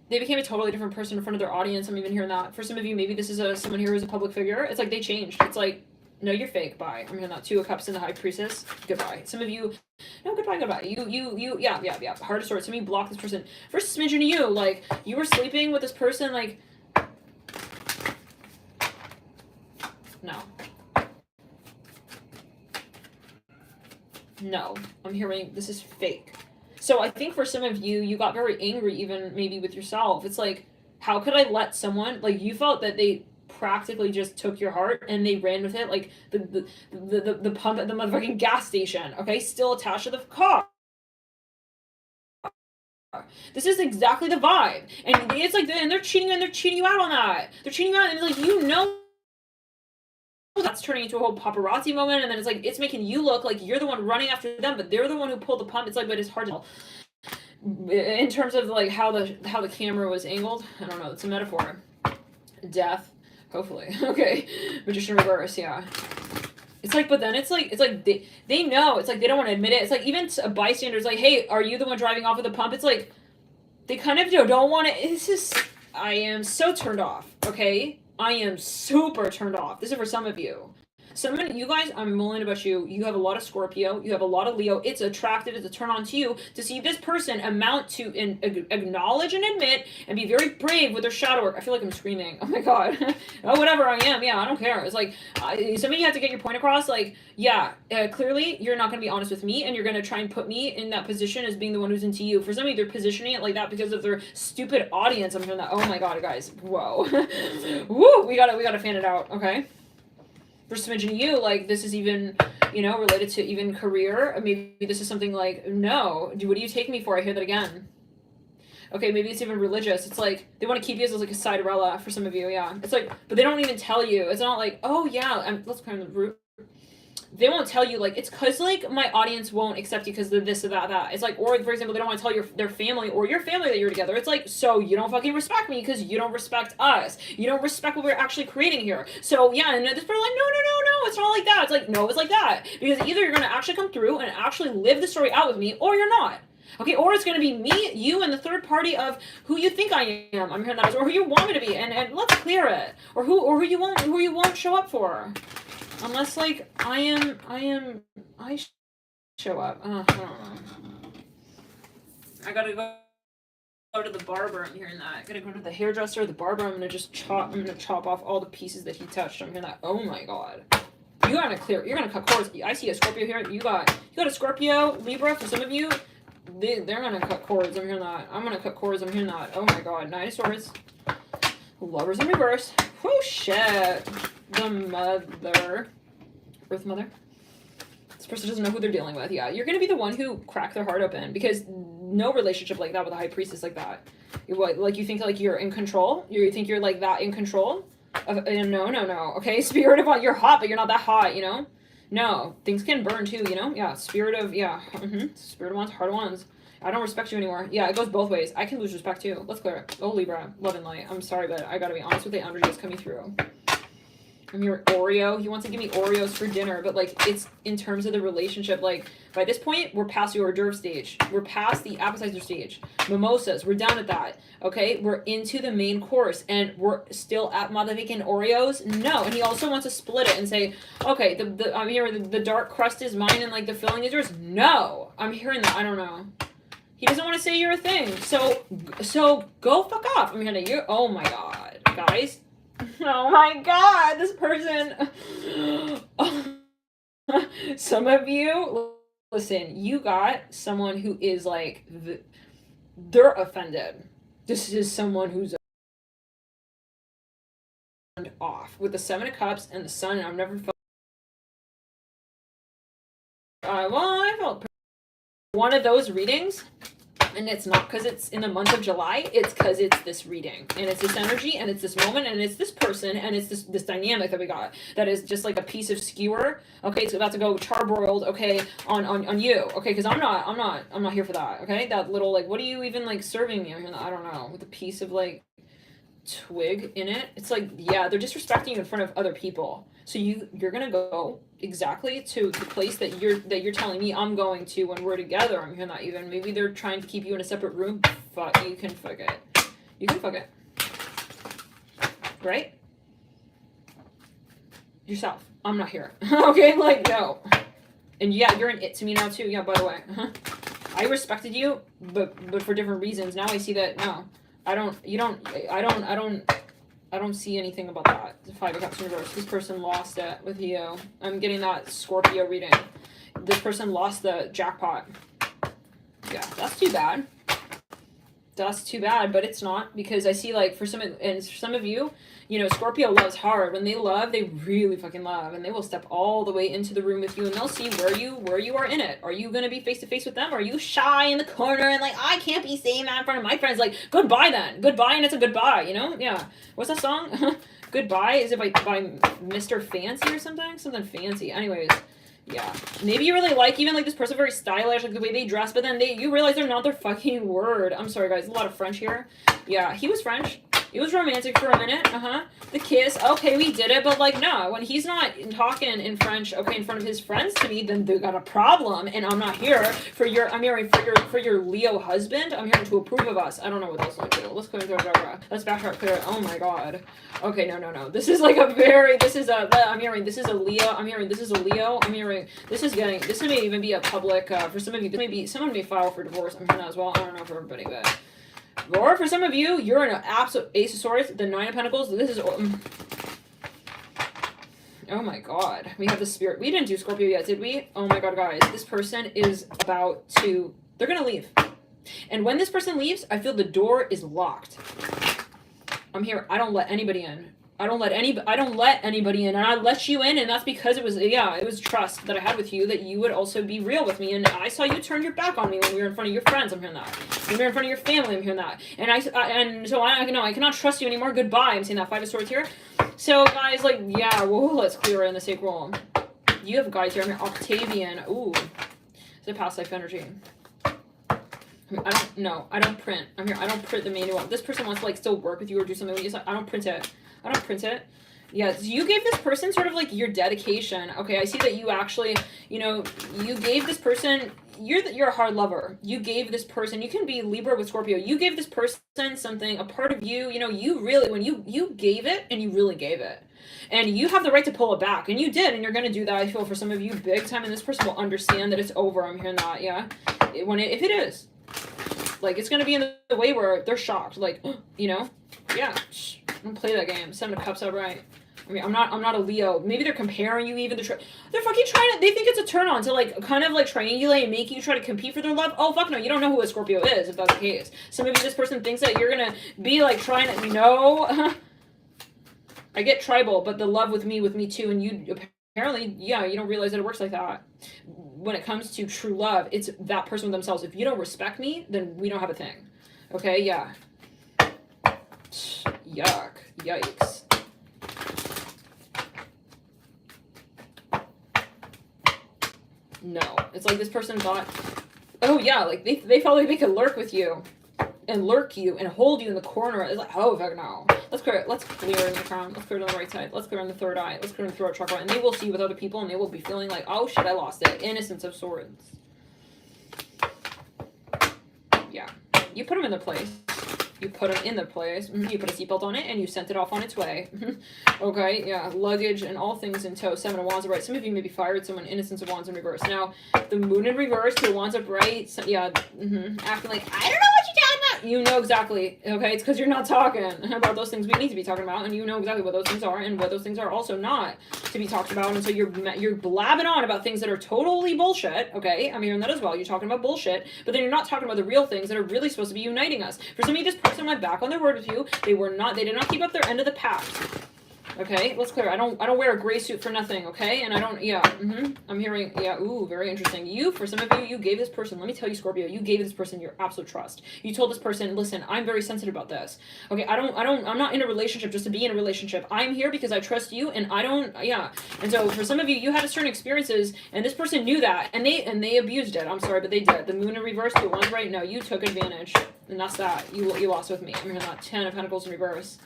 They became a totally different person in front of their audience. I'm even hearing that. For some of you, maybe this is someone here who's a public figure. It's like they changed. It's like, no, you're fake. Bye. I'm hearing that. Two of Cups in the High Priestess. Goodbye. Some of you, no, goodbye. Yeah. Hard to sort. Some of you block this person. For smidgen of you, like, you were sleeping with this person, like, no. I'm hearing this is fake. So I think for some of you, you got very angry, even maybe with yourself. It's like, how could I let someone, like, you felt that they practically just took your heart and they ran with it, like the pump at the motherfucking gas station, okay, still attached to the car. This is exactly the vibe, and it's like, and they're cheating you out on that. They're cheating you out, and it's like, you know, that's turning into a whole paparazzi moment, and then it's like, it's making you look like you're the one running after them, but they're the one who pulled the pump. It's like, but it's hard to tell in terms of, like, how the camera was angled. I don't know, it's a metaphor. Death. Hopefully. Okay. Magician reverse, yeah. It's like, but then it's like they know. It's like they don't want to admit it. It's like even a bystander's like, hey, are you the one driving off with the pump? It's like they kind of don't want to. It's just, I am so turned off, okay? I am super turned off. This is for some of you. You guys, I'm willing to bet you have a lot of Scorpio, you have a lot of Leo. It's attractive, it's a turn on to you to see this person amount to acknowledge and admit and be very brave with their shadow work. I feel like I'm screaming. Oh my god. Oh, whatever I am. Yeah, I don't care. It's like, some of you have to get your point across. Like, yeah, clearly you're not going to be honest with me, and you're going to try and put me in that position as being the one who's into you. For some of you, they're positioning it like that because of their stupid audience. I'm hearing that. Oh my god, guys. Whoa. Woo, we gotta fan it out, okay? For smidgen of you, like, this is even, you know, related to even career. Maybe this is something like, no, what do you take me for? I hear that again. Okay, maybe it's even religious. It's like, they want to keep you as like a Cinderella for some of you, yeah. It's like, but they don't even tell you. It's not like, oh yeah, let's climb the root. They won't tell you, like, it's because, like, my audience won't accept you because of this or that. It's like, or, for example, they don't want to tell their family or your family that you're together. It's like, so you don't fucking respect me because you don't respect us. You don't respect what we're actually creating here. So, yeah, and this person like, no, it's not like that. It's like, no, it's like that. Because either you're going to actually come through and actually live the story out with me, or you're not. Okay, or it's going to be me, you, and the third party of who you think I am. I'm hearing that, or who you want me to be, and let's clear it. Or who you won't show up for. Unless, like, I show up. I don't know. I gotta go to the barber. I'm hearing that. I gotta go to the hairdresser, the barber. I'm gonna chop off all the pieces that he touched. I'm hearing that. Oh my god. You're gonna cut cords. I see a Scorpio here. You got a Scorpio, Libra. For some of you, they're gonna cut cords. I'm hearing that. I'm gonna cut cords. I'm hearing that. Oh my god. Nine of Swords. Lovers in reverse. Oh shit. The mother. Earth mother. This person doesn't know who they're dealing with. Yeah, you're gonna be the one who cracked their heart open, because no relationship like that with a high priestess like that. Like, you think like you're in control? You think you're like that in control? No. Okay, spirit of, you're hot, but you're not that hot, you know? No, things can burn too, you know? Yeah, spirit of spirit of ones, heart of ones. I don't respect you anymore. Yeah, it goes both ways. I can lose respect too. Let's clear it. Oh, Libra, love and light. I'm sorry, but I gotta be honest with the energy that's coming through. I'm here, Oreo. He wants to give me Oreos for dinner, but, like, it's in terms of the relationship. Like, by this point, we're past the hors d'oeuvre stage. We're past the appetizer stage. Mimosas, we're down at that. Okay, we're into the main course, and we're still at motherfucking Oreos. No, and he also wants to split it and say, okay, I'm hearing the dark crust is mine and, like, the filling is yours. No, I'm hearing that. I don't know. He doesn't want to say you're a thing. So go fuck off. I'm hearing that. Oh my god, guys. Oh my god, this person. Some of you, listen, you got someone who is like, they're offended. This is someone who's off with the Seven of Cups and the Sun. I've never felt. I felt one of those readings. And it's not because it's in the month of July, it's because it's this reading, and it's this energy, and it's this moment, and it's this person, and it's this dynamic that we got that is just like a piece of skewer. Okay, it's about to go charbroiled. Okay, on you. Okay, because I'm not here for that. Okay, that little, like, what are you even like serving me? I don't know, with a piece of like twig in it. It's like, yeah, they're disrespecting you in front of other people. So you're gonna go exactly to the place that you're telling me I'm going to when we're together. I'm hearing that even. Maybe they're trying to keep you in a separate room. Fuck, you can fuck it. You can fuck it. Right? Yourself. I'm not here. Okay, like, no. And yeah, you're an it to me now too. Yeah, by the way. I respected you, but for different reasons. Now I see that, no. I don't see anything about that. The Five of Cups in reverse. This person lost it with you. I'm getting that Scorpio reading. This person lost the jackpot. Yeah, that's too bad. That's too bad, but it's not, because I see, like, for some of you, you know, Scorpio loves hard. When they love, they really fucking love, and they will step all the way into the room with you, and they'll see where you are in it. Are you gonna be face to face with them? Are you shy in the corner and like, I can't be saying that in front of my friends? Like, goodbye then. Goodbye, and it's a goodbye, you know? Yeah. What's that song? Goodbye? Is it by Mr. Fancy or something? Something fancy. Anyways. Yeah, maybe you really like even like this person, very stylish, like the way they dress, but then you realize they're not their fucking word. I'm sorry, guys, a lot of French here. Yeah, he was French. It was romantic for a minute. The kiss. Okay, we did it, but like, no, when he's not talking in French, okay, in front of his friends to me, then they got a problem, and I'm not here for your. I'm here for your Leo husband. I'm here to approve of us. I don't know what those like. Let's clear the. Let's backtrack clear. Oh my god. Okay, no. This is like a very. This is a. I'm hearing. This is a Leo. I'm hearing. This is a Leo. I'm hearing. This is getting. This may even be a public. For some of you, this may be. Someone may file for divorce. I'm hearing that as well. I don't know for everybody, but. Or for some of you, you're in an absolute Ace of Swords, the Nine of Pentacles. This is. Oh my god. We have the Spirit. We didn't do Scorpio yet, did we? Oh my god, guys. This person is about to. They're gonna leave. And when this person leaves, I feel the door is locked. I'm here. I don't let anybody in. I don't let anybody in, and I let you in, and that's because it was trust that I had with you, that you would also be real with me, and I saw you turn your back on me when we were in front of your friends. I'm hearing that. When we were in front of your family, I'm hearing that, and so I cannot trust you anymore. Goodbye. I'm seeing that Five of Swords here. So guys, like, yeah, whoa, let's clear in the sacral. You have guys here. I'm here. Octavian. Ooh, it's a past life energy. I don't print. I'm here. I don't print the manual. This person wants to like still work with you or do something with you. So I don't print it. I don't print it. Yeah, so you gave this person sort of like your dedication. Okay, I see that you actually, you gave this person, you're a hard lover. You gave this person, you can be Libra with Scorpio. You gave this person something, a part of you, you really, when you gave it and you really gave it. And you have the right to pull it back. And you did, and you're going to do that, I feel, for some of you big time. And this person will understand that it's over. I'm hearing that, yeah. If it is. Like, it's going to be in the way where they're shocked. Like, yeah. Don't play that game. Seven of Cups upright. I mean, I'm not a Leo. Maybe they're comparing you even. They're fucking trying to, they think it's a turn on to like, kind of like triangulate and make you try to compete for their love. Oh, fuck no. You don't know who a Scorpio is if that's the case. So maybe this person thinks that you're going to be like trying to, no. I get tribal, but the love with me too. And you apparently, yeah, you don't realize that it works like that. When it comes to true love, it's that person with themselves. If you don't respect me, then we don't have a thing. Okay, yeah. Yuck. Yikes. No. It's like this person thought, oh yeah, like they felt like they could lurk with you. And lurk you and hold you in the corner. It's like, oh fuck no. Let's clear in the crown. Let's clear it on the right side. Let's clear on the third eye. Let's clear in the throat chakra. And they will see with other people and they will be feeling like, oh shit, I lost it. Innocence of Swords. Yeah. You put them in their place. You put them in their place. You put a seatbelt on it and you sent it off on its way. Okay, yeah. Luggage and all things in tow. Seven of Wands upright. Some of you maybe fired someone. Innocence of Wands in reverse. Now, the Moon in reverse, Two of Wands upright. So, yeah, acting like, I don't know what you're talking about. You know exactly. Okay, it's because you're not talking about those things we need to be talking about, and you know exactly what those things are and what those things are also not to be talked about. And so you're blabbing on about things that are totally bullshit. Okay, I'm hearing that as well. You're talking about bullshit, but then you're not talking about the real things that are really supposed to be uniting us. For some of you, this person went back on their word with you. They did not keep up their end of the pact. Okay, let's clear. I don't wear a gray suit for nothing, okay? And I don't, yeah, I'm hearing, yeah, ooh, very interesting. For some of you, you gave this person, let me tell you, Scorpio, you gave this person your absolute trust. You told this person, listen, I'm very sensitive about this. Okay, I'm not in a relationship just to be in a relationship. I'm here because I trust you, and I don't, yeah. And so for some of you, you had certain experiences, and this person knew that, and they abused it. I'm sorry, but they did. The Moon in reverse, the One's right, no, you took advantage. And that's that. You lost with me. I'm hearing that. 10 of Pentacles in reverse.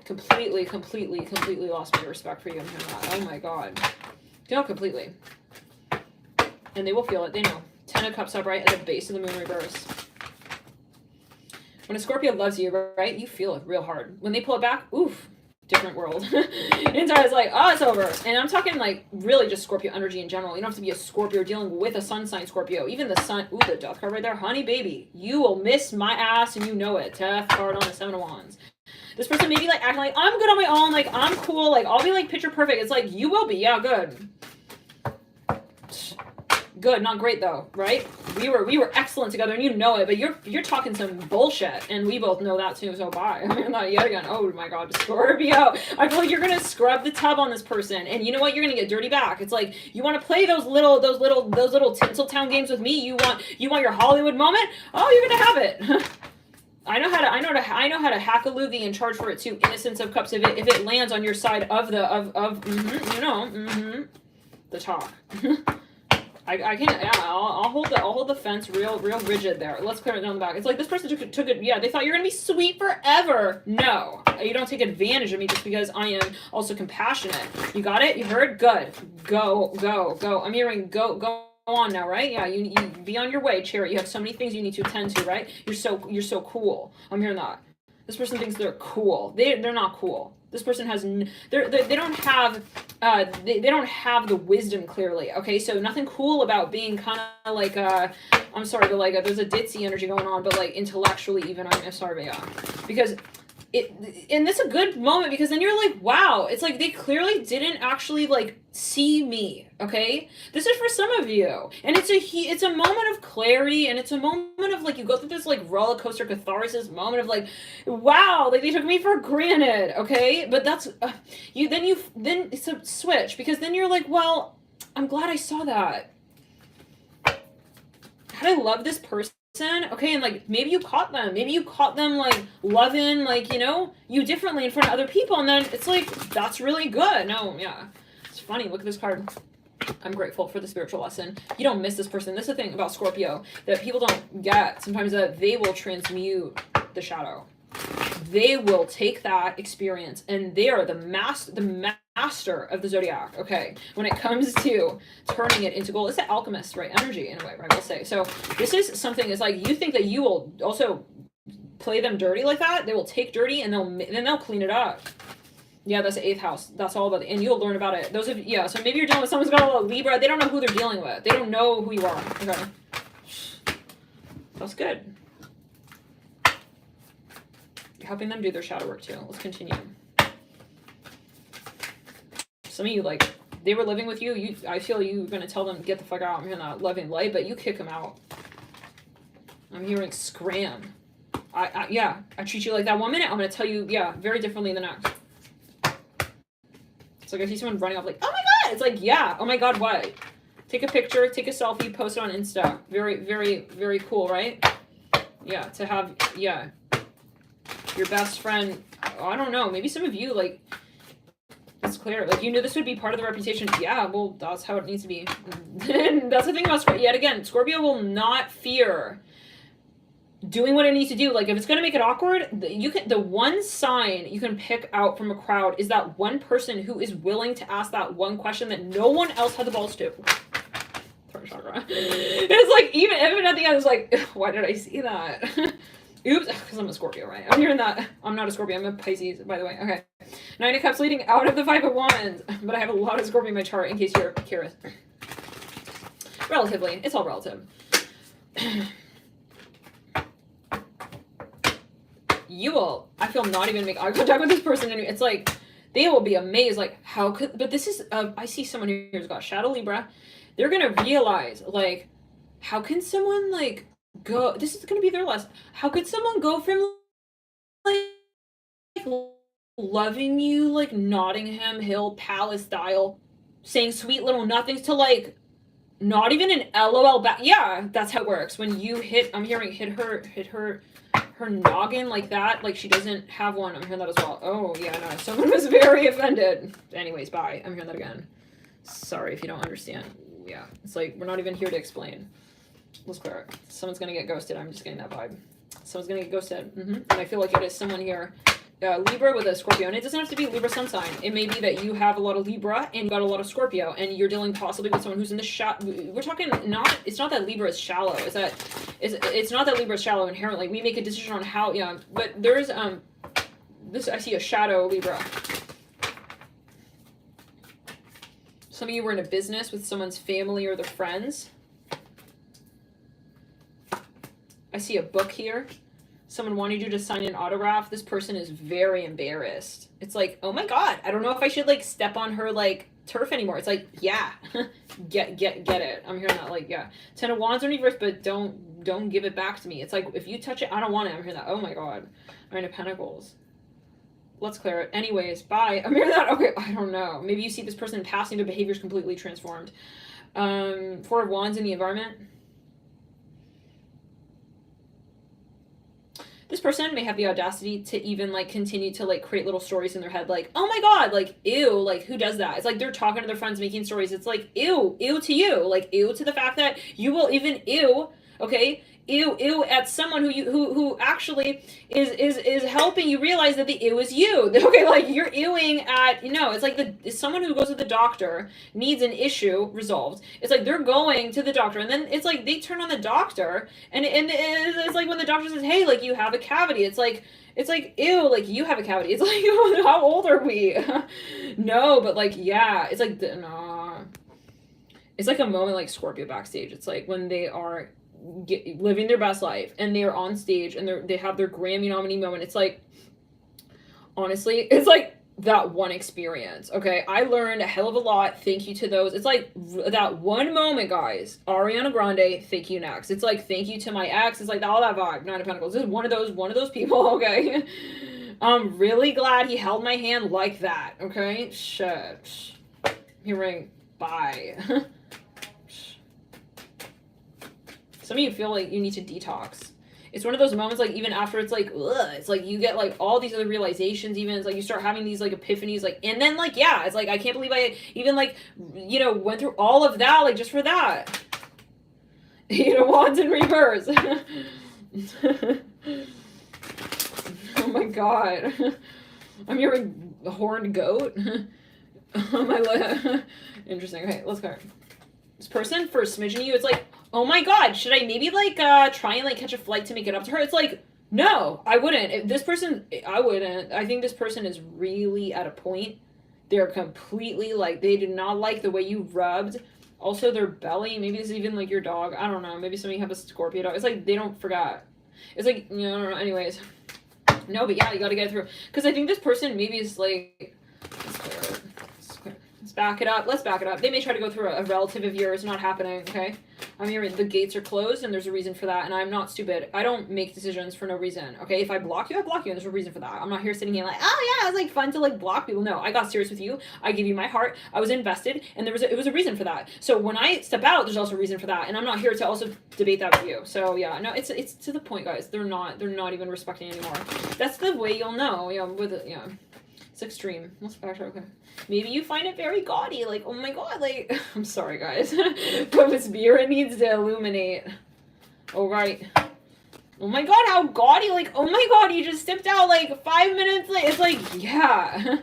Completely lost my respect for you. I'm hearing that. Oh my god. No, completely. And they will feel it. They know. 10 of Cups upright at the base of the Moon reverse. When a Scorpio loves you, right, you feel it real hard. When they pull it back, oof, different world. Inside it's like, oh, it's over. And I'm talking like really just Scorpio energy in general. You don't have to be a Scorpio dealing with a sun sign Scorpio. Even the sun, ooh, the Death card right there. Honey, baby, you will miss my ass and you know it. Death card on the Seven of Wands. This person may be like acting like, I'm good on my own, like I'm cool, like I'll be like picture perfect. It's like, you will be, yeah, good. Good, not great though, right? We were excellent together and you know it, but you're talking some bullshit and we both know that too, so bye. I'm not yet again. Oh my god, Scorpio. I feel like you're gonna scrub the tub on this person and you know what? You're gonna get dirty back. It's like you wanna play those little Tinseltown games with me. You want your Hollywood moment? Oh, you're gonna have it. I know how to hack a loogie and charge for it too. Innocence of Cups if it lands on your side of the talk. I can't. Yeah, I'll hold the fence real rigid there. Let's clear it down the back. It's like this person took it. Yeah, they thought you're gonna be sweet forever. No, you don't take advantage of me just because I am also compassionate. You got it? You heard? Good. Go. I'm hearing go on now, right? Yeah, you be on your way, Cherry. You have so many things you need to attend to, right? You're so cool. I'm hearing that. This person thinks they're cool. They're not cool. This person has they don't have they don't have the wisdom clearly. Okay, so nothing cool about being kind of like I'm sorry, but like there's a ditzy energy going on, but like intellectually even I'm sorry, but yeah, because and that's a good moment because then you're like, wow, it's like they clearly didn't actually like see me. Okay, this is for some of you, and it's a moment of clarity, and it's a moment of like you go through this like roller coaster catharsis moment of like, wow, like they took me for granted. Okay, but that's then it's a switch because then you're like, well, I'm glad I saw that. I love this person. Okay, and like maybe you caught them like loving like you differently in front of other people, and then it's like that's really good. No, yeah, it's funny. Look at this card. I'm grateful for the spiritual lesson. You don't miss this person. This is the thing about Scorpio that people don't get sometimes, that they will transmute the shadow. They will take that experience and they are the master of the zodiac. Okay, when it comes to turning it into gold, it's the alchemist, right? Energy in a way, right? We'll say. So this is something. Is like you think that you will also play them dirty like that. They will take dirty and they'll clean it up. Yeah, that's the 8th house. That's all about it. And you'll learn about it. So maybe you're dealing with someone's got a Libra. They don't know who they're dealing with. They don't know who you are. Okay. That's good. You're helping them do their shadow work too. Let's continue. Some of you, like, they were living with you. I feel you're going to tell them, get the fuck out. I'm not loving light, but you kick them out. I'm hearing scram. I treat you like that 1 minute. I'm going to tell you, very differently the next. It's like I see someone running off like, oh my god! It's like, yeah, oh my god, what? Take a picture, take a selfie, post it on Insta. Very, very, very cool, right? Yeah, to have, your best friend, I don't know, maybe some of you, like, it's clear, like, you knew this would be part of the reputation. Yeah, well, that's how it needs to be. And that's the thing about Scorpio. Yet again, Scorpio will not fear doing what it needs to do. Like, if it's going to make it awkward, the one sign you can pick out from a crowd is that one person who is willing to ask that one question that no one else had the balls to. Throat chakra. It's like, even at the end, it's like, why did I see that? Oops, because I'm a Scorpio, right? I'm hearing that. I'm not a Scorpio, I'm a Pisces, by the way. Okay. 9 of Cups leading out of the 5 of Wands. But I have a lot of Scorpio in my chart, in case you're curious. Relatively. It's all relative. You will, I feel, not even make eye contact with this person. And it's like, they will be amazed. Like, how could, but this is, I see someone here who's got Shadow Libra. They're going to realize, like, how can someone, like, go, this is going to be their lesson. How could someone go from, like, loving you, like, Nottingham Hill Palace style, saying sweet little nothings to, like, not even an LOL back. Yeah, that's how it works. When you hit, I'm hearing hit her noggin like that, like she doesn't have one. I'm hearing that as well. Oh, yeah, no, someone was very offended. Anyways, bye. I'm hearing that again. Sorry if you don't understand. Yeah, it's like, we're not even here to explain. Let's clear it. Someone's gonna get ghosted. I'm just getting that vibe. Someone's gonna get ghosted. And I feel like it is someone here. Libra with a Scorpio, and it doesn't have to be Libra sun sign. It may be that you have a lot of Libra and you got a lot of Scorpio, and you're dealing possibly with someone who's in the we're talking not. It's not that Libra is shallow. It's not that Libra is shallow inherently. We make a decision on how. Yeah, but there's this. I see a shadow Libra. Some of you were in a business with someone's family or their friends. I see a book here. Someone wanted you to sign an autograph. This person is very embarrassed. It's like, oh my god, I don't know if I should like step on her like turf anymore. It's like, yeah, get it. I'm hearing that, like, yeah. 10 of Wands in reverse, but don't give it back to me. It's like, if you touch it, I don't want it. I'm hearing that. Oh my god. 9 of Pentacles. Let's clear it. Anyways, bye. I'm hearing that. Okay, I don't know. Maybe you see this person passing, their behavior's completely transformed. 4 of Wands in the environment. This person may have the audacity to even like continue to like create little stories in their head, like, oh my god, like, ew, like, who does that? It's like they're talking to their friends, making stories. It's like, ew to you, like, ew to the fact that you will even okay, ew at someone who actually is helping you realize that the ew is you. Okay, like, you're ewing at, it's like it's someone who goes to the doctor, needs an issue resolved. It's like they're going to the doctor, and then it's like they turn on the doctor, and it's like when the doctor says, hey, like, you have a cavity, it's like, ew, like, you have a cavity. It's like, how old are we? No, but like, yeah, it's like, nah. It's like a moment like Scorpio backstage. It's like when they are living their best life and they are on stage and they have their Grammy nominee moment. It's like, honestly, it's like that one experience. Okay, I learned a hell of a lot. Thank you to those. It's like that one moment, guys. Ariana Grande, thank you next. It's like, thank you to my ex. It's like all that vibe. Nine of Pentacles. This is one of those people. Okay, I'm really glad he held my hand like that. Okay, shit. Hearing bye. Some of you feel like you need to detox. It's one of those moments, like, even after it's like, ugh, it's like you get like all these other realizations, even it's like you start having these like epiphanies, like, and then like, yeah, it's like, I can't believe I even like, went through all of that, like, just for that. Wands in reverse. Oh my god. I'm hearing a horned goat. Oh my interesting. Okay, let's go. This person, for a smidgen of you, it's like, oh my god, should I maybe like try and like catch a flight to make it up to her? It's like, no, I wouldn't. I wouldn't. I think this person is really at a point. They're completely like, they did not like the way you rubbed. Also, their belly, maybe this is even like your dog. I don't know. Maybe some of you have a Scorpio dog. It's like they don't forget. It's like, anyways. No, but yeah, you gotta get it through. Because I think this person maybe is like, let's back it up. Let's back it up. They may try to go through a relative of yours. Not happening, okay? I'm here. The gates are closed, and there's a reason for that. And I'm not stupid. I don't make decisions for no reason, okay? If I block you, I block you, and there's a reason for that. I'm not here sitting here like, oh yeah, it's like fun to like block people. No, I got serious with you. I gave you my heart. I was invested, and it was a reason for that. So when I step out, there's also a reason for that, and I'm not here to also debate that with you. So yeah, no, it's to the point, guys. They're not even respecting anymore. That's the way you'll know. It's extreme. Let's back to okay. Maybe you find it very gaudy, like, oh my god, like, I'm sorry, guys, but the spirit needs to illuminate. All right. Oh my god, how gaudy, like, oh my god, you just stepped out, like, 5 minutes late. It's like, yeah.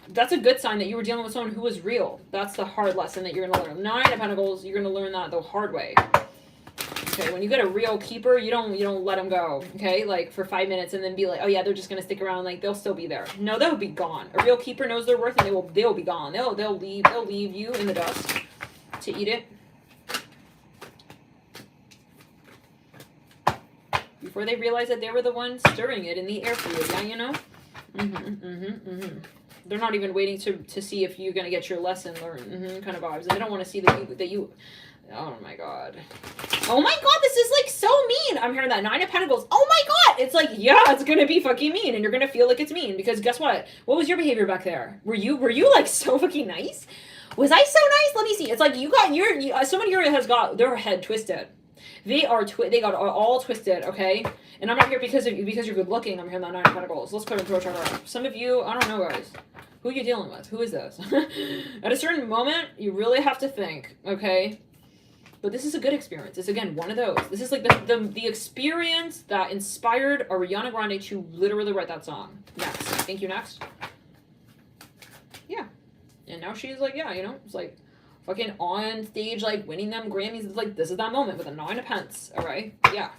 That's a good sign that you were dealing with someone who was real. That's the hard lesson that you're going to learn. 9 of Pentacles, you're going to learn that the hard way. Okay, when you get a real keeper, you don't let them go, okay? Like, for 5 minutes and then be like, oh yeah, they're just gonna stick around, like, they'll still be there. No, they'll be gone. A real keeper knows their worth, and they will be gone. They'll leave you in the dust to eat it. Before they realize that they were the ones stirring it in the air for you, yeah, They're not even waiting to see if you're gonna get your lesson learned, kind of vibes. They don't want to see that you oh my god. Oh my god, this is like so mean. I'm hearing that 9 of Pentacles. Oh my god. It's like, yeah, it's gonna be fucking mean, and you're gonna feel like it's mean, because guess what? What was your behavior back there? Were you like so fucking nice? Was I so nice? Let me see. It's like you got someone here has got their head twisted. They got all twisted, okay? And I'm not here because you're good looking. I'm hearing that 9 of Pentacles. Let's put a throw chart. Some of you, I don't know, guys. Who are you dealing with? Who is this? At a certain moment, you really have to think, okay? But this is a good experience. It's, again, one of those. This is like the experience that inspired Ariana Grande to literally write that song. Next. Thank you, next. Yeah. And now she's like, yeah, it's like fucking on stage, like winning them Grammys. It's like, this is that moment with a 9 of Pence. All right? Yeah.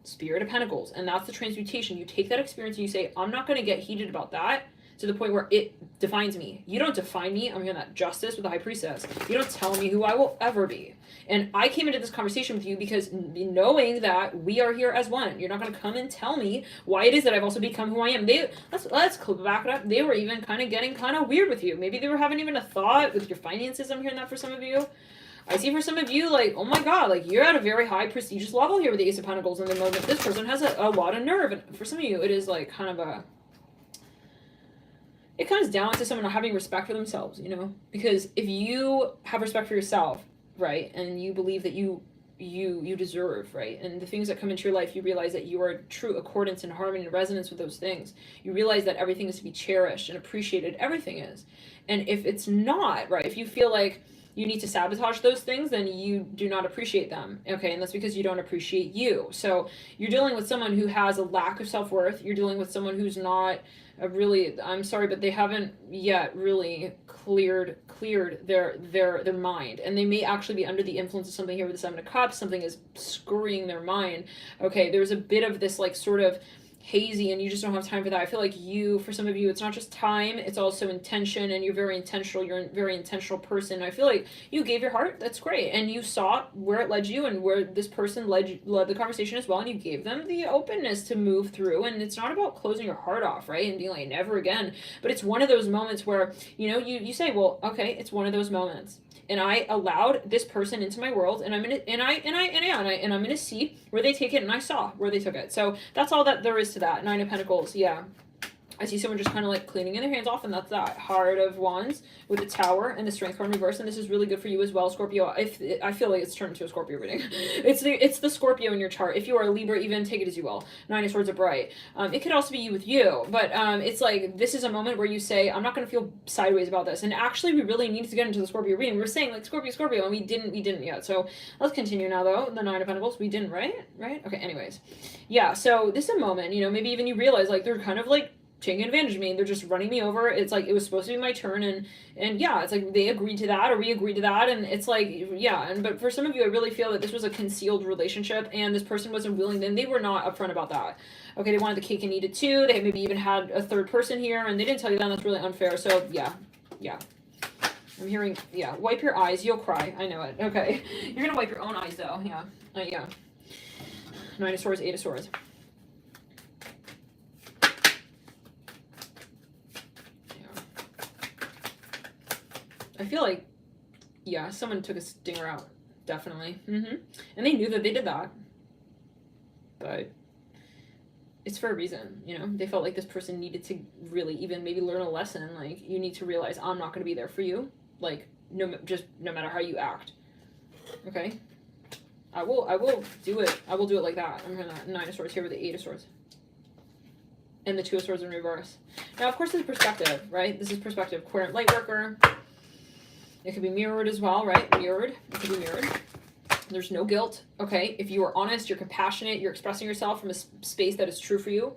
Spirit of Pentacles. And that's the transmutation. You take that experience and you say, I'm not going to get heated about that to the point where it defines me. You don't define me. I'm hearing that justice with the High Priestess. You don't tell me who I will ever be. And I came into this conversation with you because knowing that we are here as one. You're not going to come and tell me why it is that I've also become who I am. Let's back it up. They were even kind of getting kind of weird with you. Maybe they were having even a thought with your finances. I'm hearing that for some of you. I see for some of you, like, oh my god, like, you're at a very high prestigious level here with the Ace of Pentacles in the moment. This person has a lot of nerve. And for some of you, it is like kind of a... It comes down to someone not having respect for themselves, Because if you have respect for yourself, right, and you believe that you you deserve, right? And the things that come into your life, you realize that you are true accordance and harmony and resonance with those things. You realize that everything is to be cherished and appreciated. Everything is. And if it's not, right, if you feel like you need to sabotage those things, then you do not appreciate them. Okay, and that's because you don't appreciate you. So you're dealing with someone who has a lack of self-worth. You're dealing with someone who's not really, I'm sorry, but they haven't yet really cleared their mind, and they may actually be under the influence of something here with the Seven of Cups. Something is scurrying their mind. Okay, there's a bit of this like sort of hazy, and you just don't have time for that. I feel like for some of you, it's not just time, it's also intention, and you're very intentional. You're a very intentional person. I feel like you gave your heart. That's great, and you saw where it led you and where this person led the conversation as well, and you gave them the openness to move through. And it's not about closing your heart off, right, and being like never again, but it's one of those moments where you say, well, okay, it's one of those moments, and I allowed this person into my world, and I'm gonna see where they take it, and I saw where they took it. So that's all that there is to that. Nine of Pentacles, yeah. I see someone just kind of like cleaning their hands off, and that's that. Heart of Wands with the Tower and the Strength card in reverse, and this is really good for you as well, Scorpio. I feel like it's turned into a Scorpio reading. It's the Scorpio in your chart. If you are a Libra, even take it as you will. Nine of Swords are bright. It could also be you with you, but it's like this is a moment where you say, I'm not going to feel sideways about this. And actually, we really need to get into the Scorpio reading. We're saying like Scorpio, and we didn't yet. So let's continue now, though. The Nine of Pentacles, we didn't, right? Okay. Anyways, yeah. So this is a moment, maybe even you realize like they're kind of like taking advantage of me. They're just running me over. It's like it was supposed to be my turn, and yeah, it's like they agreed to that, or we agreed to that, and it's like, yeah. But for some of you, I really feel that this was a concealed relationship, and this person wasn't willing. Then they were not upfront about that. Okay, they wanted the cake and eat it too. They maybe even had a third person here, and they didn't tell you that. That's really unfair. So yeah. I'm hearing, yeah. Wipe your eyes. You'll cry. I know it. Okay, you're gonna wipe your own eyes though. Yeah. Yeah. Nine of Swords, Eight of Swords. I feel like, yeah, someone took a stinger out, definitely. And they knew that they did that, but it's for a reason, They felt like this person needed to really even maybe learn a lesson. Like, you need to realize I'm not going to be there for you. Like, no matter how you act. Okay? I will do it. I will do it like that. I'm gonna Nine of Swords here with the Eight of Swords. And the Two of Swords in reverse. Now, of course, this is perspective, right? This is perspective. Querent light worker. It could be mirrored as well, right? Mirrored. It could be mirrored. There's no guilt. Okay? If you are honest, you're compassionate, you're expressing yourself from a space that is true for you.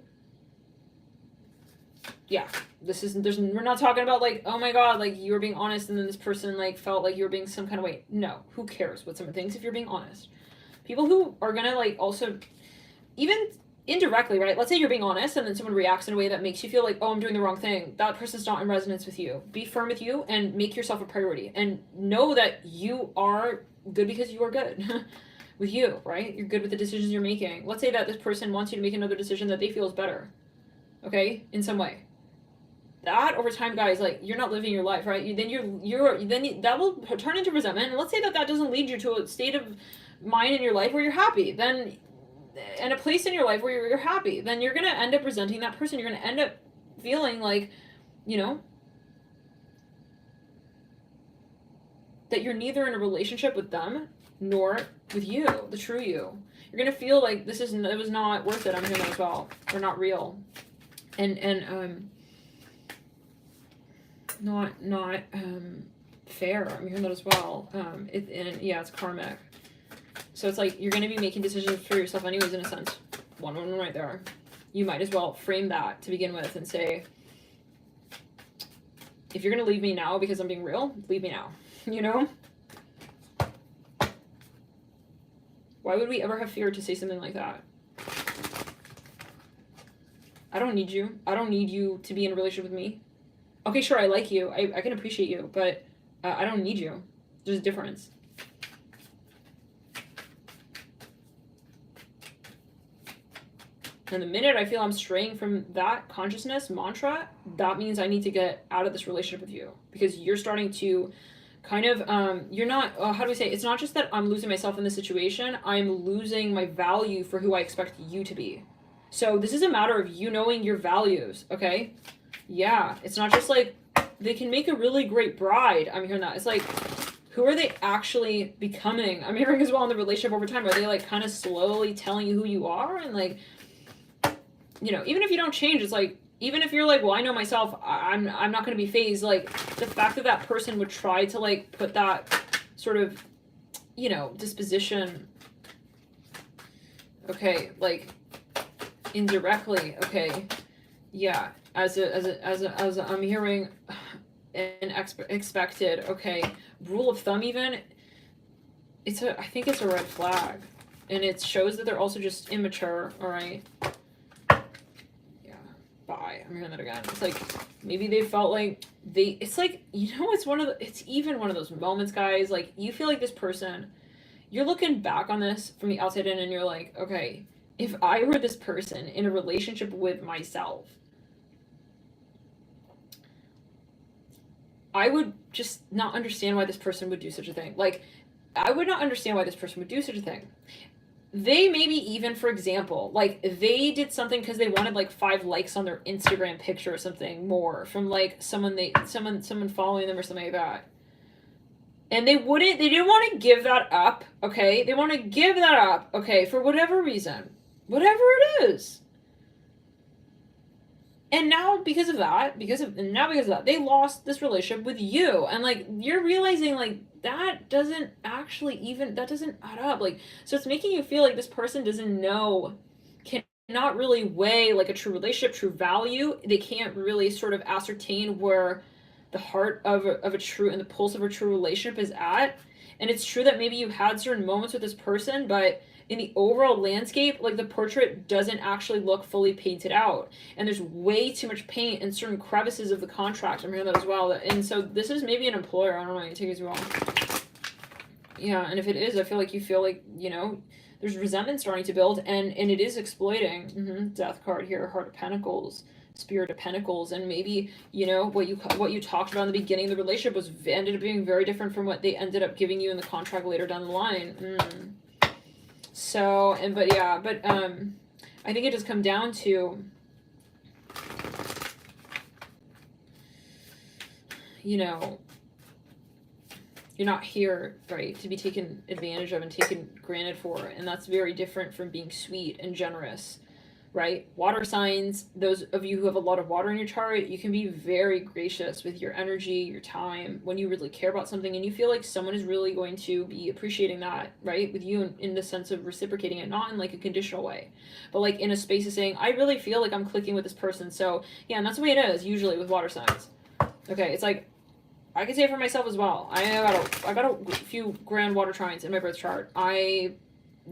Yeah. We're not talking about like, oh my God, like you were being honest and then this person like felt like you were being some kind of way. No. Who cares what someone thinks if you're being honest? People who are gonna like also, even indirectly, right? Let's say you're being honest and then someone reacts in a way that makes you feel like, oh, I'm doing the wrong thing. That person's not in resonance with you. Be firm with you and make yourself a priority. And know that you are good because you are good with you, right? You're good with the decisions you're making. Let's say that this person wants you to make another decision that they feel is better, okay? In some way. That over time, guys, like you're not living your life, right? That will turn into resentment. And let's say that doesn't lead you to a state of mind in your life where you're happy. Then and a place in your life where you're happy, then you're going to end up resenting that person. You're going to end up feeling like, that you're neither in a relationship with them nor with you, the true you. You're going to feel like it was not worth it. I'm hearing that as well. Or not real. And not fair. I'm hearing that as well. It's karmic. So it's like you're going to be making decisions for yourself anyways, in a sense. One right there. You might as well frame that to begin with and say, if you're going to leave me now because I'm being real, leave me now. Why would we ever have fear to say something like that? I don't need you. I don't need you to be in a relationship with me. Okay, sure, I like you. I can appreciate you, but I don't need you. There's a difference. And the minute I feel I'm straying from that consciousness mantra, that means I need to get out of this relationship with you. Because you're starting to kind of, you're not, how do we say, it's not just that I'm losing myself in this situation, I'm losing my value for who I expect you to be. So this is a matter of you knowing your values, okay? Yeah, it's not just like, they can make a really great bride. I'm hearing that. It's like, Who are they actually becoming? I'm hearing as well in the relationship over time. Are they like kind of slowly telling you who you are? And like, you know, even if you don't change, it's like, even if you're like, well, I know myself, I'm not going to be phased. Like the fact that that person would try to like put that sort of, you know, disposition, okay, like indirectly, okay, yeah, as I'm hearing an expected, okay, rule of thumb even, I think it's a red flag, and it shows that they're also just immature, all right? Yeah, bye. I'm hearing that again. It's like maybe they felt like it's like, you know, it's even one of those moments, guys, like you feel like this person, you're looking back on this from the outside in and you're like, okay, if I were this person in a relationship with myself, I would just not understand why this person would do such a thing. Like, I would not understand why this person would do such a thing. They maybe even, for example, like they did something because they wanted like 5 likes on their Instagram picture or something more from like someone following them or something like that. And they didn't want to give that up, okay? They want to give that up, okay, for whatever reason. Whatever it is. And now because of that, they lost this relationship with you. And like you're realizing like that doesn't add up. Like, so it's making you feel like this person doesn't know, cannot really weigh like a true relationship, true value. They can't really sort of ascertain where the heart of a true and the pulse of a true relationship is at. And it's true that maybe you had certain moments with this person, but in the overall landscape, like the portrait doesn't actually look fully painted out. And there's way too much paint in certain crevices of the contract. I'm hearing that as well. And so this is maybe an employer. I don't know, you take it as well. Yeah, and if it is, I feel like you feel like, you know, there's resentment starting to build, and it is exploiting. Death card here, Heart of Pentacles, Spirit of Pentacles, and maybe, you know, what you talked about in the beginning of the relationship ended up being very different from what they ended up giving you in the contract later down the line. So, but I think it does come down to, you know, you're not here, right, to be taken advantage of and taken granted for, and that's very different from being sweet and generous, right? Water signs, those of you who have a lot of water in your chart, you can be very gracious with your energy, your time, when you really care about something and you feel like someone is really going to be appreciating that, right, with you in the sense of reciprocating it, not in like a conditional way, but like in a space of saying, I really feel like I'm clicking with this person. So yeah, and that's the way it is usually with water signs. Okay, it's like, I can say it for myself as well. I got a few grand water trines in my birth chart. I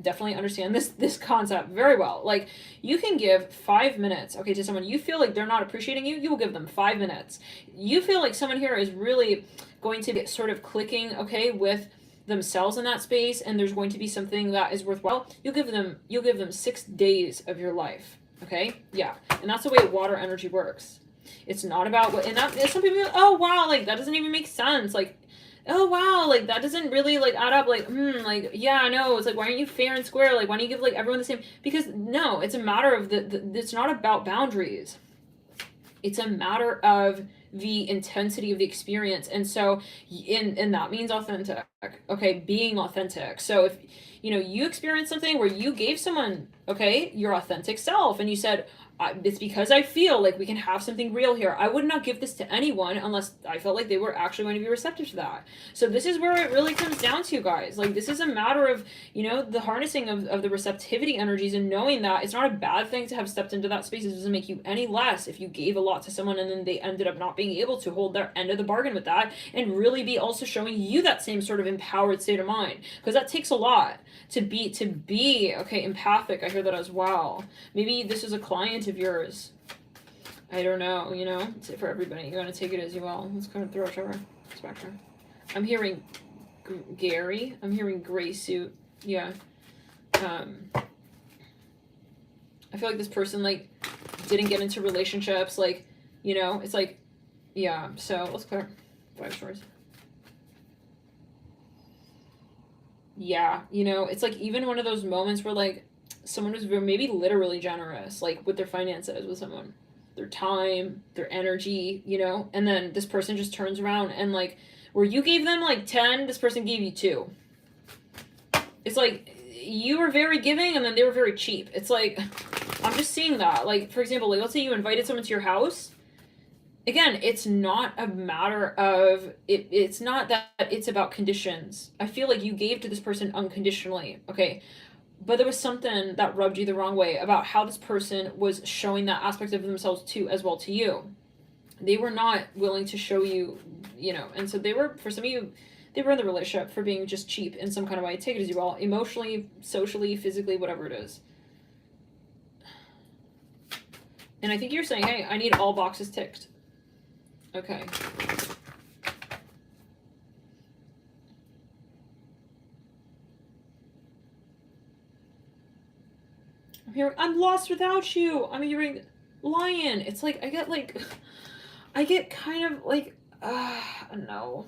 definitely understand this concept very well. Like, you can give 5 minutes, okay, to someone. You feel like they're not appreciating you, you will give them 5 minutes. You feel like someone here is really going to be sort of clicking, okay, with themselves in that space, and there's going to be something that is worthwhile. You'll give them 6 days of your life, okay? Yeah, and that's the way water energy works. It's not about what, and that, some people are like, oh wow, like that doesn't even make sense. Like, oh wow, like that doesn't really like add up. Like, like, yeah, no, it's like, why aren't you fair and square? Like, why don't you give like everyone the same? Because no, it's a matter of it's not about boundaries. It's a matter of the intensity of the experience. And so, and that means authentic, okay, being authentic. So if, you know, you experience something where you gave someone, okay, your authentic self, and you said, it's because I feel like we can have something real here. I would not give this to anyone unless I felt like they were actually going to be receptive to that. So this is where it really comes down to, guys. Like, this is a matter of, you know, the harnessing of the receptivity energies and knowing that it's not a bad thing to have stepped into that space. It doesn't make you any less if you gave a lot to someone and then they ended up not being able to hold their end of the bargain with that and really be also showing you that same sort of empowered state of mind. Because that takes a lot to be okay, empathic. I hear that as well. Maybe this is a client of yours. I don't know, you know, it's for everybody. You're gonna take it as you will. Let's kind of throw it over spectrum. I'm hearing Gary. I'm hearing gray suit. Yeah. I feel like this person like didn't get into relationships. Like, you know, it's like, yeah. So let's clear 5 stories. Yeah, you know, it's like even one of those moments where like someone was maybe literally generous, like with their finances, with someone, their time, their energy, you know, and then this person just turns around and like Where you gave them like 10, this person gave you 2. It's like you were very giving and then they were very cheap. It's like, I'm just seeing that. Like, for example, like let's say you invited someone to your house. Again, it's not a matter of, it's not that it's about conditions. I feel like you gave to this person unconditionally, okay? But there was something that rubbed you the wrong way about how this person was showing that aspect of themselves too, as well to you. They were not willing to show you, you know, and so they were, for some of you, they were in the relationship for being just cheap in some kind of way. Take it as you will, emotionally, socially, physically, whatever it is. And I think you're saying, hey, I need all boxes ticked. Okay. I'm hearing, I'm lost without you. I'm hearing lion. It's like, I get kind of like, no.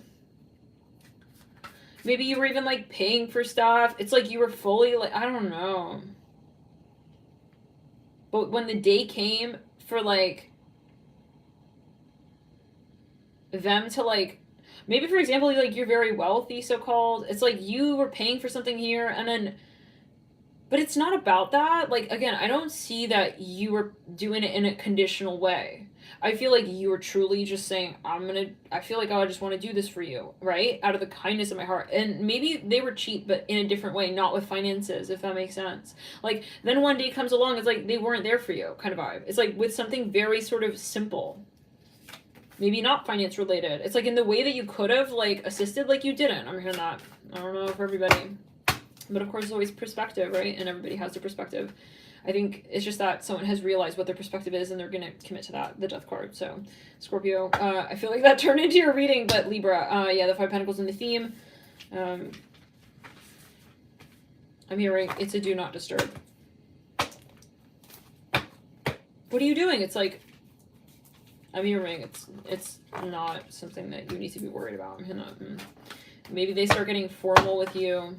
Maybe you were even like paying for stuff. It's like you were fully like, I don't know. But when the day came for like them to like, maybe for example, like you're very wealthy, so-called. It's like you were paying for something here and then, but it's not about that. Like, again, I don't see that you were doing it in a conditional way. I feel like you were truly just saying, I feel like I just want to do this for you, right? Out of the kindness of my heart. And maybe they were cheap, but in a different way, not with finances, if that makes sense. Like, then one day comes along, it's like they weren't there for you, kind of vibe. It's like with something very sort of simple. Maybe not finance related. It's like in the way that you could have, like, assisted, like you didn't. I'm hearing that. I don't know for everybody. But of course, it's always perspective, right? And everybody has their perspective. I think it's just that someone has realized what their perspective is and they're going to commit to that, the death card. So, Scorpio, I feel like that turned into your reading, but Libra, yeah, the 5 Pentacles in the theme. I'm hearing it's a do not disturb. What are you doing? It's like, I'm hearing it's not something that you need to be worried about. I'm hearing maybe they start getting formal with you,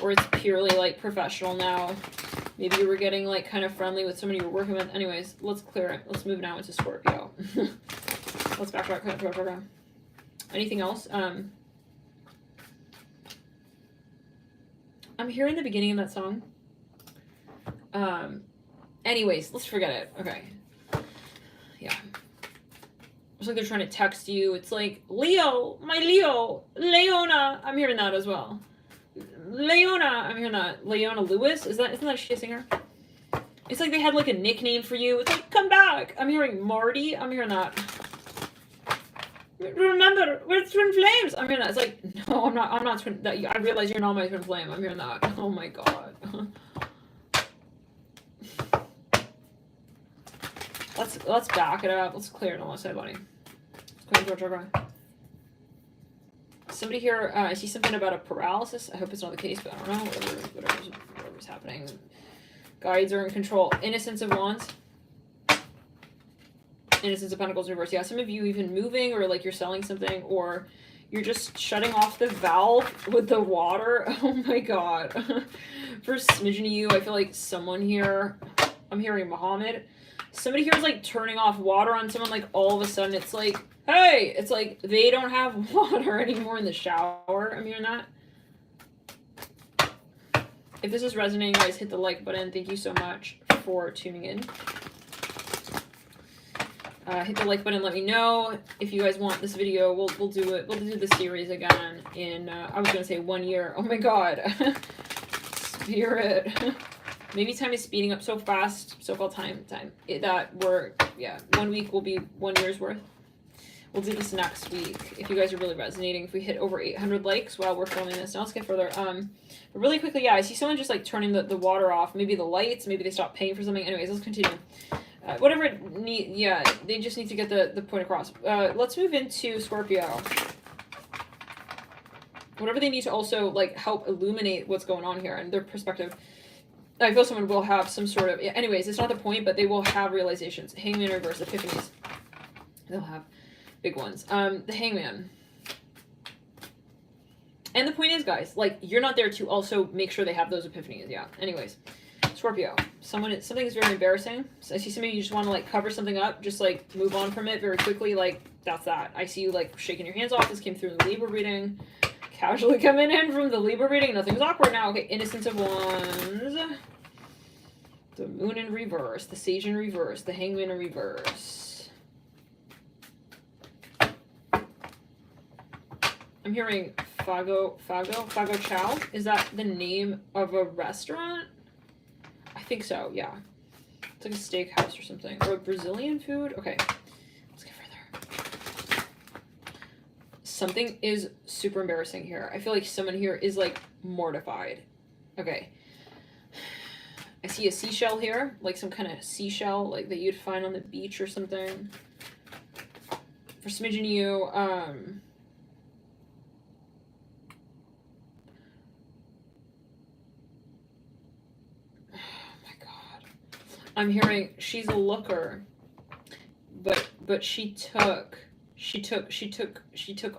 or it's purely like professional now. Maybe you were getting like kind of friendly with somebody you were working with. Anyways, let's clear it. Let's move now into Scorpio. Let's backtrack to our program. Anything else? I'm hearing the beginning of that song. Anyways, let's forget it. Okay. Yeah. It's like they're trying to text you. It's like, Leo, my Leo, Leona. I'm hearing that as well. Leona, I'm hearing that. Leona Lewis, isn't that she a singer? It's like they had like a nickname for you. It's like, come back. I'm hearing Marty. I'm hearing that. Remember, we're twin flames. I'm hearing that. It's like, no, I'm not twin. I realize you're not my twin flame. I'm hearing that. Oh my god. Let's back it up. Let's clear it on one side, buddy. Let's clear it. Somebody here, I see something about a paralysis. I hope it's not the case, but I don't know. Whatever's happening. Guides are in control. Innocence of Wands. Innocence of Pentacles reverse. Yeah, some of you even moving, or like you're selling something, or you're just shutting off the valve with the water. Oh my god. For a smidgen of you, I feel like someone here, I'm hearing Muhammad. Somebody here is like turning off water on someone, like all of a sudden it's like, hey, it's like they don't have water anymore in the shower. I'm hearing that. If this is resonating, guys, hit the like button. Thank you so much for tuning in. Hit the like button. Let me know if you guys want this video. We'll do it. We'll do the series again in, I was going to say 1 year. Oh my god. Spirit. Maybe time is speeding up so fast. So-called time. That we're, yeah, 1 week will be 1 year's worth. We'll do this next week if you guys are really resonating. If we hit over 800 likes while we're filming this. Now let's get further. But really quickly, yeah, I see someone just like turning the water off. Maybe the lights. Maybe they stopped paying for something. Anyways, let's continue. Whatever it need, yeah, they just need to get the point across. Let's move into Scorpio. Whatever they need to also like help illuminate what's going on here and their perspective. I feel someone will have some sort of, anyways, it's not the point, but they will have realizations. Hangman reverse, epiphanies. They'll have big ones. The Hangman. And the point is, guys, like, you're not there to also make sure they have those epiphanies, yeah. Anyways, Scorpio, something is very embarrassing. So I see somebody, you just want to like cover something up, just like move on from it very quickly. Like that's that. I see you like shaking your hands off. This came through the Libra reading. Casually coming in from the Libra reading. Nothing's awkward now. Okay, Innocence of Wands. The Moon in reverse. The Sage in reverse. The Hangman in reverse. I'm hearing Fago Chow. Is that the name of a restaurant? I think so, yeah. It's like a steakhouse or something. Or Brazilian food? Okay, let's get further. Something is super embarrassing here. I feel like someone here is like mortified. Okay. I see a seashell here, like some kind of seashell like that you'd find on the beach or something. For smidgen of you, I'm hearing she's a looker, but she took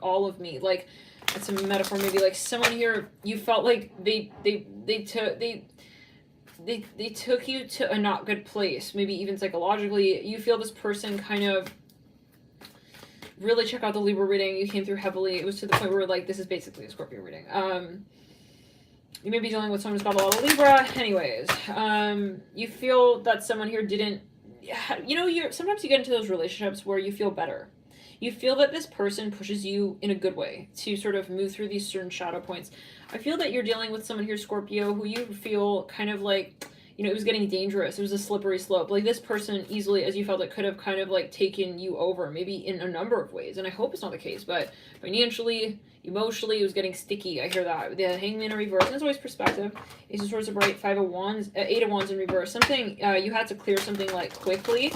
all of me. Like it's a metaphor, maybe like someone here, you felt like they took you to a not good place, maybe even psychologically. You feel this person kind of really, check out the Libra reading. You came through heavily. It was to the point where like this is basically a Scorpio reading. You may be dealing with someone who's got a lot of Libra. Anyways, you feel that someone here didn't, you know, sometimes you get into those relationships where you feel better. You feel that this person pushes you in a good way to sort of move through these certain shadow points. I feel that you're dealing with someone here, Scorpio, who you feel kind of like, you know, it was getting dangerous. It was a slippery slope. Like this person easily, as you felt, it could have kind of like taken you over, maybe in a number of ways. And I hope it's not the case, but financially, emotionally, it was getting sticky. I hear that. The Hangman in reverse. And it's always perspective. Ace of Swords upright, Eight of Wands in reverse. Something, you had to clear something like quickly.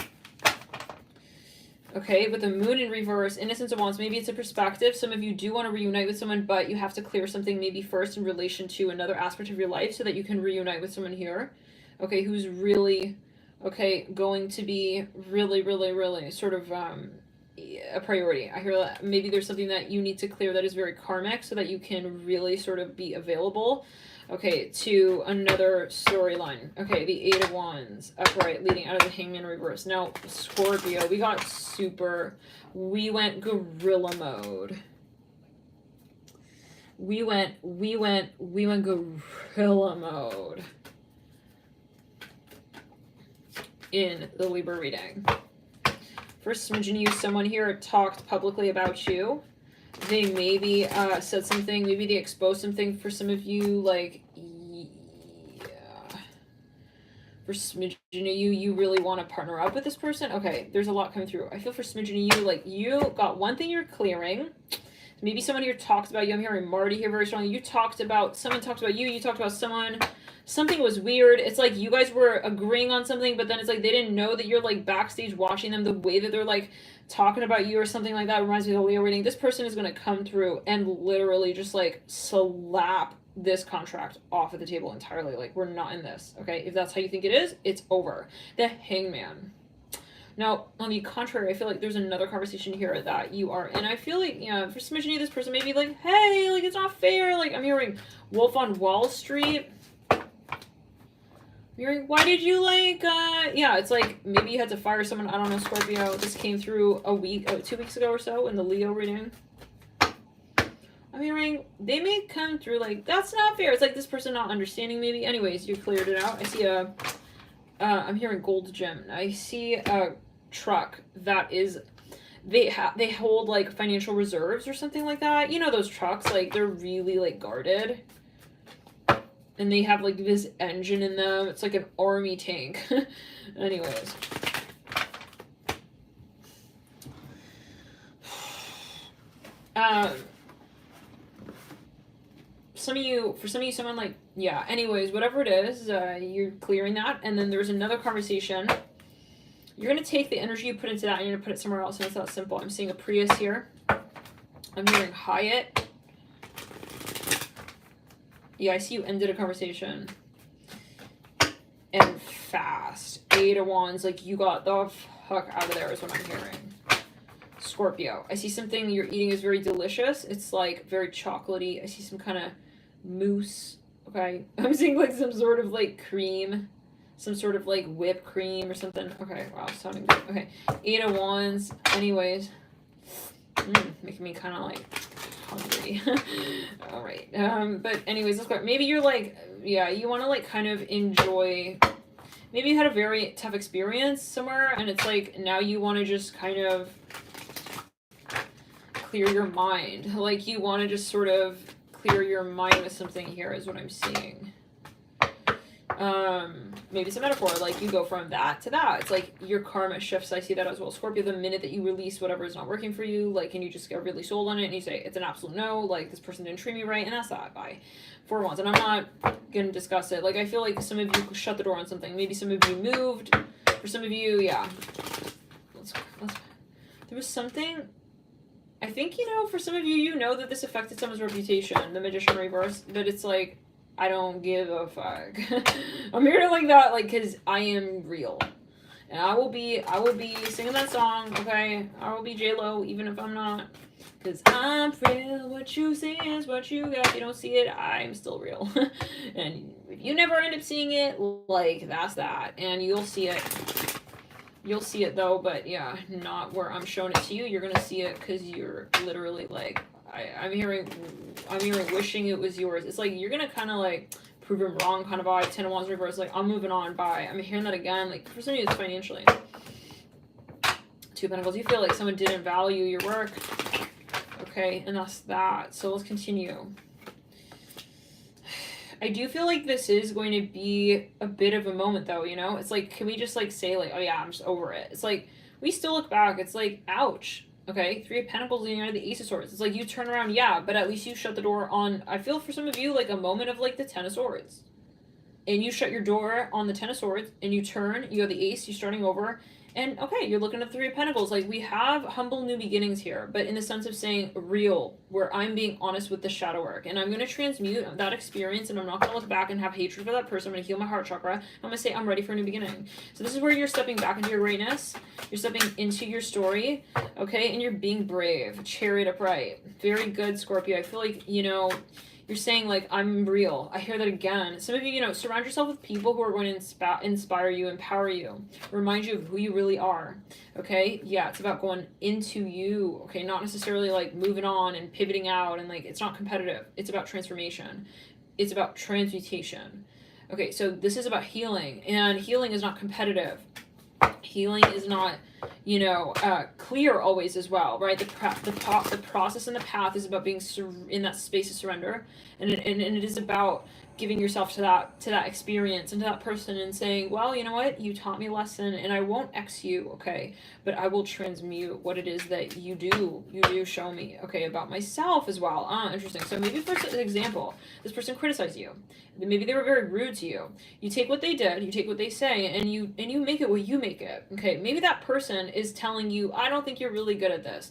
Okay, with the Moon in reverse, Innocence of Wands, maybe it's a perspective. Some of you do want to reunite with someone, but you have to clear something maybe first in relation to another aspect of your life so that you can reunite with someone here. Okay, who's really, okay, going to be really sort of a priority. I hear that maybe there's something that you need to clear that is very karmic so that you can really sort of be available, okay, to another storyline. Okay, the Eight of Wands upright leading out of the Hangman reverse. Now, Scorpio, we went gorilla mode. We went gorilla mode in the Libra reading. For smidgen you, someone here talked publicly about you. They maybe said something, maybe they exposed something for some of you, like, yeah. For smidgen of you really want to partner up with this person. Okay, there's a lot coming through. I feel for smidgen of you, like, you got one thing you're clearing. Maybe someone here talks about you. I'm hearing Marty here very strongly. Someone talked about you, you talked about someone. Something was weird. It's like you guys were agreeing on something, but then it's like they didn't know that you're like backstage watching them. The way that they're like talking about you or something like that reminds me of the Leo reading. This person is going to come through and literally just like slap this contract off of the table entirely. Like, we're not in this. Okay, if that's how you think it is, it's over. The Hangman. Now, on the contrary, I feel like there's another conversation here that you are in. I feel like, yeah, for smidgen of this person, maybe like, hey, like, it's not fair. Like, I'm hearing Wolf on Wall Street. Why did you like, yeah, it's like, maybe you had to fire someone, I don't know, Scorpio. This came through 2 weeks ago or so in the Leo reading. I'm hearing, they may come through like, that's not fair. It's like this person not understanding maybe. Anyways, you cleared it out. I see I'm hearing gold gem. I see a truck that is, they hold like financial reserves or something like that. You know those trucks, like they're really like guarded. And they have like this engine in them. It's like an army tank. Anyways. For some of you, someone like, yeah, anyways, whatever it is, you're clearing that. And then there's another conversation. You're going to take the energy you put into that and you're going to put it somewhere else. And it's that simple. I'm seeing a Prius here. I'm hearing Hyatt. Yeah, I see you ended a conversation. And fast. Eight of Wands, like you got the fuck out of there is what I'm hearing. Scorpio. I see something you're eating is very delicious. It's like very chocolatey. I see some kind of mousse. Okay. I'm seeing like some sort of like cream. some sort of like whipped cream or something. Okay, wow, sounding good. Okay, 8 of Wands. Anyways, making me kind of like hungry. All right. But anyways, let's go. Maybe you're like, yeah, you want to like kind of enjoy. Maybe you had a very tough experience somewhere, and it's like now you want to just kind of clear your mind. Like you want to just sort of clear your mind with something here is what I'm seeing. Maybe it's a metaphor, like you go from that to that. It's like your karma shifts. I see that as well. Scorpio, the minute that you release whatever is not working for you, like, and you just get really sold on it and you say, it's an absolute no, like this person didn't treat me right, and that's that, bye. 4 of Wands. And I'm not gonna discuss it. Like, I feel like some of you shut the door on something. Maybe some of you moved. For some of you, yeah. There was something, I think, you know, for some of you, you know that this affected someone's reputation, the Magician reverse, but it's like, I don't give a fuck. I'm here to like that, like, cause I am real, and I will be singing that song. Okay, I will be J-Lo, even if I'm not, cause I'm real. What you see is what you got. If you don't see it, I'm still real. And if you never end up seeing it, like, that's that, and you'll see it. You'll see it though, but yeah, not where I'm showing it to you. You're gonna see it because you're literally like. I'm hearing wishing it was yours. It's like you're gonna kind of like prove him wrong kind of vibe. 10 of Wands reverse, like I'm moving on, bye. I'm hearing that again, like for some of you it's financially. 2 of Pentacles, you feel like someone didn't value your work. Okay, and that's that. So let's continue. I do feel like this is going to be a bit of a moment though, you know? It's like, can we just like say like, oh yeah, I'm just over it. It's like, we still look back, it's like, ouch. Okay, 3 of Pentacles and you're the Ace of Swords. It's like you turn around, yeah, but at least you shut the door on, I feel for some of you, like a moment of like the 10 of Swords. And you shut your door on the 10 of Swords, and you turn, you have the Ace, you're starting over, and okay, you're looking at 3 of Pentacles. Like, we have humble new beginnings here, but in the sense of saying real, where I'm being honest with the shadow work. And I'm going to transmute that experience, and I'm not going to look back and have hatred for that person. I'm going to heal my heart chakra. I'm going to say, I'm ready for a new beginning. So this is where you're stepping back into your greatness. You're stepping into your story, okay? And you're being brave. Chariot upright. Very good, Scorpio. I feel like, you know, you're saying, like, I'm real. I hear that again. Some of you, you know, surround yourself with people who are going to inspire you, empower you, remind you of who you really are, okay? Yeah, it's about going into you, okay? Not necessarily, like, moving on and pivoting out, and, like, it's not competitive. It's about transformation. It's about transmutation. Okay, so this is about healing, and healing is not competitive. Healing is not, you know, clear always as well, right? The process and the path is about being in that space of surrender, and it is about giving yourself to that experience and to that person and saying, well, you know what, you taught me a lesson, and I won't X you, okay, but I will transmute what it is that you do show me, okay, about myself as well. Interesting. So maybe for example, this person criticized you. Maybe they were very rude to you. You take what they did, you take what they say, and you make it what you make it. Okay, maybe that person is telling you, I don't think you're really good at this.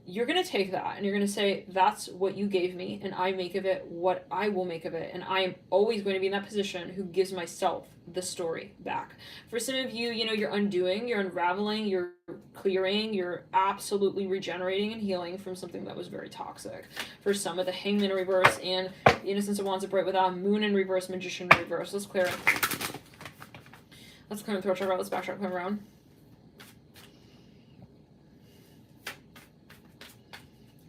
You're going to take that and you're going to say, that's what you gave me, and I make of it what I will make of it. And I am always going to be in that position who gives myself the story back. For some of you, you know, you're undoing, you're unraveling, you're clearing, you're absolutely regenerating and healing from something that was very toxic. For some of the Hangman reverse and the Innocence of Wands upright with a Moon in reverse, Magician in reverse. Let's clear it. Let's clear the throat chakra. Let's backtrack, come around.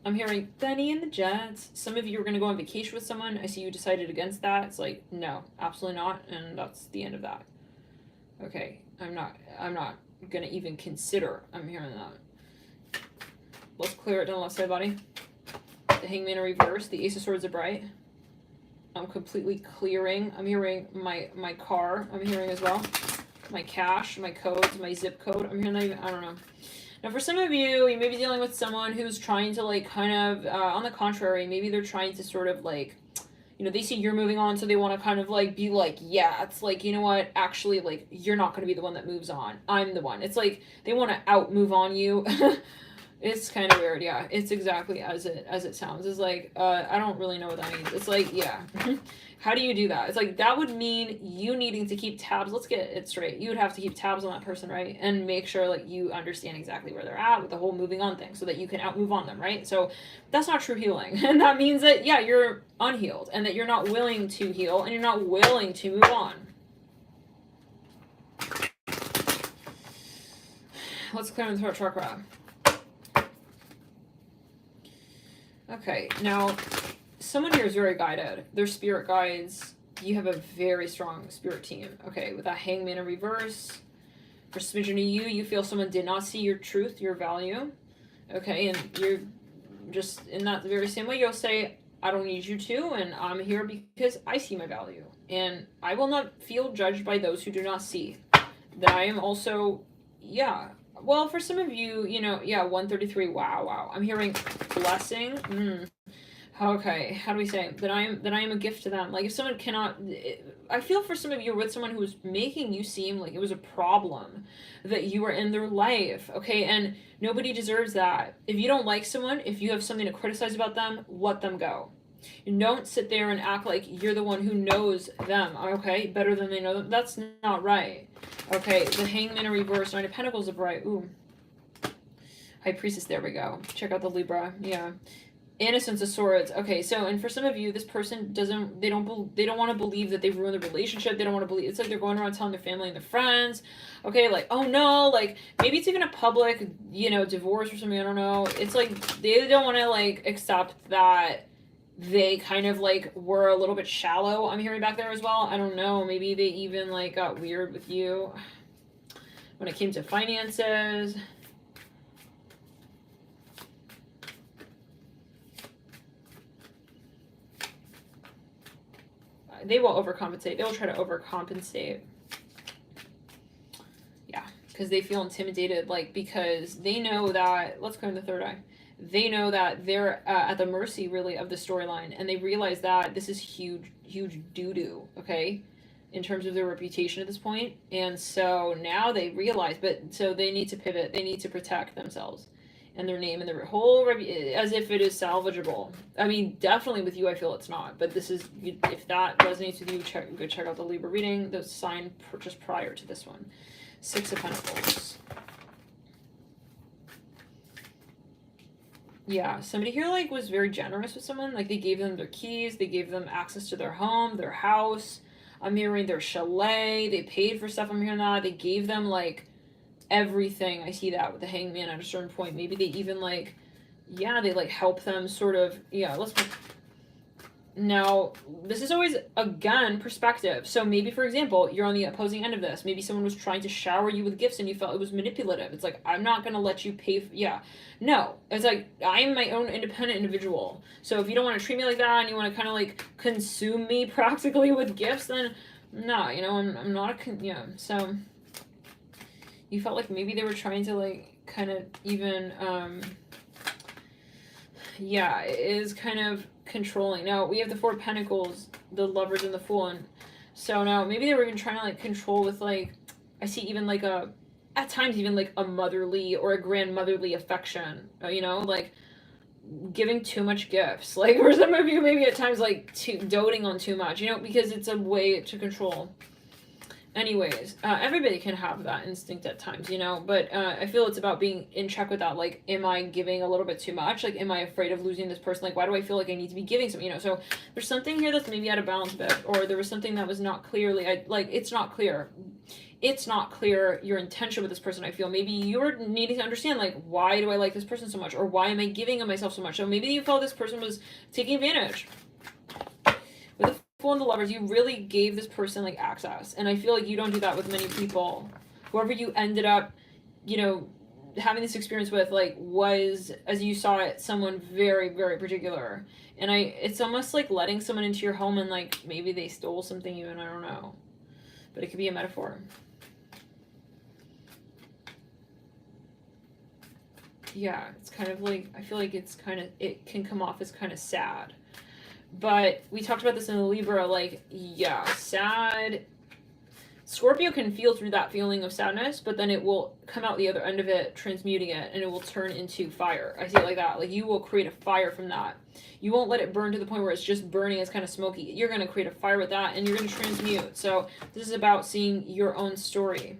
I'm hearing Benny and the Jets. Some of you are going to go on vacation with someone. I see you decided against that. It's like, no, absolutely not. And that's the end of that. Okay, I'm not going to even consider. I'm hearing that. Let's clear it down the left side body. The Hangman in reverse. The Ace of Swords upright. I'm completely clearing. I'm hearing my car. I'm hearing as well. My cash, my codes, my zip code. I'm hearing that even, I don't know. Now, for some of you, you may be dealing with someone who's trying to, like, kind of, on the contrary, maybe they're trying to sort of, like, you know, they see you're moving on, so they want to kind of, like, be like, yeah, it's like, you know what, actually, like, you're not going to be the one that moves on. I'm the one. It's like they want to out-move on you. It's kind of weird, yeah. It's exactly as it sounds. It's like, I don't really know what that means. It's like, yeah. How do you do that? It's like, that would mean you needing to keep tabs. Let's get it straight. You would have to keep tabs on that person, right? And make sure, like, you understand exactly where they're at with the whole moving on thing so that you can out-move on them, right? So that's not true healing. And that means that, yeah, you're unhealed and that you're not willing to heal and you're not willing to move on. let's clear the throat chakra. Okay, now, someone here is very guided. They're spirit guides. You have a very strong spirit team. Okay, with that Hangman in reverse. For smidgen of you, you feel someone did not see your truth, your value. Okay, and you're just in that very same way, you'll say, I don't need you to, and I'm here because I see my value. And I will not feel judged by those who do not see. That I am also, yeah. Well, for some of you, you know, yeah, 133, wow. I'm hearing blessing. Okay, how do we say that I am a gift to them? Like, if someone cannot, I feel for some of you with someone who was making you seem like it was a problem that you were in their life, okay? And nobody deserves that. If you don't like someone, if you have something to criticize about them, let them go. You don't sit there and act like you're the one who knows them, okay? Better than they know them. That's not right. Okay, the Hangman in reverse, Nine of Pentacles upright. Ooh. High Priestess, there we go. Check out the Libra, yeah. Innocence of Swords. Okay, so, and for some of you, this person they don't want to believe that they've ruined the relationship. They don't want to believe, it's like they're going around telling their family and their friends, okay, like, oh no, like, maybe it's even a public, you know, divorce or something, I don't know. It's like, they don't want to, like, accept that they kind of, like, were a little bit shallow, I'm hearing back there as well. I don't know, maybe they even, like, got weird with you when it came to finances. They will overcompensate. They will try to overcompensate. Yeah, because they feel intimidated, like, because they know that, let's go in the third eye. They know that they're at the mercy, really, of the storyline, and they realize that this is huge doo-doo, okay, in terms of their reputation at this point. And so now they realize, but so they need to pivot. They need to protect themselves and their name and their whole, as if it is salvageable. I mean, definitely with you, I feel it's not. But this is, if that resonates with you, go check out the Libra reading, the sign just prior to this one. Six of Pentacles. Yeah, somebody here, like, was very generous with someone. Like, they gave them their keys. They gave them access to their home, their house. I'm hearing their chalet. They paid for stuff. I'm hearing that. They gave them, like, everything. I see that with the Hangman at a certain point. Maybe they even, like, yeah, they, like, help them sort of, yeah, let's, now, this is always, again, perspective. So maybe, for example, you're on the opposing end of this. Maybe someone was trying to shower you with gifts and you felt it was manipulative. It's like, I'm not going to let you pay for, yeah. No, it's like, I'm my own independent individual. So if you don't want to treat me like that and you want to kind of, like, consume me practically with gifts, then, no, you know, I'm not a, yeah, so you felt like maybe they were trying to, like, kind of even, yeah, it is kind of controlling. Now, we have the Four of Pentacles, the Lovers, and the Fool, and so now maybe they were even trying to, like, control with, like, I see even, like, at times even, like, a motherly or a grandmotherly affection, you know, like, giving too much gifts. Like, for some of you, maybe at times, like, doting on too much, you know, because it's a way to control. Anyways, everybody can have that instinct at times, you know, but I feel it's about being in check with that. Like, am I giving a little bit too much? Like, am I afraid of losing this person? Like, why do I feel like I need to be giving something, you know? So there's something here that's maybe out of balance a bit, or there was something that was not clearly, it's not clear. It's not clear your intention with this person, I feel. Maybe you're needing to understand, like, why do I like this person so much? Or why am I giving of myself so much? So maybe you felt this person was taking advantage. With the Fool and the Lovers, you really gave this person, like, access. And I feel like you don't do that with many people. Whoever you ended up, you know, having this experience with, like, was, as you saw it, someone very, very particular. And it's almost like letting someone into your home and, like, maybe they stole something even, I don't know. But it could be a metaphor. Yeah, it's kind of like, I feel like it's kind of, it can come off as kind of sad. But we talked about this in the Libra, like, yeah, sad. Scorpio can feel through that feeling of sadness, but then it will come out the other end of it, transmuting it, and it will turn into fire. I see it like that. Like, you will create a fire from that. You won't let it burn to the point where it's just burning, it's kind of smoky. You're going to create a fire with that, and you're going to transmute. So this is about seeing your own story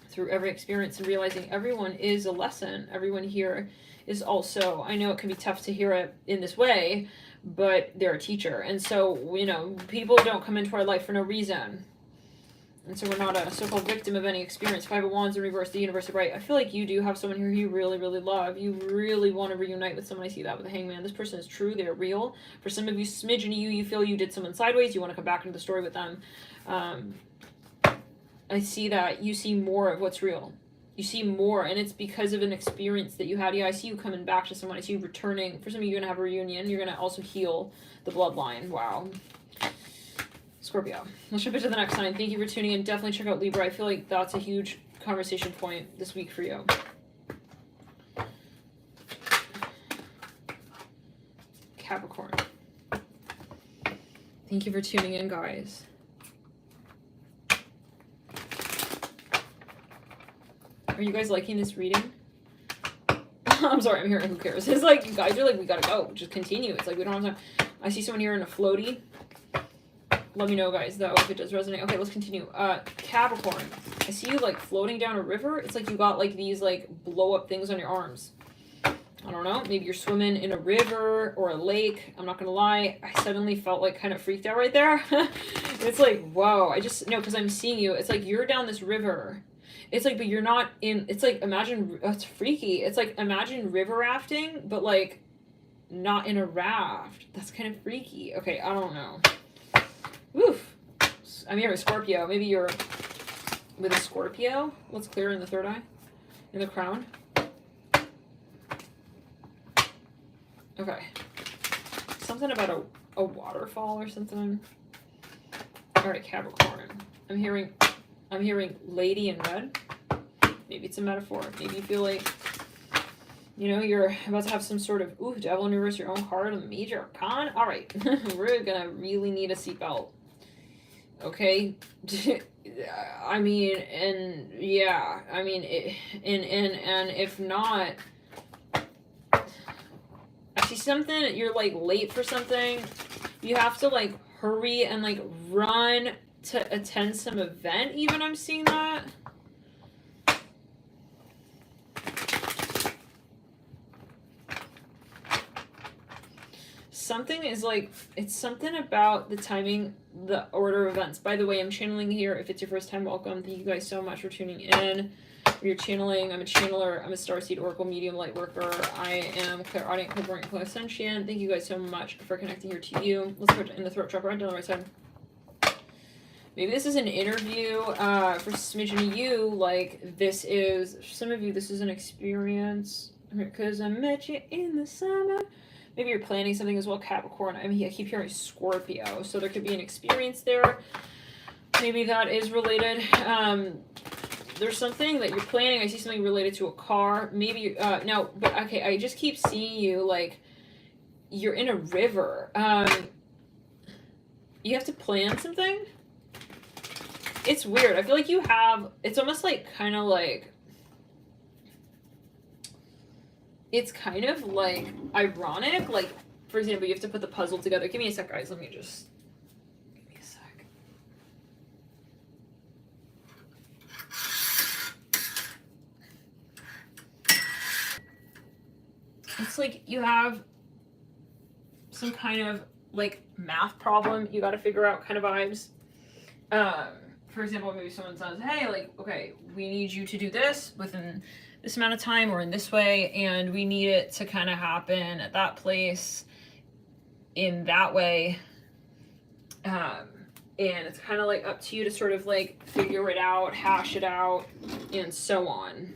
through every experience and realizing everyone is a lesson. Everyone here is also, I know it can be tough to hear it in this way, but they're a teacher. And so, you know, people don't come into our life for no reason. And so we're not a so-called victim of any experience. Five of Wands in reverse, the universe is right. I feel like you do have someone here who you really, really love. You really want to reunite with someone. I see that with the Hangman. This person is true. They're real. For some of you, smidgen of you feel you did someone sideways. You want to come back into the story with them. I see that you see more of what's real. You see more, and it's because of an experience that you had. Yeah, I see you coming back to someone. I see you returning. For some of you, you're going to have a reunion. You're going to also heal the bloodline. Wow. Scorpio. Let's jump into the next sign. Thank you for tuning in. Definitely check out Libra. I feel like that's a huge conversation point this week for you. Capricorn. Thank you for tuning in, guys. Are you guys liking this reading? I'm sorry, I'm hearing who cares. It's like, you guys are like, we gotta go. Just continue. It's like, we don't have time. I see someone here in a floaty. Let me know, guys, though, if it does resonate. Okay, let's continue. Capricorn. I see you, like, floating down a river. It's like you got, like, these, like, blow-up things on your arms. I don't know. Maybe you're swimming in a river or a lake. I'm not gonna lie. I suddenly felt, like, kind of freaked out right there. It's like, whoa. No, because I'm seeing you. It's like you're down this river. It's like, but you're not in... It's like, imagine... Oh, it's freaky. It's like, imagine river rafting, but, like, not in a raft. That's kind of freaky. Okay, I don't know. Oof. I'm here with Scorpio. Maybe you're with a Scorpio. Let's clear in the third eye. In the crown. Okay. Something about a waterfall or something. Alright, Capricorn. I'm hearing lady in red. Maybe it's a metaphor. Maybe you feel like, you know, you're about to have some sort of, ooh, devil in reverse, your own card, a major arcana. Alright. We're gonna really need a seatbelt. Okay? I mean, and yeah, I mean, and if not, I see something, you're like late for something. You have to like hurry and like run to attend some event, even. I'm seeing that. Something is like, it's something about the timing, the order of events. By the way, I'm channeling here. If it's your first time, welcome. Thank you guys so much for tuning in. You're channeling. I'm a channeler. I'm a starseed, oracle, medium, light worker. I am clairaudient, clairvoyant, clairsentient. Thank you guys so much for connecting here to you. Let's put it in the throat chakra, down the right side. Maybe this is an interview for smidgen of you. Like, this is, some of you, this is an experience. Because I met you in the summer. Maybe you're planning something as well, Capricorn. I mean, I keep hearing Scorpio, so there could be an experience there. Maybe that is related. There's something that you're planning. I see something related to a car. Maybe, no, but okay, I just keep seeing you, like, you're in a river. You have to plan something? It's weird. I feel like you have, it's almost like, kind of like, it's kind of like ironic. Like, for example, you have to put the puzzle together. Give me a sec, guys. Let me just, give me a sec. It's like you have some kind of like math problem you got to figure out, kind of vibes. For example, maybe someone says, hey, like, okay, we need you to do this within this amount of time or in this way, and we need it to kind of happen at that place in that way. And it's kind of like up to you to sort of like figure it out, hash it out, and so on.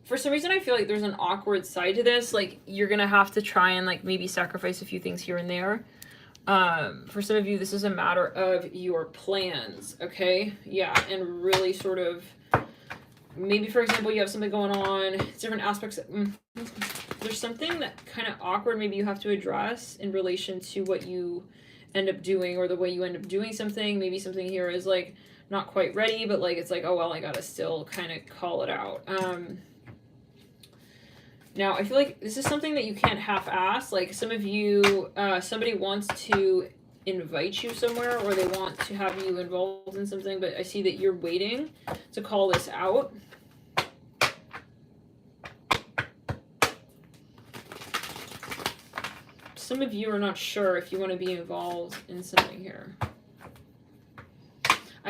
For some reason, I feel like there's an awkward side to this. Like, you're going to have to try and like maybe sacrifice a few things here and there. For some of you, this is a matter of your plans, okay? Yeah, and really sort of, maybe, for example, you have something going on, different aspects. There's something that kind of awkward maybe you have to address in relation to what you end up doing or the way you end up doing something. Maybe something here is like not quite ready, but like it's like, oh, well, I gotta still kind of call it out. Now, I feel like this is something that you can't half-ass. Like, some of you, somebody wants to invite you somewhere, or they want to have you involved in something, but I see that you're waiting to call this out. Some of you are not sure if you want to be involved in something here.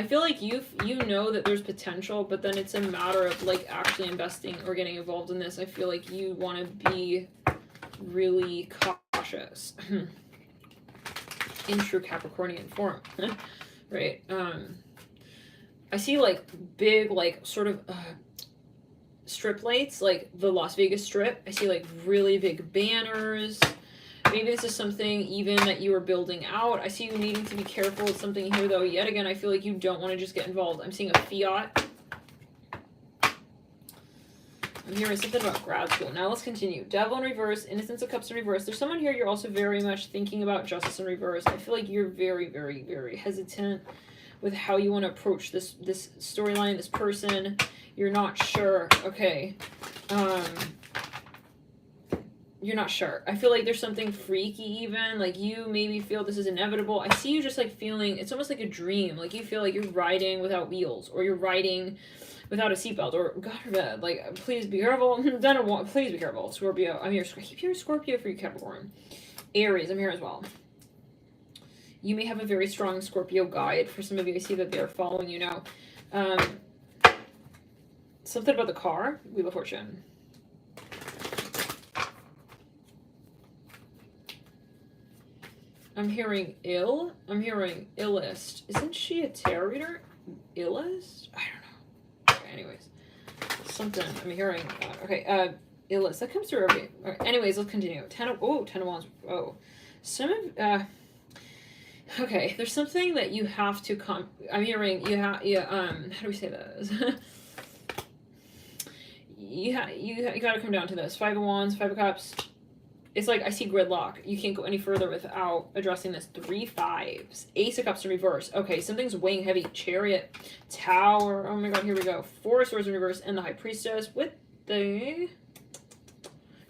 I feel like you know that there's potential, but then it's a matter of like actually investing or getting involved in this. I feel like you want to be really cautious in true Capricornian form, right? I see like big, like sort of strip lights, like the Las Vegas Strip. I see like really big banners. Maybe this is something even that you are building out. I see you needing to be careful with something here, though. Yet again, I feel like you don't want to just get involved. I'm seeing a fiat. I'm hearing something about grad school. Now let's continue. Devil in reverse, Innocence of Cups in reverse. There's someone here you're also very much thinking about Justice in reverse. I feel like you're very, very, very hesitant with how you want to approach this storyline, this person. You're not sure. Okay. You're not sure. I feel like there's something freaky even. Like you maybe feel this is inevitable. I see you just like feeling, it's almost like a dream. Like you feel like you're riding without wheels, or you're riding without a seatbelt, or God forbid, like please be careful. Please be careful. Scorpio. I'm here. I keep hearing Scorpio for you, Capricorn. Aries, I'm here as well. You may have a very strong Scorpio guide. For some of you, I see that they're following you now. Something about the car. Wheel of Fortune. I'm hearing ill. I'm hearing illest. Isn't she a tarot reader? Illest? I don't know. Okay, anyways. Something. I'm hearing. Okay, illest. That comes through every. Right, anyways, let's continue. 10 of Wands. Oh. Some of. Okay, there's something that you have to I'm hearing you have. Yeah. How do we say this? you gotta come down to this. 5 of Wands, 5 of Cups. It's like I see gridlock. You can't go any further without addressing this. 3 5s. Ace of Cups in reverse. Okay, something's weighing heavy. Chariot. Tower. Oh my god, here we go. 4 of Swords in reverse and the High Priestess with the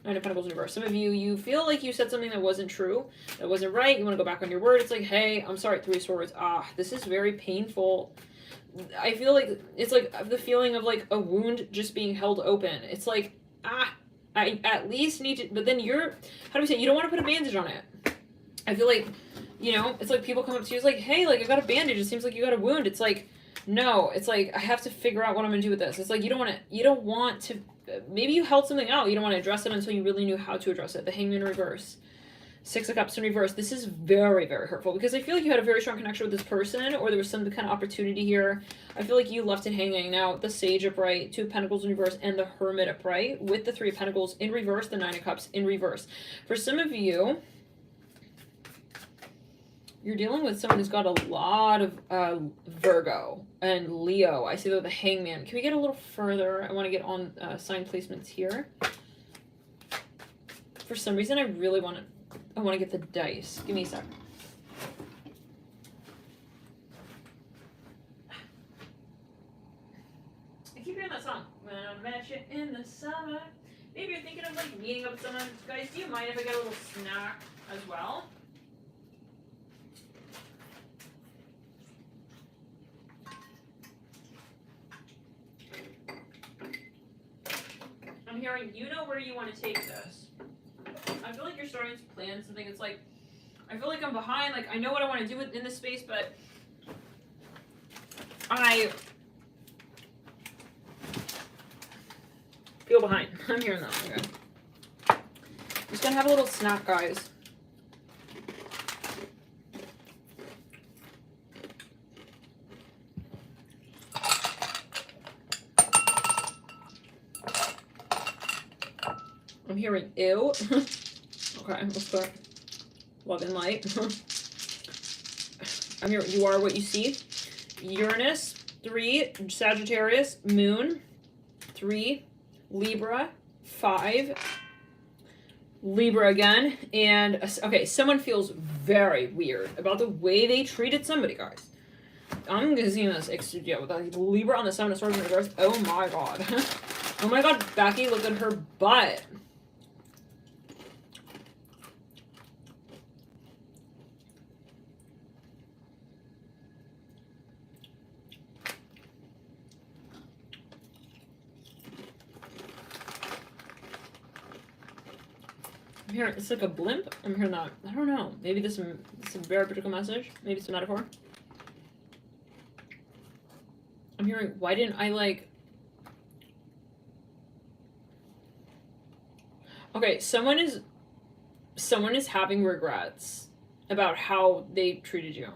9 of Pentacles in reverse. Some of you feel like you said something that wasn't true, that wasn't right. You want to go back on your word. It's like, hey, I'm sorry, 3 of Swords. This is very painful. I feel like it's like the feeling of like a wound just being held open. It's like, I at least need to, but then how do we say, you don't want to put a bandage on it. I feel like, it's like people come up to you, it's like, hey, like I got a bandage, it seems like you got a wound. It's like, no, it's like, I have to figure out what I'm gonna do with this. It's like, you don't want to, maybe you held something out, you don't want to address it until you really knew how to address it. The Hangman in reverse. 6 of Cups in reverse. This is very, very hurtful because I feel like you had a very strong connection with this person, or there was some kind of opportunity here. I feel like you left it hanging. Now, the Sage upright, 2 of Pentacles in reverse, and the Hermit upright with the 3 of Pentacles in reverse, the 9 of Cups in reverse. For some of you, you're dealing with someone who's got a lot of Virgo and Leo. I see the Hangman. Can we get a little further? I want to get on sign placements here. For some reason, I want to get the dice. Give me a sec. I keep hearing that song. When I met you in the summer. Maybe you're thinking of like meeting up with someone. Guys, do you mind if I get a little snack as well? I'm hearing you know where you want to take this. I feel like you're starting to plan something. It's like, I feel like I'm behind. Like, I know what I want to do in this space, but I feel behind. I'm hearing that. Okay. I'm just going to have a little snack, guys. I'm hearing ew. Okay, let's start. Love and light. I'm here. You are what you see. Uranus, 3, Sagittarius, Moon, 3, Libra, 5, Libra again, and okay, someone feels very weird about the way they treated somebody, guys. I'm gonna see this with a Libra on the 7 of Swords in reverse. Oh my god. Oh my god, Becky, look at her butt. I'm hearing, it's like a blimp. I'm hearing that. I don't know. Maybe this is a very particular message. Maybe it's a metaphor. hearing, why didn't I like... Okay, someone is having regrets about how they treated you.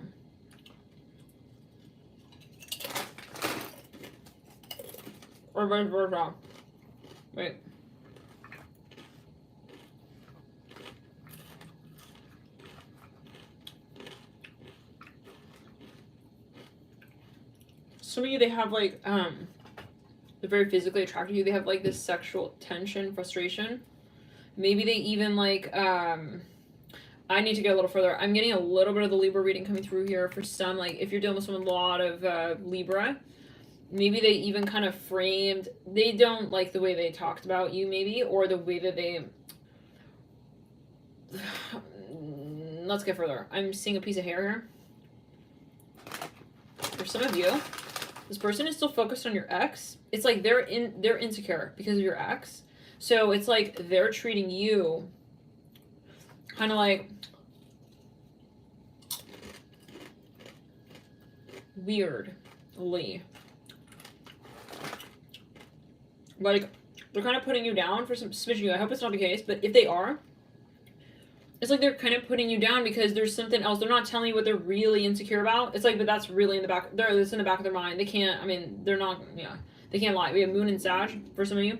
Or vice versa. Wait. Some of you, they have like, they're very physically attracted to you. They have like this sexual tension, frustration. Maybe they even like, I need to get a little further. I'm getting a little bit of the Libra reading coming through here for some, like if you're dealing with someone with a lot of Libra, maybe they even kind of framed, they don't like the way they talked about you maybe, or the way that they, let's get further. I'm seeing a piece of hair here. For some of you, this person is still focused on your ex. It's like they're insecure because of your ex. So it's like they're treating you kind of like weirdly. Like they're kind of putting you down for some smidgen you. I hope it's not the case, but if they are, it's like they're kind of putting you down because there's something else. They're not telling you what they're really insecure about. It's like, but that's really in the back. It's in the back of their mind. They can't. I mean, they're not. Yeah, they can't lie. We have Moon and Sag for some of you.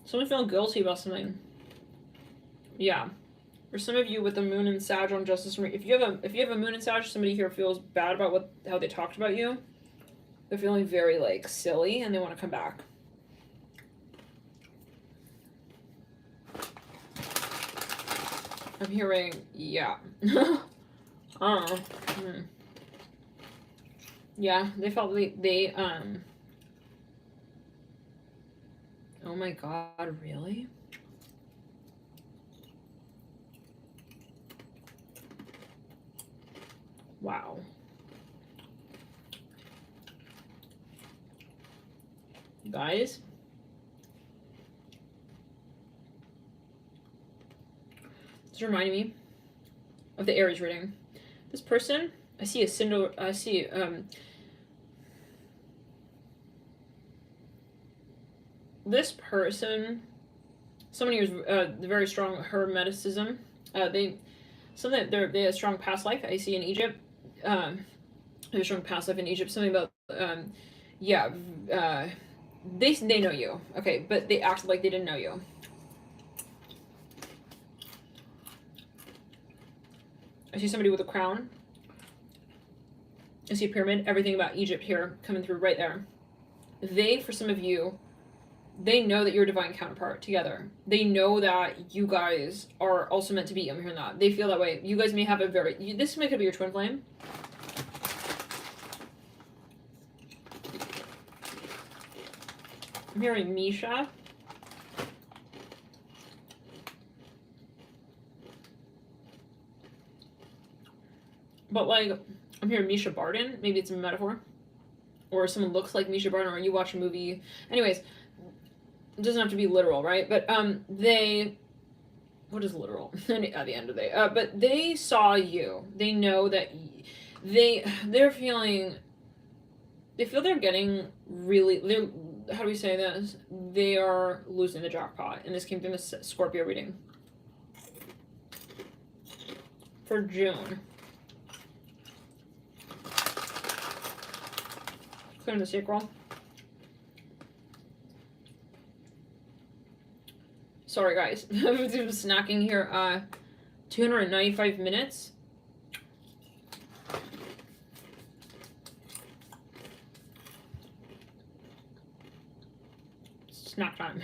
Someone feeling guilty about something. Yeah. For some of you with the Moon and Sag on Justice, if you have a Moon and Sag, somebody here feels bad about how they talked about you. They're feeling very like silly and they want to come back. I'm hearing, yeah. Yeah, they felt they oh my god, really? Wow. Guys, this reminded me of the Aries reading. This person, I see this person, someone who's very strong hermeticism. They have a strong past life. I see in Egypt. They have a strong past life in Egypt. Something about they know you, okay, but they acted like they didn't know you. I see somebody with a crown. I see a pyramid. Everything about Egypt here coming through right there. They, for some of you, they know that you're a divine counterpart together. They know that you guys are also meant to be. I'm hearing that. They feel that way. You guys may have a very... This may could be your twin flame. I'm hearing Misha. But like, I'm hearing Misha Barton. Maybe it's a metaphor. Or someone looks like Misha Barton, or you watch a movie. Anyways, it doesn't have to be literal, right? But they... What is literal at the end of the day? But they saw you. They know that they're feeling... They feel they're getting really... How do we say this? They are losing the jackpot. And this came from the Scorpio reading. For June. Clearing the sacral. Sorry guys. I'm snacking here. 295 minutes. Snack time.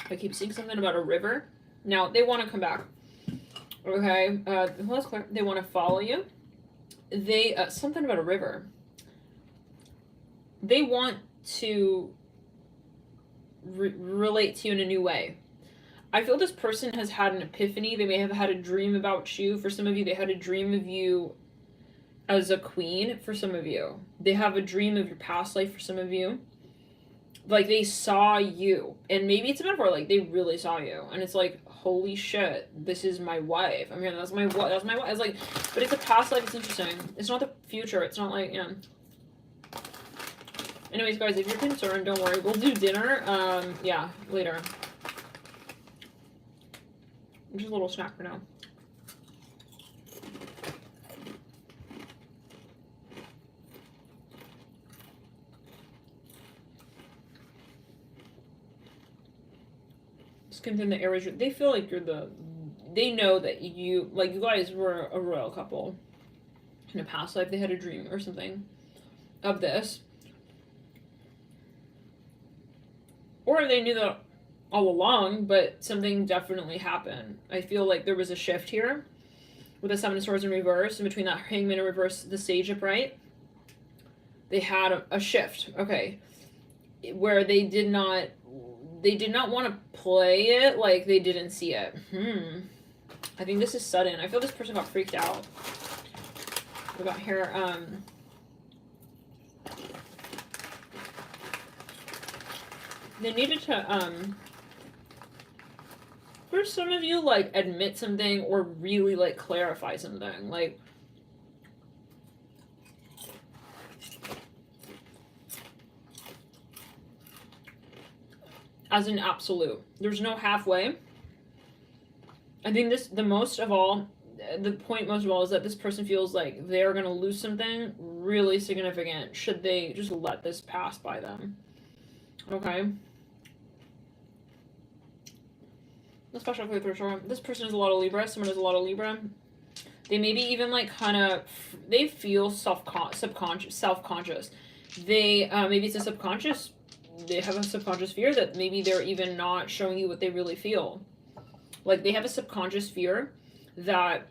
I keep seeing something about a river. Now, they want to come back. Okay, let's clear. They want to follow you. They, something about a river. They want to relate to you in a new way. I feel this person has had an epiphany. They may have had a dream about you. For some of you, they had a dream of you as a queen. For some of you, they have a dream of your past life. For some of you, like they saw you, and maybe it's a metaphor, like they really saw you, and it's like, holy shit, this is my wife. I mean, that's my wife. It's like, but it's a past life. It's interesting. It's not the future. It's not like, yeah. Anyways, guys, if you're concerned, don't worry. We'll do dinner. Yeah, later. Just a little snack for now. Skin in the Aries, they feel like you're the, they know that you, like you guys were a royal couple. In a past life, they had a dream or something of this. Or they knew that all along, but something definitely happened. I feel like there was a shift here with the Seven of Swords in reverse, and between that Hangman in reverse, the Sage upright, they had a shift, okay, where they did not want to play it like they didn't see it. I think this is sudden. I feel this person got freaked out. We got here, they needed to, for some of you, like, admit something or really, like, clarify something. Like, as an absolute. There's no halfway. I think this, the most of all, the point most of all is that this person feels like they're going to lose something really significant should they just let this pass by them. Okay? Especially for the third. This person has a lot of Libra. Someone has a lot of Libra. They maybe even like kind of, they feel self-conscious. They, maybe it's a subconscious, they have a subconscious fear that maybe they're even not showing you what they really feel. Like they have a subconscious fear that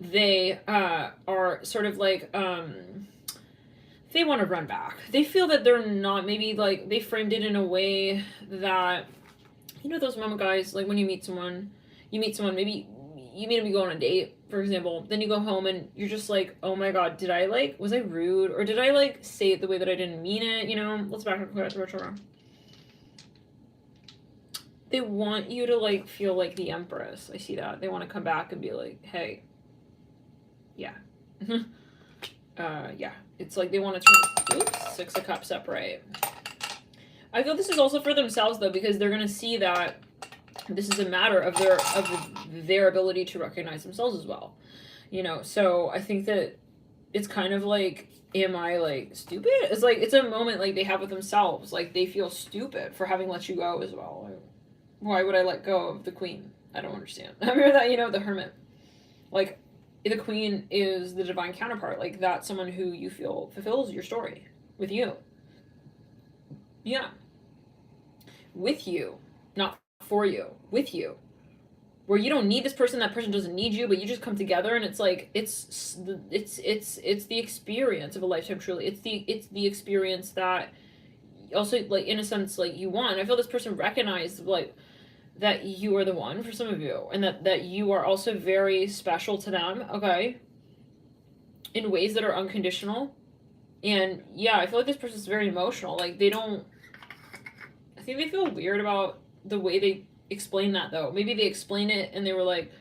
they are sort of like, they want to run back. They feel that they're not, maybe like they framed it in a way that, you know, those moment guys, like when you meet someone, maybe you meet them, you go on a date, for example, then you go home and you're just like, oh my god, did I like, was I rude? Or did I like say it the way that I didn't mean it? You know, let's back up to retro. They want you to like feel like the Empress. I see that. They want to come back and be like, hey, yeah. Yeah. It's like they want to turn, oops, Six of Cups upright. I feel this is also for themselves though, because they're gonna see that this is a matter of their ability to recognize themselves as well, you know. So I think that it's kind of like, am I like stupid? It's like it's a moment like they have with themselves, like they feel stupid for having let you go as well. Like, why would I let go of the Queen? I don't understand. I remember that, you know, the Hermit. Like the Queen is the divine counterpart. Like that's someone who you feel fulfills your story with you. Yeah. With you, not for you, with you, where you don't need this person, that person doesn't need you, but you just come together, and it's like it's the experience of a lifetime. Truly, it's the experience that also, like, in a sense, like you want. I feel this person recognized like that you are the one for some of you, and that you are also very special to them. Okay, in ways that are unconditional, and yeah, I feel like this person's very emotional. Like they don't. I think they feel weird about the way they explain that though. Maybe they explain it and they were like,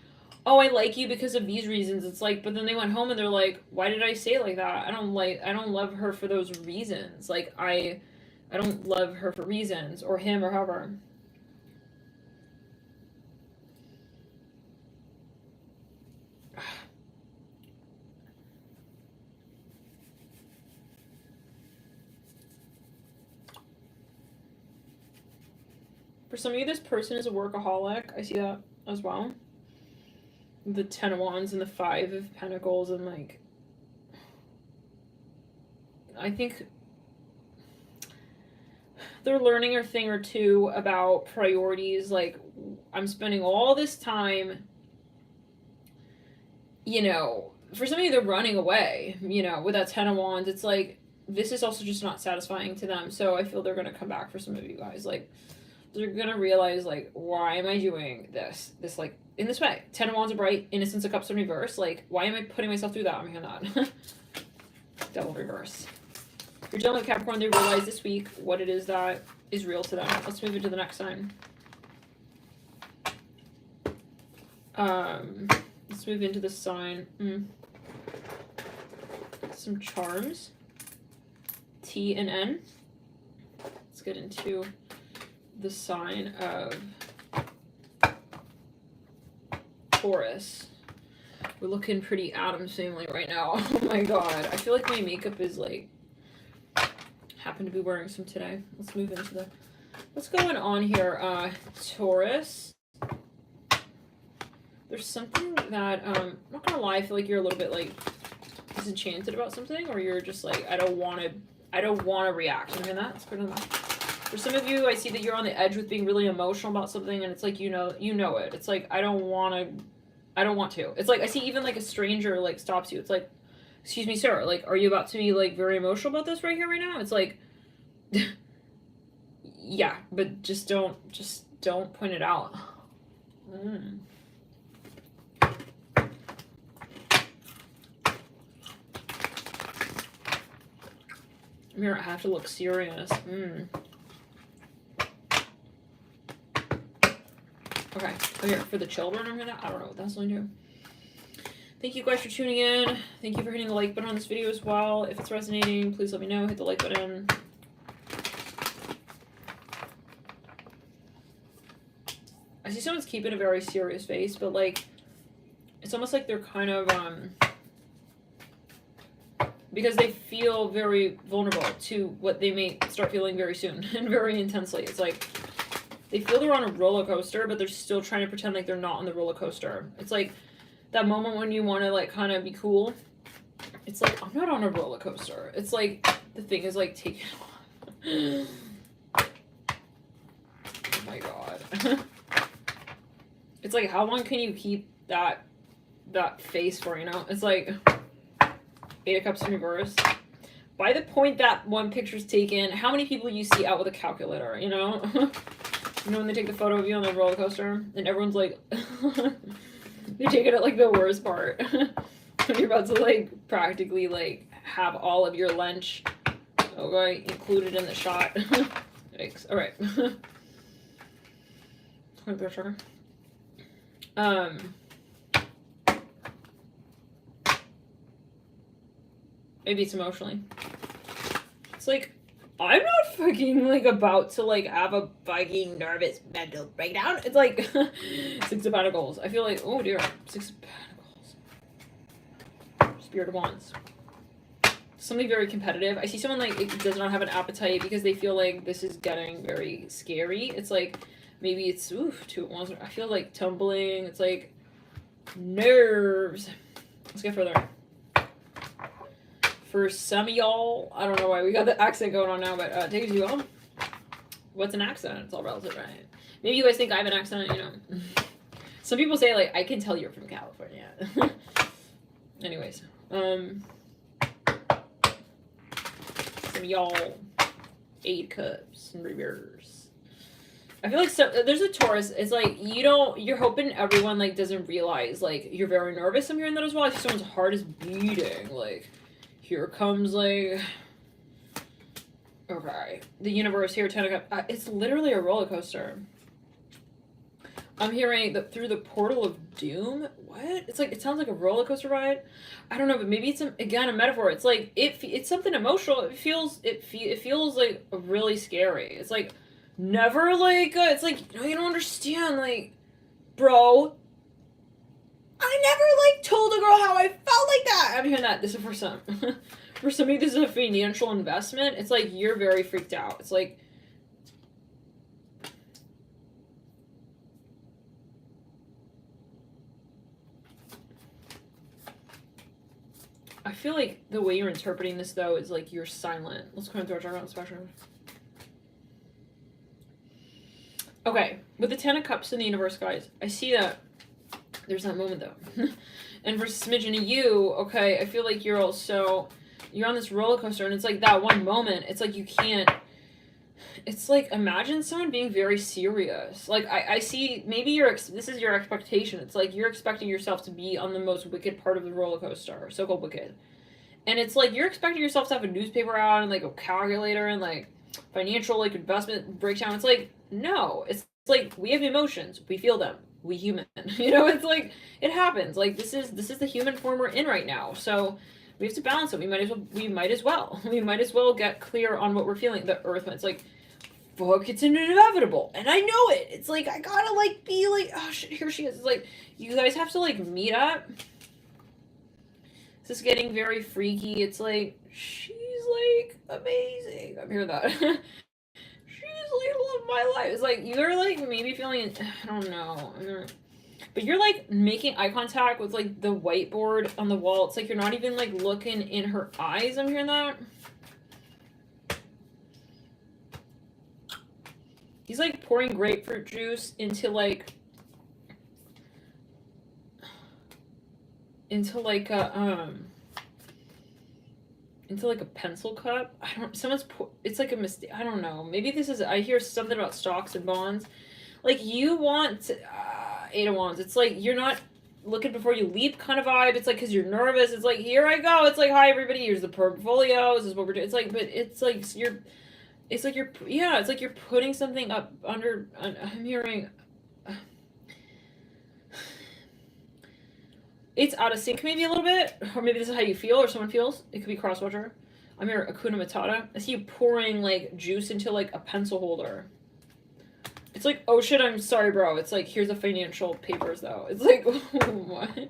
oh, I like you because of these reasons. It's like, but then they went home and they're like, why did I say it like that? I don't love her for those reasons. Like I don't love her for reasons, or him, or however. For some of you, this person is a workaholic. I see that as well. The Ten of Wands and the Five of Pentacles, and like, I think they're learning a thing or two about priorities. Like, I'm spending all this time, you know, for some of you, they're running away, you know, with that Ten of Wands. It's like, this is also just not satisfying to them. So I feel they're going to come back for some of you guys. Like, You're gonna realize, like, why am I doing this? This, like, in this way. 10 of Wands are bright, Innocence of Cups in reverse. Like, why am I putting myself through that? I'm here not. Devil reverse. If you're dealing with Capricorn, they realize this week what it is that is real to them. Let's move into the next sign. Let's move into the sign. Some charms. T and N. Let's get into the sign of Taurus. We're looking pretty Addams Family right now. Oh my god. I feel like my makeup is like, happen to be wearing some today. Let's move into the, what's going on here? Taurus. There's something that, I'm not gonna lie, I feel like you're a little bit like disenchanted about something, or you're just like, I don't want to react. You hear that? Let's put it in that. For some of you, I see that you're on the edge with being really emotional about something, and it's like, you know it. It's like, I don't want to. It's like, I see even like a stranger like stops you. It's like, excuse me, sir, like, are you about to be like very emotional about this right here, right now? It's like, yeah, but just don't point it out. Here, I have to look serious. Okay, oh, here, for the children, I'm gonna, I don't know what that's going to do. Thank you guys for tuning in. Thank you for hitting the like button on this video as well. If it's resonating, please let me know. Hit the like button. I see someone's keeping a very serious face, but like, it's almost like they're kind of, because they feel very vulnerable to what they may start feeling very soon and very intensely. It's like, they feel they're on a roller coaster, but they're still trying to pretend like they're not on the roller coaster. It's like that moment when you want to like kind of be cool. It's like, I'm not on a roller coaster. It's like the thing is like taking off. Oh my god. It's like, how long can you keep that face for, you know? It's like 8 of Cups in reverse. By the point that one picture's taken, how many people you see out with a calculator, you know? You know when they take the photo of you on the roller coaster and everyone's like, they take it at like the worst part. When you're about to like practically like have all of your lunch, okay, included in the shot. Thanks. All right. Maybe it's emotionally. It's like, I'm not fucking like about to like have a fucking nervous mental breakdown. It's like 6 of Pentacles. I feel like, oh dear, 6 of Pentacles. Spirit of Wands. Something very competitive. I see someone like it does not have an appetite because they feel like this is getting very scary. It's like, maybe it's, 2 of Wands. I feel like tumbling. It's like nerves. Let's get further. For some of y'all, I don't know why we got the accent going on now, but take it to you all. What's an accent? It's all relative, right? Maybe you guys think I have an accent, you know. Some people say, like, I can tell you're from California. Anyways. Some of y'all, 8 Cups in reverse. I feel like there's a Taurus. It's like, you're hoping everyone, like, doesn't realize, like, you're very nervous. I'm hearing that as well. I see someone's heart is beating, like... Here comes, like, okay, the universe here, 10 of Cups. It's literally a roller coaster. I'm hearing through the portal of doom. What? It's like, it sounds like a roller coaster ride. I don't know, but maybe it's again a metaphor. It's like it's something emotional. It feels like really scary. It's like never like it's like, you don't understand, like, bro. I never, like, told a girl how I felt like that. I'm hearing that. This is for some. For some of you, this is a financial investment. It's like, you're very freaked out. It's like... I feel like the way you're interpreting this, though, is like you're silent. Let's go into our chart on special. Okay, with the 10 of Cups in the universe, guys, I see that there's that moment, though. And for a smidgen of you, okay, I feel like you're on this roller coaster, and it's like that one moment, it's like you can't, It's like, imagine someone being very serious. Like, I see, maybe this is your expectation. It's like you're expecting yourself to be on the most wicked part of the roller coaster, so-called wicked. And it's like you're expecting yourself to have a newspaper out and like a calculator and like financial like investment breakdown. It's like, no. It's like we have emotions. We feel them. We human. You know, it's like it happens. Like this is the human form we're in right now. So we have to balance it. We might as well get clear on what we're feeling. The earth, it's like, fuck, it's inevitable. And I know it. It's like I gotta like be like, oh shit, here she is. It's like you guys have to like meet up. This is getting very freaky. It's like, she's like amazing. I'm here that. She's like love my life. It's like you're like maybe feeling, I don't know. But you're like making eye contact with like the whiteboard on the wall. It's like you're not even like looking in her eyes. I'm hearing that. He's like pouring grapefruit juice into like a pencil cup. It's like a mistake. I don't know. Maybe this is, I hear something about stocks and bonds. Like you want Eight of Wands. It's like you're not looking before you leap kind of vibe. It's like because you're nervous. It's like, here I go. It's like, hi everybody, here's the portfolio. This is what we're doing. It's like, but it's like it's like you're putting something up under. I'm hearing. It's out of sync maybe a little bit, or maybe this is how you feel or someone feels. It could be cross-watcher. I'm here, Akuna Matata. I see you pouring like juice into like a pencil holder. It's like, oh shit, I'm sorry, bro. It's like, here's the financial papers though. It's like, what?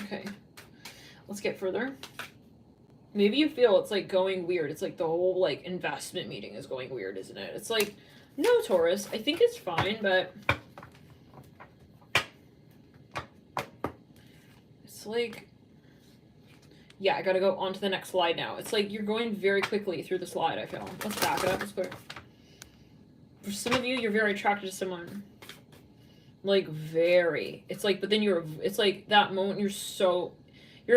Okay, let's get further. Maybe you feel it's like going weird. It's like the whole like investment meeting is going weird, isn't it? It's like, no, Taurus, I think it's fine, but it's like, yeah, I gotta go on to the next slide now. It's like you're going very quickly through the slide, I feel. Let's back it up. Let's quick. For some of you, you're very attracted to someone. Like, very. It's like, but then it's like that moment you're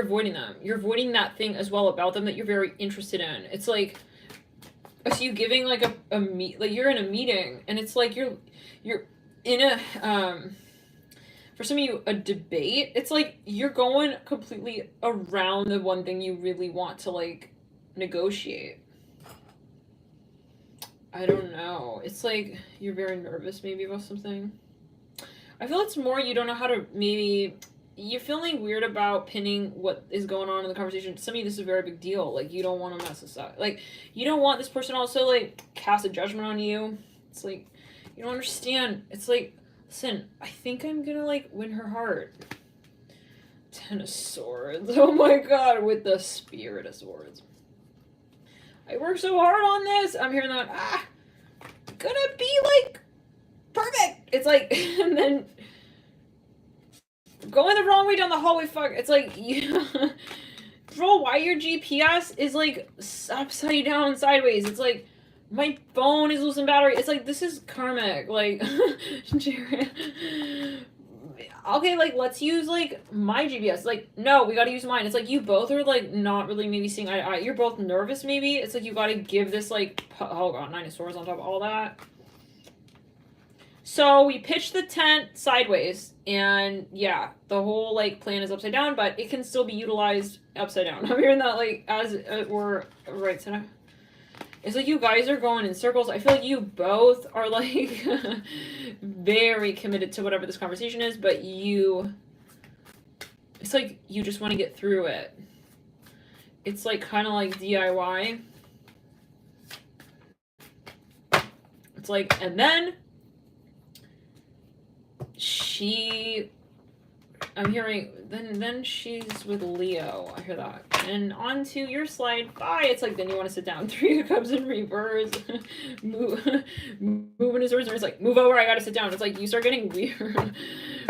avoiding them. You're avoiding that thing as well about them that you're very interested in. It's like, I see you giving like like you're in a meeting and it's like you're in a, for some of you, a debate. It's like you're going completely around the one thing you really want to like negotiate. I don't know. It's like you're very nervous maybe about something. I feel it's more you don't know how to, maybe you're feeling weird about pinning what is going on in the conversation. Some of you, this is a very big deal. Like you don't want to mess this up. Like you don't want this person also like cast a judgment on you. It's like you don't understand. It's like, listen, I think I'm gonna like win her heart. 10 of Swords. Oh my god, with the Spirit of Swords. I worked so hard on this. I'm hearing that, gonna be like perfect. It's like, and then going the wrong way down the hallway. Fuck. It's like, bro, why your GPS is like upside down sideways? It's like, my phone is losing battery. It's like, this is karmic. Like, okay, like, let's use, like, my GPS. Like, no, we gotta use mine. It's like, you both are, like, not really maybe seeing eye to eye. You're both nervous, maybe. It's like, you gotta give this, like, oh god, 9 of Swords on top of all that. So, we pitched the tent sideways, and, yeah, the whole, like, plan is upside down, but it can still be utilized upside down. I'm hearing that, like, as we're right center. It's like you guys are going in circles. I feel like you both are like very committed to whatever this conversation is, but it's like you just want to get through it. It's like kind of like DIY. It's like, and then I'm hearing, then she's with Leo. I hear that. And on to your slide 5, it's like, then you want to sit down. 3 of Cups in reverse. Moving his words, it's like, move over, I gotta sit down. It's like, you start getting weird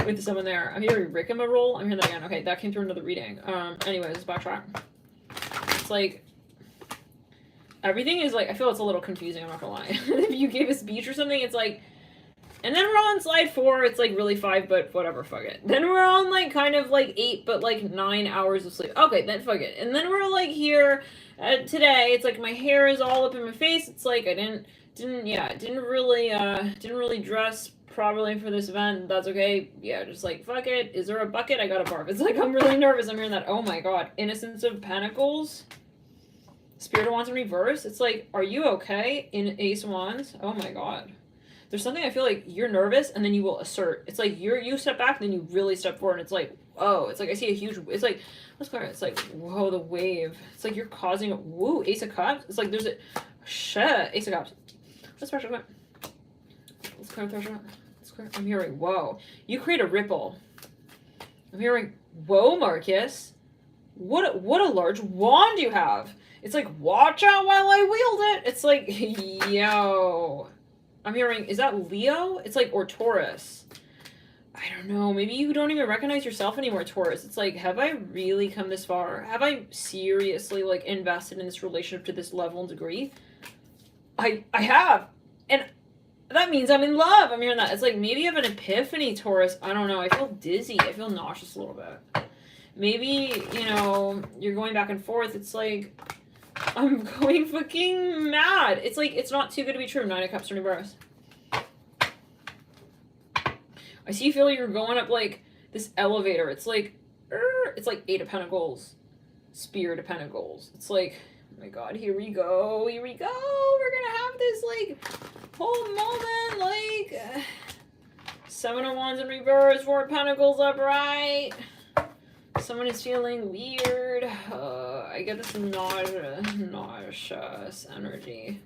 with someone there. I'm hearing rigmarole. I'm hearing that again. Okay, that came through another reading. Anyways, let's backtrack. It's like, everything is like, I feel it's a little confusing, I'm not gonna lie. If you gave a speech or something, it's like, and then we're on slide 4, it's like really 5, but whatever, fuck it. Then we're on like kind of like 8, but like 9 hours of sleep. Okay, then fuck it. And then we're like here, today. It's like my hair is all up in my face. It's like I didn't really dress properly for this event. That's okay. Yeah, just like fuck it. Is there a bucket? I gotta barf. It's like I'm really nervous. I'm hearing that. Oh my god. Innocence of Pentacles. Spirit of Wands in reverse. It's like, are you okay? In Ace of Wands. Oh my god. There's something I feel like you're nervous and then you will assert. It's like you step back and then you really step forward. And it's like, oh, it's like I see a huge. It's like, let's go. It's like, whoa, the wave. It's like you're causing. Woo, Ace of Cups. It's like there's a shit. Ace of Cups. Let's pressure that. Let's clear pressure. Let's clear. I'm hearing whoa. You create a ripple. I'm hearing whoa, Marcus. What a large wand you have. It's like watch out while I wield it. It's like yo. I'm hearing, is that Leo? It's like, or Taurus. I don't know. Maybe you don't even recognize yourself anymore, Taurus. It's like, have I really come this far? Have I seriously, like, invested in this relationship to this level and degree? I have. And that means I'm in love. I'm hearing that. It's like, maybe you have an epiphany, Taurus. I don't know. I feel dizzy. I feel nauseous a little bit. Maybe, you know, you're going back and forth. It's like, I'm going fucking mad. It's like, it's not too good to be true. 9 of Cups in reverse. I see you feel like you're going up like this elevator. It's like 8 of Pentacles. Spirit of Pentacles. It's like, oh my god, here we go. Here we go. We're gonna have this like whole moment. Like 7 of Wands in reverse. 4 of Pentacles upright. Someone is feeling weird. I get this nauseous energy.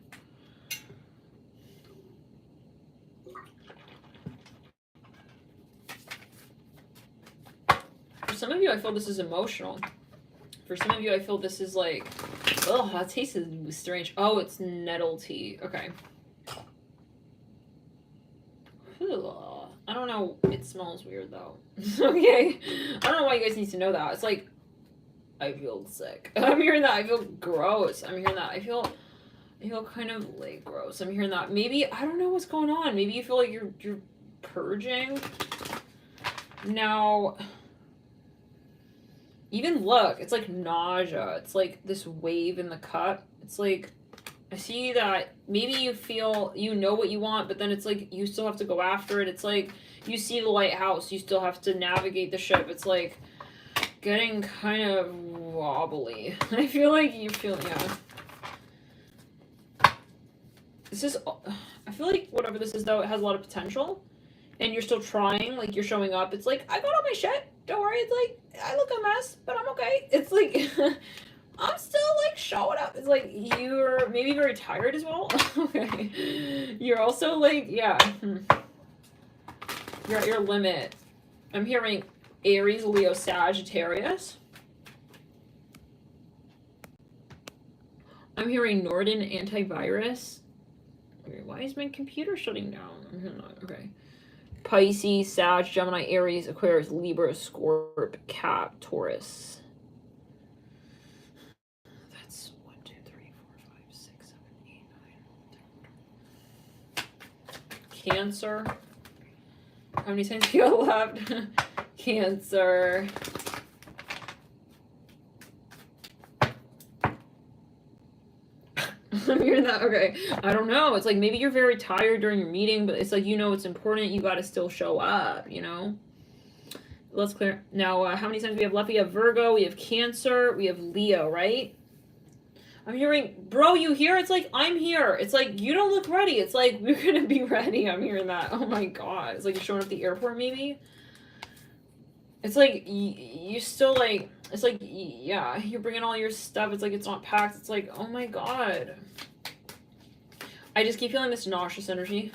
For some of you, I feel this is emotional. For some of you, I feel this is like, oh, that tastes strange. Oh, it's nettle tea. Okay. I don't know. It smells weird though. Okay. I don't know why you guys need to know that. It's like, I feel sick. I'm hearing that. I feel gross. I'm hearing that. I feel kind of like gross. I'm hearing that. Maybe, I don't know what's going on. Maybe you feel like you're purging. Now, even look, it's like nausea. It's like this wave in the cup. It's like, I see that maybe you feel you know what you want, but then it's like you still have to go after it. It's like you see the lighthouse, you still have to navigate the ship. It's like getting kind of wobbly. I feel like you feel, yeah. This is, I feel like whatever this is though, it has a lot of potential. And you're still trying, like you're showing up. It's like, I got all my shit. Don't worry. It's like, I look a mess, but I'm okay. It's like, I'm still like showing up. It's like you're maybe very tired as well. Okay. You're also like, yeah. You're at your limit. I'm hearing Aries, Leo, Sagittarius. I'm hearing Norden antivirus. Okay, why is my computer shutting down? I'm hearing that. Okay. Pisces, Sag, Gemini, Aries, Aquarius, Libra, Scorpio, Cap, Taurus. That's 1, 2, 3, 4, 5, 6, 7, 8, 9, 10. Cancer. How many times do you got left? Cancer. I'm hearing that. Okay. I don't know. It's like maybe you're very tired during your meeting, but it's like, you know, it's important. You got to still show up, you know? Let's clear. Now, how many times do we have left? We have Virgo, we have Cancer, we have Leo, right? I'm hearing, bro, you here? It's like, I'm here. It's like, you don't look ready. It's like, we're going to be ready. I'm hearing that. Oh my God. It's like you're showing up at the airport, maybe. It's like, you still like, it's like, yeah, you're bringing all your stuff. It's like, it's not packed. It's like, oh my God. I just keep feeling this nauseous energy.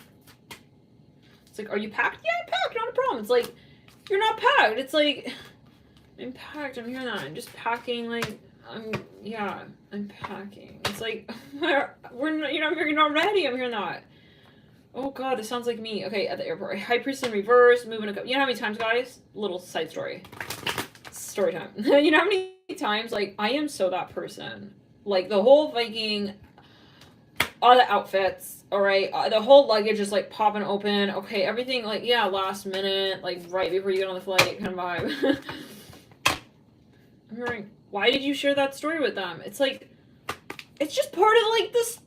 It's like, are you packed? Yeah, I'm packed. Not a problem. It's like, you're not packed. It's like, I'm packed. I'm hearing that. I'm just packing. Like, I'm packing. It's like, you're not ready. I'm hearing that. Oh God, this sounds like me. Okay, at the airport. High Priest in reverse, moving a couple. You know how many times, guys? Little side story. Story time. You know how many times, like, I am so that person. Like, the whole Viking, all the outfits, all right? The whole luggage is, like, popping open. Okay, everything, like, yeah, last minute, like, right before you get on the flight kind of vibe. I'm hearing, why did you share that story with them? It's like, it's just part of like this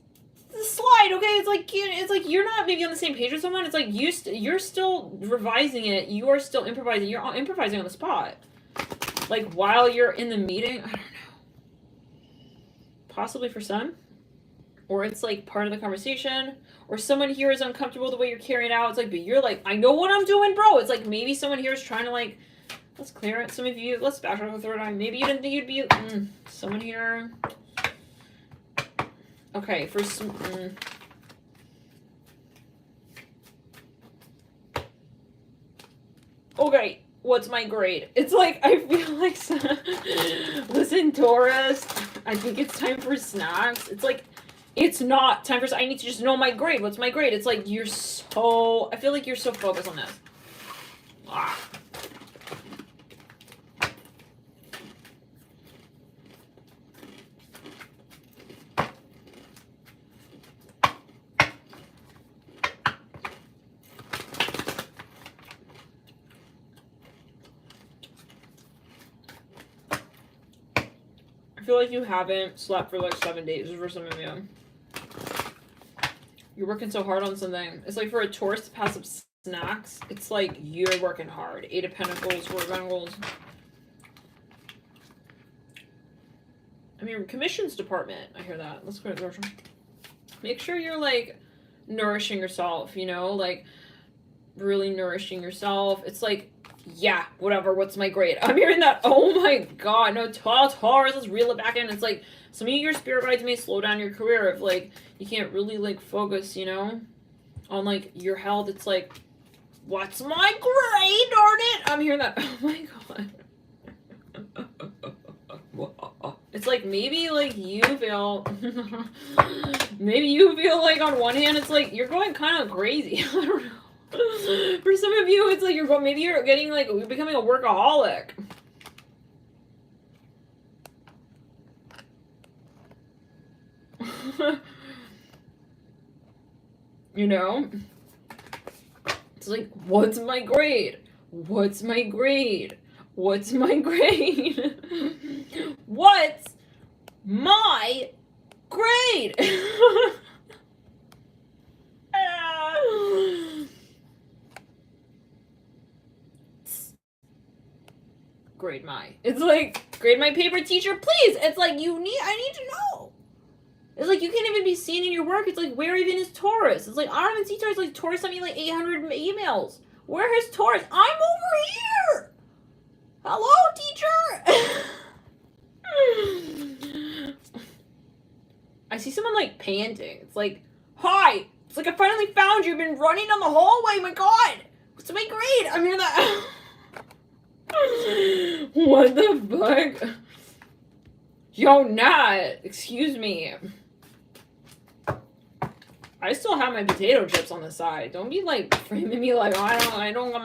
the slide, okay? It's like you're not maybe on the same page with someone. It's like you're still revising it. You are still improvising. You're improvising on the spot, like while you're in the meeting. I don't know. Possibly for some, or it's like part of the conversation, or someone here is uncomfortable the way you're carrying it out. It's like, but you're like, I know what I'm doing, bro. It's like maybe someone here is trying to like, let's clear it. Some of you, let's backtrack the third time. Maybe you didn't think you'd be someone here. Okay, for some. Okay, what's my grade? It's like, I feel like, listen, Taurus, I think it's time for snacks. It's like, it's not time for, I need to just know my grade. What's my grade? It's like, you're so, I feel like you're so focused on this. Ah. I feel like you haven't slept for like 7 days for some of you. You're working so hard on something. It's like for a Taurus to pass up snacks, it's like you're working hard. 8 of Pentacles, 4 of Pentacles. I mean, commissions department. I hear that. Let's go to the make sure you're like nourishing yourself, you know, like really nourishing yourself. It's like, yeah, whatever, what's my grade? I'm hearing that. Oh my god, no, Taurus, let's reel it back in. It's like some of your spirit guides may slow down your career if like you can't really like focus, you know, on like your health. It's like, what's my grade, darn it? I'm hearing that. Oh my god. It's like maybe like you feel maybe you feel like on one hand it's like you're going kind of crazy. I don't know. For some of you, it's like you're going, maybe you're getting like, you're becoming a workaholic. You know? It's like, what's my grade? What's my grade? What's my grade? What's my grade? Grade my. It's like, grade my paper, teacher, please. It's like, I need to know. It's like, you can't even be seen in your work. It's like, where even is Taurus? It's like, I don't even see Taurus. Like, Taurus sent me like 800 emails. Where is Taurus? I'm over here. Hello, teacher. I see someone like panting. It's like, hi. It's like, I finally found you. You've been running down the hallway. My god. What's my grade? I'm hearing that. What the fuck? Yo, Nat, excuse me. I still have my potato chips on the side. Don't be like framing me like, oh, I don't got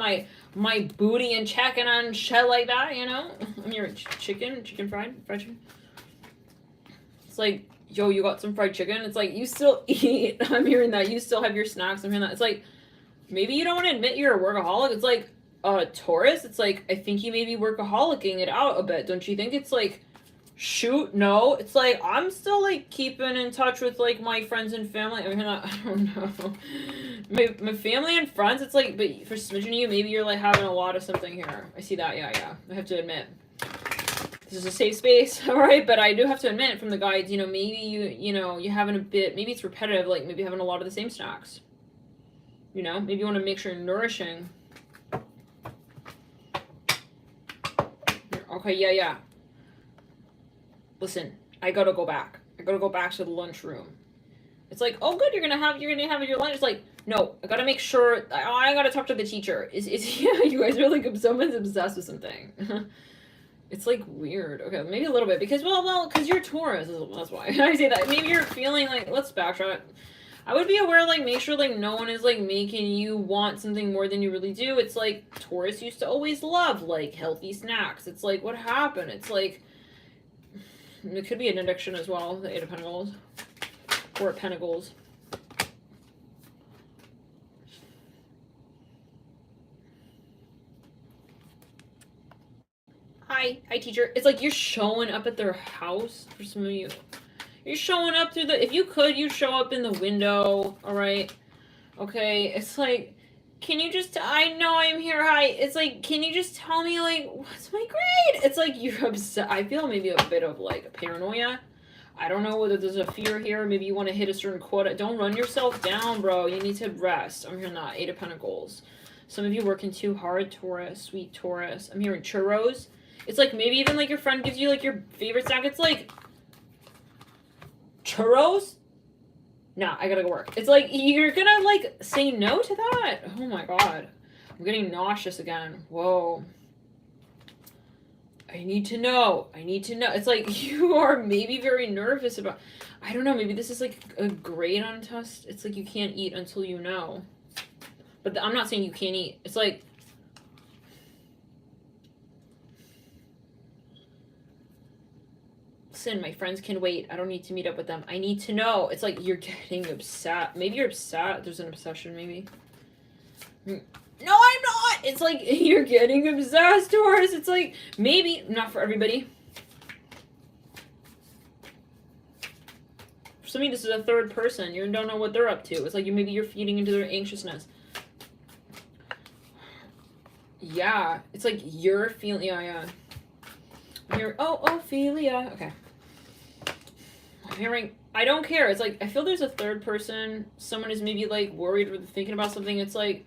my booty in check and on shit like that, you know? I'm your chicken fried chicken. It's like, yo, you got some fried chicken? It's like, you still eat. I'm hearing that. You still have your snacks. I'm hearing that. It's like, maybe you don't want to admit you're a workaholic. It's like, Taurus, it's like, I think you may be workaholicing it out a bit. Don't you think? It's like, shoot, no. It's like, I'm still like keeping in touch with like my friends and family. I mean, I don't know. My family and friends, it's like, but for smidgen of you, maybe you're like having a lot of something here. I see that, yeah. I have to admit. This is a safe space, alright? But I do have to admit from the guides, you know, maybe you're having a bit, maybe it's repetitive, like maybe having a lot of the same snacks. You know, maybe you want to make sure you're nourishing. Okay, yeah. Listen, I gotta go back. I gotta go back to the lunchroom. It's like, oh good, you're gonna have your lunch. It's like, no, I gotta make sure. I gotta talk to the teacher. Yeah, you guys are like, someone's obsessed with something. It's like weird. Okay, maybe a little bit because because you're Taurus. That's why I say that. Maybe you're feeling like, let's backtrack. I would be aware, like, make sure, like, no one is, like, making you want something more than you really do. It's like, Taurus used to always love, like, healthy snacks. It's like, what happened? It's like, it could be an addiction as well, the 8 of Pentacles. Or Pentacles. Hi, teacher. It's like you're showing up at their house for some of you. You're showing up through the... If you could, you'd show up in the window, alright? Okay, it's like... Can you just... I know I'm here, hi. It's like, can you just tell me, like, what's my grade? It's like, you're upset. I feel maybe a bit of, like, paranoia. I don't know whether there's a fear here. Maybe you want to hit a certain quota. Don't run yourself down, bro. You need to rest. I'm hearing that. 8 of Pentacles. Some of you working too hard, Taurus. Sweet Taurus. I'm hearing churros. It's like maybe even like your friend gives you like your favorite snack. It's like churros? Nah, I gotta go work. It's like you're gonna like say no to that? Oh my god. I'm getting nauseous again. Whoa. I need to know. I need to know. It's like you are maybe very nervous about... I don't know. Maybe this is like a grade on test. It's like you can't eat until you know. But I'm not saying you can't eat. It's like... Listen, my friends can wait. I don't need to meet up with them. I need to know. It's like you're getting upset. Maybe you're upset. There's an obsession, maybe. No, I'm not! It's like, you're getting obsessed, Taurus. It's like, maybe, not for everybody. For some of you, this is a third person. You don't know what they're up to. It's like, maybe you're feeding into their anxiousness. Yeah. It's like, you're feeling, yeah. You're, Ophelia. Okay. I'm hearing, I don't care. It's like, I feel there's a third person. Someone is maybe, like, worried or thinking about something. It's like,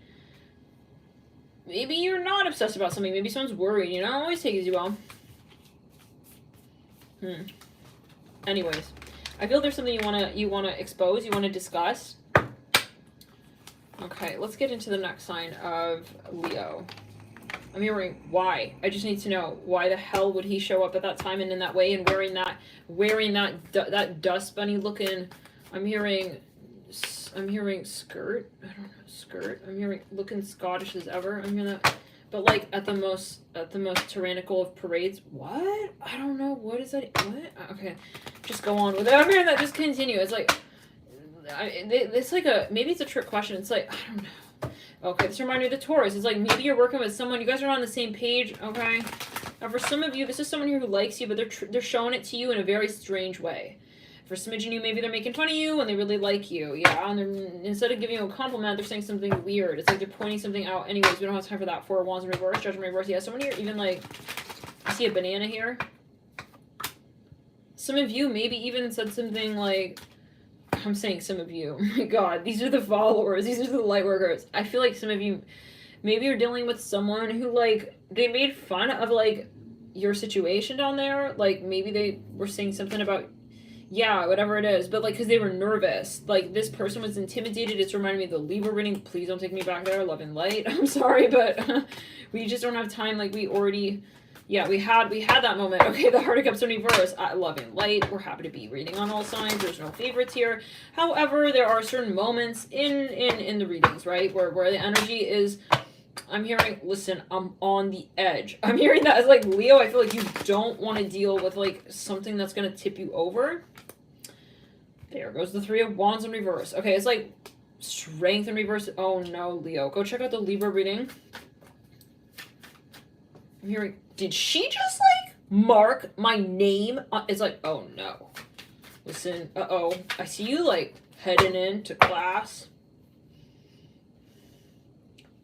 maybe you're not obsessed about something. Maybe someone's worried. You don't always take it as you well. Anyways, I feel there's something you wanna expose. You wanna discuss. Okay, let's get into the next sign of Leo. I'm hearing why. I just need to know why the hell would he show up at that time and in that way and wearing that dust bunny looking. I'm hearing skirt. I don't know, skirt. I'm hearing looking Scottish as ever. I'm hearing that, but like at the most tyrannical of parades. What? I don't know. What is that? What? Okay, just go on with it. I'm hearing that. Just continue. It's like, it's like a, maybe it's a trick question. It's like, I don't know. Okay, this reminds me of the Taurus. It's like maybe you're working with someone. You guys are on the same page. Okay. Now for some of you, this is someone here who likes you, but they're showing it to you in a very strange way. For some of you, maybe they're making fun of you and they really like you. Yeah, and instead of giving you a compliment, they're saying something weird. It's like they're pointing something out. Anyways, we don't have time for that. 4 of Wands in reverse, Judgment reverse. Yeah, someone here even like, I see a banana here. Some of you maybe even said something like, I'm saying some of you. Oh my god, these are the followers. These are the light workers. I feel like some of you, maybe you're dealing with someone who like, they made fun of like your situation down there. Like maybe they were saying something about, yeah, whatever it is, but like, because they were nervous. Like, this person was intimidated. It's reminding me of the Libra reading. Please don't take me back there. Love and light. I'm sorry, but we just don't have time. Like, we already, yeah, we had that moment. Okay, the Heart of Cups in reverse. Love and light. We're happy to be reading on all signs. There's no favorites here. However, there are certain moments in the readings, right, where the energy is, I'm hearing, listen, I'm on the edge. I'm hearing that as like, Leo, I feel like you don't want to deal with like something that's going to tip you over. There goes the 3 of Wands in reverse. Okay, it's like strength in reverse. Oh no, Leo. Go check out the Libra reading. I'm hearing, did she just like mark my name? It's like, oh no. Listen, uh-oh. I see you like heading into class.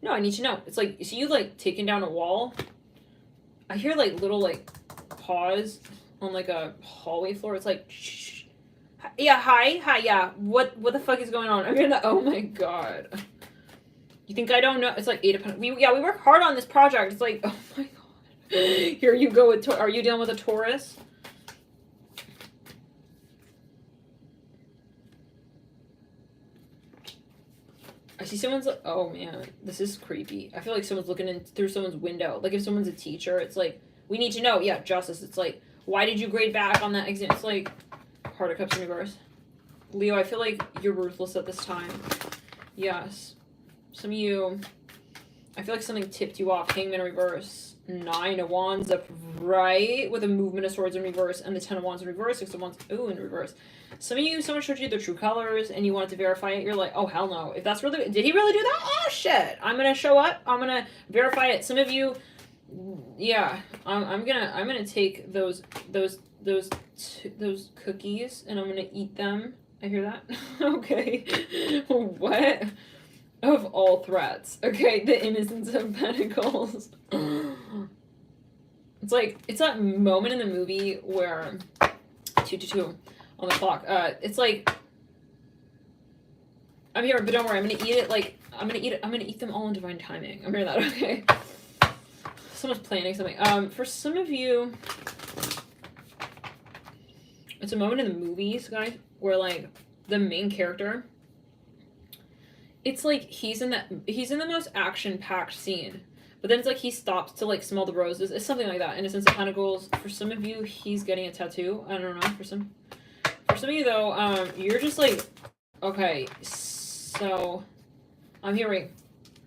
No, I need to know. It's like, you see you like taking down a wall? I hear like little like paws on like a hallway floor. It's like, shh. Yeah, hi, yeah. What the fuck is going on? I'm hearing that. Oh my god. You think I don't know? It's like 8 of Pentacles. We work hard on this project. It's like, oh my god. Here you go with, are you dealing with a Taurus? I see someone's like, oh man, this is creepy. I feel like someone's looking in through someone's window. Like if someone's a teacher, it's like, we need to know. Yeah, justice. It's like, why did you grade back on that exam? It's like, Heart of Cups in reverse. Leo, I feel like you're ruthless at this time. Yes. Some of you, I feel like something tipped you off. Hangman in reverse. 9 of Wands up right with a movement of swords in reverse and the 10 of Wands in reverse. 6 of Wands, ooh, in reverse. Some of you, someone showed you their true colors and you wanted to verify it. You're like, oh, hell no. If that's really, did he really do that? Oh, shit. I'm going to show up. I'm going to verify it. Some of you, yeah, I'm gonna take those those cookies, and I'm gonna eat them. I hear that. Okay. What? Of all threats. Okay, the Innocence of Pentacles. It's like, it's that moment in the movie where 222 on the clock. It's like, I'm here, but don't worry, I'm gonna eat it. Like, I'm gonna eat them all in divine timing. I'm hearing that. Okay. Someone's planning something. For some of you, it's a moment in the movies, guys, where like the main character, it's like he's in the most action-packed scene, but then it's like he stops to like smell the roses. It's something like that. Innocence of Pentacles. For some of you, he's getting a tattoo. I don't know. For some of you though, you're just like, okay, so I'm hearing,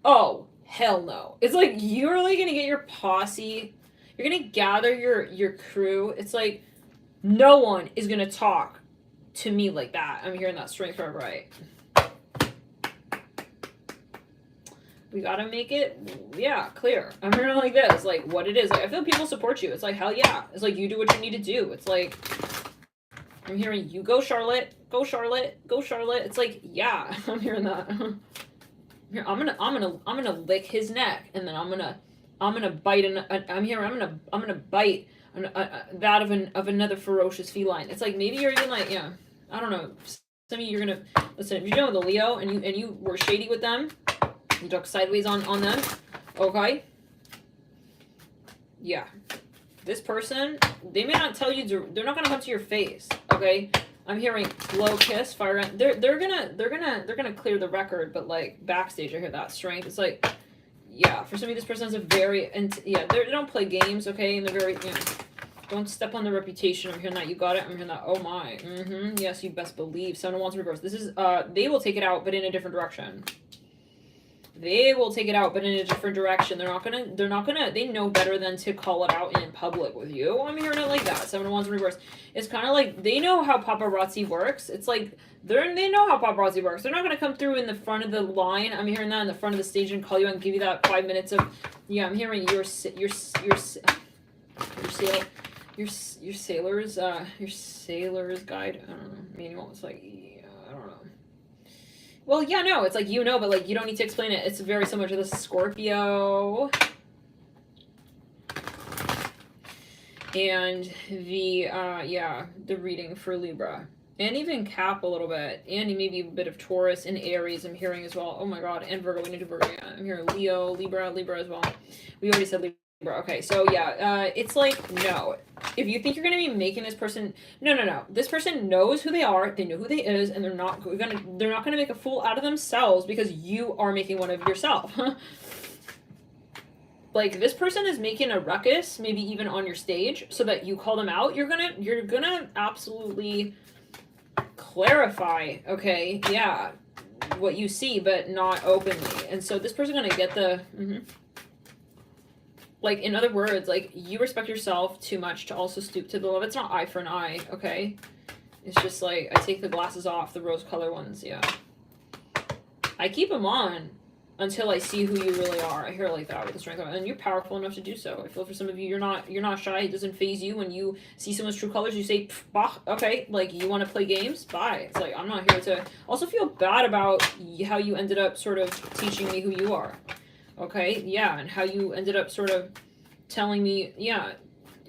oh hell no. It's like you're like gonna get your posse. You're gonna gather your crew. It's like no one is gonna talk to me like that. I'm hearing that straight from right. We gotta make it, yeah, clear. I'm hearing like this, like what it is. Like I feel people support you. It's like hell yeah. It's like you do what you need to do. It's like I'm hearing you go Charlotte, go Charlotte, go Charlotte. It's like yeah. I'm hearing that. Here, I'm gonna lick his neck, and then I'm gonna bite I'm gonna bite that of another ferocious feline. It's like maybe you're even like, yeah, I don't know. Some of you, you're gonna listen. If you're dealing with a Leo and you were shady with them, you talk sideways on them, okay? Yeah, this person, they may not tell you. They're not gonna come to your face, okay? I'm hearing slow kiss, fire gun. They're gonna clear the record, but like backstage, I hear that strength. It's like, yeah, for some of you, this person has a very, and yeah, they don't play games, okay, and they're very, you know, don't step on their reputation. I'm hearing that. You got it. I'm hearing that. Oh my. Yes, you best believe. Seven of Wands reverse. This is they will take it out, but in a different direction. They will take it out, but in a different direction. They're not gonna, they know better than to call it out in public with you. I'm hearing it like that. Seven of Wands in reverse. It's kind of like, they know how paparazzi works. It's like, they know how paparazzi works. They're not gonna come through in the front of the line. I'm hearing that in the front of the stage and call you and give you that 5 minutes of, yeah, I'm hearing your sailor's guide. I don't know. Manual. It's like, yeah, I don't know. Well, yeah, no, it's like, you know, but like you don't need to explain it. It's very similar to the Scorpio. And the the reading for Libra. And even Cap a little bit. And maybe a bit of Taurus and Aries I'm hearing as well. Oh my god, and Virgo, we need to Virgo. Yeah, I'm hearing Leo, Libra as well. We already said Libra. Okay, so yeah, it's like, no. If you think you're gonna be making this person, no. This person knows who they are, they know who they is, and they're not gonna make a fool out of themselves because you are making one of yourself. Like, this person is making a ruckus, maybe even on your stage, so that you call them out. You're gonna absolutely clarify, okay, yeah, what you see, but not openly. And so this person's gonna get the like, in other words, like, you respect yourself too much to also stoop to the love. It's not eye for an eye, okay? It's just like, I take the glasses off, the rose color ones, yeah. I keep them on until I see who you really are. I hear it like that with the strength of it. And you're powerful enough to do so. I feel for some of you, you're not shy. It doesn't faze you. When you see someone's true colors, you say, bah, okay, like, you want to play games? Bye. It's like, I'm not here to... Also feel bad about how you ended up sort of teaching me who you are. Okay, yeah, and how you ended up sort of telling me, yeah,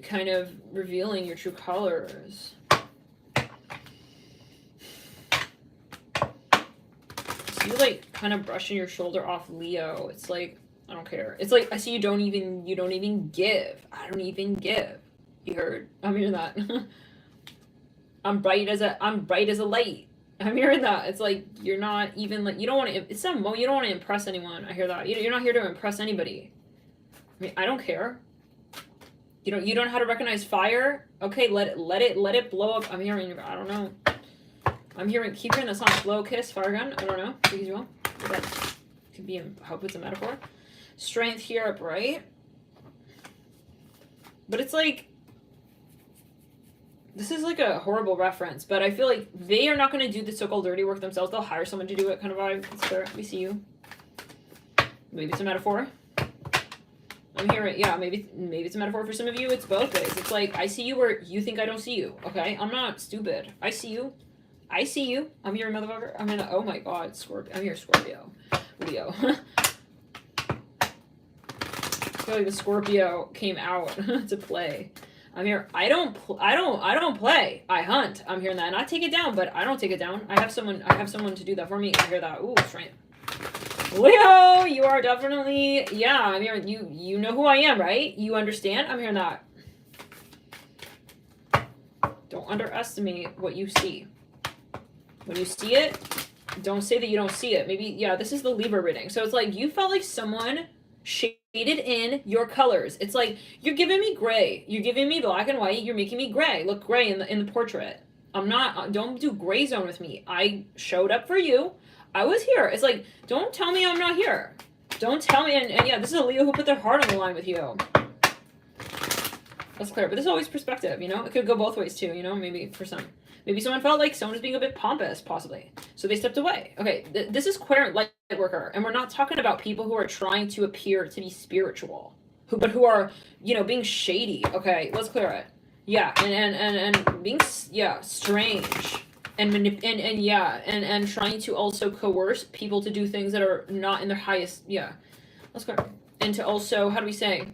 kind of revealing your true colors. So you like kind of brushing your shoulder off Leo. It's like, I don't care. It's like, I see you don't even give. I don't even give. You heard? I'm hearing that. I'm bright as a light. I'm hearing that. It's like, you're not even like, you don't want to, it's some you don't want to impress anyone. I hear that. You're not here to impress anybody. I mean, I don't care. You don't know how to recognize fire? Okay, let it blow up. I'm hearing, I don't know. I'm hearing, keep hearing the song Slow Kiss, Fire Gun. I don't know. Take as you will. That could be, I hope it's a metaphor. Strength here up, right? But it's like, this is like a horrible reference, but I feel like they are not going to do the so-called dirty work themselves. They'll hire someone to do it, kind of vibe. It's fair. We see you. Maybe it's a metaphor. I'm hearing, yeah, maybe it's a metaphor for some of you. It's both ways. It's like, I see you where you think I don't see you, okay? I'm not stupid. I see you. I see you. I'm here, motherfucker. I'm in a, oh my god, Scorpio. I'm here, Scorpio. Leo. I feel like the Scorpio came out to play. I'm here. I don't play. I hunt. I'm hearing that. And I take it down, but I don't take it down. I have someone to do that for me. I hear that. Ooh, strength. Leo, you are definitely, yeah, I'm hearing you know who I am, right? You understand? I'm hearing that. Don't underestimate what you see. When you see it, don't say that you don't see it. Maybe, yeah, this is the Libra reading. So it's like you felt like someone shaded in your colors. It's like you're giving me gray. You're giving me black and white. You're making me gray. Look gray in the portrait. I'm not, don't do gray zone with me. I showed up for you. I was here. It's like, don't tell me I'm not here. Don't tell me, and yeah, this is a Leo who put their heart on the line with you. That's clear, but there's always perspective, you know? It could go both ways too, you know? Maybe for some. Maybe someone felt like someone was being a bit pompous, possibly. So they stepped away. Okay, this is queer light worker, and we're not talking about people who are trying to appear to be spiritual, but who are, you know, being shady. Okay, let's clear it. Yeah, and being, yeah, strange. And trying to also coerce people to do things that are not in their highest, yeah. Let's go. And to also, how do we say,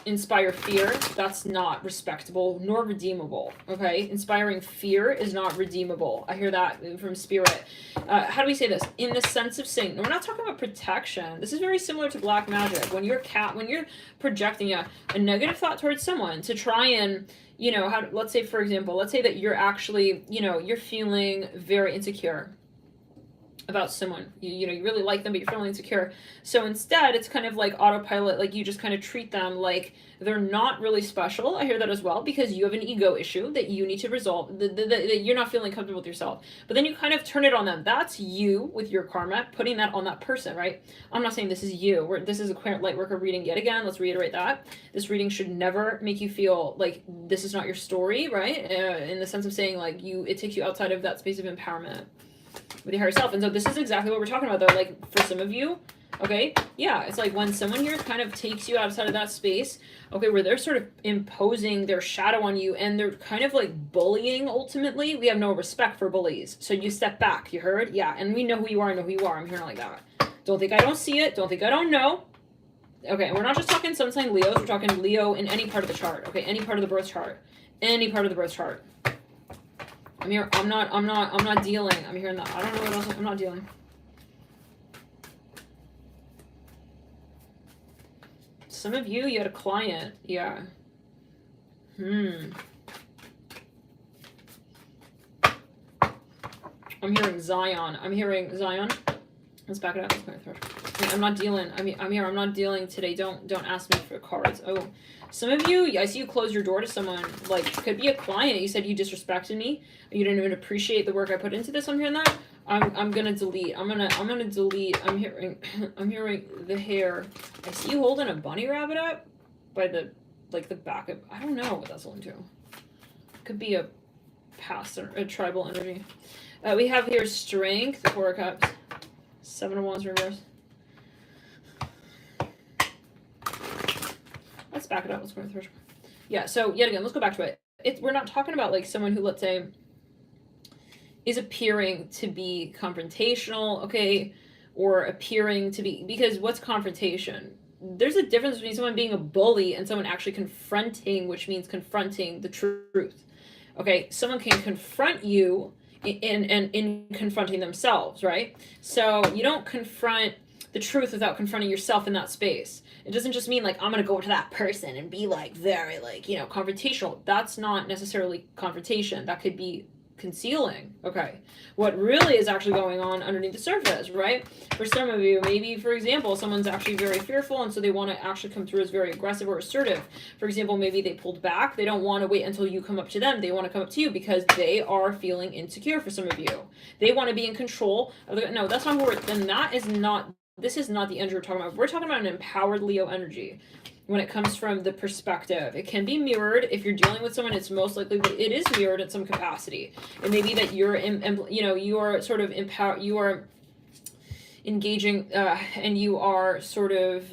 inspire fear. That's not respectable nor redeemable, okay? Inspiring fear is not redeemable. I hear that from spirit. How do we say this? In the sense of saying, we're not talking about protection. This is very similar to black magic. When you're projecting a negative thought towards someone to try and, you know, let's say, for example, let's say that you're actually, you know, you're feeling very insecure about someone. You know, you really like them, but you're feeling insecure. So instead, it's kind of like autopilot, like you just kind of treat them like they're not really special. I hear that as well, because you have an ego issue that you need to resolve, that you're not feeling comfortable with yourself. But then you kind of turn it on them. That's you with your karma, putting that on that person, right? I'm not saying this is you. This is a queer light worker reading yet again. Let's reiterate that. This reading should never make you feel like this is not your story, right? In the sense of saying like it takes you outside of that space of empowerment with your higher self. And so this is exactly what we're talking about though. Like for some of you, okay, yeah, it's like when someone here kind of takes you outside of that space, okay, where they're sort of imposing their shadow on you and they're kind of like bullying. Ultimately, we have no respect for bullies, so you step back. You heard? Yeah. And we know who you are. I know who you are. I'm hearing like that. Don't think I don't see it. Don't think I don't know. Okay, we're not just talking sun sign Leos. We're talking Leo in any part of the chart. Okay, any part of the birth chart. Any part of the birth chart. I'm here. I'm not dealing. I'm hearing that. I don't know what else. I'm not dealing. Some of you had a client. Yeah. I'm hearing Zion. I'm hearing Zion. Let's back it up. I'm not dealing. I'm here. I'm not dealing today. Don't ask me for cards. Oh, some of you, I see you close your door to someone. Like, could be a client. You said you disrespected me. You didn't even appreciate the work I put into this. I'm hearing that. I'm gonna delete. I'm gonna delete. I'm hearing the hair. I see you holding a bunny rabbit up by the back of. I don't know what that's holding to. Could be a past or a tribal energy. We have here strength. The Four of Cups. Seven of Wands reverse. Let's back it up. Let's go to the first one. Yeah, so yet again, let's go back to it. We're not talking about like someone who, let's say, is appearing to be confrontational, okay, or appearing to be, because what's confrontation? There's a difference between someone being a bully and someone actually confronting, which means confronting the truth. Okay, someone can confront you in confronting themselves, right? So you don't confront the truth without confronting yourself in that space. It doesn't just mean like I'm gonna go to that person and be like very like, you know, confrontational. That's not necessarily confrontation. That could be concealing. Okay, what really is actually going on underneath the surface, right? For some of you, maybe for example, someone's actually very fearful and so they want to actually come through as very aggressive or assertive. For example, maybe they pulled back. They don't want to wait until you come up to them. They want to come up to you because they are feeling insecure. For some of you, they want to be in control of the, no, that's not who we're, then that is not, this is not the energy we're talking about. We're talking about an empowered Leo energy. When it comes from the perspective, it can be mirrored. If you're dealing with someone, it's most likely that it is mirrored at some capacity. It may be that you're, you know, you are sort of empowered, you are engaging, and you are sort of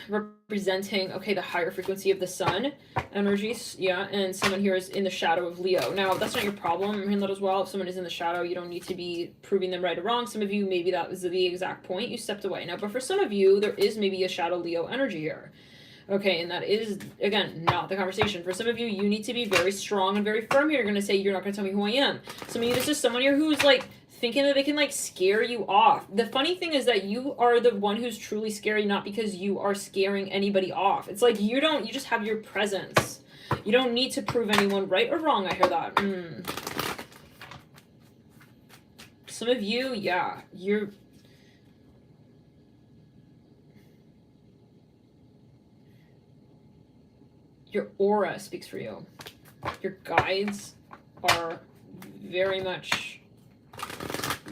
representing, okay, the higher frequency of the sun energies, yeah, and someone here is in the shadow of Leo. Now, that's not your problem. I'm hearing that as well. If someone is in the shadow, you don't need to be proving them right or wrong. Some of you, maybe that was the exact point. You stepped away. Now, but for some of you, there is maybe a shadow Leo energy here. Okay, and that is, again, not the conversation. For some of you, you need to be very strong and very firm here. You're going to say, you're not going to tell me who I am. Some of you, this is someone here who's, like, thinking that they can, like, scare you off. The funny thing is that you are the one who's truly scary, not because you are scaring anybody off. It's like you just have your presence. You don't need to prove anyone right or wrong. I hear that. Some of you, yeah, your aura speaks for you. Your guides are very much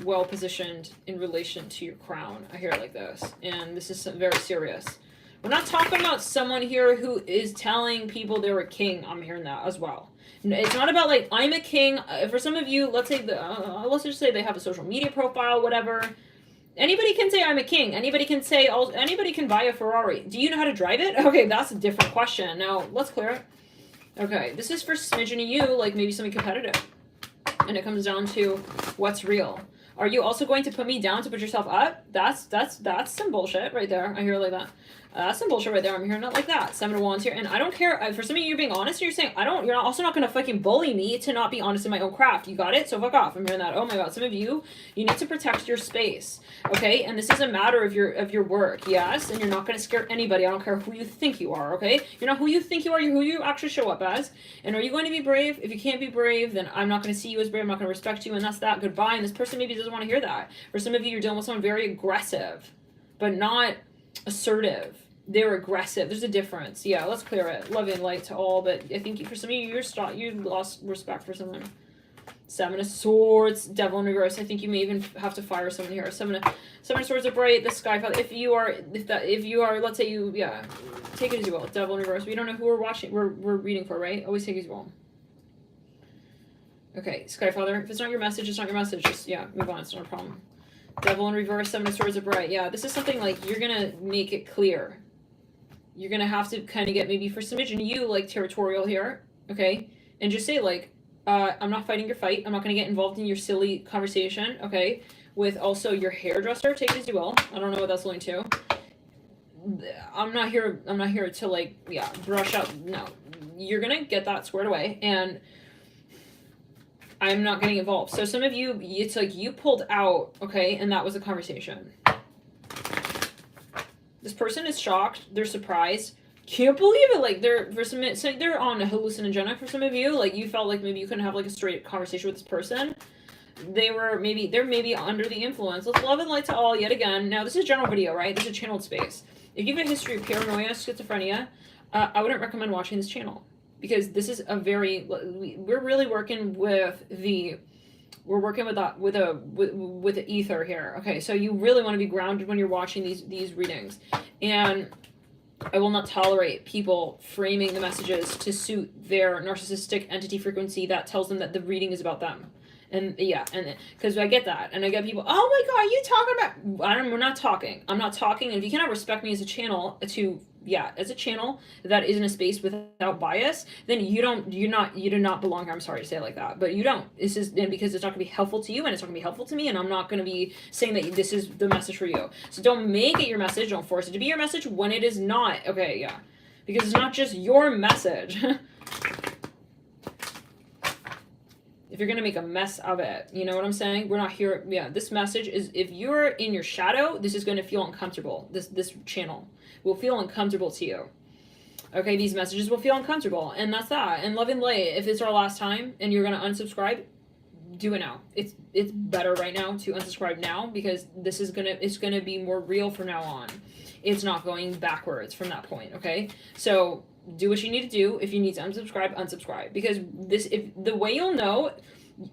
well positioned in relation to your crown. I hear it like this, and this is very serious. We're not talking about someone here who is telling people they're a king. I'm hearing that as well. It's not about, like, I'm a king. For some of you, let's say let's just say they have a social media profile, whatever. Anybody can say I'm a king. Anybody can say, anybody can buy a Ferrari. Do you know how to drive it? Okay, that's a different question. Now, let's clear it. Okay, this is for smidgen of you, like maybe something competitive. And it comes down to what's real. Are you also going to put me down to put yourself up? That's some bullshit right there. I hear it like that. That's some bullshit right there. I'm hearing it like that. 7 of Wands here. And I don't care. For some of you, you're being honest. You're saying, you're also not going to fucking bully me to not be honest in my own craft. You got it? So fuck off. I'm hearing that. Oh my God. Some of you, you need to protect your space. Okay? And this is a matter of your work. Yes? And you're not going to scare anybody. I don't care who you think you are. Okay? You're not who you think you are. You're who you actually show up as. And are you going to be brave? If you can't be brave, then I'm not going to see you as brave. I'm not going to respect you. And that's that. Goodbye. And this person maybe doesn't want to hear that. For some of you, you're dealing with someone very aggressive, but not assertive. They're aggressive. There's a difference. Yeah, let's clear it. Love and light to all, but I think for some of you, you lost respect for someone. 7 of Swords, Devil in reverse. I think you may even have to fire someone here. 7 of Swords are bright. The Sky Father. If you are, let's say you, yeah, take it as you will. Devil in reverse. We don't know who we're watching. We're reading for, right? Always take it as you will. Okay, Sky Father. If it's not your message, it's not your message. Just, yeah, move on. It's not a problem. Devil in reverse. 7 of Swords are bright. Yeah, this is something like you're gonna make it clear. You're going to have to kind of get maybe for some of you, like, territorial here, okay? And just say, like, I'm not fighting your fight. I'm not going to get involved in your silly conversation, okay? With also your hairdresser, take it as you will. I don't know what that's linked to. I'm not here to, like, yeah, brush out. No. You're going to get that squared away, and I'm not getting involved. So some of you, it's like you pulled out, okay? And that was a conversation. This person is shocked. They're surprised. Can't believe it. Like, they're on a hallucinogenic for some of you. Like, you felt like maybe you couldn't have, like, a straight conversation with this person. They're maybe under the influence. Let's love and light to all yet again. Now, this is general video, right? This is a channeled space. If you have a history of paranoia, schizophrenia, I wouldn't recommend watching this channel. Because this is we're really working with the ether here. Okay, so you really want to be grounded when you're watching these readings. And I will not tolerate people framing the messages to suit their narcissistic entity frequency that tells them that the reading is about them. And yeah, and because I get that, and I get people, oh my God, are you talking about? We're not talking. I'm not talking. And if you cannot respect me as a channel as a channel that is in a space without bias, then you do not belong here. I'm sorry to say it like that, but you don't. This is because it's not gonna be helpful to you, and it's not gonna be helpful to me, and I'm not gonna be saying that this is the message for you. So don't make it your message. Don't force it to be your message when it is not. Okay, yeah, because it's not just your message. If you're going to make a mess of it, you know what I'm saying? We're not here. Yeah, this message is, if you're in your shadow, this is going to feel uncomfortable. This channel will feel uncomfortable to you. Okay, these messages will feel uncomfortable. And that's that. And love and light, if it's our last time and you're going to unsubscribe, do it now. It's better right now to unsubscribe now, because it's going to be more real from now on. It's not going backwards from that point, okay? So do what you need to do. If you need to unsubscribe, because if the way you'll know,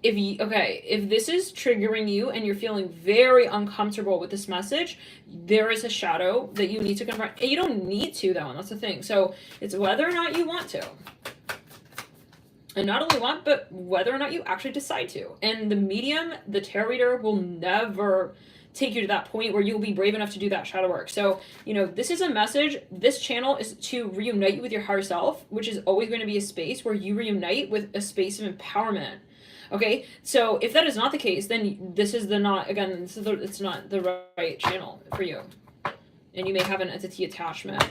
if this is triggering you and you're feeling very uncomfortable with this message, there is a shadow that you need to confront. And you don't need to, though, and that's the thing. So it's whether or not you want to. And not only want, but whether or not you actually decide to. And the medium, the tarot reader, will never take you to that point where you'll be brave enough to do that shadow work. So, you know, this is a message. This channel is to reunite you with your higher self, which is always going to be a space where you reunite with a space of empowerment. Okay, so if that is not the case, then this is it's not the right channel for you. And you may have an entity attachment.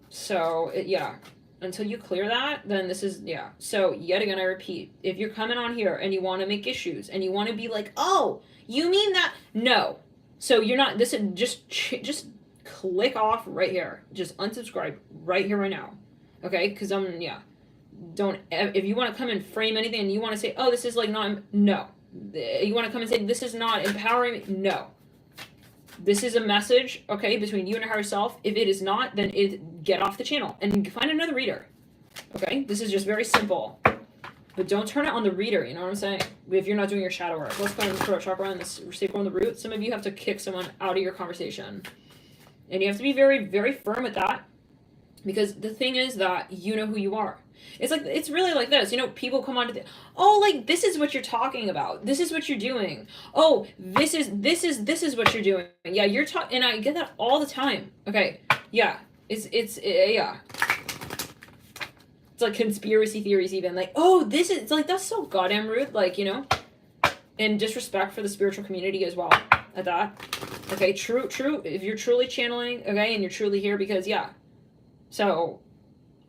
So, yeah, until you clear that, then this is, yeah. So, yet again, I repeat, if you're coming on here and you want to make issues and you want to be like, oh, you mean that? No. So, you're not, this is just click off right here. Just unsubscribe right here, right now. Okay? Because if you want to come and frame anything and you want to say, oh, this is like not, no. You want to come and say, this is not empowering, no. This is a message, okay, between you and your higher self. If it is not, then get off the channel and find another reader. Okay? This is just very simple. But don't turn it on the reader, you know what I'm saying? If you're not doing your shadow work. Let's go and throat chakra and this sacral on the root. Some of you have to kick someone out of your conversation. And you have to be very, very firm with that. Because the thing is that you know who you are. It's really like this, you know, people come on to oh, like, this is what you're talking about. This is what you're doing. Oh, this is what you're doing. Yeah, you're talking, and I get that all the time. Okay, yeah, yeah. It's like conspiracy theories even, like, oh, it's like, that's so goddamn rude, like, you know, and disrespect for the spiritual community as well at that. Okay, true, if you're truly channeling, okay, and you're truly here because, yeah, so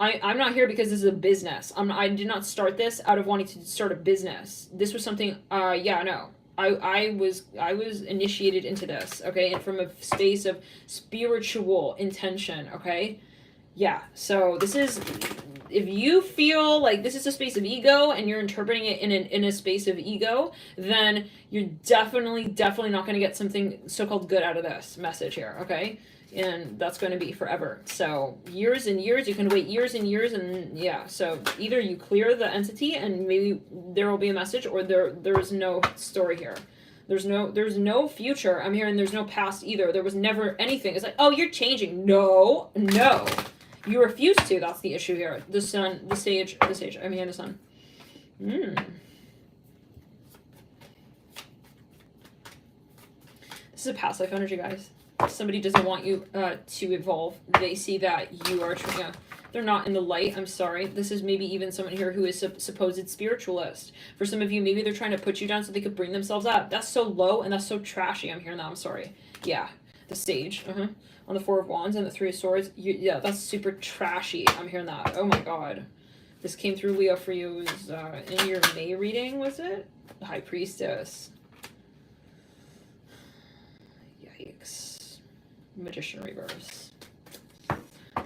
I'm not here because this is a business. I did not start this out of wanting to start a business. This was something, I was initiated into this, okay, and from a space of spiritual intention, okay? Yeah, so this is, if you feel like this is a space of ego and you're interpreting it in a space of ego, then you're definitely not going to get something so-called good out of this message here, okay? And that's going to be forever. So years and years, you can wait years and years, and yeah. So either you clear the entity and maybe there will be a message, or there's no story here. There's no future. I'm hearing there's no past either. There was never anything. It's like, oh, you're changing. No. You refuse to. That's the issue here. The sun, the sage. I'm hearing the sun. This is a past life energy, guys. Somebody doesn't want you to evolve. They see that you are, they're not in the light. I'm sorry. This is maybe even someone here who is a supposed spiritualist. For some of you, maybe they're trying to put you down so they could bring themselves up. That's so low and that's so trashy. I'm hearing that. I'm sorry. Yeah. The sage. On the Four of Wands and the Three of Swords. Yeah, that's super trashy. I'm hearing that. Oh my God. This came through, Leo, for you. It was in your May reading, was it? The High Priestess. Yikes. Magician reverse.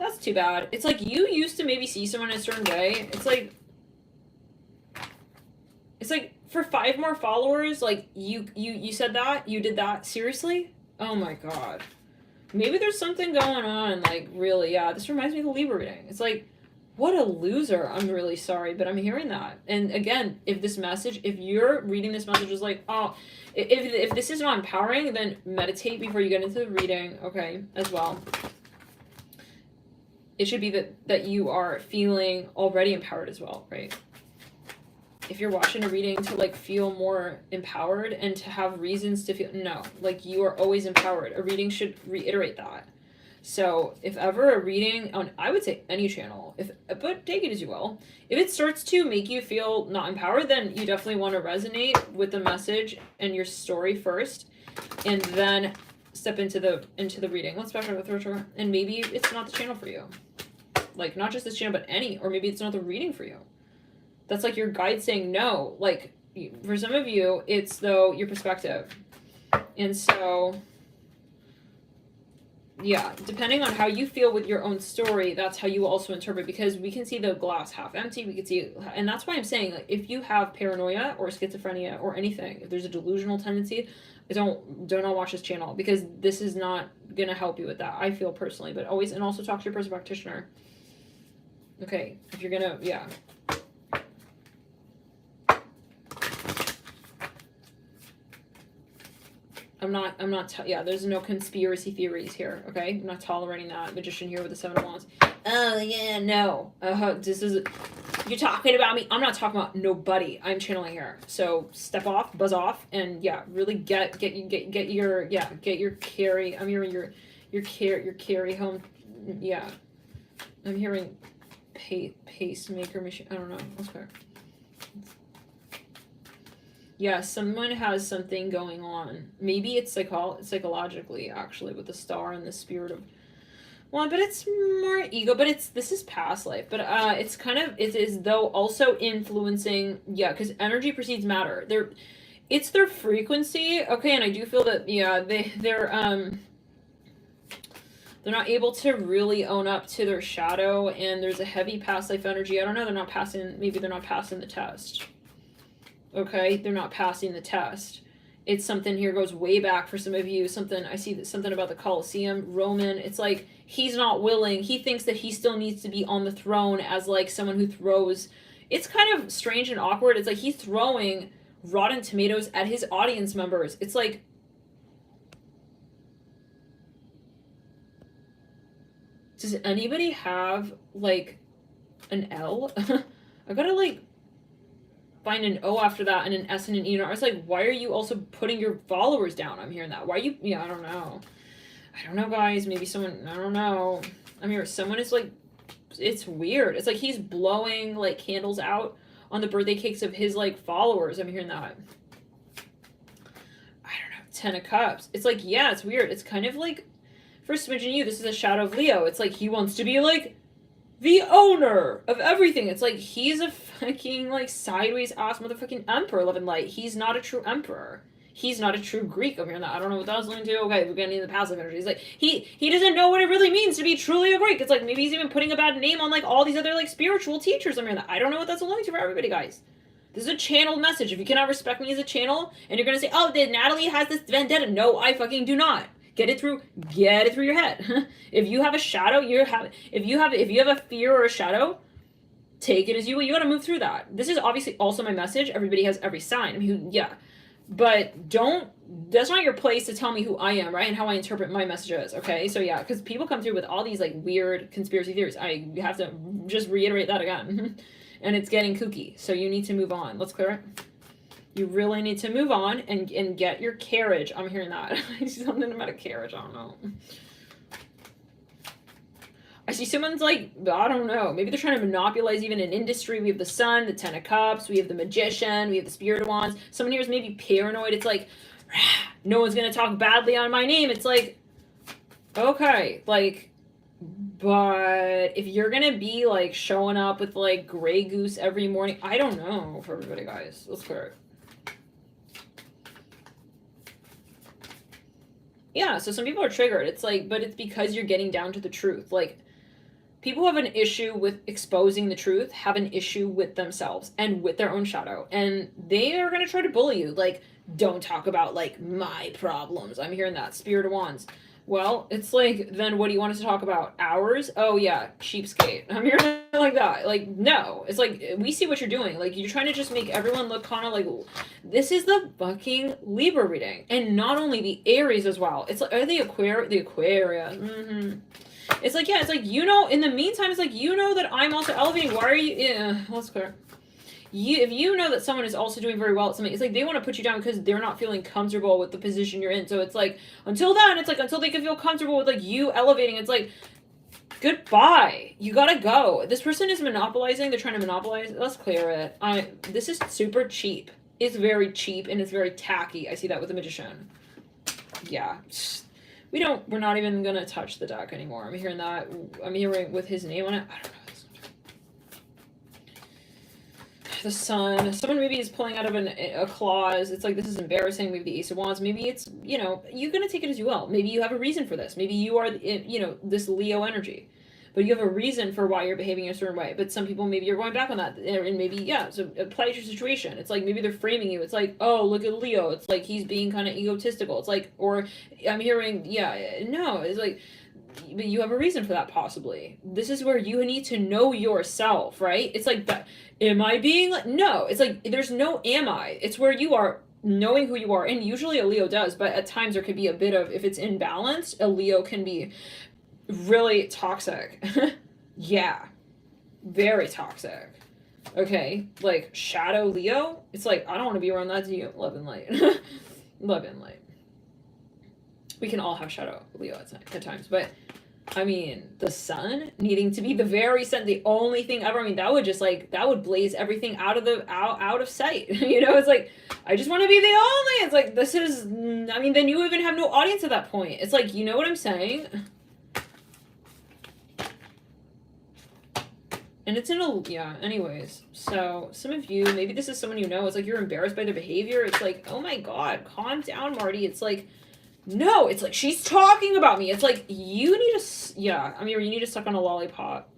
That's too bad. It's like you used to maybe see someone in a certain way. It's like for 5 more followers, like you said that, you did that. Seriously? Oh my God. Maybe there's something going on, like, really. Yeah, this reminds me of the Libra reading. It's like, what a loser. I'm really sorry, but I'm hearing that. And again, if you're reading this message is like, oh, if this is not empowering, then meditate before you get into the reading, okay, as well. It should be that you are feeling already empowered as well, right? If you're watching a reading to, like, feel more empowered and to have reasons to feel, no, like, you are always empowered. A reading should reiterate that. So if ever a reading on, I would say any channel, but take it as you will, if it starts to make you feel not empowered, then you definitely want to resonate with the message and your story first, and then step into the reading. Let's back up the throat chakra, and maybe it's not the channel for you. Like, not just this channel, but any, or maybe it's not the reading for you. That's like your guide saying no. Like, for some of you, it's though your perspective, and so. Yeah, depending on how you feel with your own story, that's how you also interpret, because we can see the glass half empty, we can see, and that's why I'm saying, like, if you have paranoia or schizophrenia or anything, if there's a delusional tendency, don't not watch this channel, because this is not going to help you with that, I feel personally, but always, and also talk to your person practitioner. Okay, if you're going to, yeah. Yeah, there's no conspiracy theories here, okay? I'm not tolerating that. Magician here with the 7 of Wands. Oh, yeah, no. This is, you're talking about me. I'm not talking about nobody. I'm channeling here. So step off, buzz off, and yeah, really get your carry. I'm hearing your carry home. Yeah, I'm hearing pacemaker machine. I don't know. Okay. Yeah, someone has something going on. Maybe it's psychologically, actually, with the star and the spirit of one, but it's more ego. But this is past life. But it's kind of, it is though also influencing. Yeah, because energy precedes matter. It's their frequency. Okay, and I do feel that they're not able to really own up to their shadow, and there's a heavy past life energy. I don't know. Maybe they're not passing the test. Okay, they're not passing the test. It's something here goes way back for some of you. I see something about the Colosseum, Roman. It's like he's not willing. He thinks that he still needs to be on the throne as like someone who throws. It's kind of strange and awkward. It's like he's throwing rotten tomatoes at his audience members. It's like, does anybody have like an L? I gotta like find an O after that and an S and an E. I was like, why are you also putting your followers down? I'm hearing that. Why are you, yeah, I don't know, guys. Maybe someone, I don't know. I'm hearing someone is like, it's weird. It's like he's blowing like candles out on the birthday cakes of his like followers. I'm hearing that. I don't know. 10 of Cups. It's like, yeah, it's weird. It's kind of like, for smidgen you, this is a shadow of Leo. It's like he wants to be like the owner of everything. It's like he's a fucking like sideways ass motherfucking emperor living light. He's not a true emperor. He's not a true Greek. I'm hearing that. I don't know what that was linked to. Okay, we're getting into the passive energy. He's like he doesn't know what it really means to be truly a Greek. It's like maybe he's even putting a bad name on like all these other like spiritual teachers. I'm hearing that. I don't know what that's linked to for everybody, guys. This is a channeled message. If you cannot respect me as a channel and you're gonna say, oh, did Natalie has this vendetta? No, I fucking do not. Get it through your head. If you have a shadow, if you have a fear or a shadow, take it as you will. You got to move through that. This is obviously also my message. Everybody has every sign. I mean, yeah, but that's not your place to tell me who I am, right? And how I interpret my messages. Okay, so yeah, because people come through with all these like weird conspiracy theories. I have to just reiterate that again, and it's getting kooky. So you need to move on. Let's clear it. You really need to move on and get your carriage. I'm hearing that. I see something about a carriage. I don't know. I see someone's like, I don't know. Maybe they're trying to monopolize even an industry. We have the Sun, the 10 of Cups. We have the Magician. We have the Spirit of Wands. Someone here is maybe paranoid. It's like, no one's going to talk badly on my name. It's like, okay, like, but if you're going to be like showing up with like Grey Goose every morning, I don't know for everybody, guys. Let's clear it. Yeah, so some people are triggered. It's like, but it's because you're getting down to the truth. Like, people who have an issue with exposing the truth have an issue with themselves and with their own shadow. And they are going to try to bully you. Like, don't talk about, like, my problems. I'm hearing that. Spirit of Wands. Well, it's like, then what do you want us to talk about? Ours? Oh, yeah, cheapskate. I'm hearing like that. Like, no. It's like, we see what you're doing. Like, you're trying to just make everyone look kind of like, this is the fucking Libra reading. And not only the Aries as well. It's like, the Aquarius. Mm-hmm. It's like, yeah, it's like, you know, in the meantime, it's like, you know that I'm also elevating. Why are you, yeah, let's clear. If you know that someone is also doing very well at something, it's like they want to put you down because they're not feeling comfortable with the position you're in. So it's like, until then, it's like, until they can feel comfortable with like you elevating, it's like, goodbye. You gotta go. This person is monopolizing. They're trying to monopolize. Let's clear it. This is super cheap. It's very cheap and it's very tacky. I see that with the Magician. Yeah. We're not even gonna touch the deck anymore. I'm hearing that. I'm hearing with his name on it. I don't know. The Sun. Someone maybe is pulling out of a clause. It's like, this is embarrassing. Maybe the Ace of Wands. Maybe it's, you know, you're going to take it as you will. Maybe you have a reason for this. Maybe you are, you know, this Leo energy. But you have a reason for why you're behaving in a certain way. But some people, maybe you're going back on that. And maybe, yeah, so apply to your situation. It's like, maybe they're framing you. It's like, oh, look at Leo. It's like, he's being kind of egotistical. It's like, or I'm hearing, yeah, no, it's like, but you have a reason for that, possibly. This is where you need to know yourself, right? It's like, that. Am I being like, no, it's like, there's no am I. It's where you are knowing who you are. And usually a Leo does, but at times there could be a bit of, if it's imbalanced, a Leo can be really toxic. Yeah. Very toxic. Okay, like shadow Leo, it's like I don't want to be around that. To you, love and light, love and light. We can all have shadow Leo at times, but I mean, the sun needing to be the very sun, the only thing ever. I mean, that would just like that would blaze everything out of sight. You know, it's like I just want to be the only. It's like this is. I mean, then you even have no audience at that point. It's like, you know what I'm saying? And it's in a, yeah, anyways. So, some of you, maybe this is someone you know, it's like you're embarrassed by their behavior. It's like, oh my God, calm down, Marty. It's like, no, it's like, she's talking about me. It's like, you need to, yeah, I mean, you need to suck on a lollipop.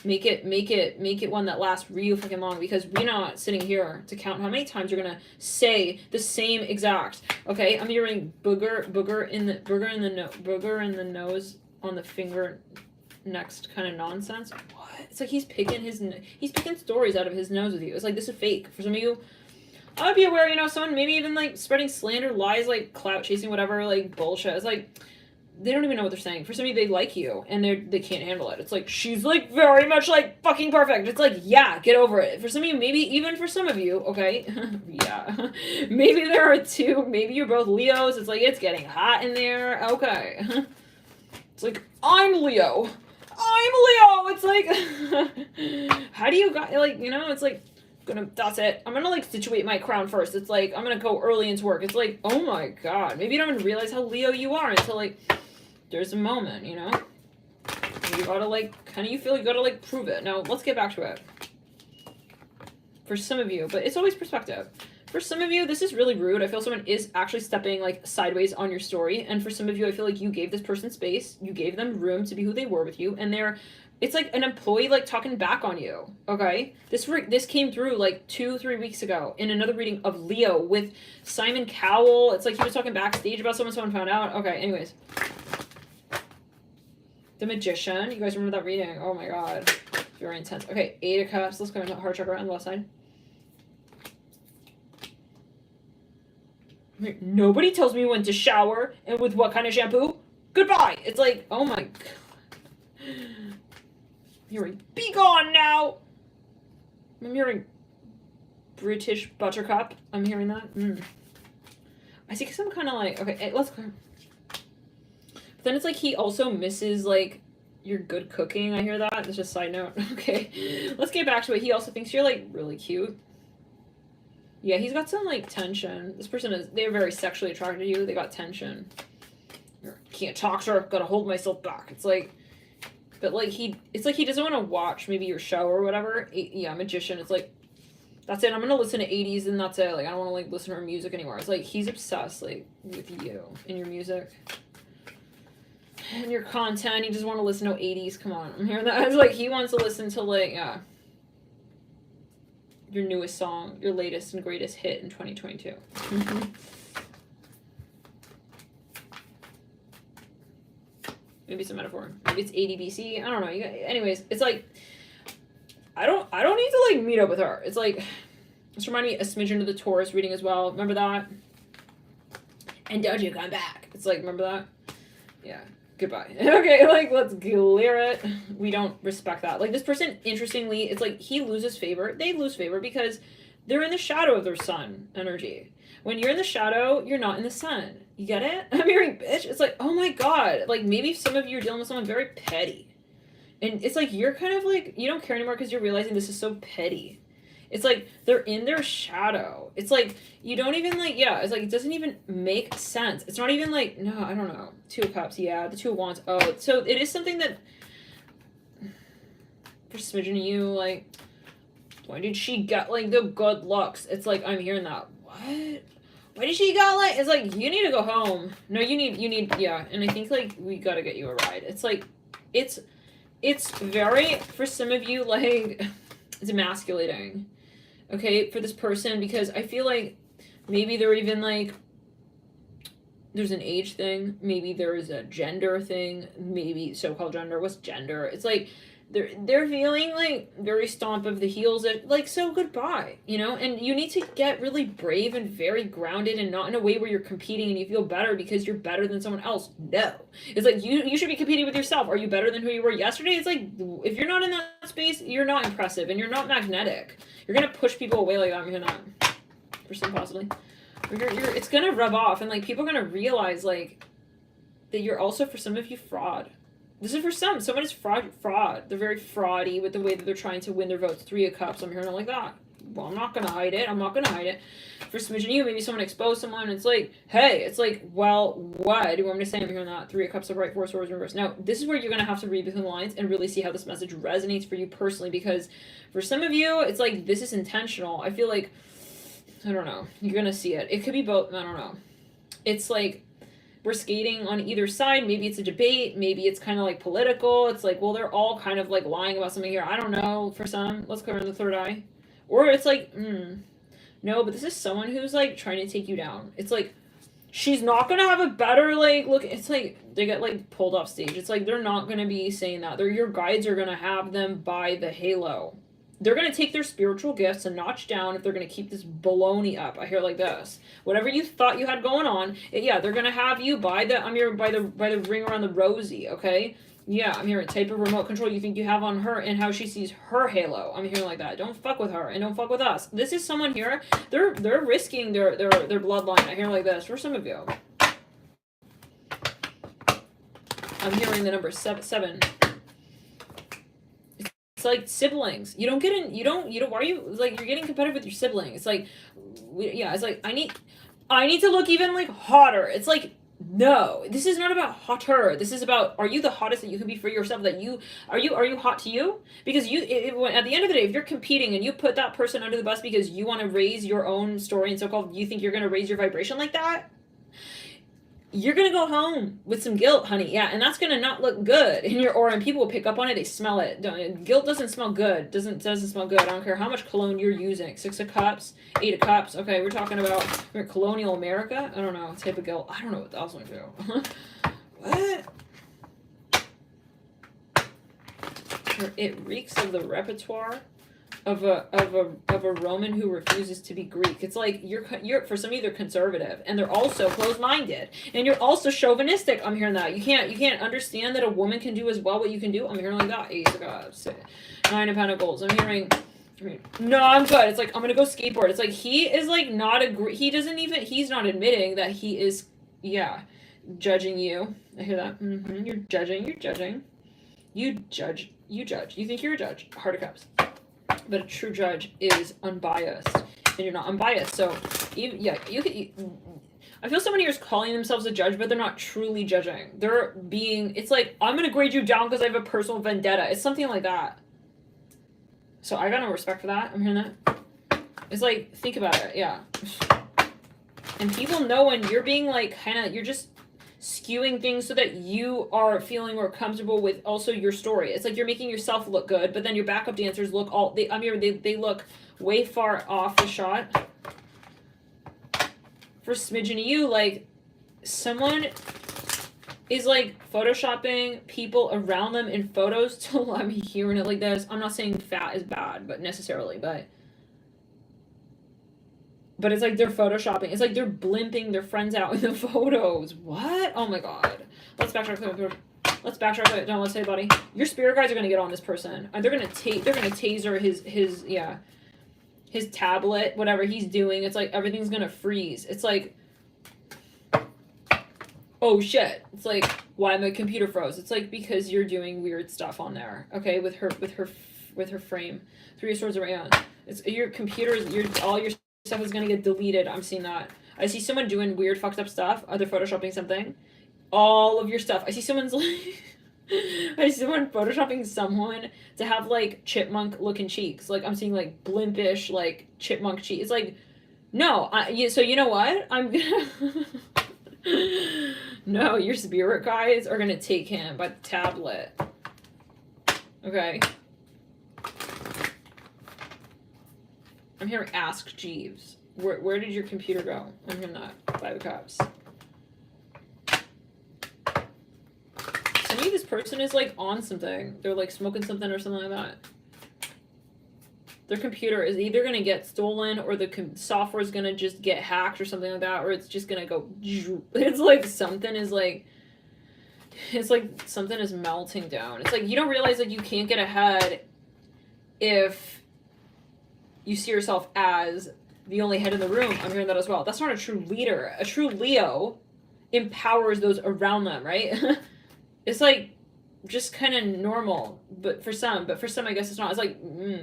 Make it one that lasts real fucking long, because we're not sitting here to count how many times you're gonna say the same exact, okay? I'm hearing booger in the nose, on the finger, next kind of nonsense. What? It's like he's picking stories out of his nose with you. It's like, this is fake. For some of you, I would be aware, you know, someone maybe even like spreading slander, lies, like clout chasing, whatever, like bullshit. It's like they don't even know what they're saying. For some of you, they like you and they can't handle it. It's like, she's like very much like fucking perfect. It's like, yeah, get over it. For some of you, maybe even for some of you, okay, yeah, maybe there are two. Maybe you're both Leos. It's like it's getting hot in there. Okay, it's like I'm Leo. It's like, how do you got, like, you know, it's like, that's it. I'm gonna, like, situate my crown first. It's like, I'm gonna go early into work. It's like, oh my God. Maybe you don't even realize how Leo you are until, like, there's a moment, you know? You gotta, like, kind of, you feel you gotta, like, prove it. Now, let's get back to it. For some of you, but it's always perspective. For some of you, this is really rude. I feel someone is actually stepping, like, sideways on your story. And for some of you, I feel like you gave this person space. You gave them room to be who they were with you. And it's like an employee, like, talking back on you, okay? This came through, like, 2-3 weeks ago in another reading of Leo with Simon Cowell. It's like he was talking backstage about someone found out. Okay, anyways. The Magician. You guys remember that reading? Oh, my God. Very intense. Okay, 8 of Cups. Let's go into heart chakra on the left side. Nobody tells me when to shower and with what kind of shampoo. Goodbye. It's like, oh my God. I'm hearing, be gone now. I'm hearing British Buttercup. I'm hearing that. I see some kind of like, okay, let's go. But then it's like he also misses like your good cooking. I hear that. That's just a side note. Okay, let's get back to it. He also thinks you're like really cute. Yeah, he's got some, like, tension. This person they're very sexually attracted to you. They got tension. Can't talk to her. Gotta hold myself back. It's like, but, like, it's like he doesn't want to watch maybe your show or whatever. Yeah, Magician. It's like, that's it. I'm gonna listen to 80s and that's it. Like, I don't want to, like, listen to her music anymore. It's like, he's obsessed, like, with you and your music. And your content. He doesn't want to listen to 80s. Come on. I'm hearing that. It's like, he wants to listen to, like, yeah. Your newest song, your latest and greatest hit in 2022. Maybe it's a metaphor. Maybe it's ADBC. I don't know. Anyways, it's like I don't need to like meet up with her. It's like this reminded me a smidgen of the Taurus reading as well. Remember that? And don't you come back? It's like, remember that? Yeah. Goodbye. Okay, like, let's clear it. We don't respect that. Like, this person, interestingly, it's like he loses favor. They lose favor because they're in the shadow of their sun energy. When you're in the shadow, you're not in the sun. You get it? I'm hearing bitch. It's like, oh my God. Like, maybe some of you are dealing with someone very petty. And it's like, you're kind of like, you don't care anymore because you're realizing this is so petty. It's like, they're in their shadow. It's like, you don't even like, yeah, it's like, it doesn't even make sense. It's not even like, no, I don't know. 2 of Cups, yeah, the 2 of Wands. Oh, so it is something that, for smidgen of you, like, why did she get, like, the good looks? It's like, I'm hearing that. What? Why did she got, like, it's like, you need to go home. No, you need, yeah, and I think, like, we gotta get you a ride. It's like, it's very, for some of you, like, it's emasculating. Okay, for this person, because I feel like maybe they're even like, there's an age thing, maybe there's a gender thing, maybe so-called gender. What's gender? It's like they're feeling like very stomp of the heels at, like, so goodbye, you know. And you need to get really brave and very grounded, and not in a way where you're competing and you feel better because you're better than someone else. No, it's like you should be competing with yourself. Are you better than who you were yesterday? It's like, if you're not in that space, you're not impressive and you're not magnetic. You're gonna push people away like that. You're not, for some possibly, it's gonna rub off, and like people are gonna realize like that you're also, for some of you, fraud. This is for some. Someone is fraud. They're very fraudy with the way that they're trying to win their votes. 3 of Cups. I'm hearing it like that. Well, I'm not going to hide it. I'm not going to hide it. For smidgen of you, maybe someone exposed someone. It's like, hey, it's like, well, what do you want me to say? I'm hearing that. 3 of Cups upright, 4 of Swords reverse. Now, this is where you're going to have to read between the lines and really see how this message resonates for you personally. Because for some of you, it's like, this is intentional. I feel like, I don't know. You're going to see it. It could be both. I don't know. It's like, we're skating on either side. Maybe it's a debate. Maybe it's kind of like political. It's like, well, they're all kind of like lying about something here. I don't know. For some, let's cover the third eye. Or it's like, no, but this is someone who's like trying to take you down. It's like, she's not going to have a better, like, look. It's like they get like pulled off stage. It's like, they're not going to be saying that. Your guides are going to have them by the halo. They're going to take their spiritual gifts a notch down if they're going to keep this baloney up. I hear like this. Whatever you thought you had going on, yeah, they're going to have you by the, I'm here by the ring around the rosy, okay? Yeah, I'm hearing type of remote control you think you have on her and how she sees her halo. I'm hearing like that. Don't fuck with her and don't fuck with us. This is someone here, they're risking their bloodline. I hear like this for some of you. I'm hearing the number 7. Like siblings, you don't get in, you don't why are you like, you're getting competitive with your sibling. It's like, yeah, it's like I need to look even like hotter. It's like, no, this is not about hotter. This is about, are you the hottest that you can be for yourself? That you are you hot to you? Because at the end of the day, if you're competing and you put that person under the bus because you want to raise your own story and so-called you think you're going to raise your vibration like that, you're going to go home with some guilt, honey. Yeah, and that's going to not look good in your aura, and people will pick up on it. They smell it. Guilt doesn't smell good. Doesn't smell good. I don't care how much cologne you're using. 6 of Cups, 8 of Cups. Okay, we're talking about colonial America. I don't know. Type of guilt. I don't know what else I'm going to do. What? It reeks of the repertoire of a Roman who refuses to be Greek. It's like you're for some of you they're conservative and they're also closed-minded and you're also chauvinistic. I'm hearing that you can't understand that a woman can do as well what you can do. I'm hearing like that. Ace of Cups, 9 of Pentacles. I'm hearing no, I'm good. It's like I'm gonna go skateboard. It's like he is like not he's not admitting that he is judging you. I hear that. You're judging. You judge. You think you're a judge. Heart of Cups. But a true judge is unbiased, and you're not unbiased. So, I feel someone here is calling themselves a judge, but they're not truly judging. They're being, it's like, I'm going to grade you down because I have a personal vendetta. It's something like that. So I got no respect for that. I'm hearing that. It's like, think about it. Yeah. And people know when you're being like, you're just skewing things so that you are feeling more comfortable with also your story. It's like you're making yourself look good, but then your backup dancers look they look way far off the shot. For smidgen of you, like someone is like photoshopping people around them in photos to, I'm hearing it like this. I'm not saying fat is bad, but necessarily, but it's like they're photoshopping. It's like they're blimping their friends out in the photos. What? Oh my god. Let's backtrack. Let's say, buddy. Your spirit guides are gonna get on this person. They're gonna taser his tablet, whatever he's doing. It's like everything's gonna freeze. It's like, oh shit. It's like, why my computer froze? It's like because you're doing weird stuff on there. Okay, with her frame. 3 of Swords around. It's your computer. All your stuff is gonna get deleted. I'm seeing that. I see someone doing weird fucked up stuff. They're photoshopping something. All of your stuff. I see someone's like I see someone photoshopping someone to have like chipmunk looking cheeks. Like I'm seeing like blimpish like chipmunk cheeks. It's like, no, so you know what? I'm gonna no, your spirit guides are gonna take him by the tablet. Okay. I'm hearing ask Jeeves. Where did your computer go? I'm hearing that. 5 of Cups. Some of you, this person is like on something. They're like smoking something or something like that. Their computer is either going to get stolen or the software is going to just get hacked or something like that, or it's just going to go. It's like something is like. It's like something is melting down. It's like you don't realize like you can't get ahead if you see yourself as the only head in the room. I'm hearing that as well. That's not a true leader. A true Leo empowers those around them, right? It's like just kind of normal, but for some I guess it's not. It's like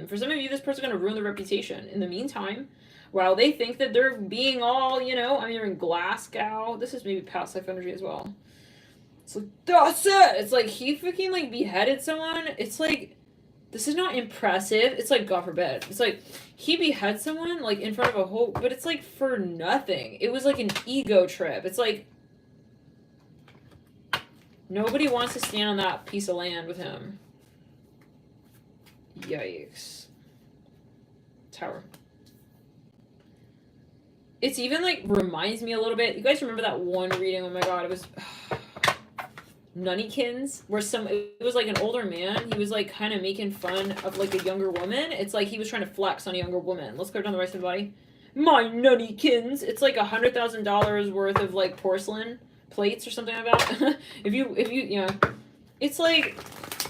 for some of you, this person's gonna ruin their reputation. In the meantime, while they think that they're being all, you know, I'm hearing Glasgow. This is maybe past life energy as well. It's like that's it. It's like he freaking like beheaded someone. It's like this is not impressive. It's like God forbid. It's like he beheaded someone like in front of a whole, but it's like for nothing. It was like an ego trip. It's like nobody wants to stand on that piece of land with him. Yikes. Tower. It's even like reminds me a little bit. You guys remember that one reading? Oh my God, it was Nunnykins, where it was like an older man. He was like kind of making fun of like a younger woman. It's like he was trying to flex on a younger woman. Let's go down the rest of the body. My Nunnykins. It's like $100,000 worth of like porcelain plates or something like that. if you you know, it's like,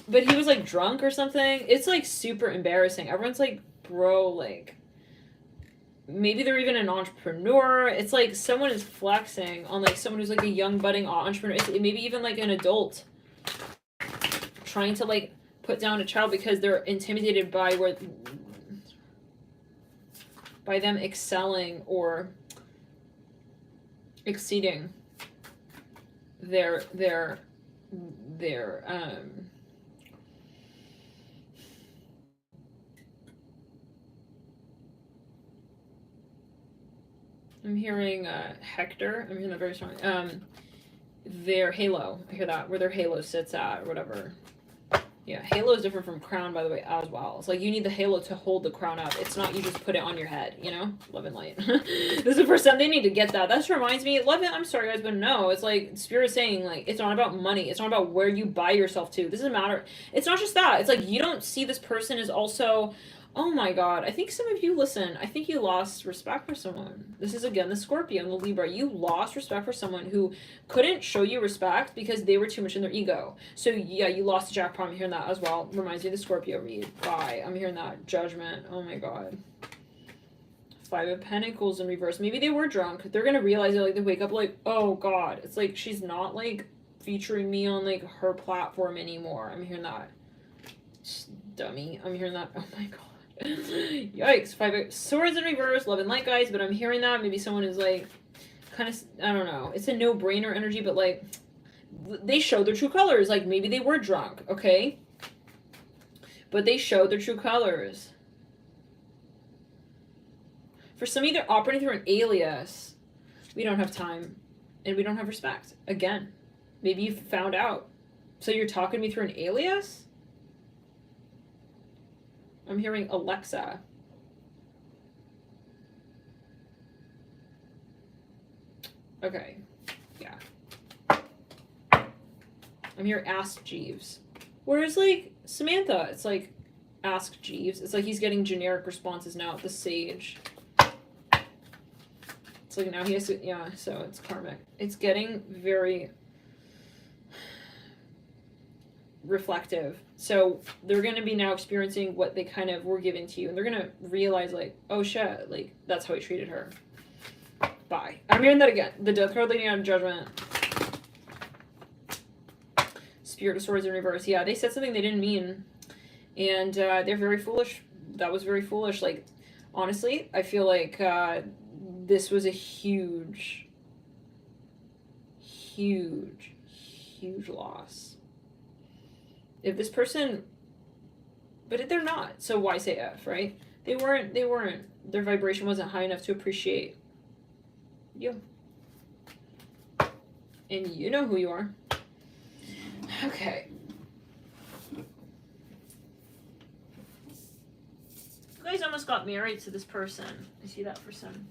but he was like drunk or something. It's like super embarrassing. Everyone's like, bro, like maybe they're even an entrepreneur. It's like someone is flexing on like someone who's like a young budding entrepreneur. It's maybe even like an adult trying to like put down a child because they're intimidated by them excelling or exceeding their I'm hearing Hector. I'm hearing that very strong. Their halo. I hear that, where their halo sits at or whatever. Yeah, halo is different from crown, by the way, as well. It's like you need the halo to hold the crown up. It's not you just put it on your head, you know? Love and light. This is the first time they need to get that. That just reminds me, love it. I'm sorry, guys, but no. It's like Spirit is saying, like, it's not about money. It's not about where you buy yourself to. This doesn't matter. It's not just that. It's like you don't see this person as also... Oh my God, I think some of you, listen, I think you lost respect for someone. This is, again, the Scorpio and the Libra. You lost respect for someone who couldn't show you respect because they were too much in their ego. So, yeah, you lost the jackpot. I'm hearing that as well. Reminds me of the Scorpio read. Bye. I'm hearing that. Judgment. Oh my God. 5 of Pentacles in reverse. Maybe they were drunk. They're going to realize it, like, they wake up like, oh God. It's like she's not, like, featuring me on, like, her platform anymore. I'm hearing that. Dummy. I'm hearing that. Oh my God. Yikes. 5 of Swords in reverse. Love and light, guys, but I'm hearing that maybe someone is like kind of, I don't know, it's a no-brainer energy, but like they showed their true colors. Like maybe they were drunk, okay, but they showed their true colors. For some of you, they're operating through an alias. We don't have time and we don't have respect. Again, maybe you found out, so you're talking to me through an alias. I'm hearing Alexa. Okay. Yeah. I'm hearing Ask Jeeves. Whereas, like, Samantha, it's like, Ask Jeeves. It's like he's getting generic responses now at the Sage. It's like now he has to, yeah, so it's karmic. It's getting very reflective. So they're going to be now experiencing what they kind of were giving to you, and they're going to realize like, oh shit, like that's how he treated her. Bye. I'm hearing that again. The Death card leading out of Judgment. Spirit of Swords in reverse. Yeah, they said something they didn't mean, and they're very foolish. That was very foolish. Like honestly, I feel like this was a huge loss. If this person, but they're not, so why say F, right? They weren't, their vibration wasn't high enough to appreciate you. And you know who you are. Okay. You guys almost got married to this person. I see that for some.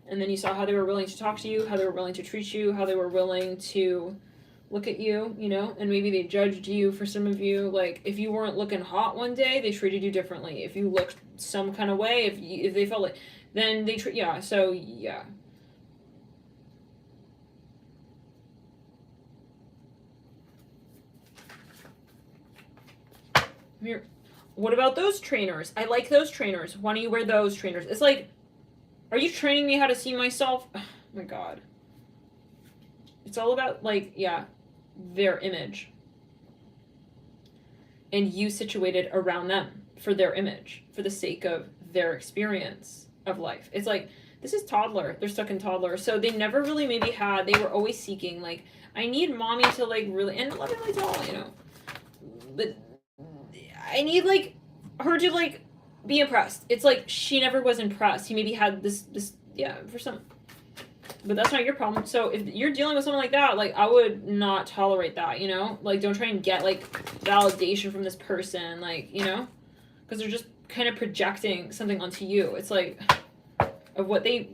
And then you saw how they were willing to talk to you, how they were willing to treat you, how they were willing to look at you, you know, and maybe they judged you. For some of you, like, if you weren't looking hot one day, they treated you differently. If you looked some kind of way, if they felt like, then they treat, yeah, so, yeah. Here. What about those trainers? I like those trainers. Why don't you wear those trainers? It's like, are you training me how to see myself? Oh my god. It's all about, like, yeah, their image. And you situated around them for their image, for the sake of their experience of life. It's like, this is toddler. They're stuck in toddler. So they never really maybe had, they were always seeking, like, I need mommy to, like, really, and lovingly tall, you know. But I need, like, her to, like, be impressed. It's like she never was impressed. He maybe had this, yeah, for some, but that's not your problem. So if you're dealing with someone like that, like, I would not tolerate that, you know? Like, don't try and get, like, validation from this person, like, you know? Because they're just kind of projecting something onto you. It's like, of what they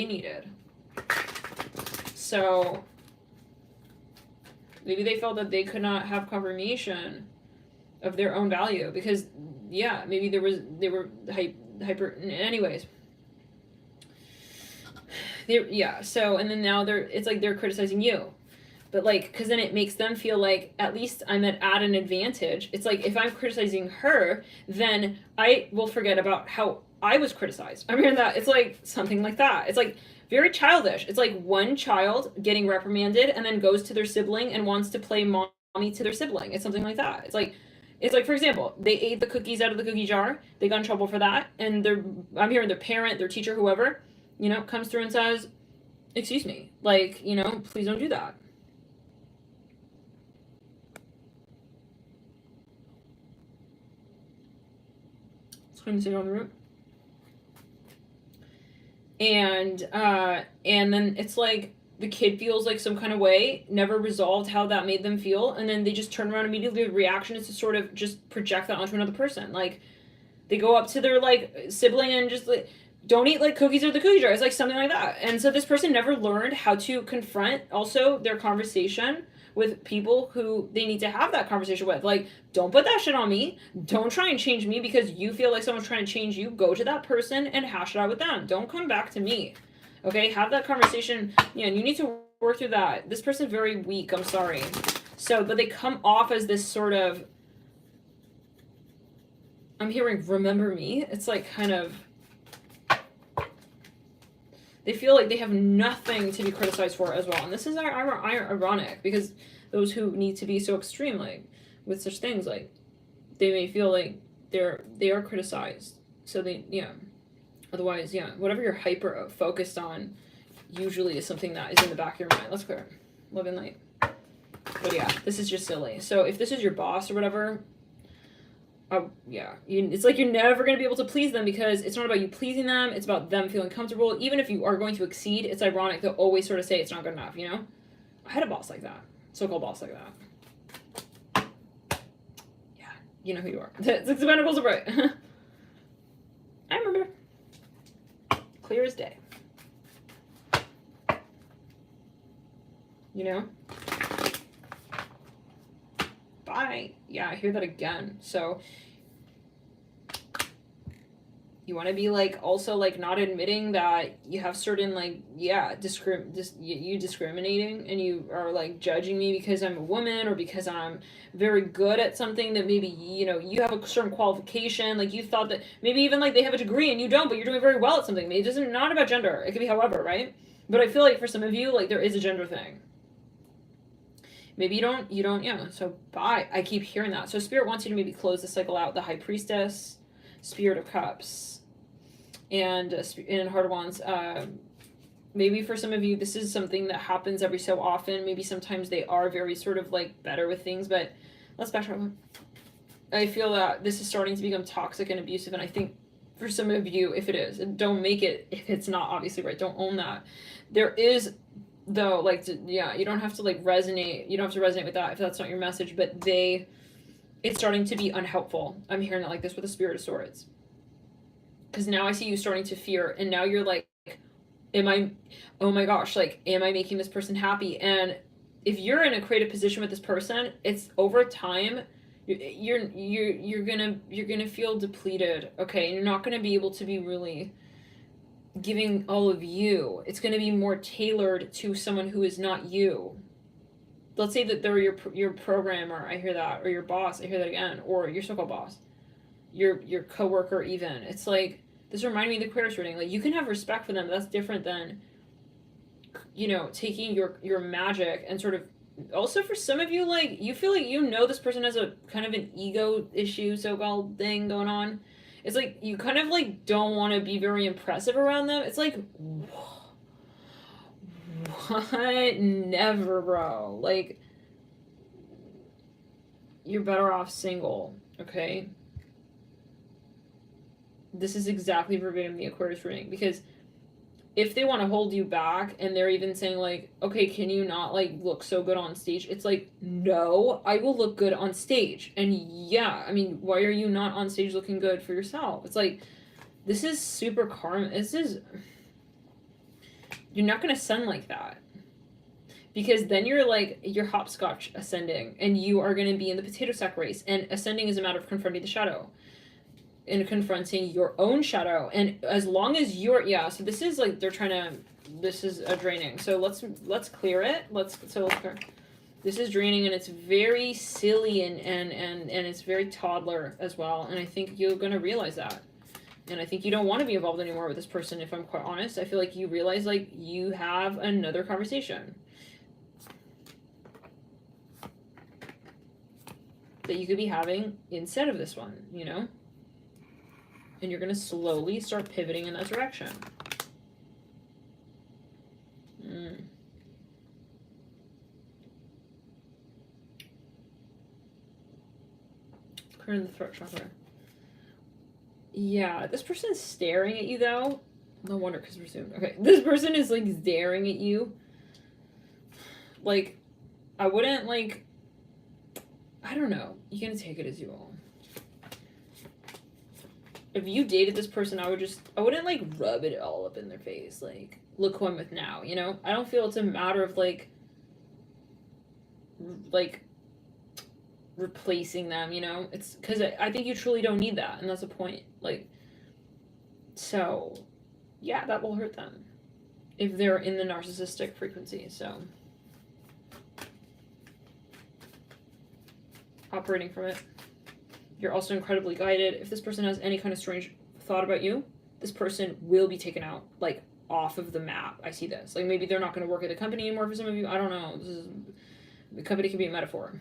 needed. So maybe they felt that they could not have confirmation of their own value because, yeah, maybe they were hyper, anyways. Yeah, so, and then now it's like they're criticizing you. But, like, because then it makes them feel like, at least I'm at an advantage. It's like, if I'm criticizing her, then I will forget about how I was criticized. I'm hearing that. It's like something like that. It's like very childish. It's like one child getting reprimanded and then goes to their sibling and wants to play mommy to their sibling. It's something like that. It's like, for example, they ate the cookies out of the cookie jar. They got in trouble for that. And I'm hearing their parent, their teacher, whoever, you know, comes through and says, excuse me, like, you know, please don't do that. Swing sit on the root. And then it's like the kid feels like some kind of way, never resolved how that made them feel, and then they just turn around immediately. The reaction is to sort of just project that onto another person. Like, they go up to their, like, sibling and just, like, don't eat, like, cookies or the cookie jar. It's like something like that. And so this person never learned how to confront also their conversation with people who they need to have that conversation with. Like, don't put that shit on me. Don't try and change me because you feel like someone's trying to change you. Go to that person and hash it out with them. Don't come back to me. Okay? Have that conversation. Yeah, and you need to work through that. This person's very weak. I'm sorry. So, but they come off as this sort of, I'm hearing remember me. It's like kind of, they feel like they have nothing to be criticized for as well. And this is ironic because those who need to be so extreme, like, with such things, like, they may feel like they are criticized. So they, yeah. Otherwise, yeah, whatever you're hyper focused on usually is something that is in the back of your mind. Let's clear. Love and light. But yeah, this is just silly. So if this is your boss or whatever, yeah, it's like you're never going to be able to please them because it's not about you pleasing them. It's about them feeling comfortable. Even if you are going to exceed, it's ironic. They'll always sort of say it's not good enough, you know? I had a boss like that. So-called boss like that. Yeah, you know who you are. Six of Pentacles are bright. I remember. Clear as day. You know? Bye. Yeah, I hear that again. So you want to be, like, also, like, not admitting that you have certain, like, yeah, you discriminating and you are, like, judging me because I'm a woman or because I'm very good at something that maybe, you know, you have a certain qualification. Like, you thought that maybe even, like, they have a degree and you don't, but you're doing very well at something. Maybe it doesn't, not about gender. It could be however, right? But I feel like for some of you, like, there is a gender thing. Maybe you don't, yeah. So bye. I keep hearing that. So Spirit wants you to maybe close the cycle out. The High Priestess, Spirit of Cups, and Heart of Wands. Maybe for some of you, this is something that happens every so often. Maybe sometimes they are very sort of, like, better with things, but let's backtrack. I feel that this is starting to become toxic and abusive, and I think for some of you, if it is, and don't make it if it's not obviously right. Don't own that. There is, though, like, yeah, you don't have to, like, resonate. You don't have to resonate with that if that's not your message, but it's starting to be unhelpful. I'm hearing it like this with the Spirit of Swords. Because now I see you starting to fear, and now you're like, oh my gosh, like, am I making this person happy? And if you're in a creative position with this person, it's over time you're gonna feel depleted, okay? And you're not gonna be able to be really giving all of you. It's gonna be more tailored to someone who is not you. Let's say that they're your programmer, I hear that, or your boss, I hear that again, or your so-called boss, your coworker even. It's like, this reminded me of the Aquarius reading. Like, you can have respect for them, but that's different than, you know, taking your magic and sort of, also for some of you, like, you feel like, you know, this person has a kind of an ego issue, so-called thing going on. It's like, you kind of, like, don't want to be very impressive around them. It's like, what? Never, bro. Like, you're better off single, okay? This is exactly verbatim the Aquarius reading, because if they want to hold you back and they're even saying like, okay, can you not like look so good on stage? It's like, no, I will look good on stage. And yeah, I mean, why are you not on stage looking good for yourself? It's like, this is super karma. You're not going to sun like that. Because then you're hopscotch ascending, and you are going to be in the potato sack race. And ascending is a matter of confronting the shadow. And confronting your own shadow. And as long as you're, so this is like, this is a draining. So let's clear it. Let's clear. This is draining, and it's very silly, and it's very toddler as well. And I think you're going to realize that. And I think you don't want to be involved anymore with this person, if I'm quite honest. I feel like you realize, like, you have another conversation that you could be having instead of this one, you know? And you're going to slowly start pivoting in that direction. Clearing the throat chakra. Yeah, this person is staring at you, though. No wonder, because we're zoomed. Okay, this person is, like, staring at you. Like, I wouldn't, like, I don't know. You're going to take it as you will. If you dated this person, I wouldn't, like, rub it all up in their face. Like, look who I'm with now, you know? I don't feel it's a matter of, like, replacing them, you know? It's because I think you truly don't need that, and that's the point. Like, so, yeah, that will hurt them if they're in the narcissistic frequency, so. Operating from it. You're also incredibly guided. If this person has any kind of strange thought about you, this person will be taken out, like, off of the map. I see this. Like, maybe they're not going to work at the company anymore for some of you. I don't know. The company can be a metaphor.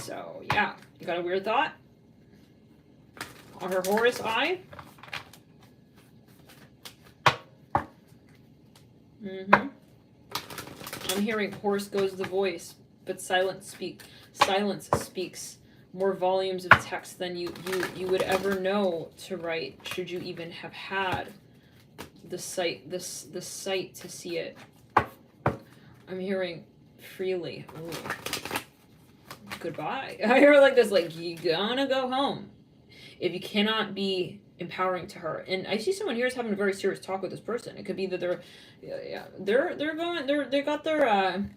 So, yeah. You got a weird thought? On her Horus eye? I'm hearing Horus goes the voice, but silence speaks more volumes of text than you would ever know to write, should you even have had the sight to see it. I'm hearing freely. Ooh. Goodbye. I hear like this, like, you gonna go home if you cannot be empowering to her. And I see someone here is having a very serious talk with this person. It could be that they got their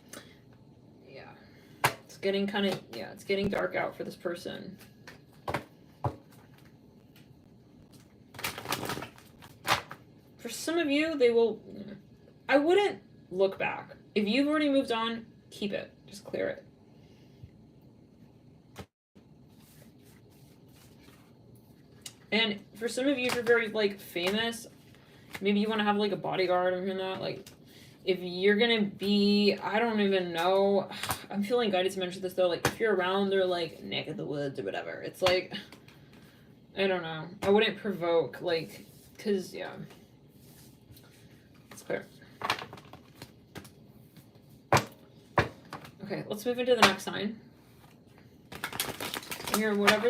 it's getting dark out for this person. For some of you, I wouldn't look back. If you've already moved on, keep it. Just clear it. And for some of you, if you're very, like, famous, maybe you want to have, like, a bodyguard or not, like, if you're gonna be, I don't even know, I'm feeling guided to mention this, though, like, if you're around their, like, neck of the woods or whatever, it's like, I don't know, I wouldn't provoke, like, because, yeah, it's clear. Okay, let's move into the next sign. Here, whatever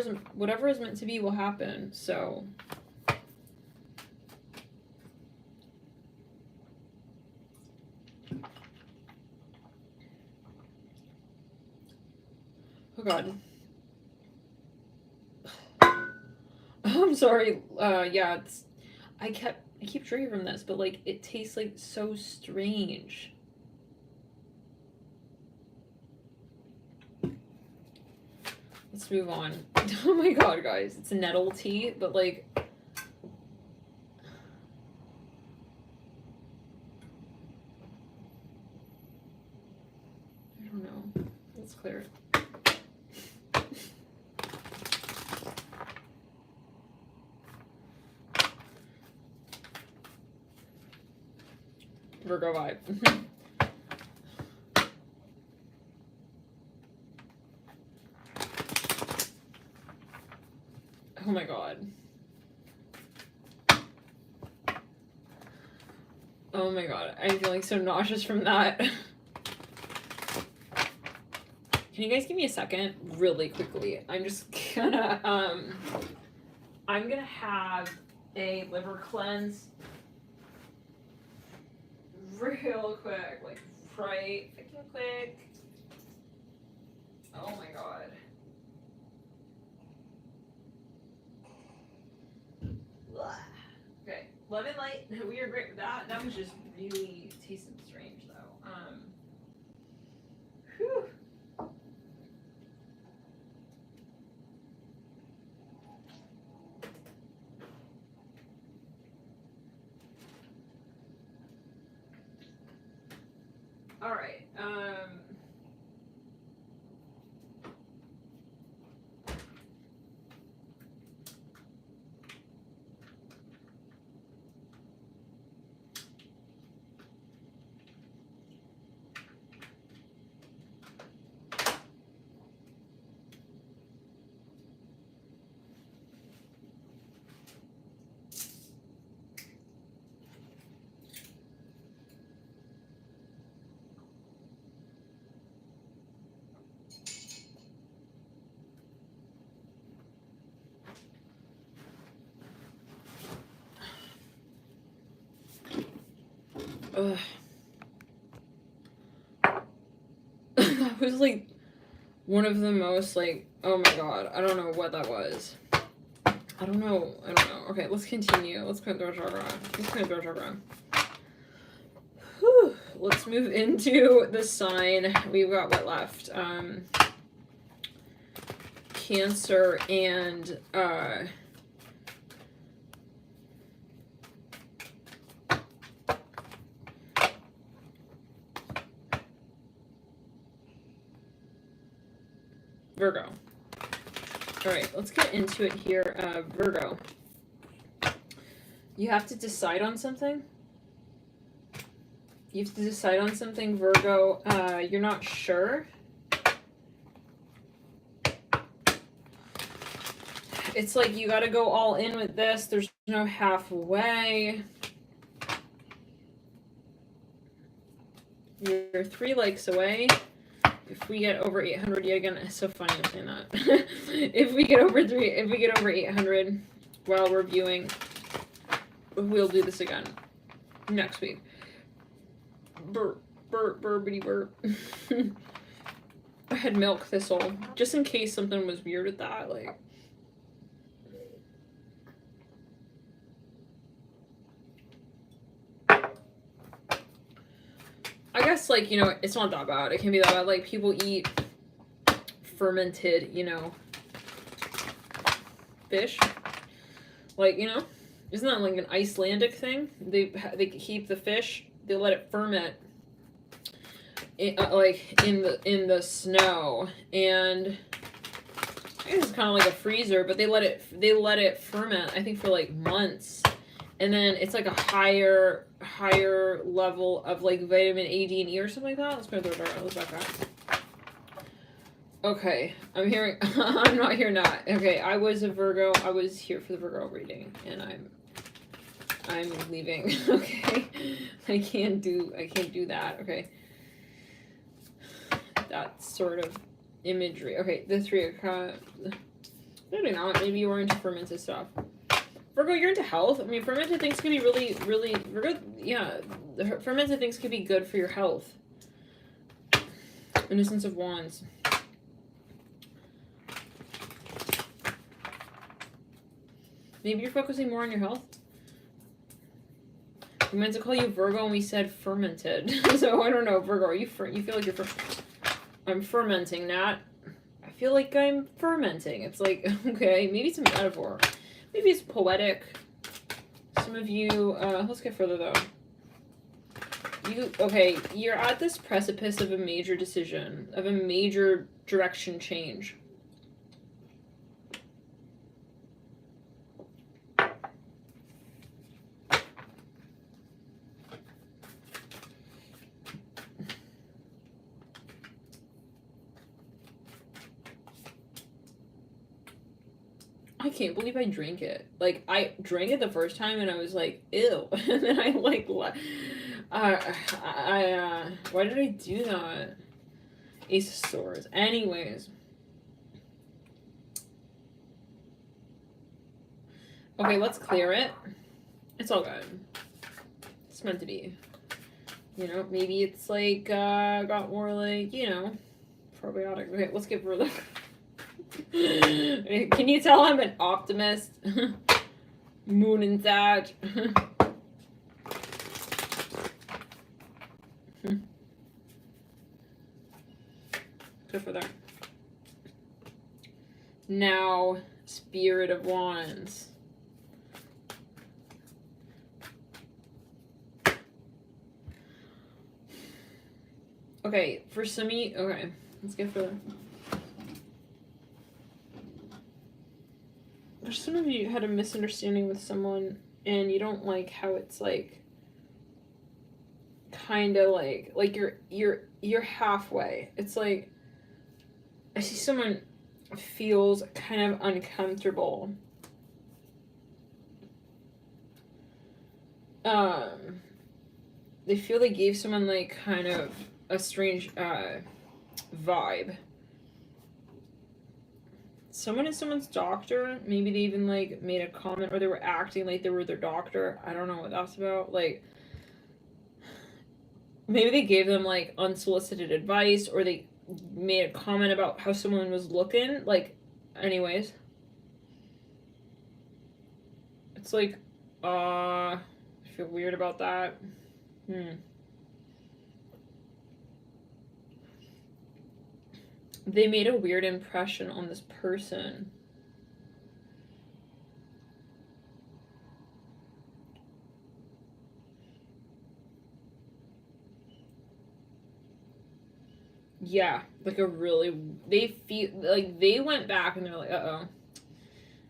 is meant to be will happen, so. Oh God. I'm sorry. Yeah, I keep drinking from this, but like it tastes like so strange. Let's move on. Oh my god, guys. It's nettle tea, but like... I don't know. Let's clear it. Virgo vibe. Oh my god. Oh my god. I'm feeling so nauseous from that. Can you guys give me a second? Really quickly. I'm just gonna, I'm gonna have a liver cleanse real quick. Like, right freaking quick. Oh my god. Okay, lemon light. We are great with that. That was just really tasted strange though. Whew. All right. Ugh. That was like one of the most like, oh my god, I don't know what that was. I don't know. Okay, let's continue. Let's clear the chakra. Whew. Let's move into the sign. We've got what left? Cancer and Virgo. All right, let's get into it here. Virgo. You have to decide on something. You have to decide on something, Virgo. You're not sure. It's like you got to go all in with this. There's no halfway. You're 3 likes away. If we get over 800, yet again, it's so funny I'm saying that. if we get over 800 while we're viewing, we'll do this again next week. Burp, burp, burpity burp. I had milk thistle, just in case something was weird with that, like. I guess, like, you know, it's not that bad. It can be that bad. Like, people eat fermented, you know, fish. Like, you know, isn't that like an Icelandic thing? They keep the fish, they let it ferment, like in the snow, and I guess it's kind of like a freezer, but they let it ferment. I think for like months, and then it's like a higher level of like vitamin A, D, and E or something like that. Let's go through it. Let's back up. Okay, I'm hearing. I'm not here not. Okay, I was a Virgo. I was here for the Virgo reading, and I'm leaving. Okay, I can't do that. Okay, that sort of imagery. Okay, the 3 of Cups. Maybe not. Maybe you were into fermented stuff. Virgo, you're into health. I mean, fermented things can be really, really Virgo. Yeah, the fermented things can be good for your health. Innocence of Wands. Maybe you're focusing more on your health. We meant to call you Virgo and we said fermented. So I don't know, Virgo. You feel like you're I'm fermenting that. I feel like I'm fermenting. It's like, okay, maybe it's a metaphor. Maybe it's poetic. Some of you, let's get further though. Okay, you're at this precipice of a major decision, of a major direction change. I can't believe I drank it. Like, I drank it the first time and I was like, ew. And then I like, why did I do that? Ace of Swords. Anyways. Okay, let's clear it. It's all good. It's meant to be. You know, maybe it's like, got more like, you know, probiotic. Okay, let's get further. Can you tell I'm an optimist? Moon and Sag. Good for that. Now, Spirit of Wands. Okay, for some of you, okay, let's get further. For some of you had a misunderstanding with someone and you don't like how it's like kind of like you're halfway. It's like I see someone feels kind of uncomfortable. They feel they gave someone like kind of a strange vibe. Someone is someone's doctor. Maybe they even like made a comment or they were acting like they were their doctor. I don't know what that's about. Like maybe they gave them like unsolicited advice or they made a comment about how someone was looking. Like, anyways. It's like, I feel weird about that. They made a weird impression on this person. Yeah, like a really, they feel like they went back and they're like, uh-oh.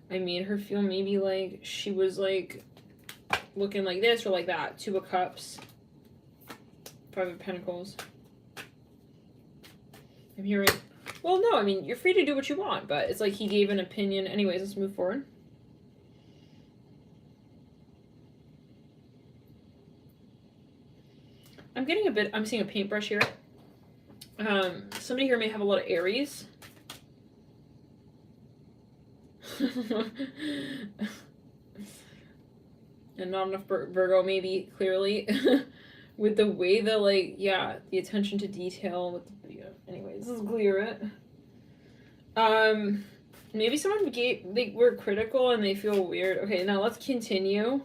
I made her feel maybe like she was like looking like this or like that. 2 of Cups. 5 of Pentacles. I'm hearing, well, no, I mean, you're free to do what you want, but it's like he gave an opinion. Anyways, let's move forward. I'm getting a bit, I'm seeing a paintbrush here. Somebody here may have a lot of Aries. And not enough Virgo, maybe, clearly. With the way the, like, yeah, the attention to detail with the video. Anyways, let's clear it. Maybe someone they were critical and they feel weird. Okay, now let's continue.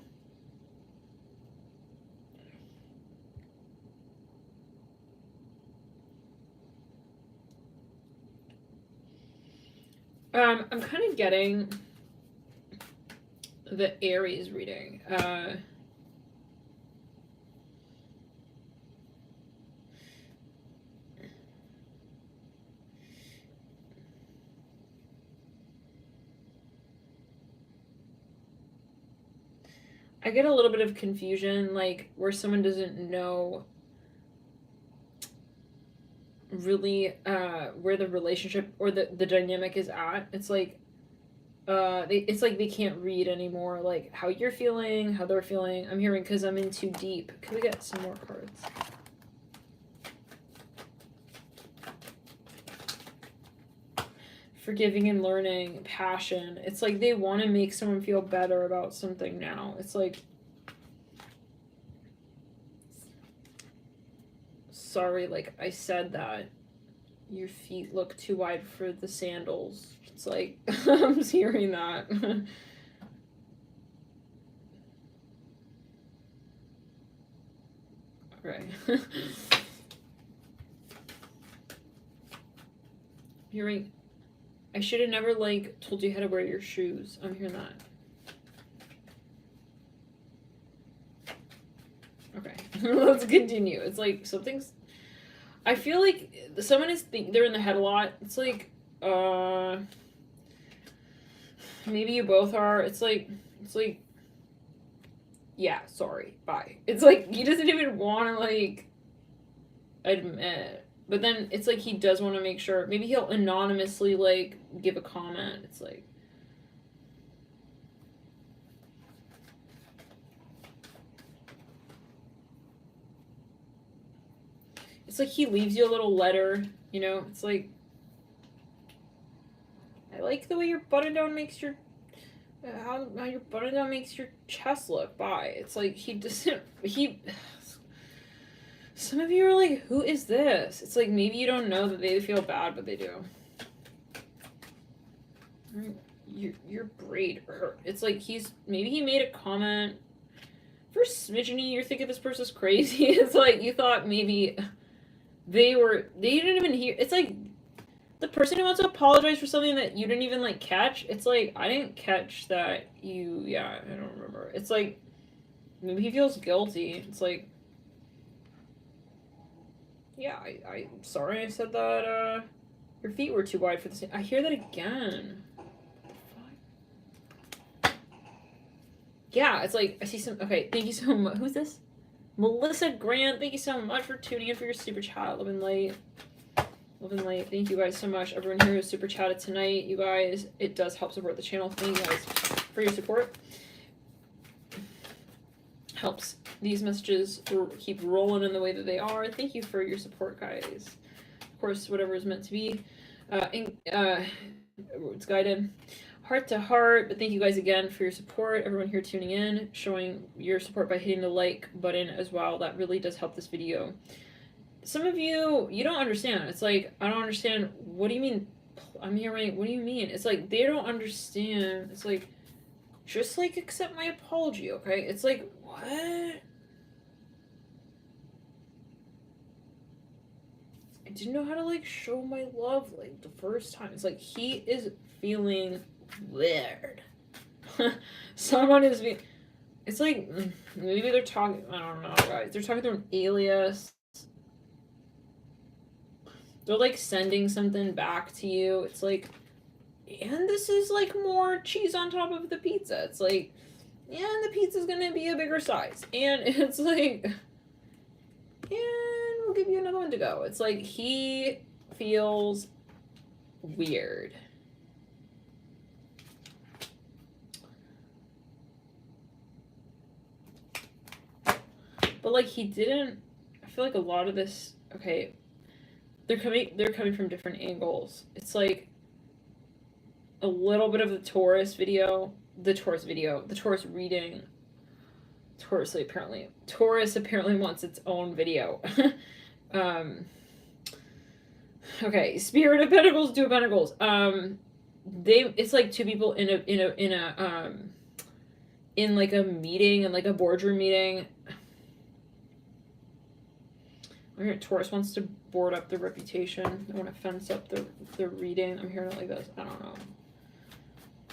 I'm kind of getting the Aries reading. I get a little bit of confusion, like, where someone doesn't know really where the relationship or the dynamic is at. It's like it's like they can't read anymore, like how you're feeling, how they're feeling. I'm hearing because I'm in too deep. Can we get some more cards? Forgiving and learning, passion. It's like they want to make someone feel better about something now. It's like, sorry, like I said that. Your feet look too wide for the sandals. It's like, I'm just hearing that. Okay. Hearing I should have never, like, told you how to wear your shoes. I'm hearing that. Okay, let's continue. It's like something's... I feel like someone is... they're in the head a lot. It's like, maybe you both are. It's like, yeah, sorry, bye. It's like, he doesn't even want to, like, admit. But then it's like he does want to make sure. Maybe he'll anonymously, like, give a comment. It's like... It's like he leaves you a little letter, you know? It's like... I like the way your button down makes your... how your button down makes your chest look. Bye. It's like he doesn't... he... Some of you are like, who is this? It's like, maybe you don't know that they feel bad, but they do. Your braid hurt. It's like maybe he made a comment. For smidgeny, you're thinking this person's crazy. It's like, you thought maybe they didn't even hear. It's like, the person who wants to apologize for something that you didn't even, like, catch. It's like, I didn't catch that you, yeah, I don't remember. It's like, maybe he feels guilty. It's like, yeah, I'm sorry I said that, your feet were too wide for this. I hear that again. Yeah, it's like, I see some, okay, thank you so much. Who's this? Melissa Grant, thank you so much for tuning in for your super chat. Love and light. Love and light. Thank you guys so much. Everyone here who super chatted tonight, you guys, it does help support the channel. Thank you guys for your support. Helps these messages keep rolling in the way that they are. Thank you for your support, guys. Of course, whatever is meant to be. It's guided heart to heart, but thank you guys again for your support. Everyone here tuning in, showing your support by hitting the like button as well. That really does help this video. Some of you don't understand. It's like, I don't understand. What do you mean? I'm hearing, what do you mean? It's like, they don't understand. It's like, just, like, accept my apology, okay? It's like, what? I didn't know how to, like, show my love, like, the first time. It's like, he is feeling weird. Someone is being... It's like, maybe they're talking... I don't know, guys. They're talking through an alias. They're, like, sending something back to you. It's like... And this is, like, more cheese on top of the pizza. It's like, yeah, and the pizza's gonna be a bigger size. And it's like, and we'll give you another one to go. It's like, he feels weird. But, like, he didn't, I feel like a lot of this, okay, they're coming from different angles. It's like, a little bit of the Taurus reading. Taurus apparently wants its own video. Okay, Spirit of Pentacles, Two of Pentacles. It's like two people in like a meeting, in like a boardroom meeting. I'm hearing Taurus wants to board up their reputation. They want to fence up their reading. I'm hearing it like this. I don't know.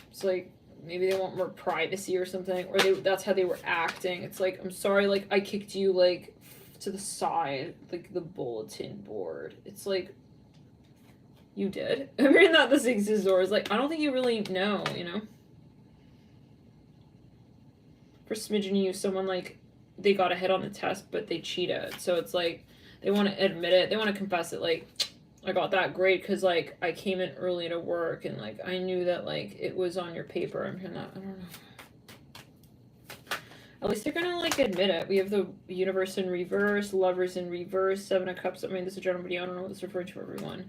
It's like, maybe they want more privacy or something, or that's how they were acting. It's like, I'm sorry, like, I kicked you, like, to the side, like, the bulletin board. It's like, you did? I'm hearing that the Six of Swords. Like, I don't think you really know, you know? For smidgen you, someone, like, they got ahead on the test, but they cheated. So it's like, they want to admit it. They want to confess it, like, I got that grade because, like, I came in early to work and, like, I knew that, like, it was on your paper. I'm hearing that. I don't know. At least they're gonna, like, admit it. We have the Universe in reverse, Lovers in reverse, Seven of Cups. I mean, this is a general video. I don't know what this is referring to, everyone.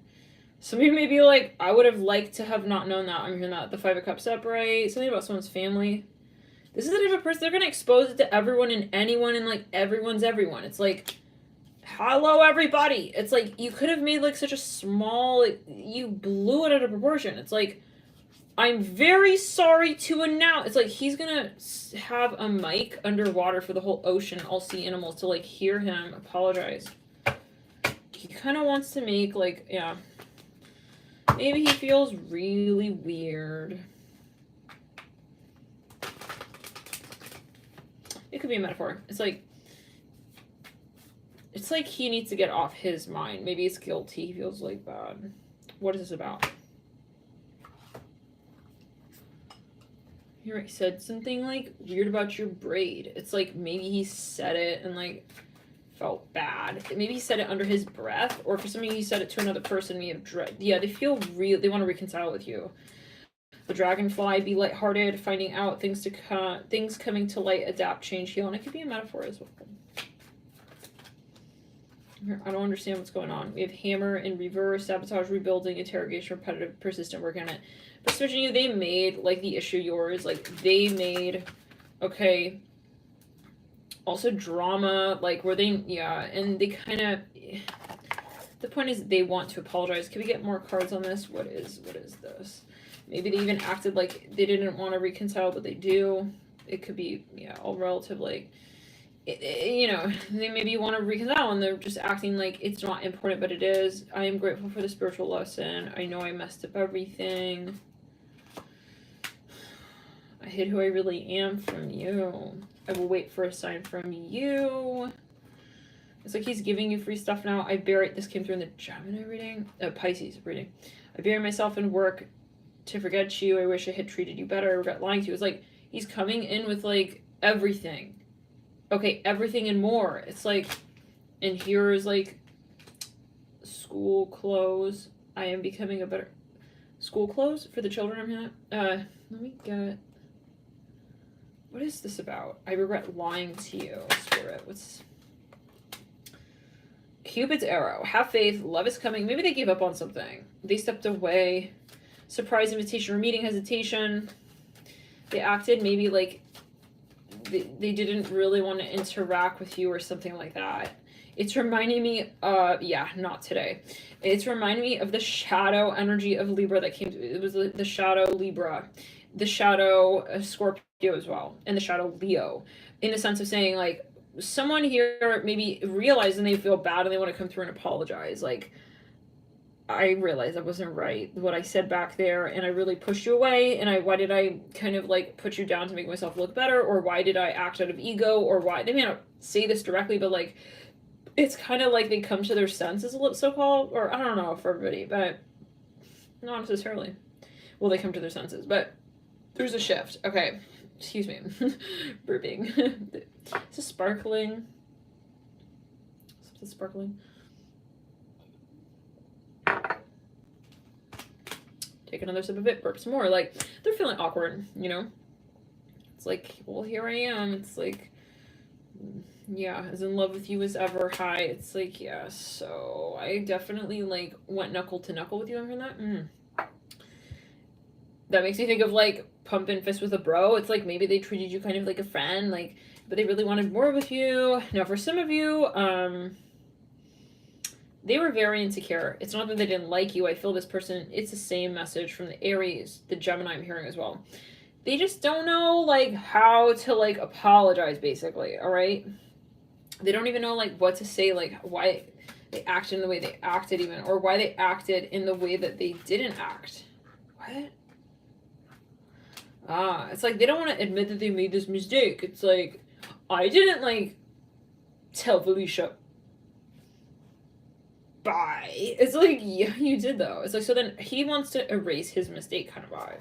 Some of you may be like, I would have liked to have not known that. I'm hearing that. The Five of Cups upright. Something about someone's family. This is the type of person, they're gonna expose it to everyone and anyone, and, like, everyone's everyone. It's like, hello, everybody. It's like, you could have made, like, such a small, like, you blew it out of proportion. It's like, I'm very sorry to announce. It's like, he's gonna have a mic underwater for the whole ocean, all sea animals, to, like, hear him apologize. He kind of wants to make, like, yeah. Maybe he feels really weird. It could be a metaphor. It's like he needs to get off his mind. Maybe it's guilty. He feels like bad. What is this about? He said something like weird about your braid. It's like maybe he said it and like felt bad. Maybe he said it under his breath, or for some reason he said it to another person. We have dread. Yeah, they feel real. They want to reconcile with you. The dragonfly, be lighthearted, finding out things to come, things coming to light, adapt, change, heal, and it could be a metaphor as well. I don't understand what's going on. We have hammer in reverse, sabotage, rebuilding, interrogation, repetitive, persistent work on it. But switching you, they made like the issue yours. Like they made, okay. Also drama, like where they, yeah, and they kind of. The point is they want to apologize. Can we get more cards on this? What is this? Maybe they even acted like they didn't want to reconcile, but they do. It could be, yeah, all relative, like, you know, they maybe want to reconcile and they're just acting like it's not important, but it is. I am grateful for the spiritual lesson. I know I messed up everything. I hid who I really am from you. I will wait for a sign from you. It's like he's giving you free stuff now. I buried, this came through in the Gemini reading, Pisces reading. I bury myself in work to forget you. I wish I had treated you better. I regret lying to you. It's like he's coming in with like everything. Okay, everything and more. It's like, and here's like school clothes. I am becoming a better school clothes for the children. I'm gonna let me get, what is this about? I regret lying to you, Spirit. What's Cupid's arrow? Have faith, love is coming. Maybe they gave up on something. They stepped away. Surprise invitation or meeting, hesitation. They acted maybe like they didn't really want to interact with you or something like that. It's reminding me yeah, not today. It's reminding me of the shadow energy of Libra that came. It was the shadow Libra, the shadow Scorpio as well, and the shadow Leo, in the sense of saying like someone here maybe realized and they feel bad and they want to come through and apologize. Like, I realized I wasn't right, what I said back there, and I really pushed you away, and why did I kind of like put you down to make myself look better, or why did I act out of ego, or why, they may not say this directly, but like, it's kind of like they come to their senses, so-called, or I don't know for everybody, but not necessarily. Well, they come to their senses, but there's a shift. Okay, excuse me, burping. Is this sparkling? Is this sparkling? Take another sip of it, burp some more. Like, they're feeling awkward, you know? It's like, well, here I am. It's like, yeah, as in love with you as ever. Hi. It's like, yeah, so I definitely, like, went knuckle to knuckle with you on that. That makes me think of, like, pumping fist with a bro. It's like, maybe they treated you kind of like a friend, like, but they really wanted more with you. Now, for some of you, they were very insecure. It's not that they didn't like you. I feel this person, it's the same message from the Aries, the Gemini I'm hearing as well. They just don't know, like, how to, like, apologize, basically, all right? They don't even know, like, what to say, like, why they acted in the way they acted even, or why they acted in the way that they didn't act. What? It's like they don't want to admit that they made this mistake. It's like, I didn't, like, tell Felicia bye. It's like, yeah, you did though. It's like, so then he wants to erase his mistake kind of vibe.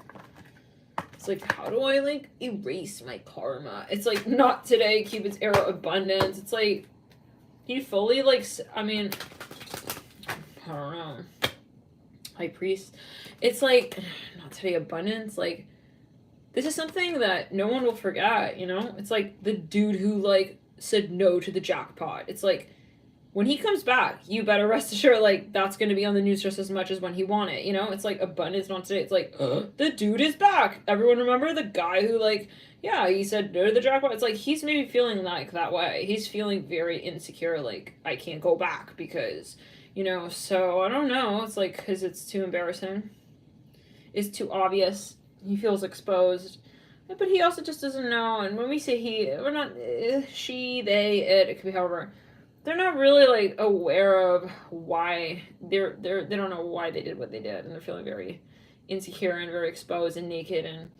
It's like, how do I like erase my karma? It's like, not today, Cupid's arrow, abundance. It's like, he fully like, I mean, I don't know. High priest. It's like, not today, abundance. Like, this is something that no one will forget, you know? It's like the dude who like said no to the jackpot. It's like, when he comes back, you better rest assured, like, that's going to be on the news just as much as when he won it, you know? It's like abundance, not today. It's like, the dude is back. Everyone remember the guy who, like, yeah, he said no to the jackpot? It's like, he's maybe feeling like that way. He's feeling very insecure, like, I can't go back because, you know, so I don't know. It's like, because it's too embarrassing. It's too obvious. He feels exposed. But he also just doesn't know. And when we say he, we're not she, they, it could be however. they're not really like aware of why they don't know why they did what they did, and they're feeling very insecure and very exposed and naked. And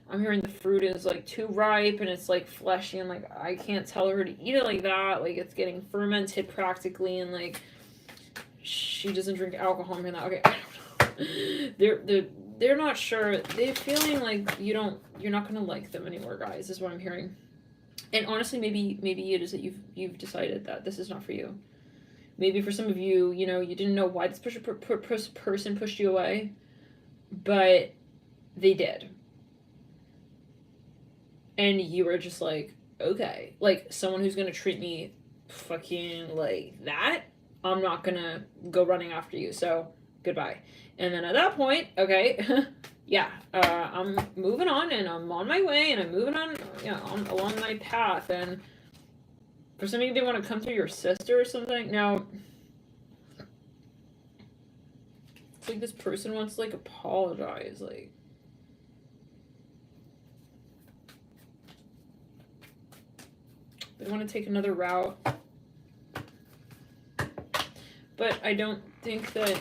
I'm hearing the fruit is like too ripe and it's like fleshy, and like I can't tell her to eat it like that. Like it's getting fermented practically, and like she doesn't drink alcohol. I'm hearing that. Okay, I don't know. They're not sure. They're feeling like you're not gonna like them anymore, guys. Is what I'm hearing. And honestly, maybe it is that you've decided that this is not for you. Maybe for some of you, you know, you didn't know why this person pushed you away, but they did. And you were just like, okay, like someone who's gonna treat me fucking like that, I'm not gonna go running after you. So goodbye. And then at that point, okay, yeah, I'm moving on and I'm on my way and I'm moving on, you know, along my path. And for some of you, they want to come through your sister or something. Now, it's like this person wants to like apologize, like. They want to take another route. But I don't think that,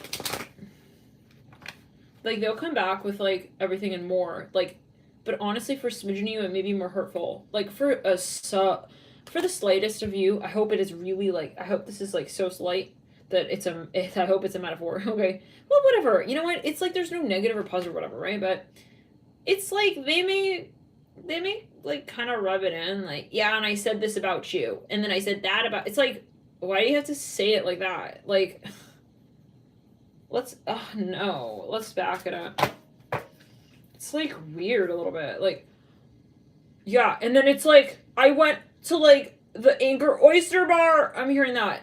like, they'll come back with, like, everything and more. Like, but honestly, for a smidgen of you, it may be more hurtful. Like, for the slightest of you, I hope it is really, like, I hope this is, like, so slight that I hope it's a metaphor, okay? Well, whatever. You know what? It's like there's no negative or positive or whatever, right? But it's like they may, like, kind of rub it in, like, yeah, and I said this about you, and then I said that about, it's like, why do you have to say it like that? Like, let's back it up. It's, like, weird a little bit, like, yeah, and then it's like, I went to, like, the Anchor Oyster Bar, I'm hearing that,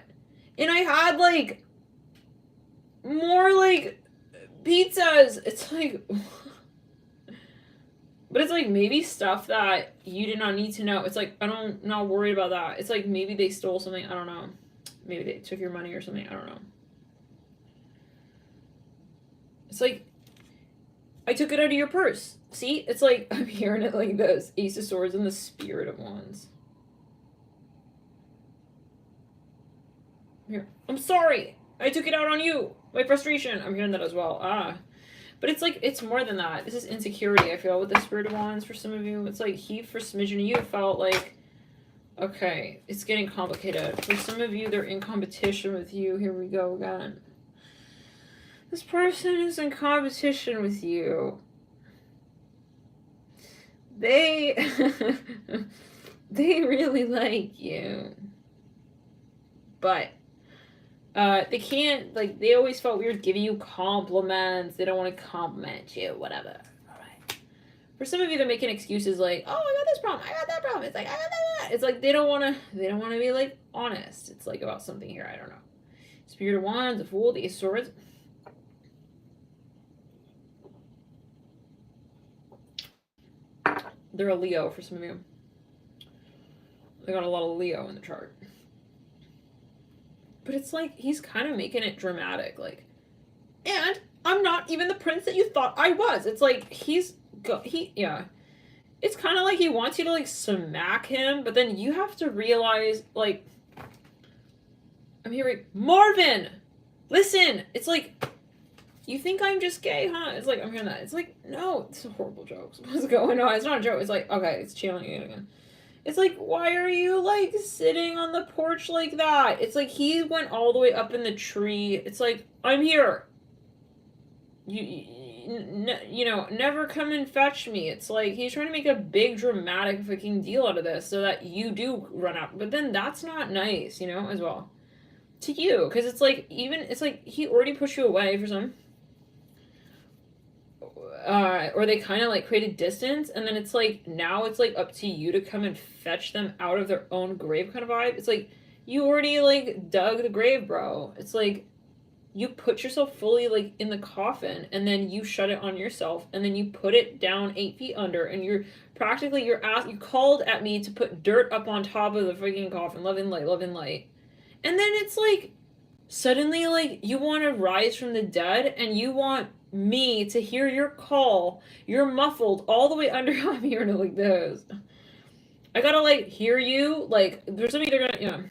and I had, like, more, like, pizzas, it's like, but it's like maybe stuff that you did not need to know. It's like, I'm not worried about that. It's like maybe they stole something. I don't know. Maybe they took your money or something. I don't know. It's like, I took it out of your purse. See? It's like, I'm hearing it like this. Ace of Swords and the Spirit of Wands. Here. I'm sorry. I took it out on you. My frustration. I'm hearing that as well. But it's like, it's more than that. This is insecurity, I feel, with the Spirit of Wands for some of you. It's like he, for smidgen of you, felt like, okay, it's getting complicated. For some of you, they're in competition with you. Here we go again. This person is in competition with you. They really like you. But they can't, like, they always felt weird giving you compliments. They don't want to compliment you, whatever. All right. For some of you, they're making excuses like, oh, I got this problem, I got that problem. It's like, I got that. It's like they don't want to be, like, honest. It's like about something here, I don't know. Spirit of Wands, the Fool, the Ace of Swords. They're a Leo for some of you. They got a lot of Leo in the chart. But it's like, he's kind of making it dramatic, like, and I'm not even the prince that you thought I was. It's like, yeah. It's kind of like he wants you to, like, smack him, but then you have to realize, like, I'm hearing, Marvin, listen, it's like, you think I'm just gay, huh? It's like, I'm hearing that. It's like, no, it's a horrible joke. What's going on? It's not a joke. It's like, okay, it's channeling it again. It's like, why are you, like, sitting on the porch like that? It's like, he went all the way up in the tree. It's like, I'm here. You know, never come and fetch me. It's like, he's trying to make a big dramatic fucking deal out of this so that you do run out. But then that's not nice, you know, as well. To you. Because it's like, it's like, he already pushed you away for some. Or they kind of like created distance, and then it's like, now it's like up to you to come and fetch them out of their own grave kind of vibe. It's like, you already like dug the grave, bro. It's like, you put yourself fully like in the coffin, and then you shut it on yourself, and then you put it down 8 feet under, and you're practically, you called at me to put dirt up on top of the freaking coffin. Love and light, love and light. And then it's like, suddenly like, you want to rise from the dead, and you want me to hear your call. You're muffled all the way under. I'm hearing it like this. I gotta like hear you. Like, there's something they're gonna, you know.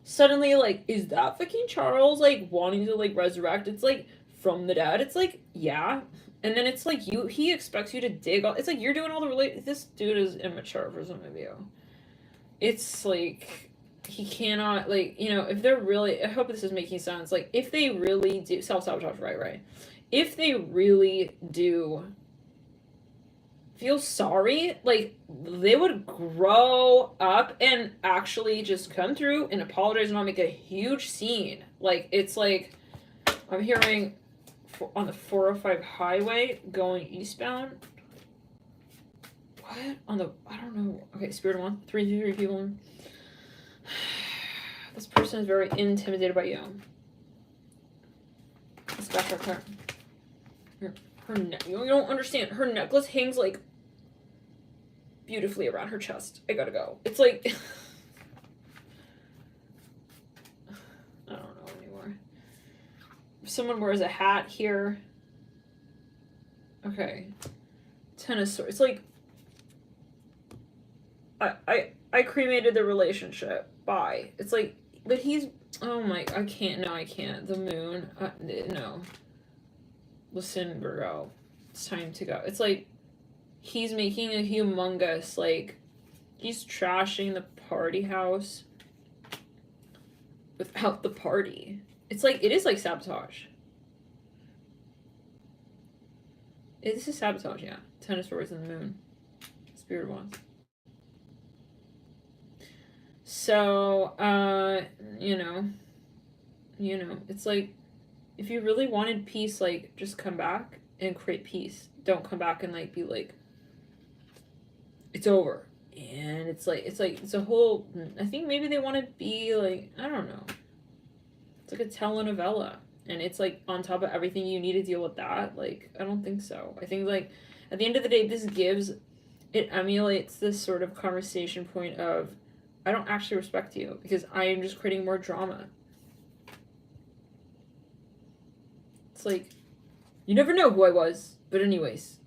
suddenly, like, is that fucking Charles, like, wanting to, like, resurrect? It's like, from the dead. It's like, yeah. And then it's like, he expects you to dig all, it's like, you're doing all the this dude is immature for some of you. It's like, he cannot, like, you know, if they're really, I hope this is making sense, like, if they really do, self-sabotage, right, if they really do feel sorry, like, they would grow up and actually just come through and apologize and not make a huge scene. Like, it's like, I'm hearing on the 405 highway going eastbound. What? On the, I don't know. Okay, Spirit one. 3 people. This person is very intimidated by you. Let's back her. Her neck. You don't understand. Her necklace hangs, like, beautifully around her chest. I gotta go. It's like... I don't know anymore. If someone wears a hat here... Okay. Ten of Swords. It's like... I cremated the relationship. Bye. It's like... But he's... Oh my... I can't. No, I can't. The moon. No. Listen, Virgo. It's time to go. It's like... He's making a humongous, like, he's trashing the party house without the party. It's like, it is like sabotage. This is sabotage, yeah. 10 of Swords and the moon. Spirit wants. So, you know, it's like, if you really wanted peace, like, just come back and create peace. Don't come back and, like, be like, it's over. And it's a whole, I think maybe they want to be like, I don't know. It's like a telenovela. And it's like on top of everything you need to deal with that. Like, I don't think so. I think, like, at the end of the day, it emulates this sort of conversation point of, I don't actually respect you because I am just creating more drama. It's like, you never know who I was. But anyways,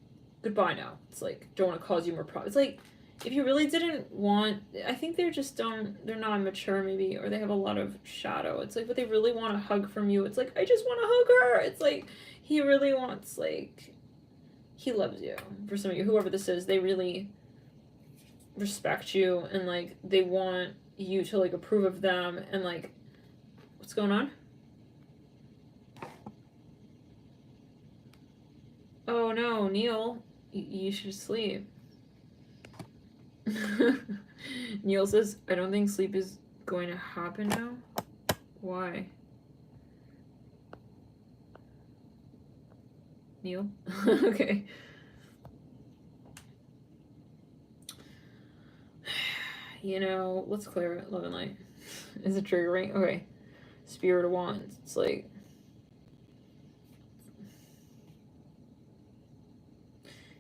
goodbye now. It's like, don't want to cause you more problems. It's like, if you really didn't want, I think they're just they're not mature maybe, or they have a lot of shadow. It's like, but they really want a hug from you. It's like, I just want to hug her. It's like, he really wants, like, he loves you. For some of you, whoever this is, they really respect you, and, like, they want you to, like, approve of them, and, like, what's going on? Oh no, Neil, you should sleep. Neil says, I don't think sleep is going to happen now. Why? Neil? Okay. You know, let's clear it. Love and light. Is it triggering? Okay. Spirit of Wands. It's like,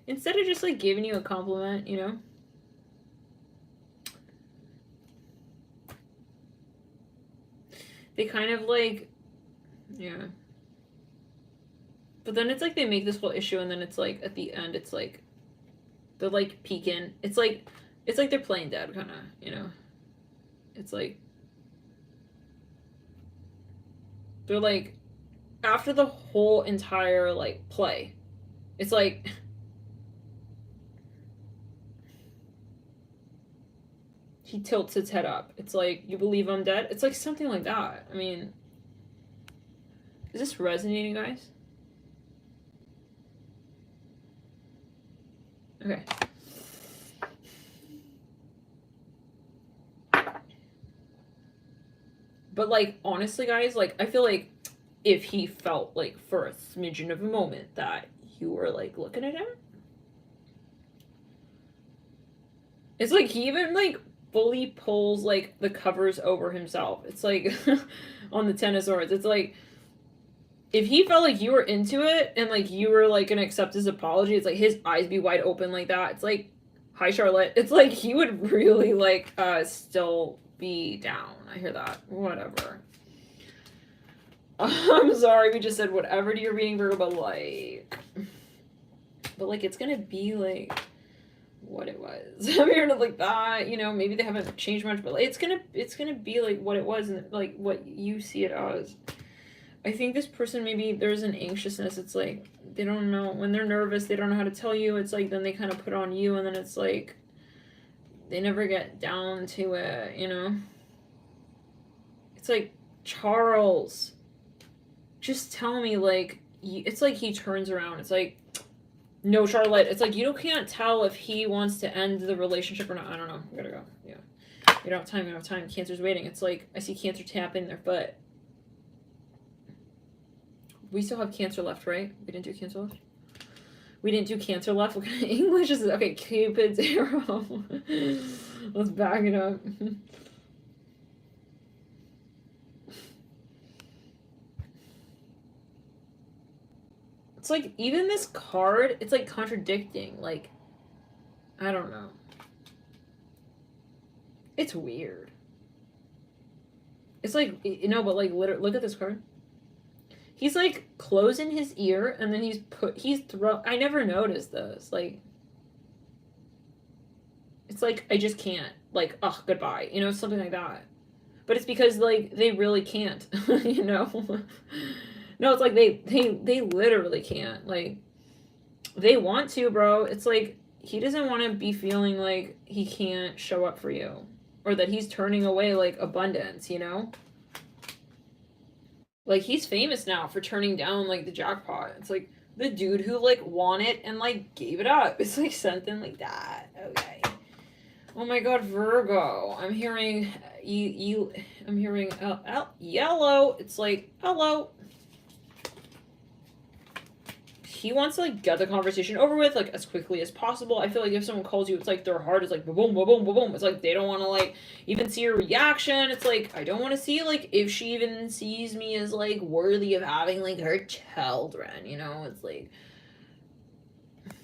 instead of just, like, giving you a compliment, you know? They kind of, like, yeah. But then it's like they make this whole issue, and then it's like, at the end, it's like, they're, like, peeking. It's like they're playing dead, kind of, you know? It's like, they're, like, after the whole entire, like, play, it's like... He tilts his head up. It's like, you believe I'm dead? It's like something like that. I mean, is this resonating, guys? Okay. But, like, honestly, guys, like, I feel like if he felt, like, for a smidgen of a moment that you were, like, looking at him, it's like he even, like, fully pulls, like, the covers over himself. It's like, on the 10 of Swords, it's like, if he felt like you were into it, and, like, you were, like, gonna accept his apology, it's like, his eyes be wide open like that. It's like, hi, Charlotte. It's like, he would really, like, still be down. I hear that. Whatever. I'm sorry, we just said whatever to your reading, Virgo, but, like, it's gonna be, like, what it was. I'm hearing it like that, you know, maybe they haven't changed much, but like, it's gonna be like what it was and like what you see it as. I think this person, maybe there's an anxiousness. It's like they don't know, when they're nervous, they don't know how to tell you. It's like then they kind of put on you, and then it's like they never get down to it, you know. It's like, Charles, just tell me, like, it's like he turns around. It's like, no, Charlotte. It's like you can't tell if he wants to end the relationship or not. I don't know. We gotta go. Yeah. You don't have time. You don't have time. Cancer's waiting. It's like, I see Cancer tapping their foot. We still have Cancer left, right? We didn't do Cancer left? We didn't do Cancer left. What kind of English is it? Okay, Cupid's arrow. Let's back it up. It's like, even this card, it's like contradicting. Like, I don't know. It's weird. It's like, you know, but like, literally, look at this card. He's like closing his ear, and then I never noticed this. Like, it's like, I just can't. Like, oh, goodbye. You know, something like that. But it's because, like, they really can't, you know? No, it's like they literally can't. Like, they want to, bro. It's like, he doesn't want to be feeling like he can't show up for you. Or that he's turning away, like, abundance, you know? Like, he's famous now for turning down, like, the jackpot. It's like, the dude who, like, won it and, like, gave it up. It's like something like that. Okay. Oh my god, Virgo. I'm hearing I'm hearing yellow. It's like, hello. He wants to, like, get the conversation over with, like, as quickly as possible. I feel like if someone calls you, it's like their heart is like boom, boom, boom, boom, boom. It's like they don't want to, like, even see your reaction. It's like, I don't want to see, like, if she even sees me as, like, worthy of having, like, her children, you know? It's like, but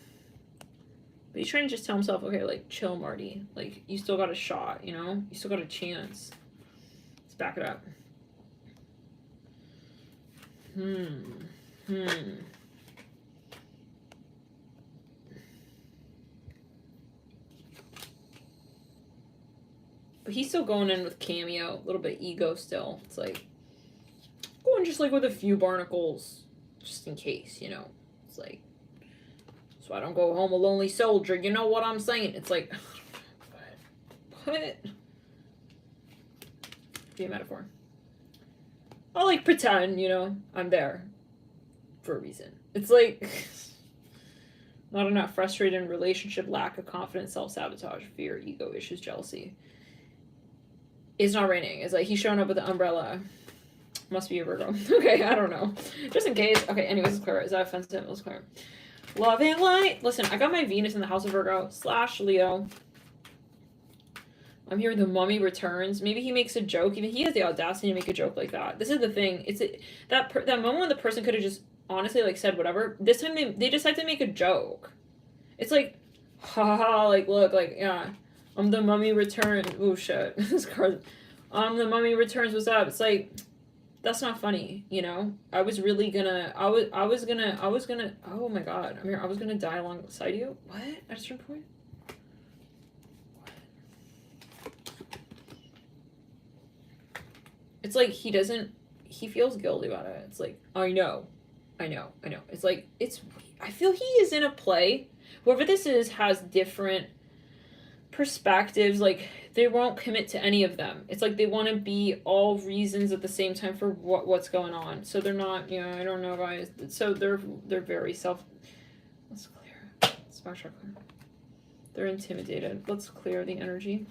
he's trying to just tell himself, okay, like, chill, Marty. Like, you still got a shot, you know? You still got a chance. Let's back it up. But he's still going in with cameo, a little bit ego still. It's like, going just, like, with a few barnacles, just in case, you know? It's like, so I don't go home a lonely soldier, you know what I'm saying? It's like, what? Be a metaphor. I'll, like, pretend, you know, I'm there for a reason. It's like, not enough, frustrated in relationship, lack of confidence, self-sabotage, fear, ego issues, jealousy. It's not raining. It's like, he's showing up with the umbrella. Must be a Virgo. Okay, I don't know. Just in case. Okay, anyways, let's clear. Is that offensive? Let's clear. Loving light. Listen, I got my Venus in the house of Virgo / Leo. I'm hearing the Mummy returns. Maybe he makes a joke. Even he has the audacity to make a joke like that. This is the thing. It's that moment when the person could have just honestly, like, said whatever. This time they decide to make a joke. It's like, haha, like, look, like, yeah. The Mummy returns. Oh shit, this card. The Mummy returns. What's up? It's like, that's not funny, you know. I was gonna. Oh my god, I was gonna die alongside you. What? At a certain point. What? It's like he feels guilty about it. It's like, I know. It's like, I feel he is in a play. Whoever this is has different perspectives. Like, they won't commit to any of them. It's like they want to be all reasons at the same time for what's going on. So they're not, you know, I don't know, guys. So they're very let's clear. Let's backtrack. They're intimidated. Let's clear the energy.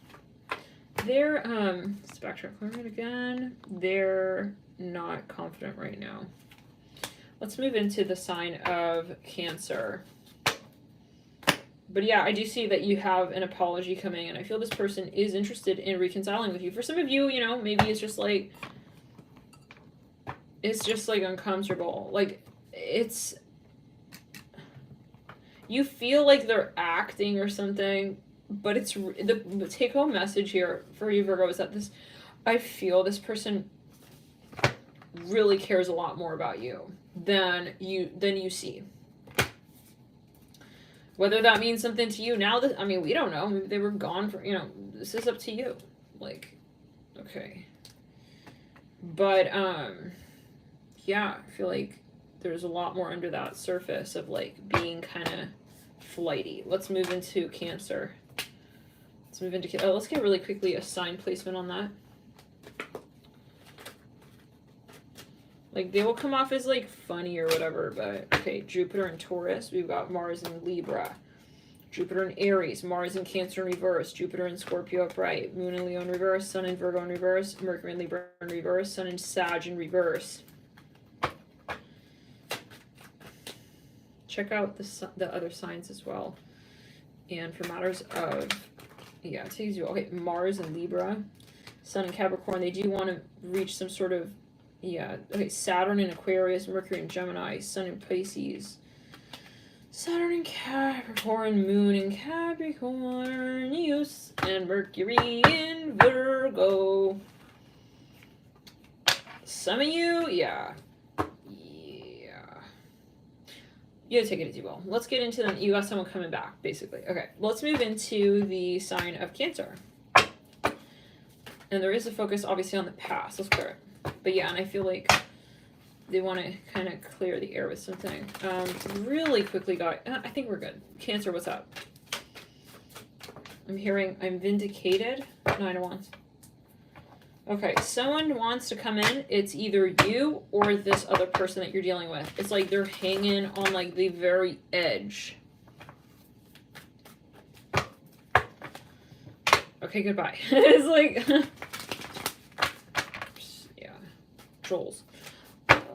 They're let's backtrack, clear it again. They're not confident right now. Let's move into the sign of Cancer. But yeah, I do see that you have an apology coming, and I feel this person is interested in reconciling with you. For some of you, you know, maybe it's just like uncomfortable. Like, you feel like they're acting or something, but it's the take-home message here for you, Virgo, is that I feel this person really cares a lot more about you than you see. Whether that means something to you now, that, I mean, we don't know. Maybe they were gone for, you know, this is up to you. Like, okay. But, yeah, I feel like there's a lot more under that surface of, like, being kind of flighty. Let's move into Cancer. Let's move into, let's get really quickly a sign placement on that. Like, they will come off as, like, funny or whatever, but, okay, Jupiter in Taurus. We've got Mars in Libra. Jupiter in Aries. Mars in Cancer in reverse. Jupiter in Scorpio upright. Moon in Leo in reverse. Sun in Virgo in reverse. Mercury in Libra in reverse. Sun in Sag in reverse. Check out the other signs as well. And for matters of, yeah, it takes you, okay, Mars in Libra. Sun in Capricorn. They do want to reach some sort of, yeah, okay, Saturn in Aquarius, Mercury in Gemini, Sun in Pisces, Saturn in Capricorn, Moon in Capricornius, and Mercury in Virgo. Some of you, yeah. You gotta take it as you will. Let's get into them. You got someone coming back, basically. Okay, let's move into the sign of Cancer. And there is a focus, obviously, on the past. Let's clear it. But yeah, and I feel like they want to kind of clear the air with something. Really quickly, I think we're good. Cancer, what's up? I'm hearing I'm vindicated. 9 of Wands. Okay, someone wants to come in. It's either you or this other person that you're dealing with. It's like they're hanging on like the very edge. Okay, goodbye. It's like, yeah, trolls.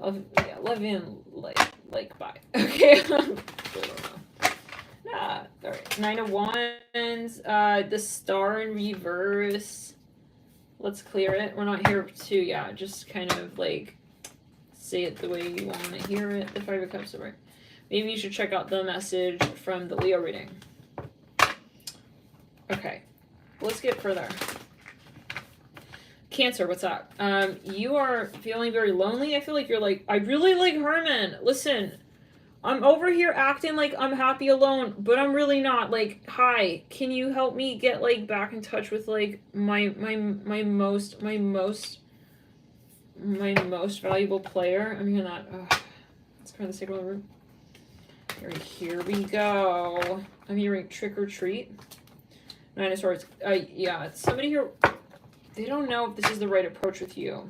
Love in, like, bye. Okay. Nah, all right. 9 of Wands. The Star in reverse. Let's clear it. We're not here to, yeah, just kind of like say it the way you want to hear it. The 5 of Cups, right? Maybe you should check out the message from the Leo reading. Okay, let's get further. Cancer, what's up? You are feeling very lonely. I feel like you're like, I really like Herman. Listen, I'm over here acting like I'm happy alone, but I'm really not. Like, hi, can you help me get like back in touch with like my most valuable player? I'm hearing that. Let's kind of the sacral room. Here we go. I'm hearing trick or treat. 9 of Swords. Yeah, it's somebody here. They don't know if this is the right approach with you.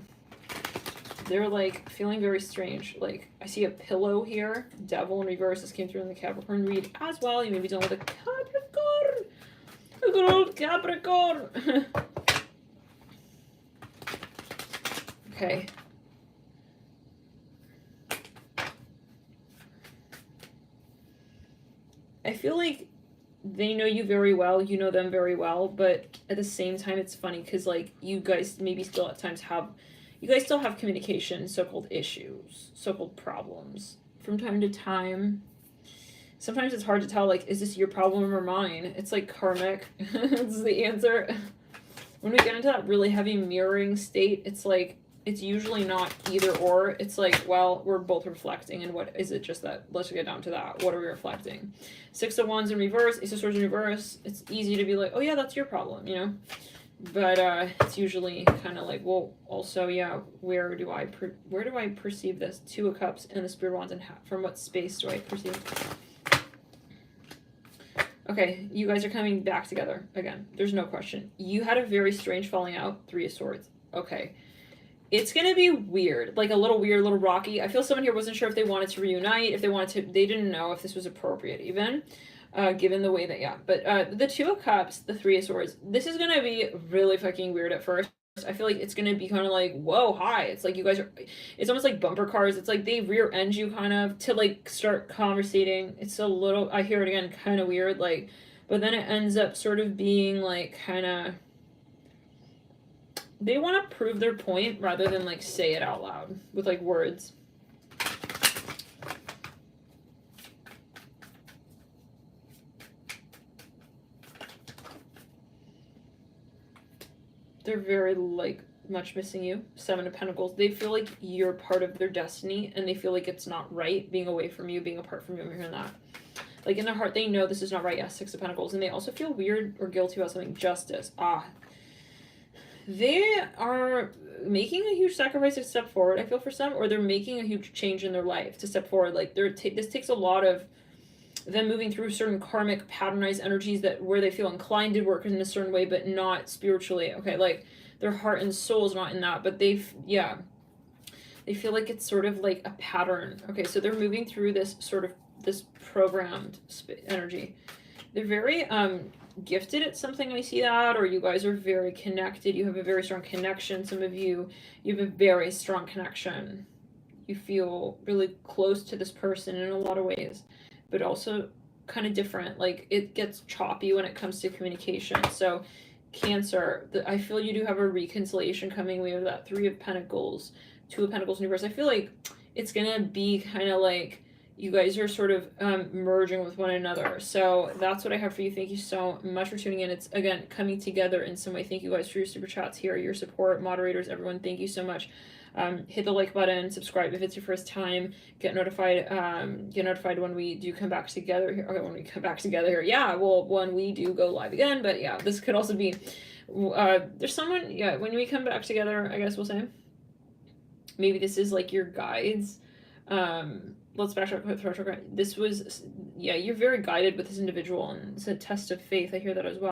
They're like feeling very strange. Like, I see a pillow here. Devil in reverse. This came through in the Capricorn read as well. You may be dealing with a Capricorn. A good old Capricorn. Okay. I feel like they know you very well. You know them very well. But at the same time, it's funny because, like, you guys maybe still at times have... You guys still have communication, so-called issues, so-called problems from time to time. Sometimes it's hard to tell, like, is this your problem or mine? It's like karmic. That's the answer. When we get into that really heavy mirroring state, it's like, it's usually not either or. It's like, well, we're both reflecting, and what is it just that? Let's get down to that. What are we reflecting? 6 of Wands in reverse, Ace of Swords in reverse. It's easy to be like, oh yeah, that's your problem, you know? But it's usually kind of like, well, also, yeah, where do I perceive this? 2 of Cups and the Spirit of Wands, and from what space do I perceive? Okay, you guys are coming back together again. There's no question. You had a very strange falling out. 3 of Swords. Okay. It's going to be weird, like a little weird, a little rocky. I feel someone here wasn't sure if they wanted to reunite, if they wanted to, they didn't know if this was appropriate even. Given the way that, yeah. But the 2 of Cups, the 3 of Swords, this is going to be really fucking weird at first. I feel like it's going to be kind of like, whoa, hi. It's like you guys are, it's almost like bumper cars. It's like they rear end you kind of to like start conversating. It's a little, I hear it again, kind of weird. Like, but then it ends up sort of being like kind of, they want to prove their point rather than like say it out loud with like words. They're very, like, much missing you. 7 of Pentacles. They feel like you're part of their destiny, and they feel like it's not right being away from you, being apart from you. I'm hearing that. Like in their heart, they know this is not right. Yes, Six of Pentacles. And they also feel weird or guilty about something. Justice. They are making a huge sacrifice to step forward, I feel, for some, or they're making a huge change in their life to step forward. Like this takes a lot of them moving through certain karmic patternized energies that where they feel inclined to work in a certain way, but not spiritually. Okay, like their heart and soul is not in that, but they feel like it's sort of like a pattern. Okay, so they're moving through this sort of this programmed energy. They're very gifted at something, I see that, or you guys are very connected. You have a very strong connection. Some of you have a very strong connection. You feel really close to this person in a lot of ways, but also kind of different. Like it gets choppy when it comes to communication. So Cancer, I feel you do have a reconciliation coming. We have that Three of Pentacles, Two of Pentacles in reverse. I feel like it's gonna be kind of like you guys are sort of merging with one another. So that's what I have for you. Thank you so much for tuning in. It's, again, coming together in some way. Thank you guys for your super chats here, your support, moderators, everyone. Thank you so much. Hit the like button, subscribe if it's your first time, get notified when we do come back together here. Okay, when we come back together here. Yeah, well, when we do go live again, but yeah, this could also be, there's someone, yeah, when we come back together, I guess we'll say, maybe this is like your guides. Let's backtrack. This was, yeah, you're very guided with this individual, and it's a test of faith. I hear that as well.